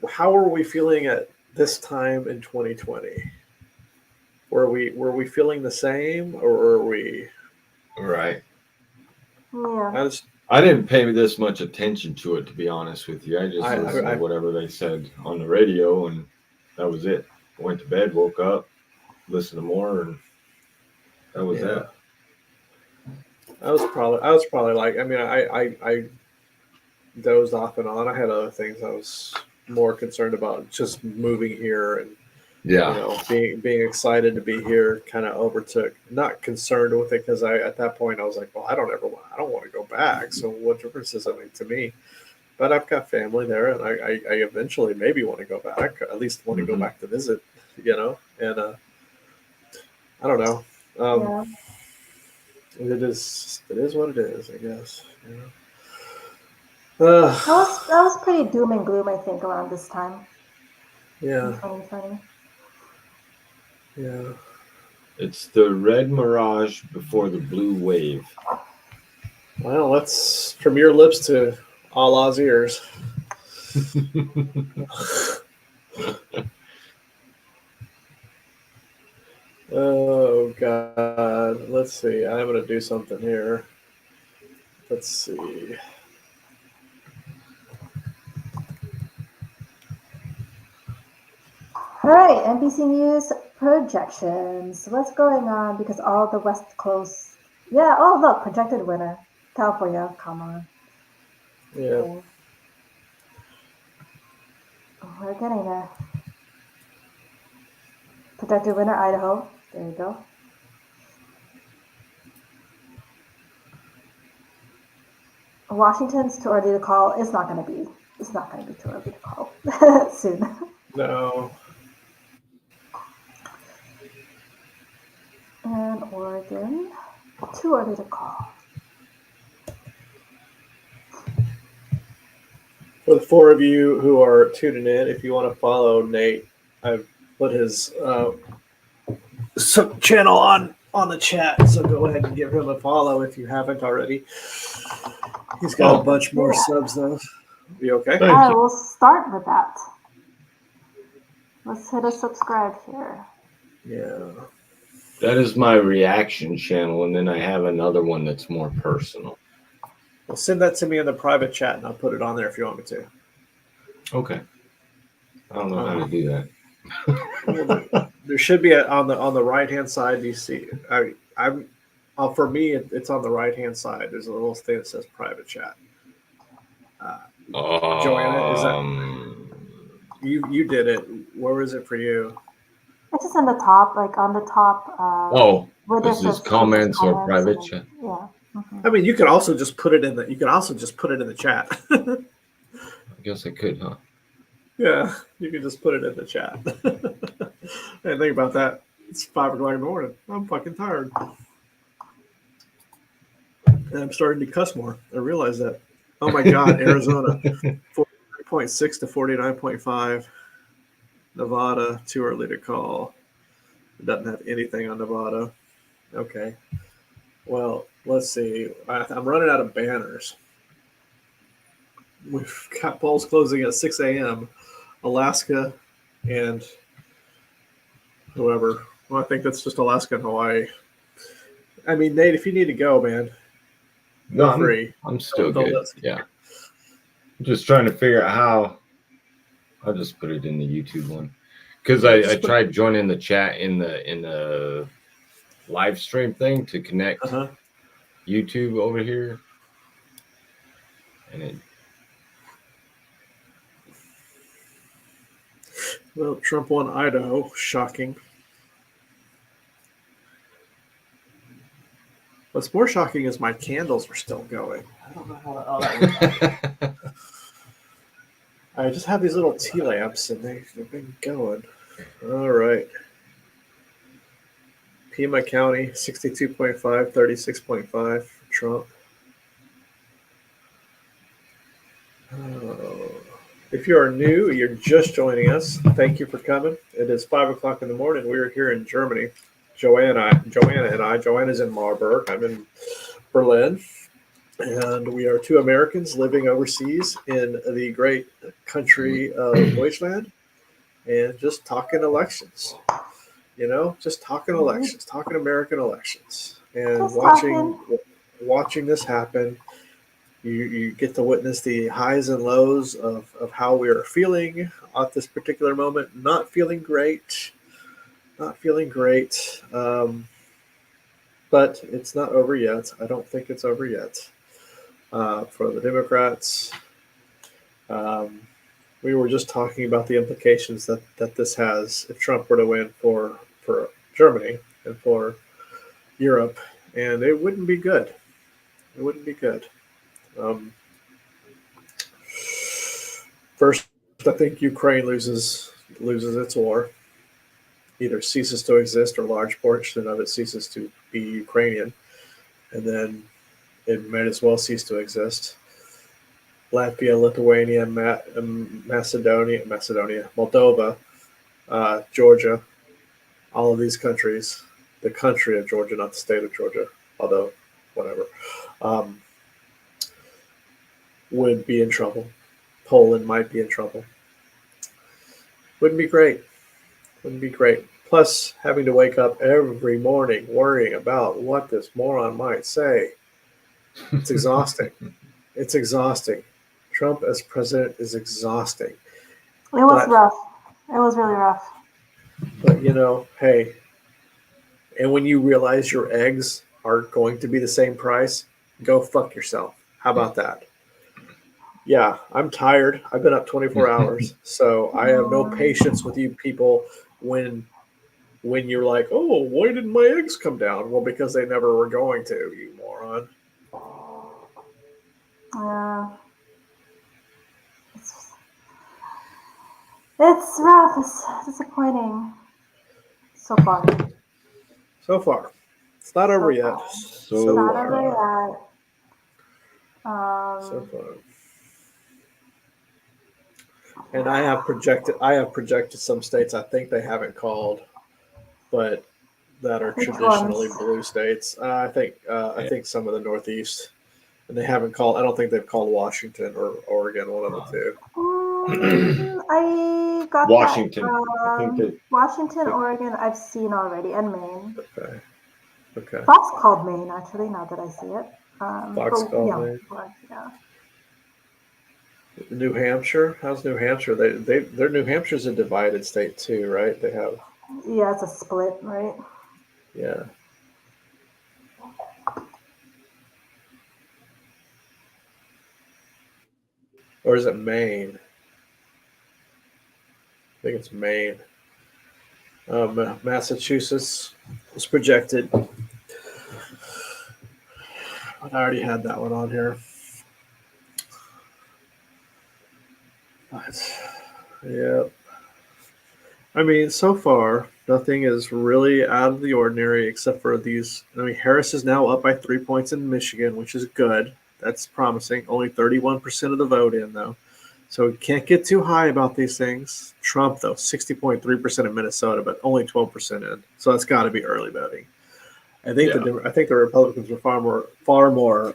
how were we feeling at this time in 2020? Were we feeling the same, or were we right? Yeah. I didn't pay this much attention to it, to be honest with you. I just listened to whatever they said on the radio, and that was it. went to bed, woke up, listened to more, and that was it. I was probably like, I mean, I dozed off and on. I had other things I was more concerned about, just moving here and being excited to be here kind of overtook. Not concerned with it because at that point I was like, well, I don't want to go back. So what difference does it make to me? But I've got family there, and I eventually maybe want to go back. At least want to go back to visit, And I don't know. It is what it is, I guess. That was pretty doom and gloom, I think, around this time. Yeah. In 2020. Yeah. It's the red mirage before the blue wave. Well, that's from your lips to Allah's ears. Oh God! Let's see. I'm gonna do something here. Let's see. All right, NBC News projections. What's going on? Because all the West Coast. Yeah. Oh, look, projected winner, California. Come on. Yeah. Okay. We're getting there. Projected winner, Idaho. There you go. Washington's too early to call. It's not going to be. It's not going to be too early to call soon. No. And Oregon, too early to call. For the four of you who are tuning in, if you want to follow Nate, I've put his channel on the chat, so go ahead and give him a follow if you haven't already. He's got a bunch more subs though. You okay? All right, we'll start with that. Let's hit a subscribe here. Yeah. That is my reaction channel, and then I have another one that's more personal. Well, send that to me in the private chat, and I'll put it on there if you want me to. Okay. I don't know how to do that. Well, there should be on the right hand side. You see, for me, it's on the right hand side. There's a little thing that says private chat. Joanna, is that you did it? Where is it for you? It's just on the top, like on the top. This is comments or private chat. Yeah. Mm-hmm. I mean, you could also just put it in the. You could also just put it in the chat. I guess I could, huh? Yeah, you could just put it in the chat. And think about that. It's 5 o'clock in the morning. I'm fucking tired, and I'm starting to cuss more. I realize that. Oh my God, Arizona, 49.6 to 49.5. Nevada, too early to call. It doesn't have anything on Nevada. Okay. Well, let's see. I'm running out of banners. We've got polls closing at 6 a.m. Alaska and whoever. Well, I think that's just Alaska and Hawaii. I mean, Nate, if you need to go, man, No, free. I'm still good. Yeah. I'm just trying to figure out how. I'll just put it in the YouTube one. Because I tried joining the chat in the live stream thing to connect YouTube over here. And it. Well, Trump won Idaho. Shocking. What's more shocking is my candles are still going. I don't know how that works. I just have these little tea lamps, and they've been going. All right. Pima County, 62.5, 36.5 for Trump. If you are new, you're just joining us, thank you for coming. It is 5 o'clock in the morning. We are here in Germany. Joanna's in Marburg. I'm in Berlin. And we are two Americans living overseas in the great country of Deutschland and just talking elections. Just talking elections, talking American elections, and watching this happen. You get to witness the highs and lows of how we are feeling at this particular moment. Not feeling great. Not feeling great. But it's not over yet. I don't think it's over yet. For the Democrats, um, we were just talking about the implications that this has if Trump were to win for Germany and for Europe, and it wouldn't be good. It wouldn't be good. Um, First, I think Ukraine loses its war, either ceases to exist or a large portion of it ceases to be Ukrainian, and then it might as well cease to exist. Latvia, Lithuania, Macedonia, Moldova, Georgia, all of these countries, the country of Georgia, not the state of Georgia, although whatever, um, would be in trouble. Poland might be in trouble. Wouldn't be great. Wouldn't be great. Plus, having to wake up every morning worrying about what this moron might say. It's exhausting. It's exhausting. Trump as president is exhausting. It was rough. It was really rough. But hey, and when you realize your eggs are going to be the same price, go fuck yourself. How about that? Yeah, I'm tired. I've been up 24 hours, so I have no patience with you people when you're like, oh, why didn't my eggs come down? Well, because they never were going to, you moron. Yeah. It's rough. It's disappointing. So far. So far. It's not over yet. It's not over yet. So far. And I have projected some states I think they haven't called, but that are traditionally blue states. I think some of the Northeast, and they haven't called. I don't think they've called Washington or Oregon, one of the two. I got Washington. That. Washington, Oregon, I've seen already, and Maine. Okay. Fox called Maine, actually, now that I see it. Fox called Maine. Yeah. New Hampshire? How's New Hampshire? Their New Hampshire's a divided state too, right? They have. Yeah, it's a split, right? Yeah. Or is it Maine? I think it's Maine. Massachusetts was projected. I already had that one on here. Yep. I mean, so far, nothing is really out of the ordinary except for these. I mean, Harris is now up by 3 points in Michigan, which is good. That's promising. Only 31% of the vote in, though. So we can't get too high about these things. Trump, though, 60.3% in Minnesota, but only 12% in. So that's got to be early voting. I think the Republicans were far more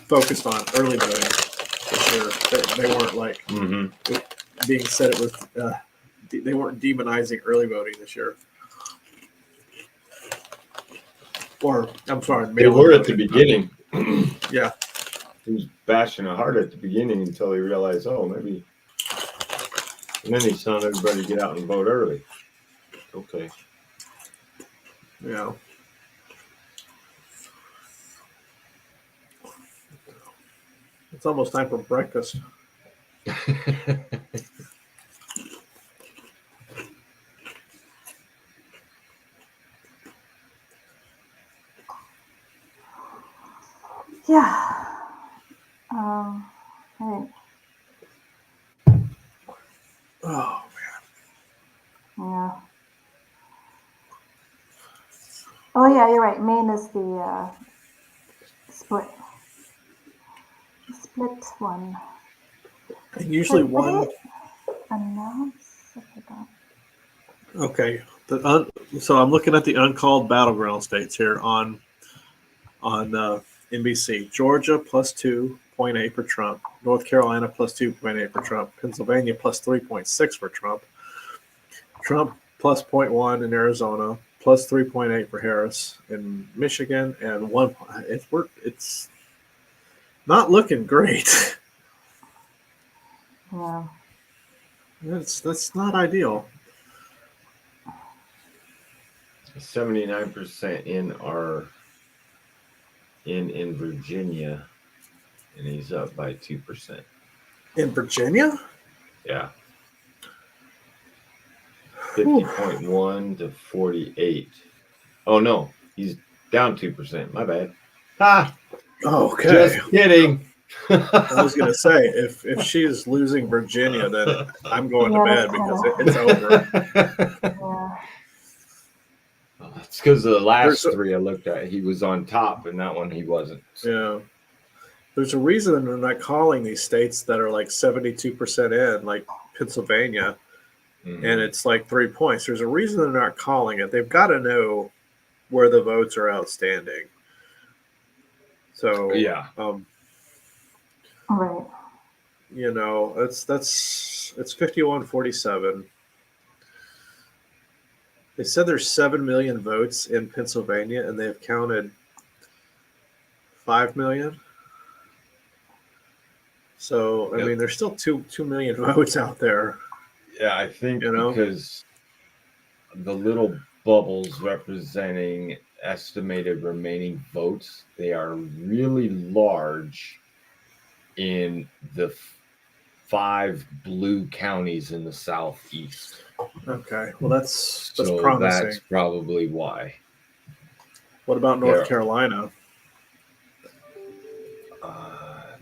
focused on early voting this year. They weren't like being said it was. They weren't demonizing early voting this year. Or I'm sorry, they were at the beginning. Yeah. He was bashing it hard at the beginning until he realized, maybe. And then he's telling everybody to get out and vote early. Okay. Yeah. It's almost time for breakfast. Yeah. Right. Oh, man. Yeah. Oh, yeah, you're right. Maine is the split. Split one. And usually one. Announce? I forgot. Okay. So I'm looking at the uncalled battleground states here on NBC. Georgia plus 2.8 for Trump. North Carolina plus 2.8 for Trump. Pennsylvania plus 3.6 for Trump. Trump plus 0.1 in Arizona. Plus 3.8 for Harris in Michigan. And it's not looking great. Yeah. That's not ideal. 79% in Virginia, and he's up by 2%. In Virginia? Yeah. 50.1 to 48. Oh no, he's down 2%. My bad. Ah, Okay. just kidding. I was gonna say if she's losing Virginia, then I'm going to bed because it's over. Yeah. It's because the last There's three I looked at, he was on top, and that one he wasn't. Yeah. There's a reason they're not calling these states that are like 72% in, like Pennsylvania, Mhm. and it's like 3 points. There's a reason they're not calling it. They've got to know where the votes are outstanding. So Yeah. Right. You know, it's 51-47. They said there's 7 million votes in Pennsylvania, and they've counted 5 million. So I mean, there's still 2 million votes out there. Yeah, I think because the little bubbles representing estimated remaining votes, they are really large in the 5 blue counties in the southeast. Okay, well that's So promising. that's probably why. What about North Carolina?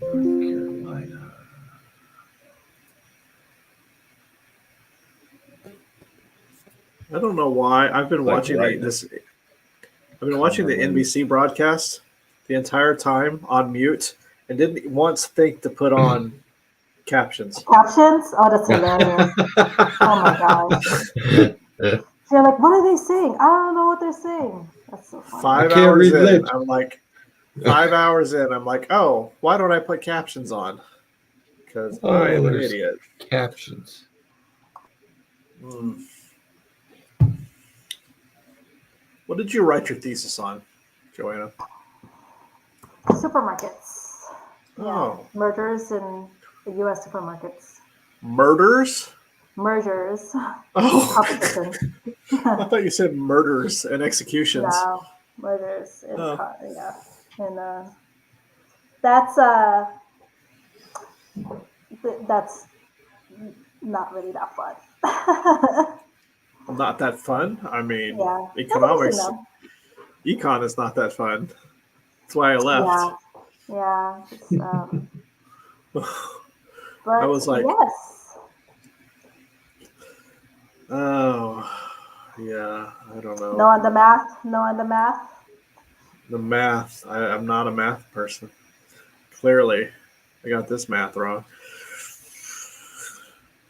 North Carolina. I don't know why. I've been watching this. I've been watching the NBC broadcast the entire time on mute and didn't once think to put on captions. Captions? Oh, that's hilarious. Oh my gosh. So you're like, what are they saying? I don't know what they're saying. That's so funny. 5 hours in, I'm like, 5 hours in, I'm like, oh, why don't I put captions on? Because I am an idiot. Captions. What did you write your thesis on, Joanna? Supermarkets. Oh. Yeah. Mergers in the U.S. supermarkets. Murders? Mergers. Oh. Competition. I thought you said murders and executions. No, murders. Yeah. And that's not really that fun. Not that fun? I mean, Yeah. economics. Econ is not that fun. That's why I left. Yeah. I was like, yes. Oh, yeah. I don't know. No on the math. The math. I'm not a math person. Clearly, I got this math wrong.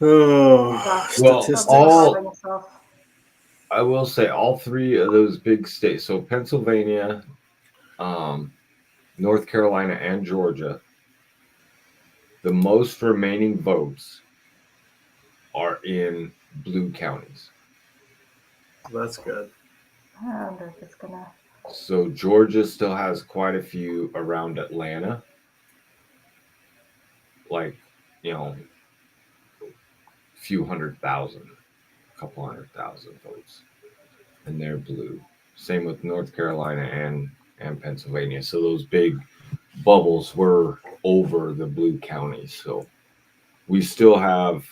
Oh, statistics. I will say all 3 of those big states. So Pennsylvania, North Carolina, and Georgia. The most remaining votes are in blue counties. That's good. I wonder if it's gonna. So Georgia still has quite a few around Atlanta. Like, a few 100,000, a couple 100,000 votes. And they're blue. Same with North Carolina and Pennsylvania. So those big bubbles were over the blue counties. So we still have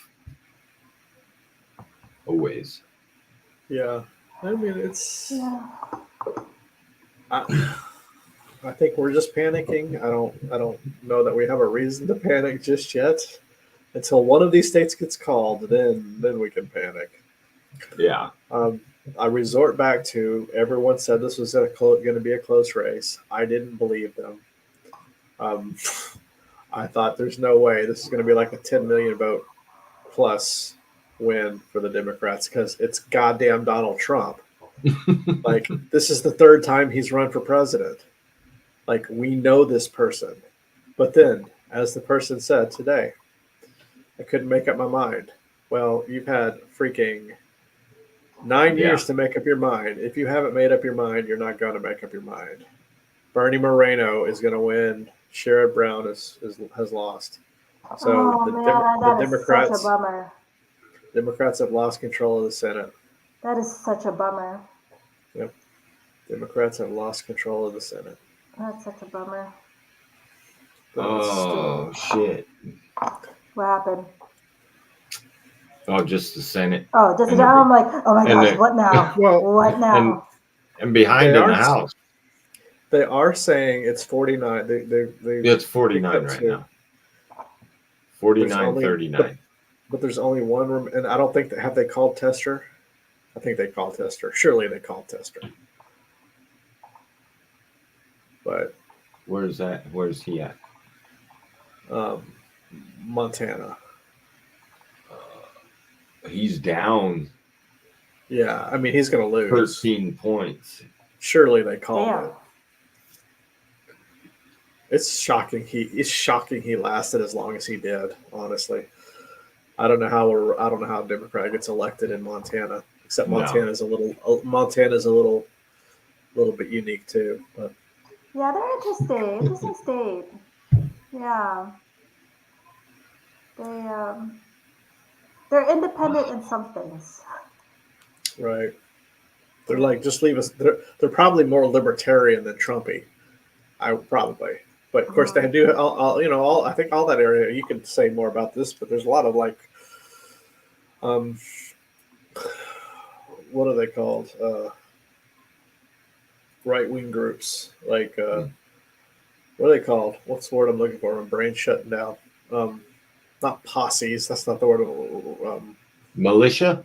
a ways. Yeah. I mean, it's... Yeah. I think we're just panicking. I don't know that we have a reason to panic just yet. Until one of these states gets called, then we can panic. Yeah. I resort back to everyone said this was going to be a close race. I didn't believe them. I thought there's no way this is going to be like a 10 million vote plus win for the Democrats because it's goddamn Donald Trump. Like, this is the 3rd time he's run for president. Like, we know this person. But then, as the person said today, I couldn't make up my mind. Well, you've had freaking 9 years to make up your mind. If you haven't made up your mind, you're not going to make up your mind. Bernie Moreno is going to win Sherrod Brown has lost. So Oh the man, that is such a Democrats have lost control of the Senate. That is such a bummer. Yep. Democrats have lost control of the Senate. That's such a bummer. Oh shit! What happened? Oh, just the Senate. Oh, just I'm like, oh my gosh, what now? Well, what now? And behind in the House, they are saying it's 49. It's 49 right now. 49-39. But there's only one room, and I don't think have they called Tester. I think they called Tester. Surely they called Tester. But where's that? Where's he at? Montana. He's down. Yeah, I mean he's going to lose 13 points. Surely they called it. It's shocking. It's shocking he lasted as long as he did. Honestly, I don't know how a Democrat gets elected in Montana. Except Montana's a little bit unique too. But yeah, they're interesting state. Yeah, they're independent in some things. Right. They're like, just leave us. They're probably more libertarian than Trumpy. Probably. But of course, they do. I think all that area. You could say more about this, but there's a lot of like, what are they called? Right-wing groups. Like, what are they called? What's the word I'm looking for? My brain's shutting down. Not posses. That's not the word. Militia.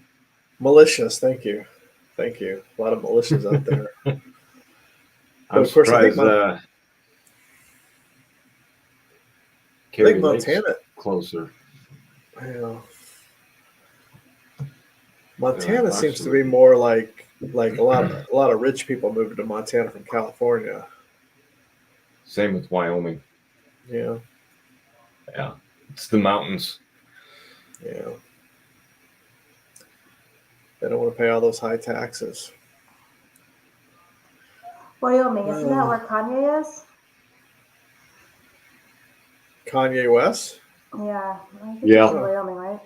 Militias. Thank you. A lot of militias out there. I'm of course, surprised. I think Montana closer. Yeah. Montana seems to be more like a lot of rich people moving to Montana from California. Same with Wyoming. Yeah. Yeah. It's the mountains. Yeah. They don't want to pay all those high taxes. Wyoming, isn't that where Kanye is? Kanye West? Yeah. I think Yeah. he's in Wyoming, right?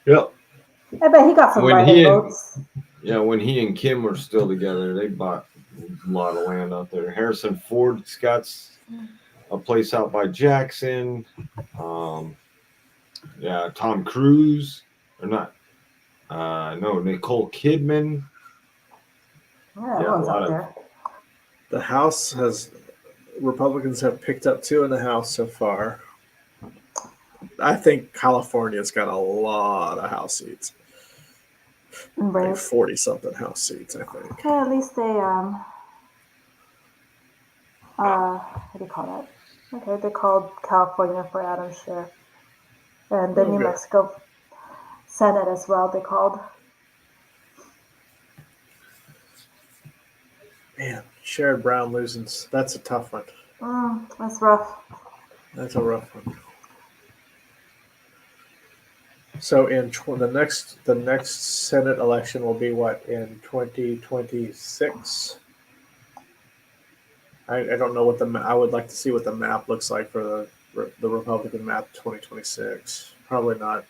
Yep. I bet he got some write-in votes. Yeah, when he and Kim were still together, they bought a lot of land out there. Harrison Ford's got a place out by Jackson. Yeah, Tom Cruise. Or not. No, Nicole Kidman. Yeah, everyone's out there. The House Republicans have picked up 2 in the House so far. I think California's got a lot of House seats. Right. Like 40-something House seats, I think. Well, at least they what do you call that? Okay, they called California for Adam Schiff. And the New Mexico Senate as well, they called. Man, Sherrod Brown losing, that's a tough one. That's rough. That's a rough one. So in the next Senate election will be what, in 2026? I don't know what I would like to see what the map looks like for the Republican map 2026. Probably not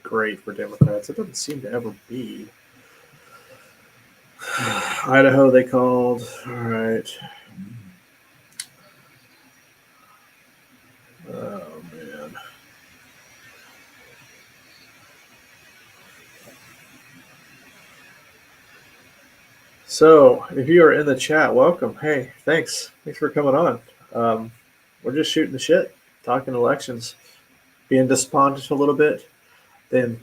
great for Democrats. It doesn't seem to ever be. Idaho they called. All right. Oh man. So if you are in the chat, welcome. Hey, thanks for coming on. We're just shooting the shit, talking elections, being despondent a little bit, then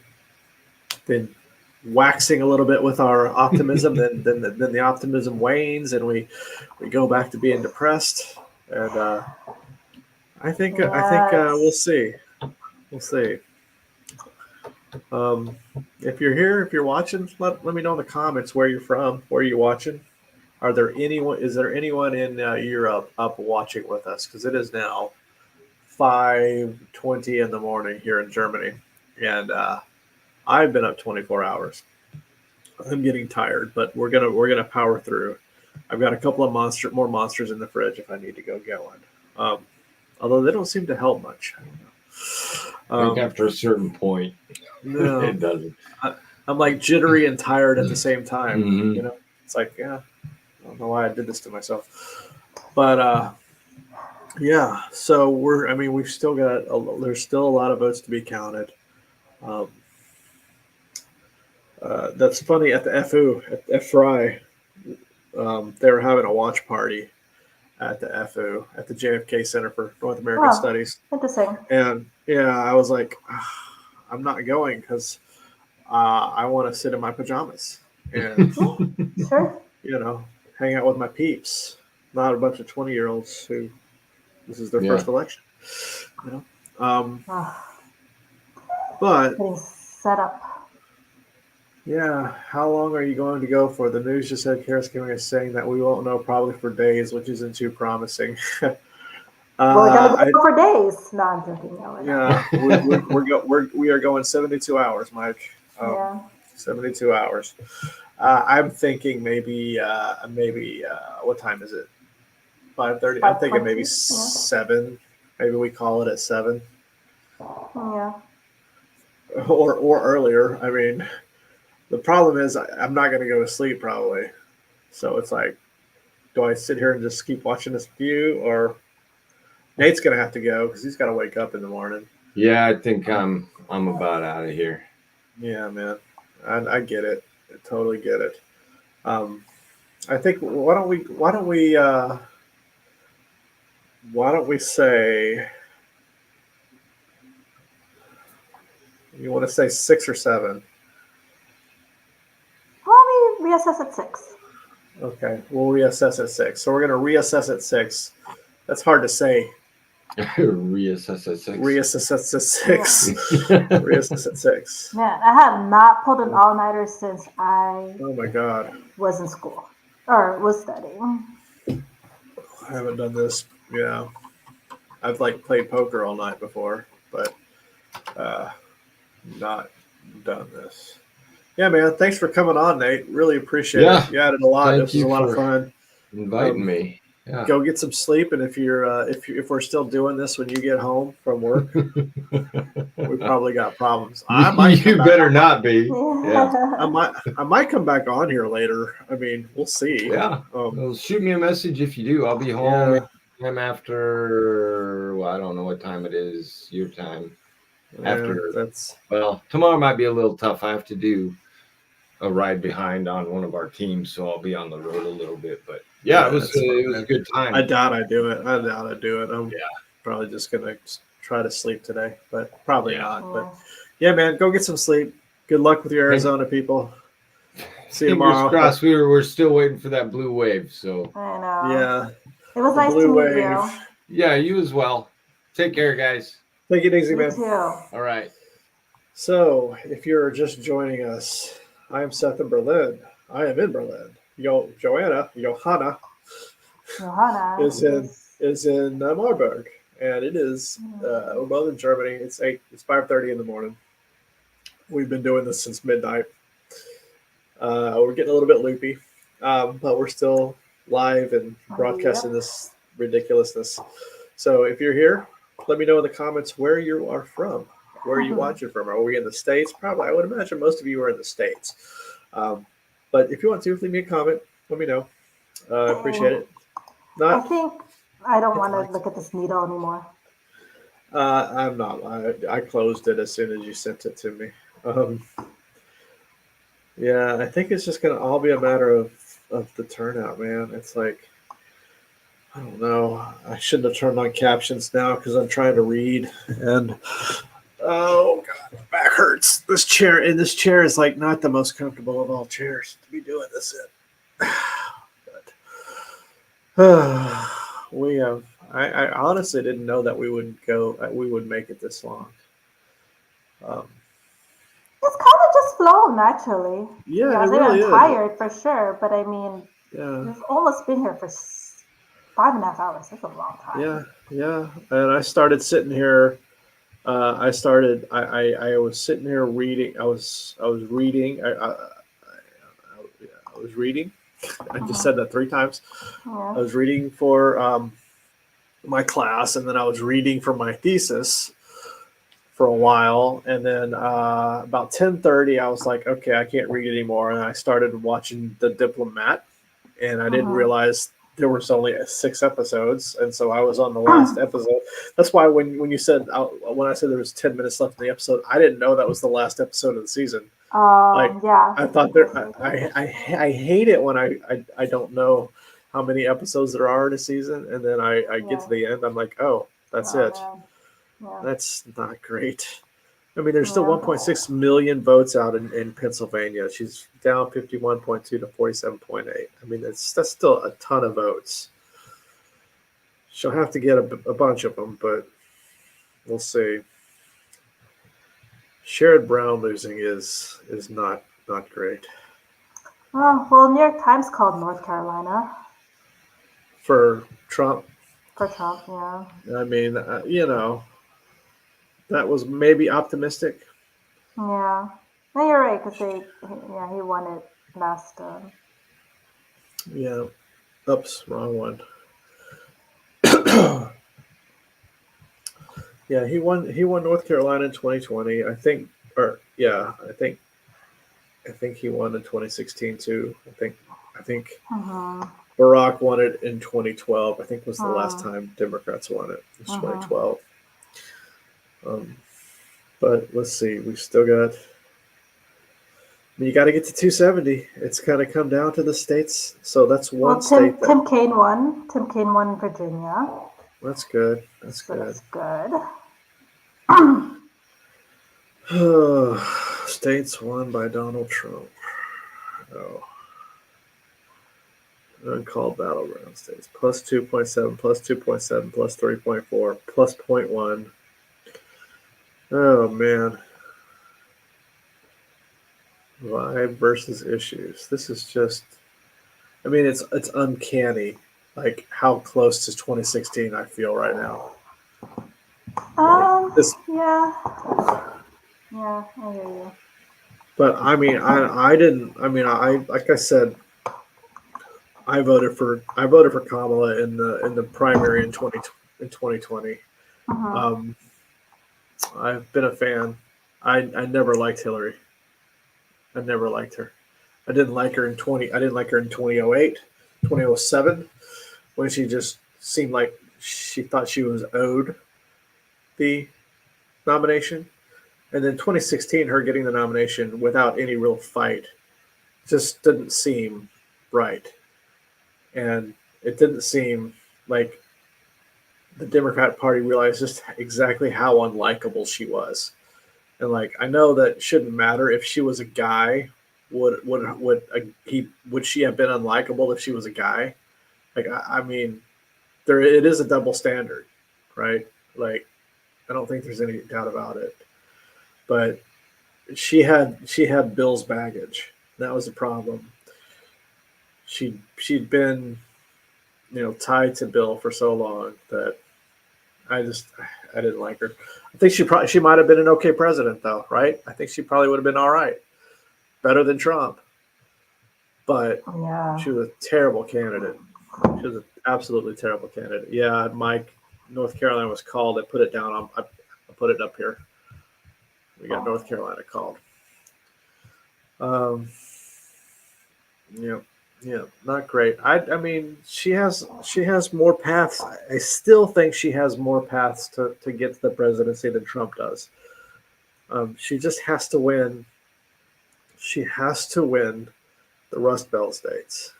waxing a little bit with our optimism. then the optimism wanes, and we go back to being depressed. And I think we'll see. We'll see. If you're here, if you're watching, let me know in the comments where you're from, where you're watching. Is there anyone in Europe up watching with us? Because it is now 5:20 in the morning here in Germany, and I've been up 24 hours. I'm getting tired, but we're gonna power through. I've got a couple of more monsters in the fridge if I need to go get one. although they don't seem to help much. I think after a certain point, No, it doesn't. I'm like jittery and tired at the same time. Mhm. You know, it's like, yeah, I don't know why I did this to myself, but yeah. So we've still got there's still a lot of votes to be counted. Um, that's funny at the FU at FRI. They were having a watch party at the FU at the JFK Center for North American Oh, Studies, interesting. and yeah, I was like, I'm not going because I want to sit in my pajamas and Sure. hang out with my peeps, not a bunch of 20-year-olds who this is their Yeah. first election. You know, um, Oh, but getting set up. yeah, how long are you going to go for? The news just said Karis King is saying that we won't know probably for days, which isn't too promising. We're gonna I, go for days. No, I'm joking. No, we're not. yeah, we are going 72 hours, Mike. Yeah. 72 hours. I'm thinking maybe what time is it? 5:30. I'm thinking 5:20, maybe yeah. 7. Maybe we call it at 7 Yeah. or earlier. I mean, the problem is I'm not going to go to sleep probably. So it's like, do I sit here and just keep watching this view, or Nate's going to have to go because he's got to wake up in the morning. Yeah, I think I'm about out of here. Yeah, man, I get it. I totally get it. I think why don't we say, you want to say 6 or 7? Well, we reassess at 6. Okay, we'll reassess at 6. So we're going to reassess at 6. That's hard to say. Reassess at 6. Reassess at 6. Reassess at 6. Man, I have not pulled an all-nighter since I Oh my God. was in school or was studying. I haven't done this. Yeah. I've played poker all night before, but not done this. Yeah, man. Thanks for coming on, Nate. Really appreciate it. You added a lot. This was a lot of fun. Inviting me. Yeah. Go get some sleep, and if we're still doing this when you get home from work, we probably got problems. You better not be. Yeah. I might come back on here later. I mean, we'll see. Yeah. Well, shoot me a message if you do. I'll be home. Yeah. After. Well, I don't know what time it is. Your time. After tomorrow might be a little tough. I have to do a ride behind on one of our teams, so I'll be on the road a little bit. But yeah, it was a good time. I doubt I do it. I'm probably just gonna try to sleep today, but probably not. But yeah, man, go get some sleep. Good luck with your Arizona people. See you tomorrow. Fingers crossed. We're still waiting for that blue wave. So I know. Yeah, it was nice to meet you. Yeah, you as well. Take care, guys. Take it easy, You man. too. All right. So, if you're just joining us, I am Seth in Berlin. I am in Berlin. Johanna is in Marburg, and it is we're both in Germany. It's 5:30 in the morning. We've been doing this since midnight. We're getting a little bit loopy, but we're still live and broadcasting this ridiculousness. So if you're here, let me know in the comments where you are from. Where are you watching from? Are we in the States? Probably. I would imagine most of you are in the States. But if you want to, leave me a comment. Let me know. Appreciate it. I think I don't want to look at this needle anymore. I'm not. I closed it as soon as you sent it to me. Yeah, I think it's just going to all be a matter of the turnout, man. It's like, I don't know. I shouldn't have turned on captions now because I'm trying to read. And, oh, God, my back hurts. This chair is like not the most comfortable of all chairs to be doing this in. But we have. I honestly didn't know that we would make it this long. It's kind of just flown naturally. Yeah, it really is. I'm tired for sure, but I mean, yeah, we've almost been here for 5.5 hours. That's a long time. Yeah. And I started sitting here. I was sitting here reading. I was reading. I was reading. I just said that 3 times. Yeah. I was reading for my class, and then I was reading for my thesis for a while, and then about 10:30, I was like, okay, I can't read anymore, and I started watching The Diplomat, and I didn't realize there was only 6 episodes, and so I was on the last episode. That's why when you said when I said there was 10 minutes left in the episode, I didn't know that was the last episode of the season. Yeah. I thought I hate it when I don't know how many episodes there are in a season, and then I get to the end, I'm like, oh, that's it. Yeah. That's not great. I mean, there's still 1.6 million votes out in Pennsylvania. She's down 51.2 to 47.8. I mean, that's still a ton of votes. She'll have to get a bunch of them, but we'll see. Sherrod Brown losing is not great. Well, New York Times called North Carolina For Trump. for Trump. Yeah. I mean, that was maybe optimistic. Yeah. No, you're right because he won it last. Yeah. Oops, wrong one. Yeah, he won North Carolina in 2020. I think he won in 2016 too. I think Barack won it in 2012. I think was the last time Democrats won it. It was 2012. But let's see. We've still got. You got to get to 270. It's kind of come down to the states. So that's one state. Tim Kaine won. Tim Kaine won Virginia. That's good. That's good. States won by Donald Trump. Oh. Uncalled battleground states. Plus 2.7, plus 2.7, plus 3.4, plus 0.1. Oh, man. Vibe versus issues. This is just, I mean, it's uncanny, like how close to 2016 I feel right now. Yeah, I hear you. But I mean, I didn't. I mean, like I said, I voted for Kamala in the primary in 2020. I've been a fan. I never liked Hillary. I never liked her. I didn't like her in 2008, 2007, when she just seemed like she thought she was owed the nomination. And then 2016, her getting the nomination without any real fight just didn't seem right. And it didn't seem like the Democrat Party realized just exactly how unlikable she was. And like, I know that shouldn't matter if she was a guy. Would she have been unlikable if she was a guy? Like, I mean, it is a double standard, right? Like, I don't think there's any doubt about it. But she had Bill's baggage. That was the problem. She'd been, tied to Bill for so long that I didn't like her. I think she might have been an okay president though, right? I think she probably would have been all right, better than Trump. But she was a terrible candidate. She was an absolutely terrible candidate. Yeah, Mike, North Carolina was called. I put it down. I put it up here. We got North Carolina called. Yeah, not great. I mean, she has more paths. I still think she has more paths to get to the presidency than Trump does. She just has to win. She has to win the Rust Belt states.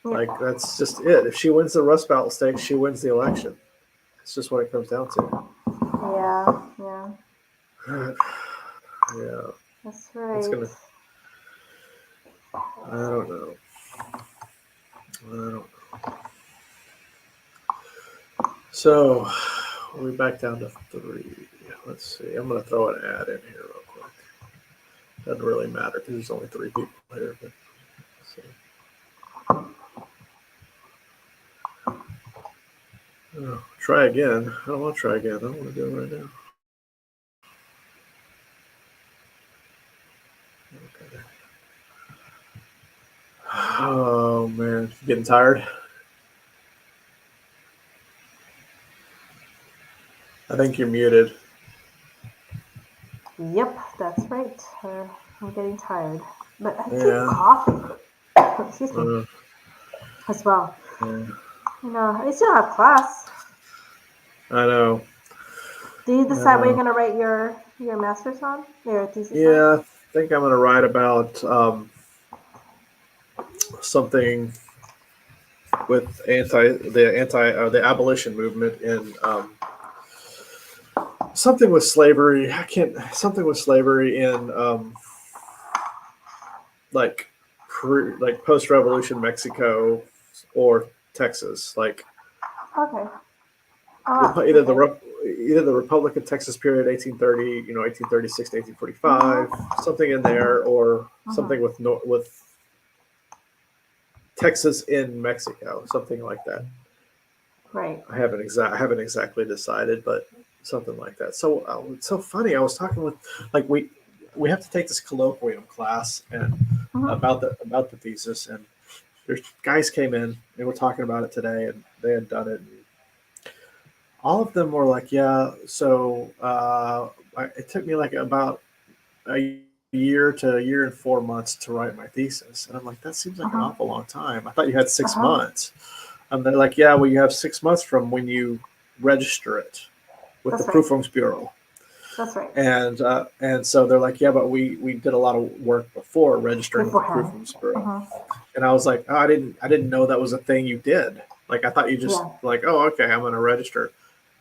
Like, that's just it. If she wins the Rust Belt states, she wins the election. It's just what it comes down to. Yeah. That's right. I don't know. So we're back down to 3. Let's see. I'm going to throw an ad in here real quick. Doesn't really matter because there's only 3 people here. But let's see. Oh, try again. I don't want to try again. I don't want to do it right now. Okay. Oh man, getting tired. I think you're muted. Yep, that's right. I'm getting tired, but I keep Yeah. coughing. Excuse me, Uh, as well. yeah. I still have class. I know. Do you I decide what you're know. gonna write your master's on, your thesis on? Yeah, I think I'm gonna write about something with the abolition movement in something with slavery. I can't something with slavery in like like post revolution Mexico or Texas, like Okay. Oh, okay. either the Republic of Texas period 1830, 1836 to 1845, Mhm. something in there, or Mhm. something with Texas in Mexico, something like that. Right. I haven't exactly decided, but something like that. So it's so funny. I was talking with like we have to take this colloquium class and Mhm. about the thesis, and there's guys came in and were talking about it today, and they had done it. And all of them were like, "Yeah, so it took me like about a year to a year and 4 months to write my thesis," and I'm like, "That seems like an Mhm. awful long time. I thought you had Uh six huh. months." And they're like, "Yeah, well, you have 6 months from when you register it with the That's right. Proofings Bureau." That's right. And so they're like, "Yeah, but we did a lot of work before registering with the Beforehand. Proofings Bureau." Mhm. And I was like, "Oh, I didn't know that was a thing you did. Like, I thought you just Yeah. like, oh, okay, I'm going to register."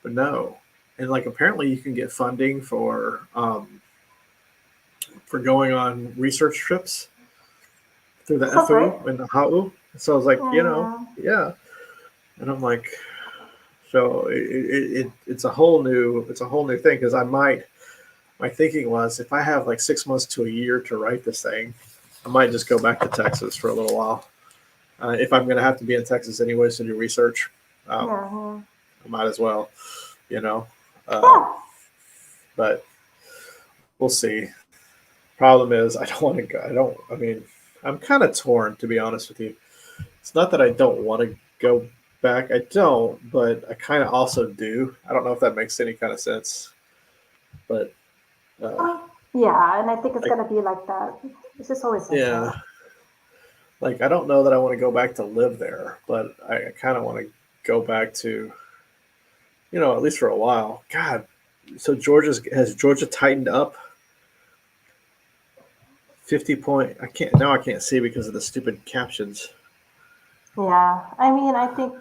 But no. And like apparently you can get funding for going on research trips through the That's right. FU and the HAU. So I was like, Yeah. yeah. And I'm like, so it's a whole new thing because my thinking was if I have like 6 months to a year to write this thing, I might just go back to Texas for a little while. If I'm going to have to be in Texas anyways to do research, um, Yeah. Yeah. I might as well, you know. Yeah. Um, but we'll see. Problem is, I don't want to go. I don't. I mean, I'm kind of torn to be honest with you. It's not that I don't want to go back. I don't, but I kind of also do. I don't know if that makes any kind of sense, but uh, Yeah, and I think it's like, gonna be like that. It's just always like yeah, that. like I don't know that I want to go back to live there, but I kind of want to go back to, at least for a while. God, so has Georgia tightened up 50 point? I can't see because of the stupid captions. Yeah. I mean, I think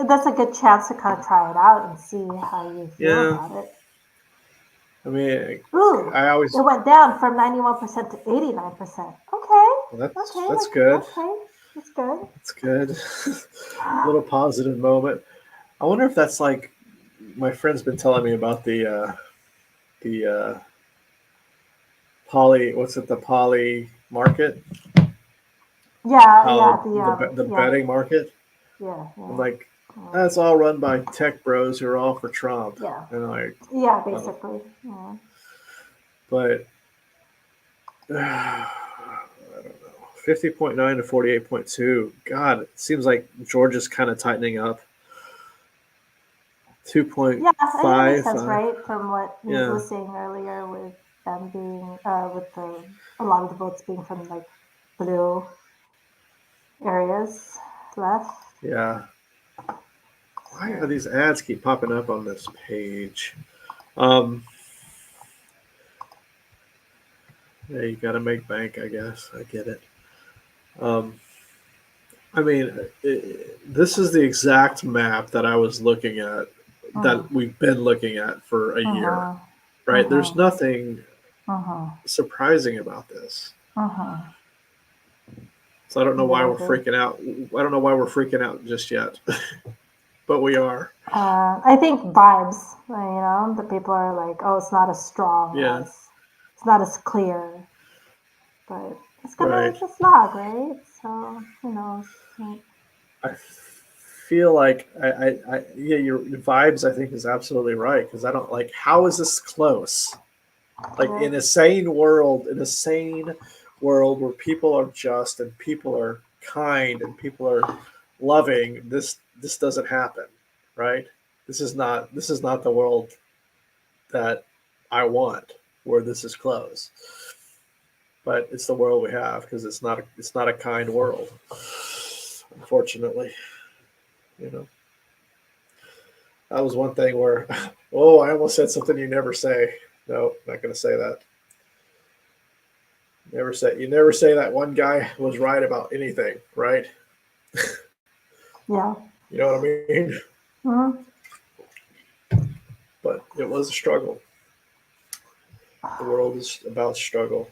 that's a good chance to kind of try it out and see how you feel Yeah, about it. I mean, Ooh, I it always went down from 91% to 89%. Okay. well, Okay. that's good. Okay. That's good. That's good. Little positive moment. I wonder if that's like my friend's been telling me about the poly. What's it? The poly market? Yeah. Yeah. How the Yeah. betting market? Yeah. And Yeah. like that's all run by tech bros who are all for Trump. Yeah. And like, Yeah. oh, Basically. Yeah. but I don't know. 50.9 to 48.2. God, it seems like Georgia's kind of tightening up. Yeah. I mean, it makes 2.5. sense, right? From what Nick Yeah, was saying earlier, with them being, with the a lot of the votes being from like blue areas left. yeah. Why are So, these ads keep popping up on this page? Um, yeah, you got to make bank, I guess. I get it. Um, I mean, this is the exact map that I was looking at, uh-huh, that we've been looking at for a year, uh-huh, right? There's uh-huh, nothing uh-huh, surprising about this. uh-huh. So I don't know why Yeah, I we're agree. freaking out. I don't know why we're freaking out just yet, but we are. I think vibes, the people are like, oh, it's not as strong Yeah, as, it's not as clear, but right. it's a slog, right? So, who knows? Right. I feel like yeah, your vibes I think is absolutely right because I don't like how is this close? Like Yeah. in a sane world where people are just and people are kind and people are loving, this doesn't happen, right? this is not the world that I want, where this is closed. But it's the world we have because it's not a kind world, unfortunately. You know, that was one thing where, oh, I almost said something you never say. No, not going to say that. You never say that one guy was right about anything, right? Yeah. You know what I mean? Mhm. But it was a struggle. The world is about struggle.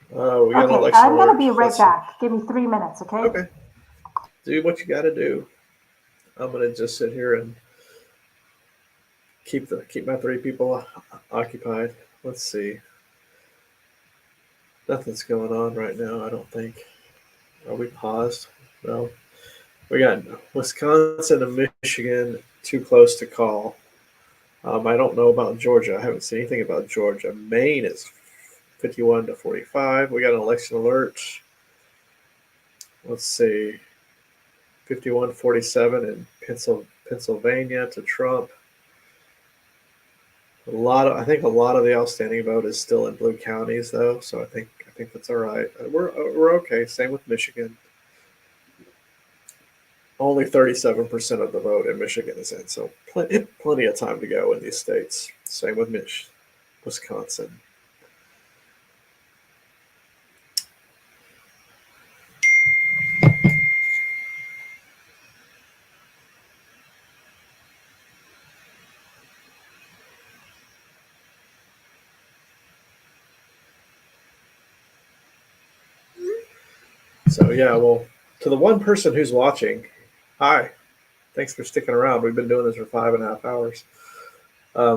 We got an Okay, election I'm gonna alert. be right Let's see. back. Give me 3 minutes, okay? Okay, do what you got to do. I'm gonna just sit here and keep my three people occupied. Let's see. Nothing's going on right now. I don't think. Are we paused? No. We got Wisconsin and Michigan too close to call. I don't know about Georgia. I haven't seen anything about Georgia. Maine is 51 to 45. We got an election alert. Let's see. 51-47 in Pennsylvania to Trump. I think a lot of the outstanding vote is still in blue counties though, so I think that's all right. We're okay. Same with Michigan. Only 37% of the vote in Michigan is in, so plenty of time to go in these states. Same with Wisconsin. So yeah, well, to the one person who's watching, hi. Thanks for sticking around. We've been doing this for 5.5 hours.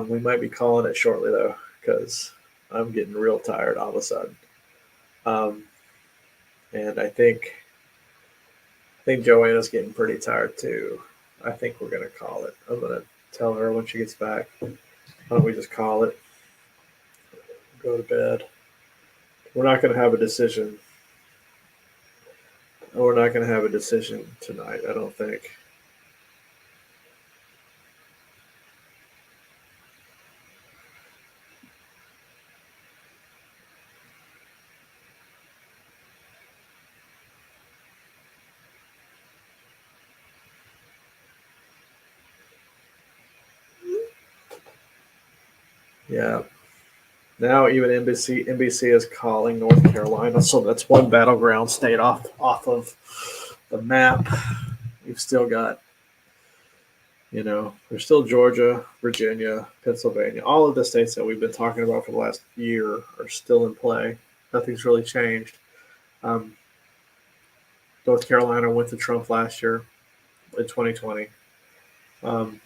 We might be calling it shortly though, because I'm getting real tired all of a sudden. And I think Joanna's getting pretty tired too. I think we're gonna call it. I'm gonna tell her when she gets back. Why don't we just call it? Go to bed. We're not gonna have a decision. We're not gonna have a decision tonight. I don't think. Yeah. Now even NBC is calling North Carolina, so that's one battleground state off of the map. You've still got, there's still Georgia, Virginia, Pennsylvania. All of the states that we've been talking about for the last year are still in play. Nothing's really changed. Um, North Carolina went to Trump last year in 2020. Um,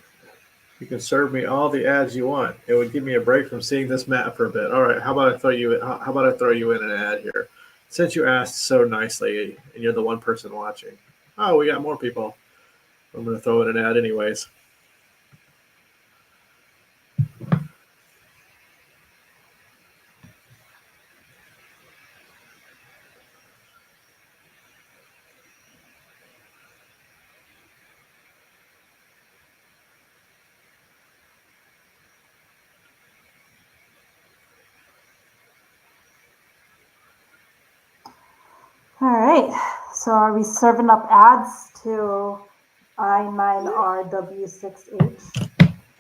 you can serve me all the ads you want. It would give me a break from seeing this map for a bit. All right, how about I throw you? How about I throw you in an ad here? Since you asked so nicely, and you're the one person watching. Oh, we got more people. I'm going to throw in an ad anyways. All right. So are we serving up ads to I9RW6H?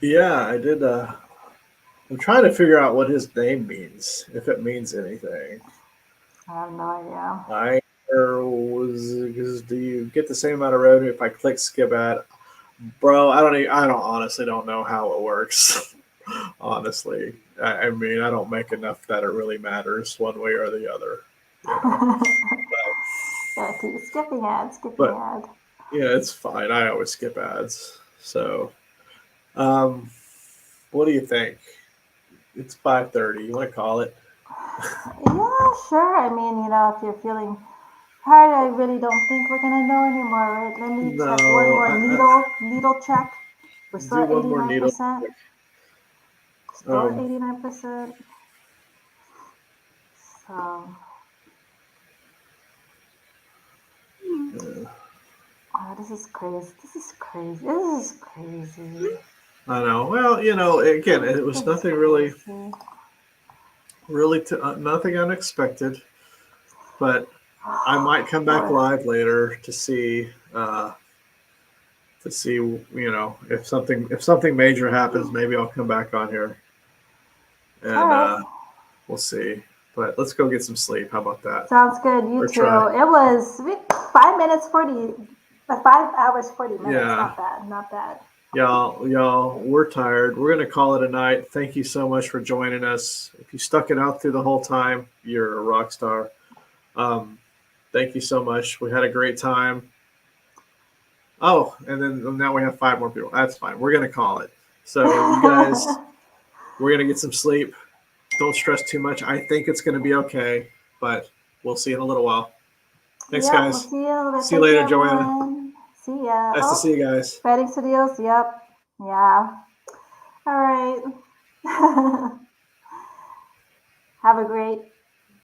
Yeah, I did. I'm trying to figure out what his name means, if it means anything. I have no idea. Do you get the same amount of revenue if I click skip ad? Bro, I honestly don't know how it works. Honestly, I mean, I don't make enough that it really matters one way or the other. Yeah, keep skipping ad. Yeah, it's fine. I always skip ads. So, what do you think? It's 5:30. You want to call it? Yeah, sure. I mean, if you're feeling tired, I really don't think we're gonna know anymore, right? Let me check one No, more needle check. We're still do at one more needle. 89%. Still at 89%. So Uh, how this is crazy. This is crazy. This is crazy. I know. Well, again, it was nothing really, nothing unexpected. But I might come back live later to see, if something major happens. Maybe I'll come back on here, and we'll see. But let's go get some sleep. How about that? Sounds good. You too. It was 5 minutes 40, 5 hours 40 minutes. Yeah. Not bad. Not bad. Y'all, we're tired. We're gonna call it a night. Thank you so much for joining us. If you stuck it out through the whole time, you're a rock star. Thank you so much. We had a great time. Oh, and then now we have 5 more people. That's fine. We're gonna call it. So you guys, we're gonna get some sleep. Don't stress too much. I think it's gonna be okay, but we'll see in a little while. Thanks, guys. We'll see you later, Joanna. See ya. Nice to see you guys. Wedding Studios. Yep. Yeah. All right. Have a great